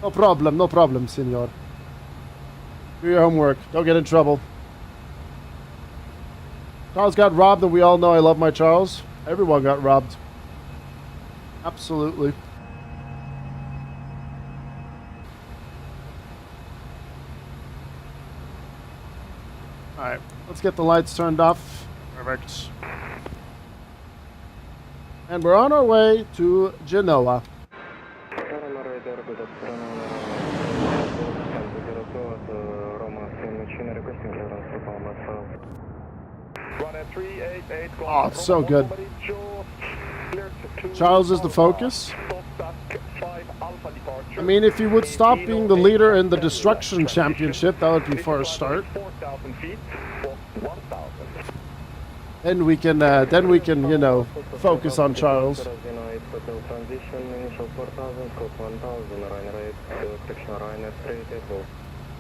No problem, senor. Do your homework. Don't get in trouble. Charles got robbed, and we all know I love my Charles. Everyone got robbed. Absolutely. Alright, let's get the lights turned off. Perfect. And we're on our way to Genoa. Oh, it's so good. Charles is the focus. I mean, if you would stop being the leader in the Destruction Championship, that would be for a start. Then we can, you know, focus on Charles.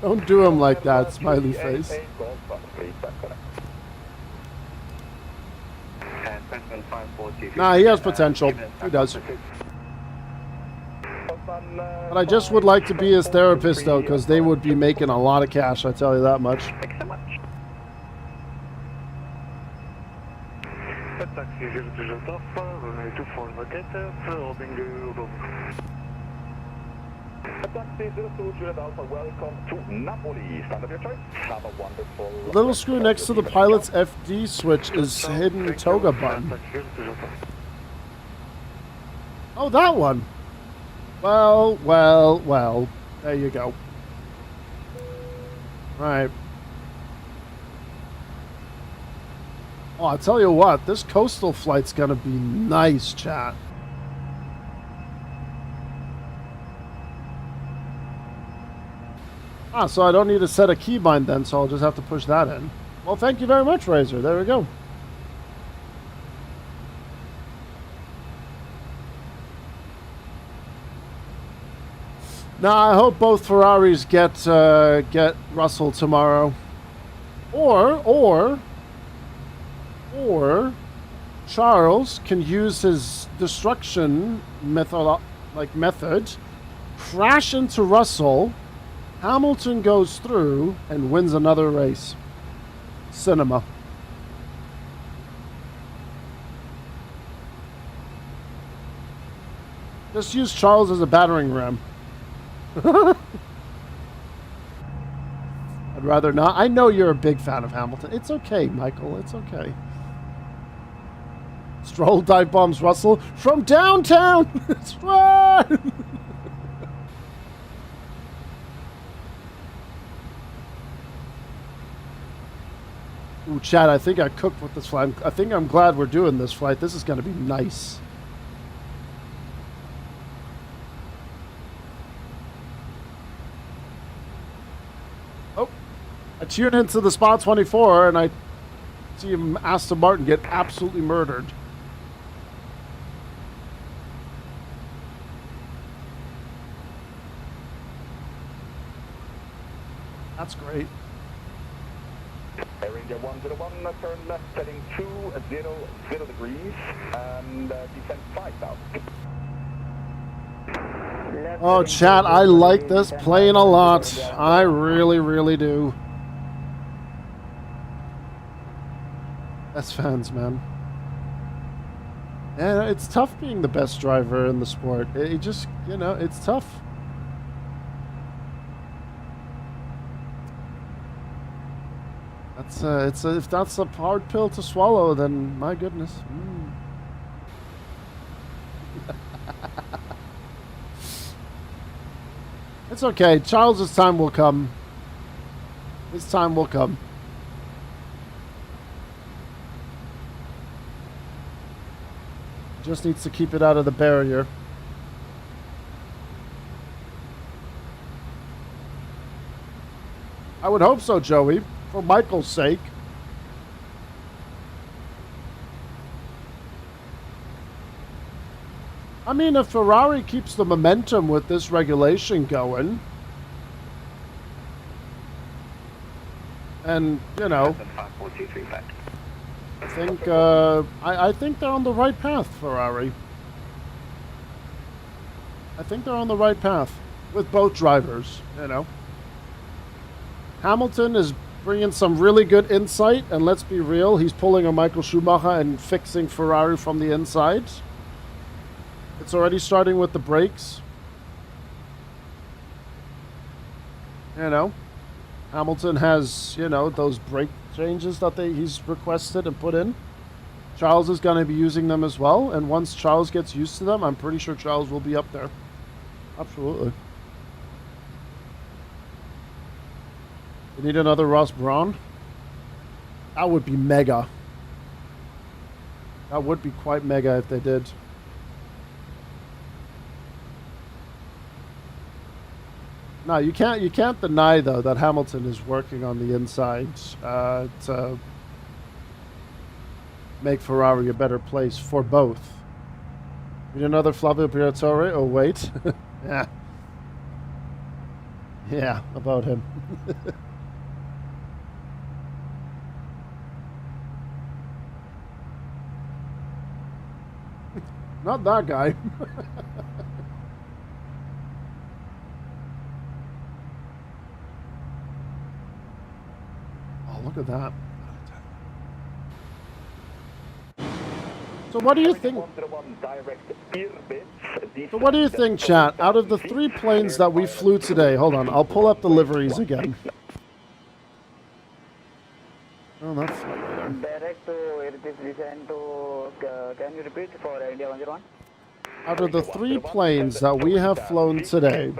Don't do him like that, smiley face. Nah, he has potential. He does. But I just would like to be his therapist, though, because they would be making a lot of cash, I tell you that much. The little screw next to the pilot's FD switch is hidden toga button. Oh, that one. Well. There you go. Right. Oh, I'll tell you what. This coastal flight's gonna be nice, chat. Ah, so I don't need to set a keybind then, so I'll just have to push that in. Well, thank you very much, Razor. There we go. Now, I hope both Ferraris get Russell tomorrow. Or Charles can use his destruction method, crash into Russell. Hamilton goes through and wins another race. Cinema. Just use Charles as a battering ram. I'd rather not. I know you're a big fan of Hamilton. It's okay, Michael. It's okay. Stroll dive bombs Russell from downtown. Run! Ooh, Chad, I think I cooked with this flight. I think I'm glad we're doing this flight. This is going to be nice. Oh, I tune into the Spot 24 and I see Aston Martin get absolutely murdered. That's great. Air India 101, turn left heading 200 degrees and descend 5,000. Oh, chat, I like this plane a lot. I really, really do. Best fans, man. Yeah, it's tough being the best driver in the sport. It just, you know, it's tough. That's if that's a hard pill to swallow, then my goodness. It's okay. Charles's time will come. His time will come. Just needs to keep it out of the barrier. I would hope so, Joey. For Michael's sake. I mean, if Ferrari keeps the momentum with this regulation going, and, you know, I think they're on the right path, Ferrari. I think they're on the right path with both drivers, you know. Hamilton is bringing some really good insight, and let's be real, he's pulling a Michael Schumacher and fixing Ferrari from the inside. It's already starting with the brakes. You know, Hamilton has, you know, those brake changes that he's requested and put in. Charles is going to be using them as well, and once Charles gets used to them, I'm pretty sure Charles will be up there. Absolutely. You need another Ross Brawn? That would be mega. That would be quite mega if they did. No, you can't deny though that Hamilton is working on the inside to make Ferrari a better place for both. You need another Flavio Briatore? Oh wait, yeah, about him. Not that guy. Oh, look at that. So what do you think? So what do you think, chat? Out of the 3 planes that we flew today, hold on, I'll pull up the liveries again. Oh, that's not right there. Direct to where it is descent to, can you repeat for India 101? Out of the 3 planes that we have flown today,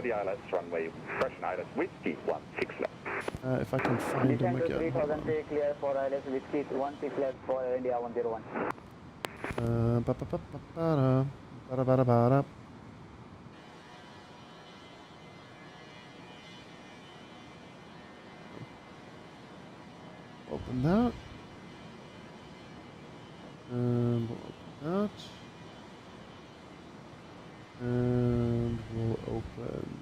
if I can find them again. 3000 clear for ILS whiskey 16 left for India 101. Open that. And we'll open that. And we'll open.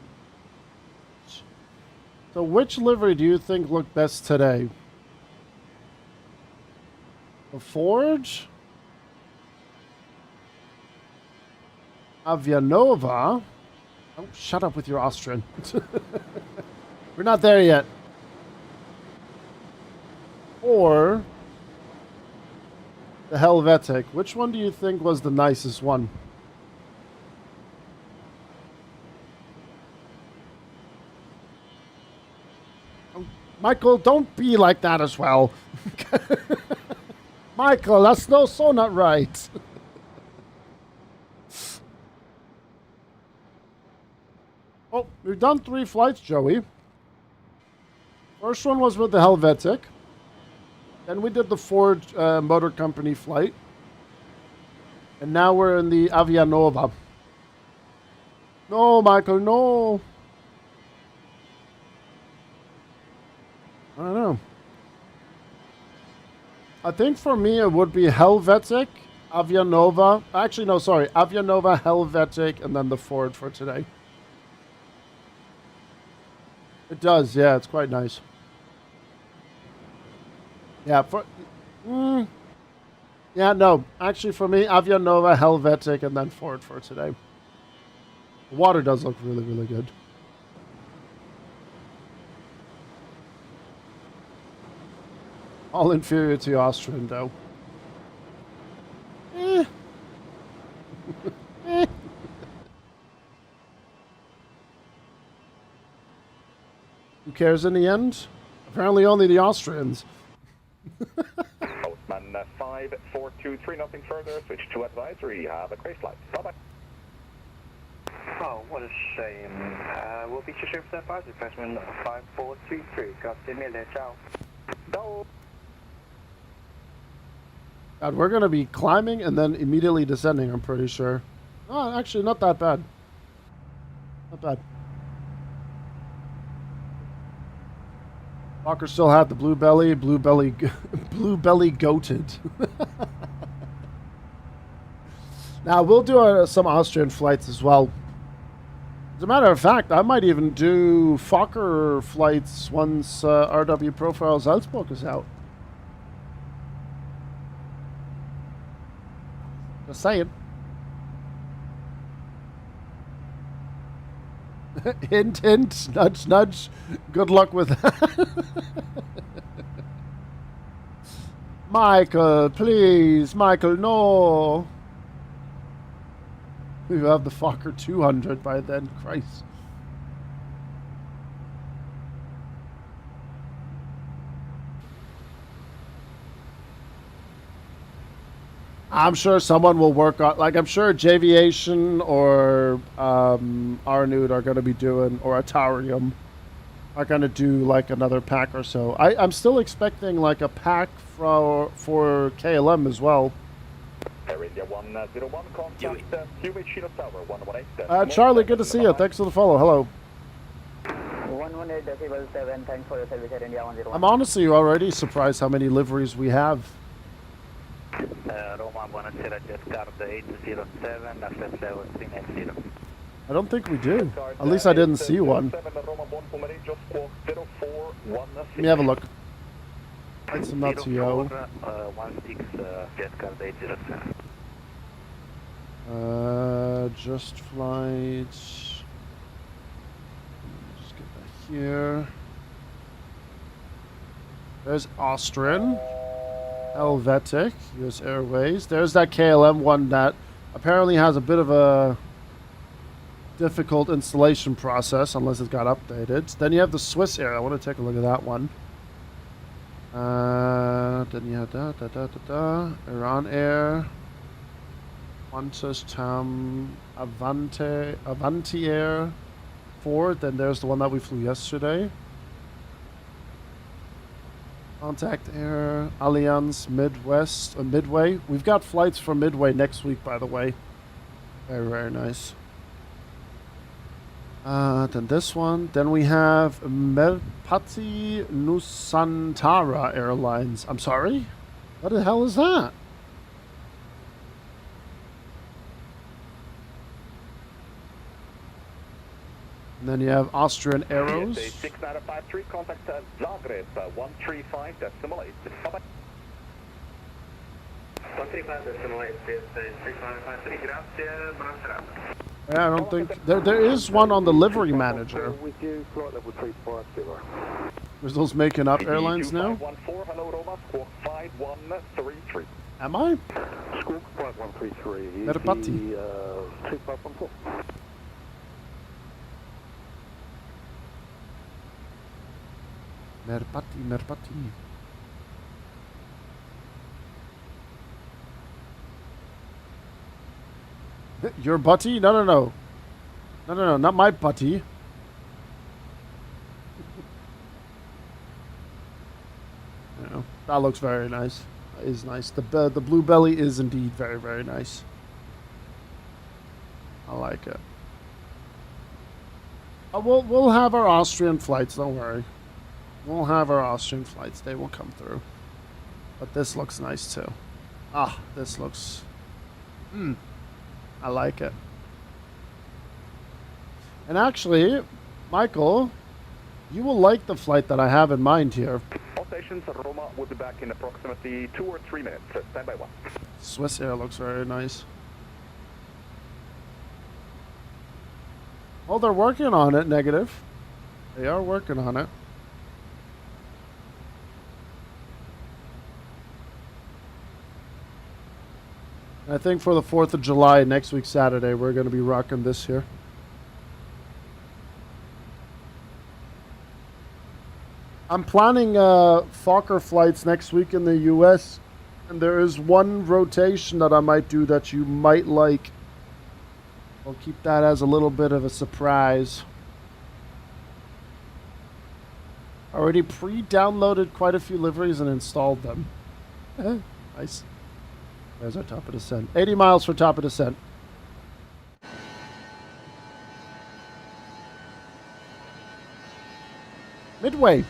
So which livery do you think looked best today? The Ford? Avianova? Oh, shut up with your Austrian. We're not there yet. Or the Helvetic. Which one do you think was the nicest one? Oh, Michael, don't be like that as well. Michael, that's so not right. Oh, we've done 3 flights, Joey. First one was with the Helvetic. Then we did the Ford Motor Company flight. And now we're in the Avianova. No, Michael, no. I don't know. I think for me it would be Helvetic, Avianova. Actually, no, sorry. Avianova, Helvetic, and then the Ford for today. It does, yeah. It's quite nice. Yeah, yeah, no. Actually, for me, Avianova, Helvetic, and then Ford for today. The water does look really, really good. All inferior to Austrian, though. Who cares in the end? Apparently only the Austrians. Postman 5423, nothing further. Switch to advisory. Have a great flight. Bye-bye. Oh, what a shame. We'll be to shift advisory, freshman 5433. Grazie mille, ciao. Ciao. God, we're going to be climbing and then immediately descending, I'm pretty sure. Oh, actually, not that bad. Not bad. Fokker still had the blue belly goated. Now, we'll do some Austrian flights as well. As a matter of fact, I might even do Fokker flights once RW Profile Salzburg is out. Just saying. Hint, hint, nudge, nudge. Good luck with that. Michael, please. Michael, no. We will have the Fokker 200 by then. Christ. I'm sure someone will work on, like, I'm sure Javiation or Arnud are going to be doing, or Atarium are going to do, like, another pack or so. I'm still expecting, like, a pack for KLM as well. Air India 101, contact QH Chino Tower 118. Charlie, good to see you. Thanks for the follow. Hello. 118.7, thanks for your service at India 101. I'm honestly already surprised how many liveries we have. Roma, buonasera, just car the 807, access level 390. I don't think we do. At least I didn't see one. Let me have a look. It's not too yo. 16, jet car the 807. JustFlight. Just get that here. There's Austrian. Helvetic, US Airways. There's that KLM one that apparently has a bit of a difficult installation process unless it got updated. Then you have the Swiss Air. I want to take a look at that one. Then you have Iran Air, Qantas, Tam, Avanti Air, Ford. Then there's the one that we flew yesterday. Contact Air, Allianz, Midway. We've got flights from Midway next week, by the way. Very, very nice. Then this one. Then we have Merpati Nusantara Airlines. I'm sorry? What the hell is that? And then you have Austrian Arrows. 6953, contact Zagreb 135 decimal 8. 135 decimal 8, 6553, grazie, buona serata. Yeah, I don't think... There is one on the livery manager. With you, flight level 350. There's those making up airlines now? 2514, hello Roma, squawk 5133. Am I? Squawk 5133 is Merpati. the 2514. Merpati. Your butty? No, not my butty. That looks very nice. That is nice. The blue belly is indeed very, very nice. I like it. We'll have our Austrian flights, don't worry. We'll have our Austrian flights. They will come through. But this looks nice too. Ah, this looks... I like it. And actually, Michael, You will like the flight that I have in mind here. All stations, Roma will be back in approximately 2 or 3 minutes. Stand by 1. Swiss Air looks very nice. Oh, they're working on it, negative. They are working on it. I think for the 4th of July, next week Saturday, we're going to be rocking this here. I'm planning Fokker flights next week in the US, and there is one rotation that I might do that you might like. I'll keep that as a little bit of a surprise. Already pre-downloaded quite a few liveries and installed them. Nice. There's our top of descent. 80 miles for top of descent. Midway.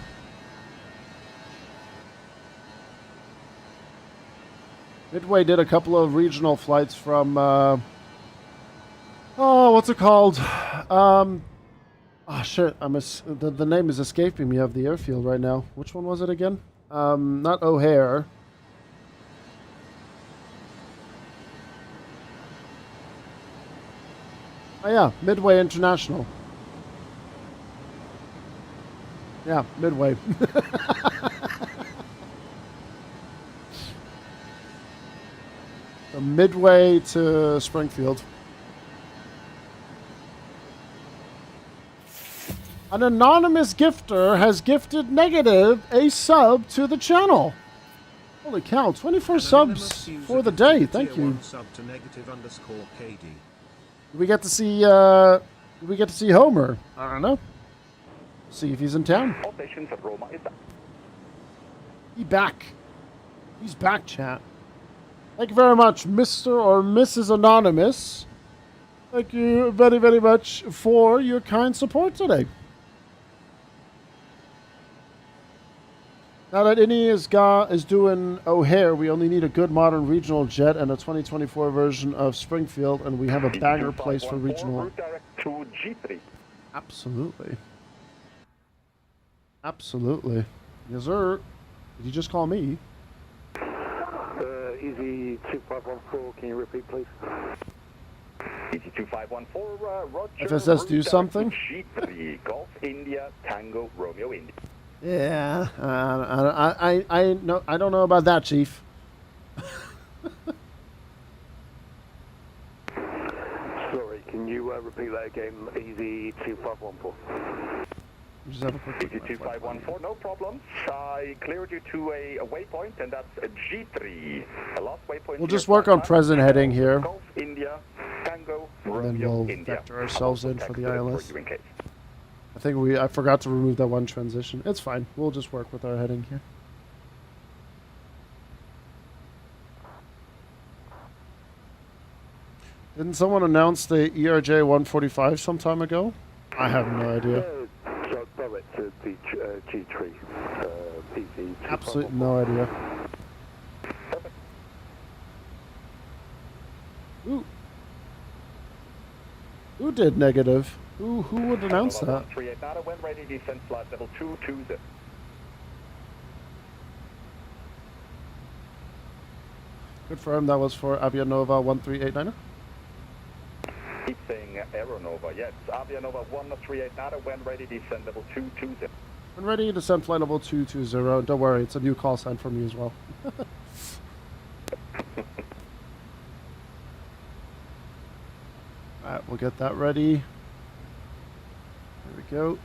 Midway did a couple of regional flights from, oh, what's it called? Oh, shit, the name is escaping me of the airfield right now. Which one was it again? Not O'Hare. Oh, yeah, Midway International. Yeah, Midway. From Midway to Springfield. An anonymous gifter has gifted negative a sub to the channel. Holy cow, 24 subs for the day. Thank you. Sub to negative_KD. We get to see Homer. I don't know. See if he's in town. All stations at Roma is back. He's back. He's back, chat. Thank you very much, Mr. or Mrs. Anonymous. Thank you very, very much for your kind support today. Now that Innie is doing O'Hare, we only need a good modern regional jet and a 2024 version of Springfield, and we have a banger place for regional. Route direct to G3. Absolutely. Absolutely. Yes, sir. Did you just call me? Easy 2514, can you repeat, please? Easy 2514, Roger. FSS do something? G3, Golf India, Tango, Romeo India. Yeah, I don't know about that, Chief. Sorry, can you repeat that again? Easy 2514. Just have a quick Easy 2514, no problem. I cleared you to a waypoint, and that's a G3. The last waypoint. We'll just work on present heading here. Golf India, Tango, And Romeo then we'll India. vector ourselves in for the ILS. For you in case. I think I forgot to remove that one transition. It's fine. We'll just work with our heading here. Didn't someone announce the ERJ 145 some time ago? I have no idea. Direct to the G3. Absolutely no idea. Who did negative? Who would announce that? 38 Nada, when ready, descent flight level 220. Confirm that was for Avianova 1389er? Keep saying Aeronova, yes. Avianova 138 Nada, when ready, descent level 220. When ready, descent flight level 220. Don't worry, it's a new call sign for me as well. Alright, we'll get that ready. There we go.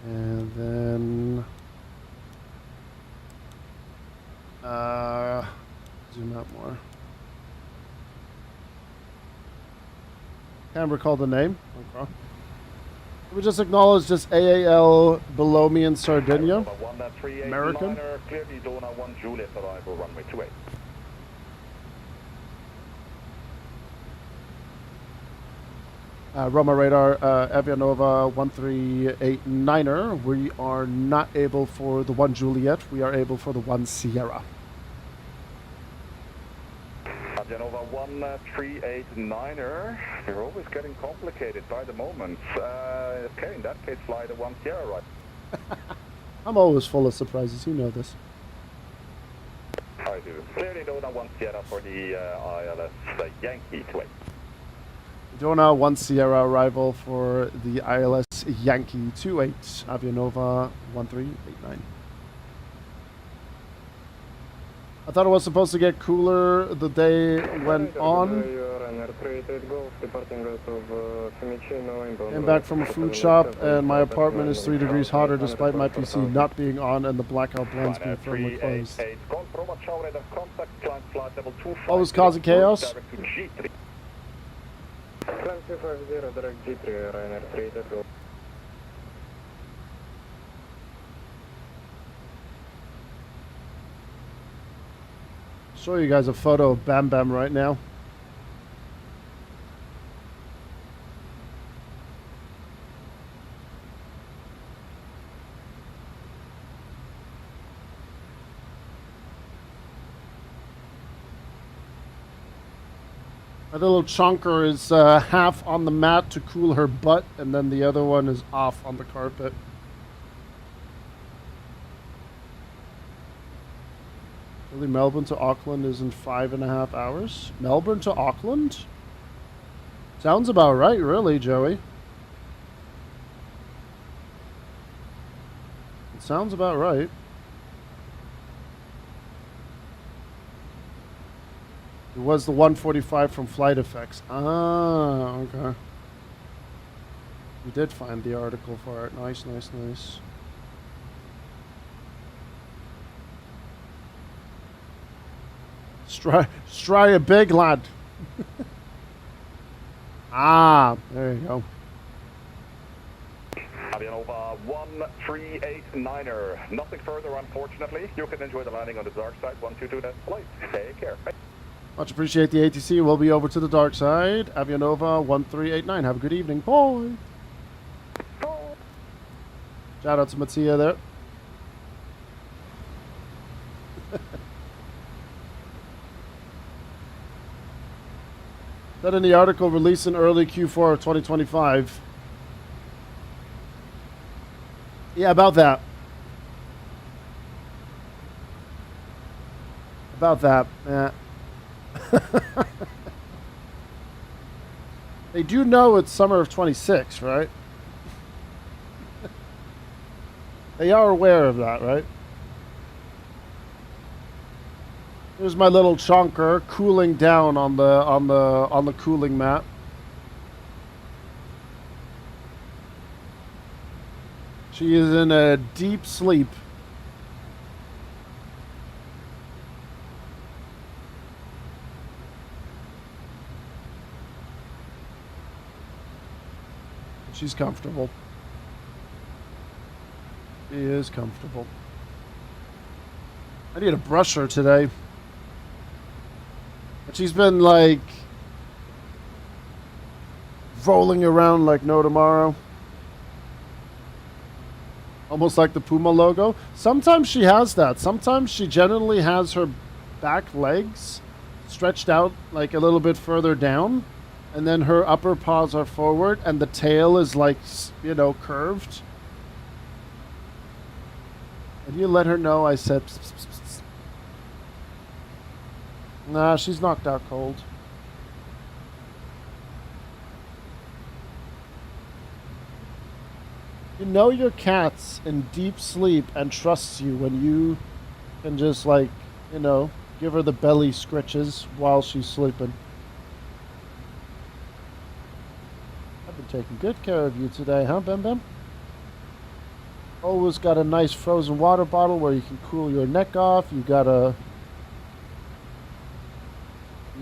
And then zoom out more. Can't recall the name. Okay. Can we just acknowledge this AAL below me in Sardinia? American. Clearly Dona 1 Juliet arrival runway 28. Roma radar, Avianova 1389er. We are not able for the 1 Juliet. We are able for the 1 Sierra. Avianova 1 1389er. You're always getting complicated by the moment. Okay, in that case, fly the 1 Sierra right. I'm always full of surprises. You know this. I do. Clearly Dona 1 Sierra for the ILS Yankee 28. Dona 1 Sierra arrival for the ILS Yankee 28, Avianova 1389. I thought it was supposed to get cooler the day it went on. Came back from a food shop and my apartment is 3 degrees hotter despite my PC not being on and the blackout blinds being firmly closed. Always causing chaos. Show you guys a photo of Bam Bam right now. My little chunker is half on the mat to cool her butt, and then the other one is off on the carpet. Really, Melbourne to Auckland is in 5.5 hours. Melbourne to Auckland? Sounds about right, really, Joey. It sounds about right. It was the 145 from Flight Effects. Ah, okay. We did find the article for it. Nice, nice, nice. Stry a big lad. Ah, there you go. Avianova 1389er. Nothing further, unfortunately. You can enjoy the landing on the dark side. 122 that flight. Take care. Much appreciate the ATC. We'll be over to the dark side. Avianova 1389. Have a good evening. Bye. Shout out to Mattia there. That in the article, release in early Q4 of 2025. Yeah, about that. About that. Yeah. They do know it's summer of 26, right? They are aware of that, right? Here's my little chunker cooling down on the cooling mat. She is in a deep sleep. She's comfortable. She is comfortable. I need to brush her today. But she's been like rolling around like no tomorrow. Almost like the Puma logo. Sometimes she has that. Sometimes she generally has her back legs stretched out like a little bit further down. And then her upper paws are forward and the tail is like, you know, curved. And you let her know I said, pss, pss, pss, pss. Nah, she's knocked out cold. You know your cat's in deep sleep and trusts you when you can just like, you know, give her the belly scritches while she's sleeping. I've been taking good care of you today, huh, Bem Bem? Always got a nice frozen water bottle where you can cool your neck off. You got a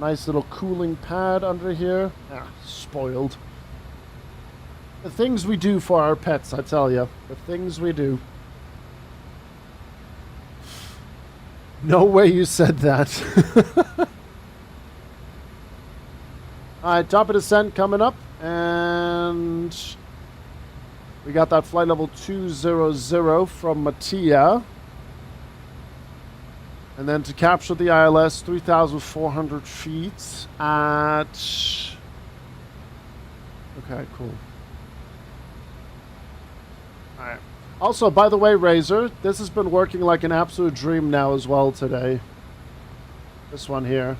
nice little cooling pad under here. Ah, spoiled. The things we do for our pets, I tell you. The things we do. No way you said that. Alright, top of descent coming up. And we got that flight level 200 from Mattia. And then to capture the ILS, 3,400 feet at... Okay, cool. Alright. Also, by the way, Razor, this has been working like an absolute dream now as well today. This one here.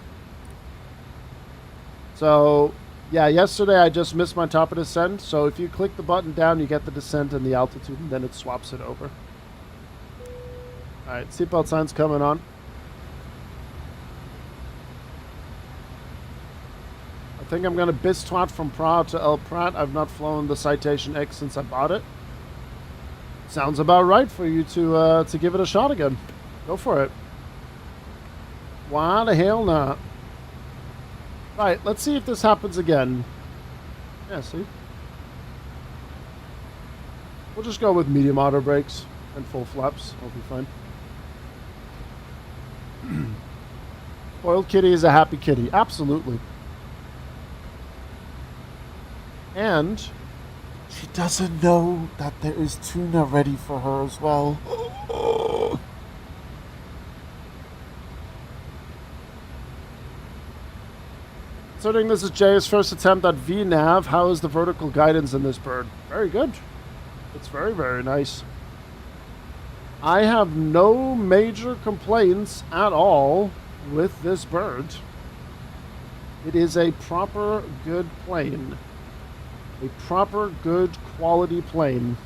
So, yeah, yesterday I just missed my top of descent. So if you click the button down, you get the descent and the altitude, and then it swaps it over. Alright, seatbelt sign's coming on. I think I'm going to Bistwat from Prague to El Prat. I've not flown the Citation X since I bought it. Sounds about right for you to give it a shot again. Go for it. Why the hell not? Right, let's see if this happens again. Yeah, see? We'll just go with medium auto brakes and full flaps. I'll be fine. Spoiled kitty is a happy kitty. Absolutely. And she doesn't know that there is tuna ready for her as well. Considering this is Jay's first attempt at VNAV, how is the vertical guidance in this bird? Very good. It's very, very nice. I have no major complaints at all with this bird. It is a proper good plane. A proper good quality plane.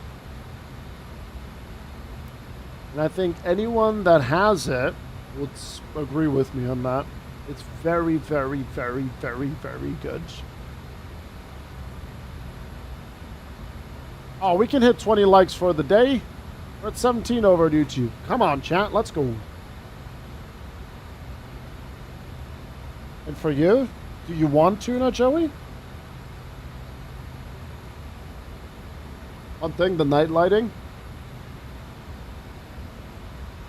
And I think anyone that has it would agree with me on that. It's very, very, very, very, very good. Oh, we can hit 20 likes for the day. We're at 17 over at YouTube. Come on, chat. Let's go. And for you, do you want tuna, Joey? One thing, the night lighting.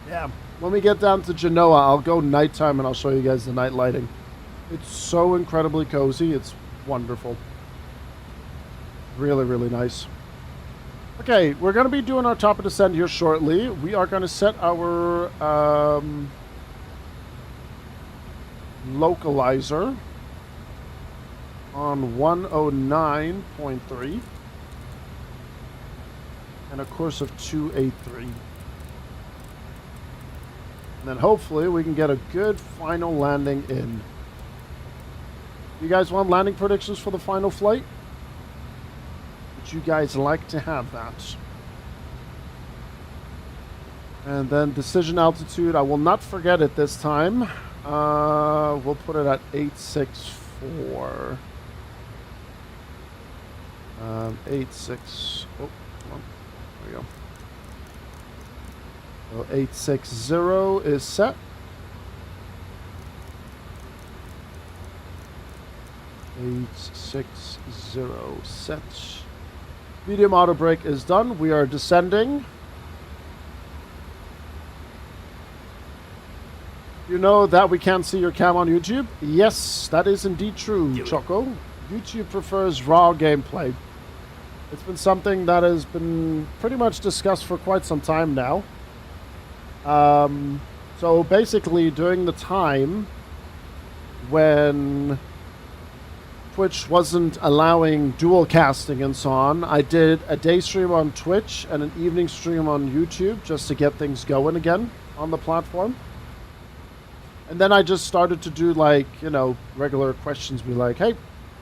Yeah. When we get down to Genoa, I'll go nighttime and I'll show you guys the night lighting. It's so incredibly cozy. It's wonderful. Really, really nice. Okay, we're going to be doing our top of descent here shortly. We are going to set our localizer on 109.3 and a course of 283. And then hopefully we can get a good final landing in. You guys want landing predictions for the final flight? Would you guys like to have that? And then decision altitude, I will not forget it this time. We'll put it at 864. 86. Oh, come on. There we go. So 860 is set. 860 set. Medium auto brake is done. We are descending. You know that we can't see your cam on YouTube? Yes, that is indeed true, Choco. YouTube prefers raw gameplay. It's been something that has been pretty much discussed for quite some time now. So basically during the time when Twitch wasn't allowing dual casting and so on, I did a day stream on Twitch and an evening stream on YouTube just to get things going again on the platform. And then I just started to do, like, you know, regular questions, be like, hey,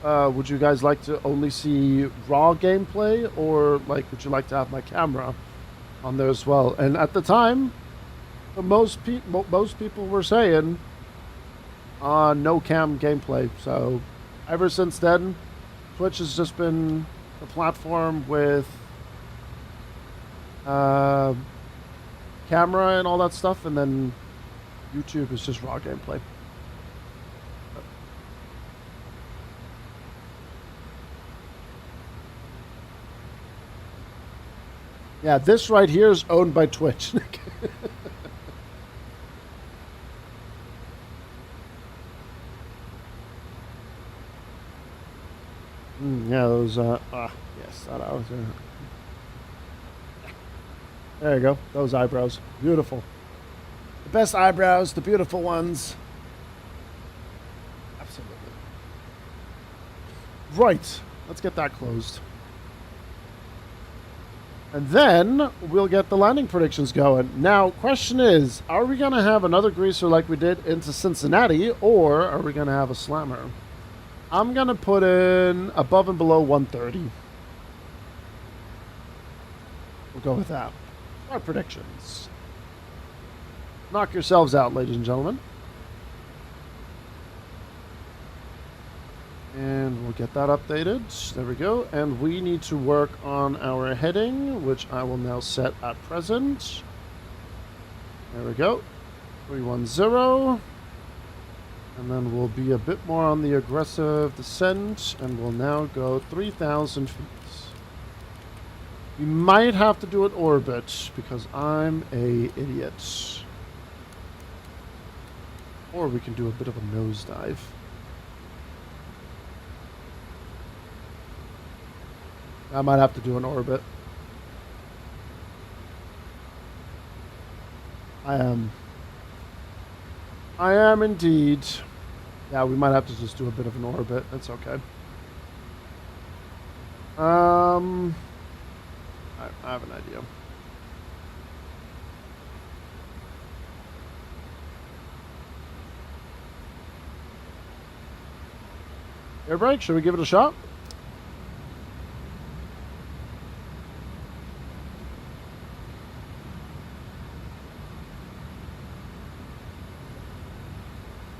would you guys like to only see raw gameplay, or like would you like to have my camera on there as well? And at the time, most people were saying no cam gameplay. So ever since then, Twitch has just been a platform with camera and all that stuff, and then YouTube is just raw gameplay. Yeah, this right here is owned by Twitch. Yeah, those, yes, that I was, there you go, those eyebrows, beautiful. The best eyebrows, the beautiful ones. Absolutely. Right. Let's get that closed. And then we'll get the landing predictions going. Now, question is, are we going to have another greaser like we did into Cincinnati, or are we going to have a slammer? I'm going to put in above and below 130. We'll go with that. Our predictions. Knock yourselves out, ladies and gentlemen. And we'll get that updated. There we go. And we need to work on our heading, which I will now set at present. There we go. 310. And then we'll be a bit more on the aggressive descent. And we'll now go 3,000 feet. We might have to do an orbit because I'm a idiot. Or we can do a bit of a nosedive. I might have to do an orbit. I am indeed. Yeah, we might have to just do a bit of an orbit. That's okay. I have an idea. Air brake, should we give it a shot?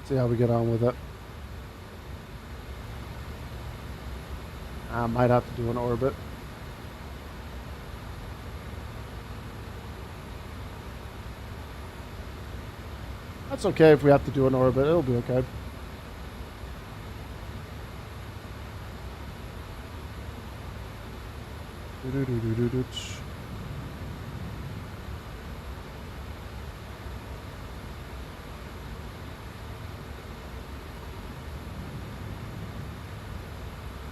See how we get on with it. I might have to do an orbit. That's okay if we have to do an orbit. It'll be okay.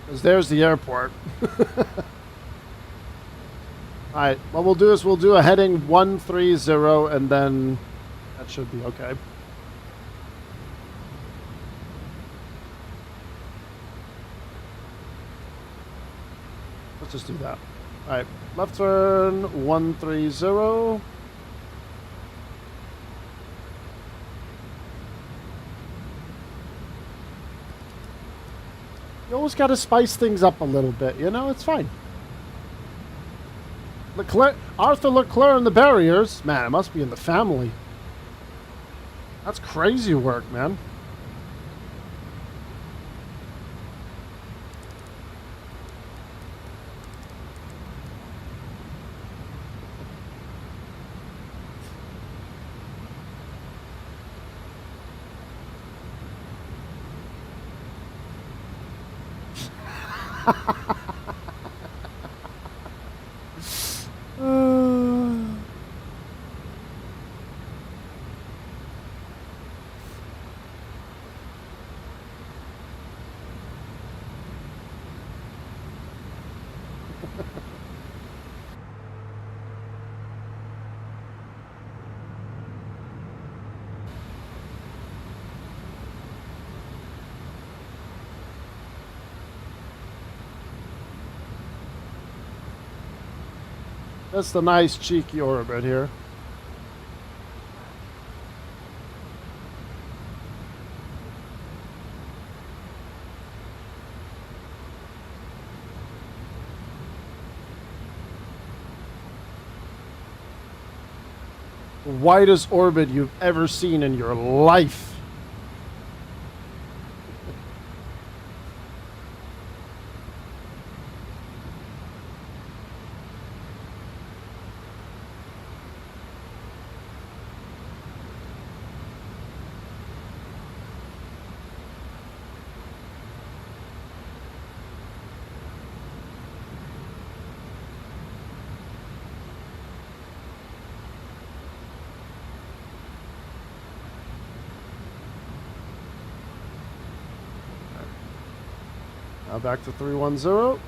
Because there's the airport. Alright, what we'll do is we'll do a heading 130 and then that should be okay. Let's just do that. Alright, left turn 130. You always got to spice things up a little bit, you know? It's fine. Arthur Leclerc and the barriers. Man, it must be in the family. That's crazy work, man. That's the nice cheeky orbit here. The widest orbit you've ever seen in your life. Now back to 310.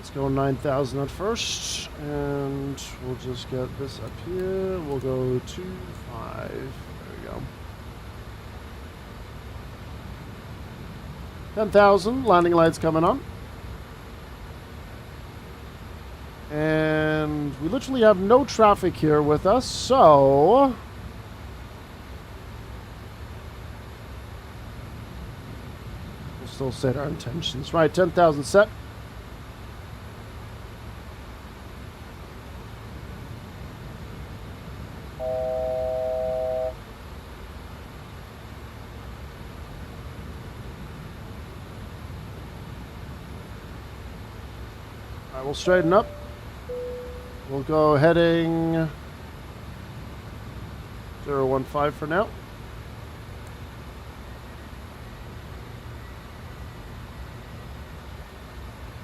Let's go 9,000 at first, and we'll just get this up here. We'll go 2.5. There we go. 10,000. Landing lights coming on. And we literally have no traffic here with us, so we'll still set our intentions. Right, 10,000 set. Alright, we'll straighten up. We'll go heading 015 for now.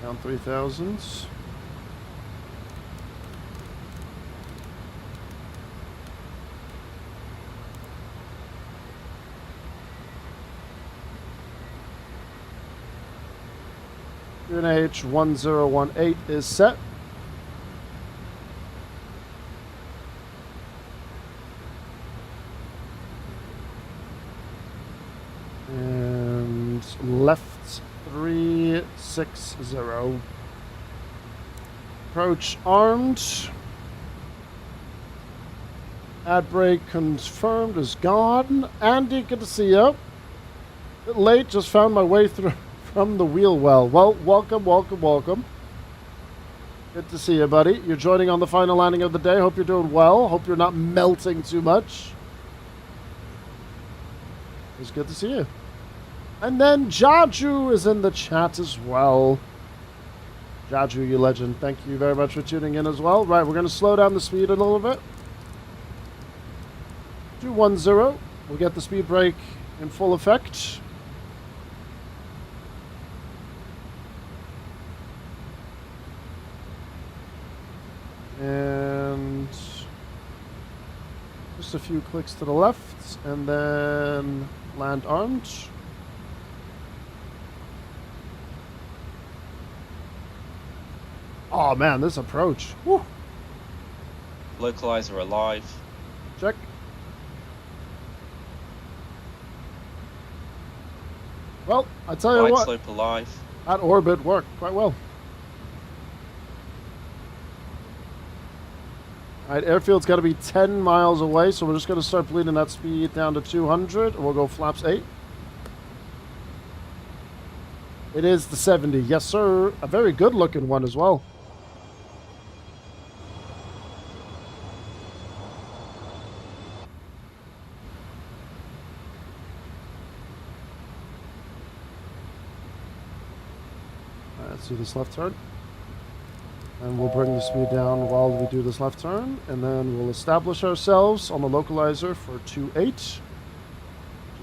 Down 3,000. UNH 1018 is set. And left 360. Approach armed. Ad brake confirmed is gone. Andy, good to see you. Bit late, just found my way through from the wheel well. Well, welcome, welcome, welcome. Good to see you, buddy. You're joining on the final landing of the day. Hope you're doing well. Hope you're not melting too much. It's good to see you. And then Jaju is in the chat as well. Jaju, you legend. Thank you very much for tuning in as well. Right, we're going to slow down the speed a little bit. 210. We'll get the speed brake in full effect. And just a few clicks to the left, and then land armed. Oh man, this approach. Woo. Localizer alive. Check. Well, I tell you Right what, slope alive. that orbit worked quite well. Alright, airfield's got to be 10 miles away, so we're just going to start bleeding that speed down to 200, and we'll go flaps 8. It is the 70. Yes, sir. A very good-looking one as well. Alright, let's do this left turn. And we'll bring the speed down while we do this left turn, and then we'll establish ourselves on the localizer for 28.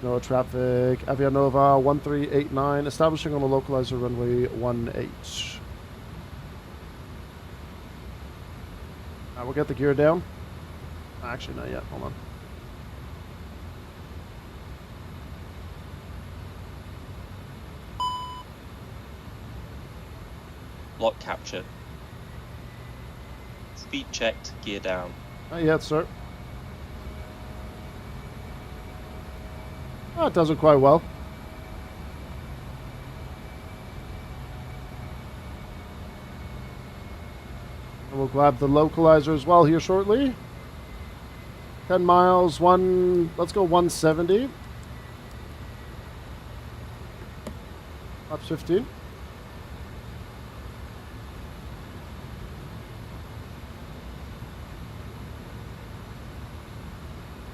No traffic, Avianova 1389, establishing on the localizer runway 18. We'll get the gear down. Actually, not yet. Hold on. Lock capture. Speed checked, gear down. Not yet, sir. Oh, it does it quite well. And we'll grab the localizer as well here shortly. 10 miles, let's go 170. Up 15.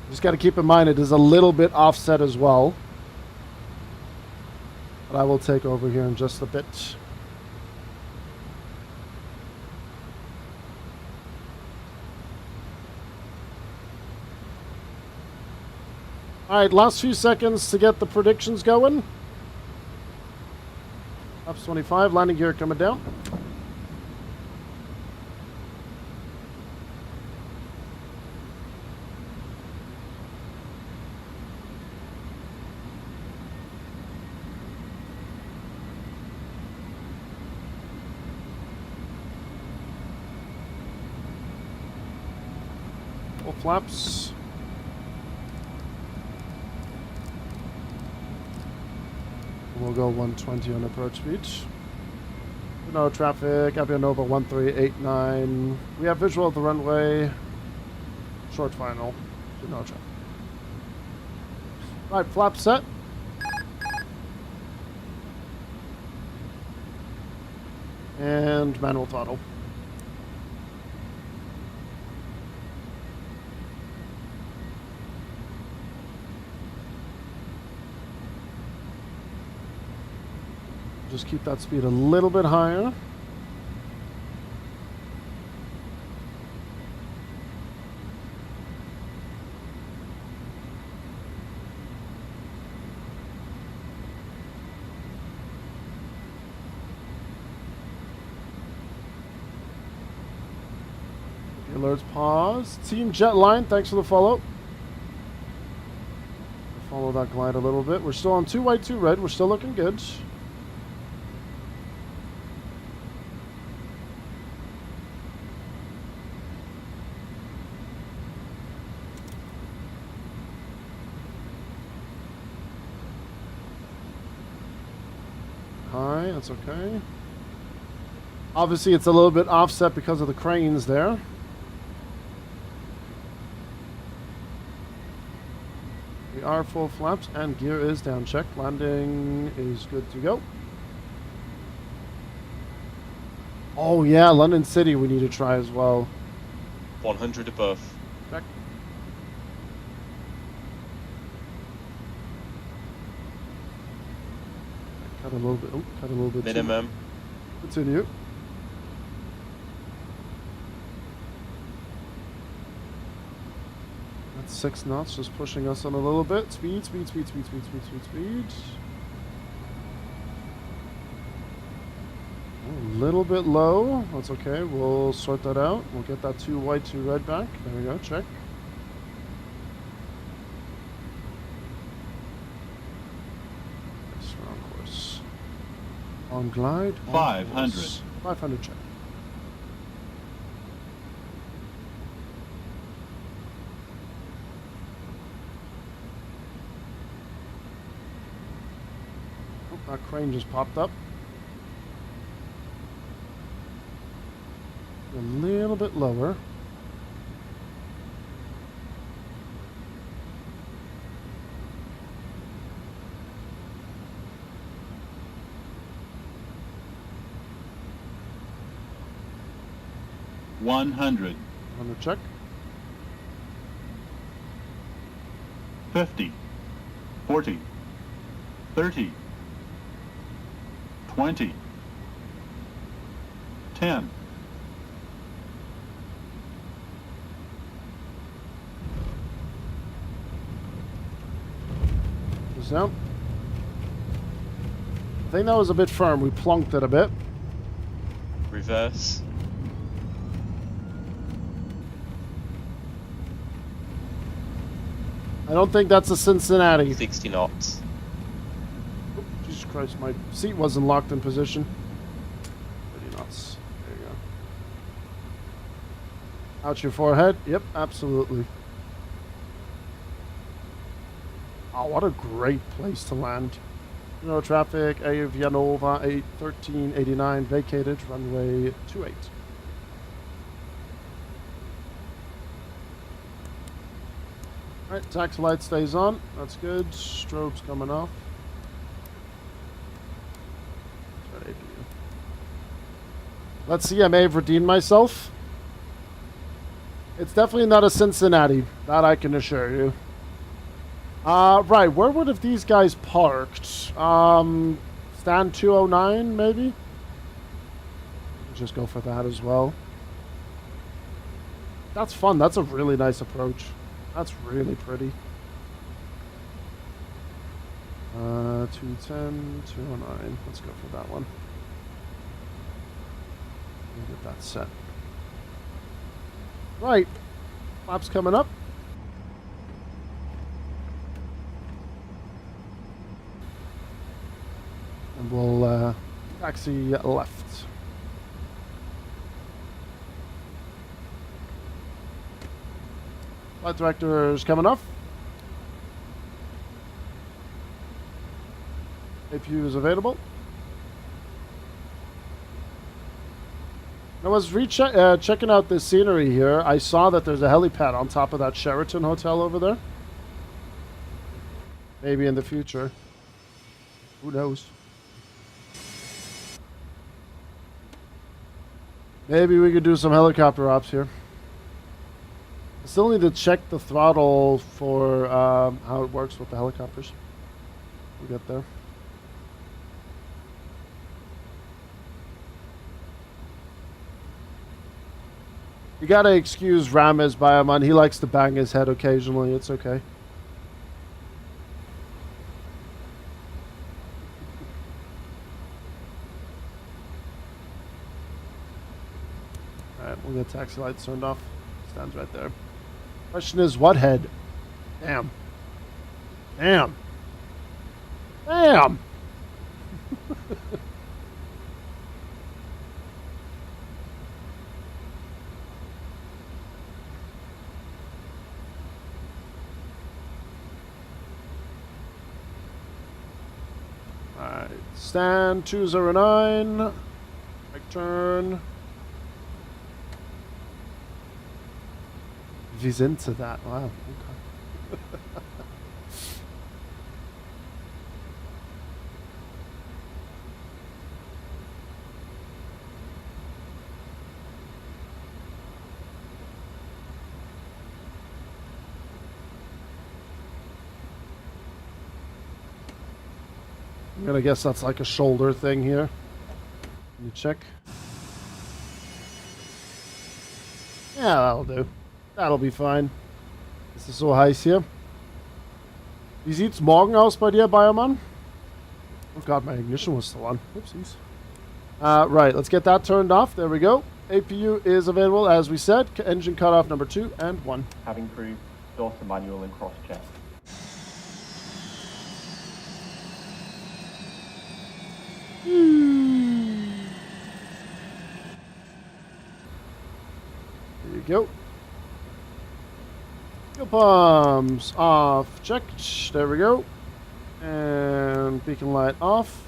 Just got to keep in mind it is a little bit offset as well. But I will take over here in just a bit. Alright, last few seconds to get the predictions going. Ups 25, landing gear coming down. Full flaps. We'll go 120 on approach speed. No traffic, Avianova 1389. We have visual of the runway. Short final. No traffic. Right, flap set. And manual throttle. Just keep that speed a little bit higher. The alerts pause. Team Jetline, thanks for the follow. Follow that glide a little bit. We're still on 2 white, 2 red. We're still looking good. High, that's okay. Obviously, it's a little bit offset because of the cranes there. We are full flaps and gear is down. Check. Landing is good to go. Oh yeah, London City we need to try as well. 100 above. Check. Cut a little bit. Oh, cut a little bit. Minimum. Continue. That's 6 knots, just pushing us on a little bit. Speed, speed, speed, speed, speed, speed, speed, speed. A little bit low. That's okay. We'll sort that out. We'll get that 2 white, 2 red back. There we go. Check. Yes, we're on course. On glide. 500. 500 check. Oh, that crane just popped up. A little bit lower. $100. 100 check. 50, 40, 30, 20, 10. Just down. I think that was a bit firm. We plunked it a bit. Reverse. I don't think that's a Cincinnati. 60 knots. Oh, Jesus Christ, my seat wasn't locked in position. 30 knots. There you go. Out your forehead. Yep, absolutely. Oh, what a great place to land. No traffic, Avianova 1389 vacated, runway 28. Alright, taxi light stays on. That's good. Strobes coming off. Let's see, I may have redeemed myself. It's definitely not a Cincinnati. That I can assure you. Right, where would have these guys parked? Stand 209, maybe? Just go for that as well. That's fun. That's a really nice approach. That's really pretty. 210, 209. Let's go for that one. Get that set. Right. Flaps coming up. And we'll taxi left. Flight director is coming off. APU is available. I was checking out this scenery here. I saw that there's a helipad on top of that Sheraton hotel over there. Maybe in the future. Who knows? Maybe we could do some helicopter ops here. I still need to check the throttle for how it works with the helicopters. We'll get there. You gotta excuse Ramez Bayaman. He likes to bang his head occasionally. It's okay. Alright, we'll get taxi lights turned off. Stands right there. Question is, what head? Damn. Damn. Damn! Alright, stand 209. Right turn. If he's into that, wow. Okay. I'm gonna guess that's like a shoulder thing here. Can you check? Yeah, that'll do. That'll be fine. Ist es so heiß hier? Wie sieht's morgen aus bei dir, Bayermann? Oh god, my ignition was still on. Oopsies. Right, let's get that turned off. There we go. APU is available, as we said. Engine cutoff number 2 and 1. Cabin crew, door to manual and cross check. There you go. Fuel pumps off. Checked. There we go. And beacon light off.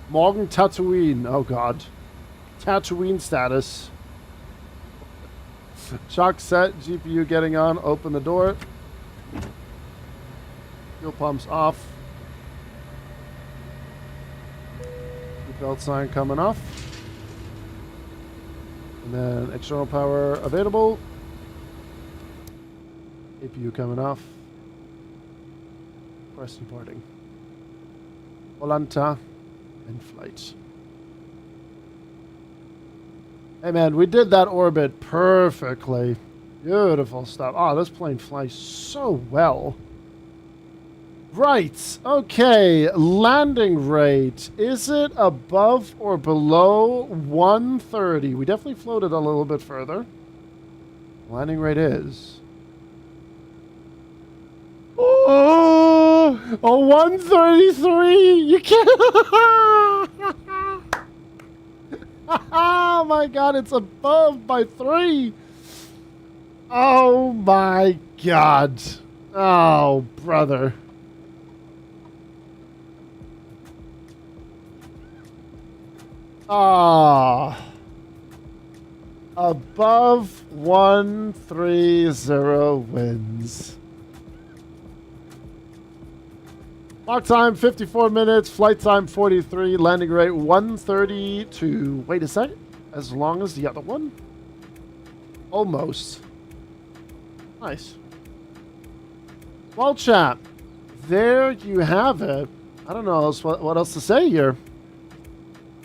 Morgen Tatooine. Oh god. Tatooine status. Shock set. GPU getting on. Open the door. Fuel pumps off. Belt sign coming off. And then external power available. APU coming off. Press departing. Volanta and flight. Hey man, we did that orbit perfectly. Beautiful stuff. Oh, this plane flies so well. Right, okay, landing rate. Is it above or below 130? We definitely floated a little bit further. Landing rate is... Oh, a 133! You can't... Oh my god, it's above by 3! Oh my god. Oh, brother. Ah, above 130 wins. Mark time 54 minutes, flight time 43, landing rate 132. Wait a second, as long as the other one? Almost. Nice. Well, chat, there you have it. I don't know what else to say here.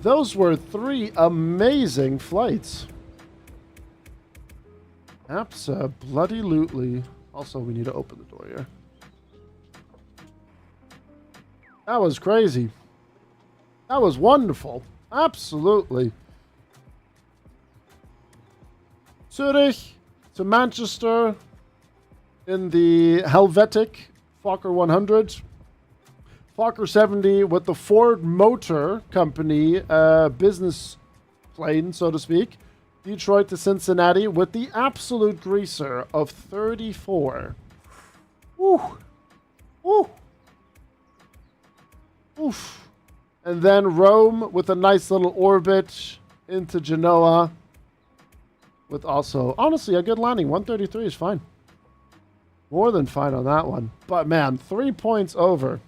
Those were 3 amazing flights. Abso-bloody-lutely. Also, we need to open the door here. That was crazy. That was wonderful. Absolutely. Zurich to Manchester in the Helvetic Fokker 100. Fokker 70 with the Ford Motor Company business plane, so to speak. Detroit to Cincinnati with the absolute greaser of 34. Woo. Woo. Oof. And then Rome with a nice little orbit into Genoa with also, honestly, a good landing. 133 is fine. More than fine on that one. But, man, 3 points over.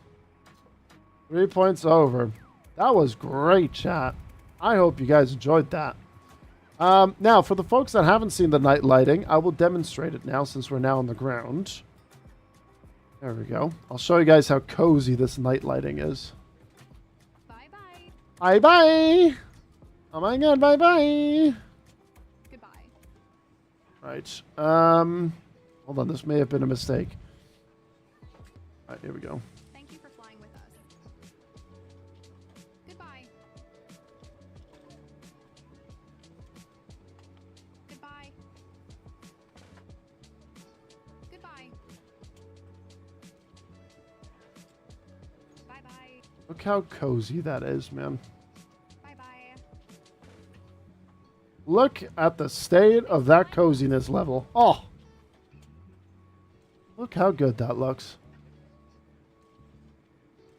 3 points over. That was great, chat. I hope you guys enjoyed that. Now, for the folks that haven't seen the night lighting, I will demonstrate it now since we're now on the ground. There we go. I'll show you guys how cozy this night lighting is. Bye-bye. Bye-bye. Oh my god, bye-bye. Goodbye. Right. Hold on, this may have been a mistake. All right, here we go. Thank you for flying with us. Goodbye. Goodbye. Goodbye. Bye-bye. Look how cozy that is, man. Bye-bye. Look at the state of that coziness level. Oh! Look how good that looks.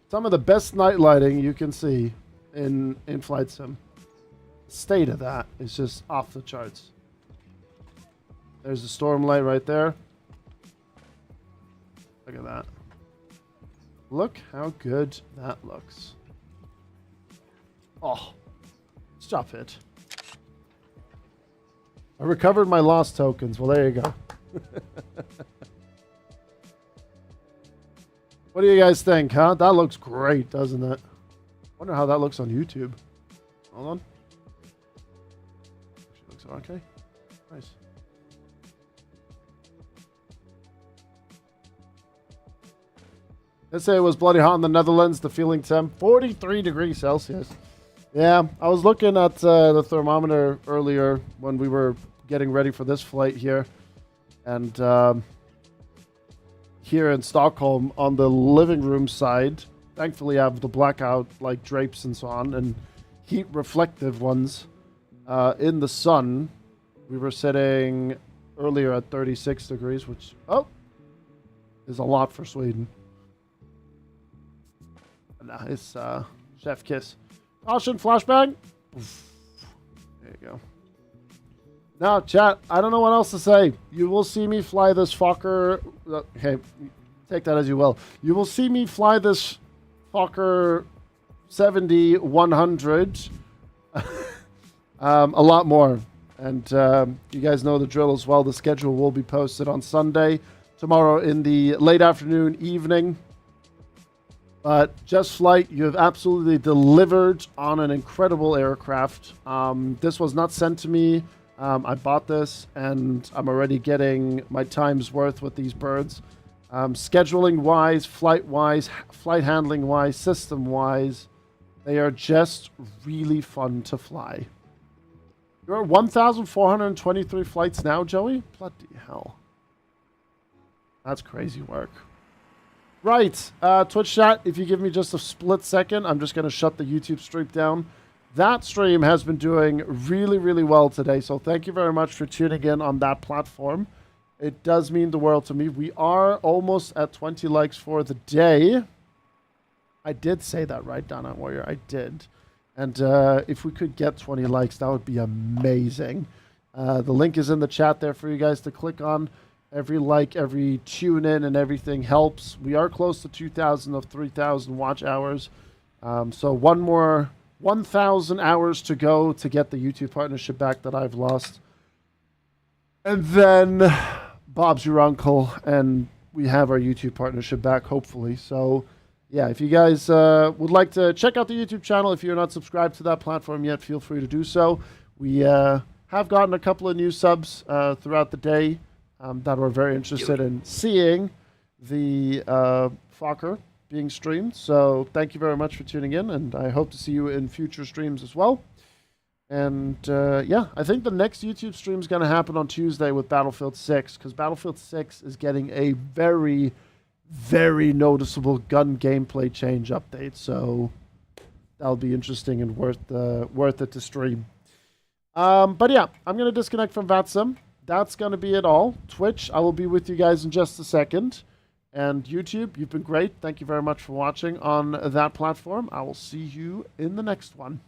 Some of the best night lighting you can see in Flight Sim. The state of that is just off the charts. There's the storm light right there. Look at that. Look how good that looks. Oh. Stop it. I recovered my lost tokens. Well, there you go. What do you guys think, huh? That looks great, doesn't it? Wonder how that looks on YouTube. Hold on. Actually looks okay. Nice. Let's say it was bloody hot in the Netherlands. The feeling temp, 43 degrees Celsius. Yeah, I was looking at the thermometer earlier when we were getting ready for this flight here. And here in Stockholm on the living room side, thankfully I have the blackout like drapes and so on and heat reflective ones in the sun. We were sitting earlier at 36 degrees, which is a lot for Sweden. Nice chef kiss. Caution, flashbang. There you go. Now, chat, I don't know what else to say. You will see me fly this Fokker. Okay, take that as you will. You will see me fly this Fokker 70-100 a lot more. And you guys know the drill as well. The schedule will be posted on Sunday, tomorrow in the late afternoon, evening. But JustFlight, you have absolutely delivered on an incredible aircraft. This was not sent to me. I bought this, and I'm already getting my time's worth with these birds. Scheduling-wise, flight-wise, flight handling-wise, system-wise, they are just really fun to fly. You're at 1,423 flights now, Joey? Bloody hell. That's crazy work. Right, Twitch chat, if you give me just a split second, I'm just going to shut the YouTube stream down. That stream has been doing really, really well today, so thank you very much for tuning in on that platform. It does mean the world to me. We are almost at 20 likes for the day. I did say that, right, Donna Warrior? I did. And if we could get 20 likes, that would be amazing. The link is in the chat there for you guys to click on. Every like, every tune in, and everything helps. We are close to 2,000 of 3,000 watch hours. So one more 1,000 hours to go to get the YouTube partnership back that I've lost. And then Bob's your uncle, and we have our YouTube partnership back, hopefully. So, yeah, if you guys would like to check out the YouTube channel, if you're not subscribed to that platform yet, feel free to do so. We have gotten a couple of new subs throughout the day. That were very interested in seeing the Fokker being streamed. So thank you very much for tuning in, and I hope to see you in future streams as well. And yeah, I think the next YouTube stream is going to happen on Tuesday with Battlefield 6, because Battlefield 6 is getting a very, very noticeable gun gameplay change update. So that'll be interesting and worth it to stream. But yeah, I'm going to disconnect from VATSIM. That's going to be it all. Twitch, I will be with you guys in just a second. And YouTube, you've been great. Thank you very much for watching on that platform. I will see you in the next one.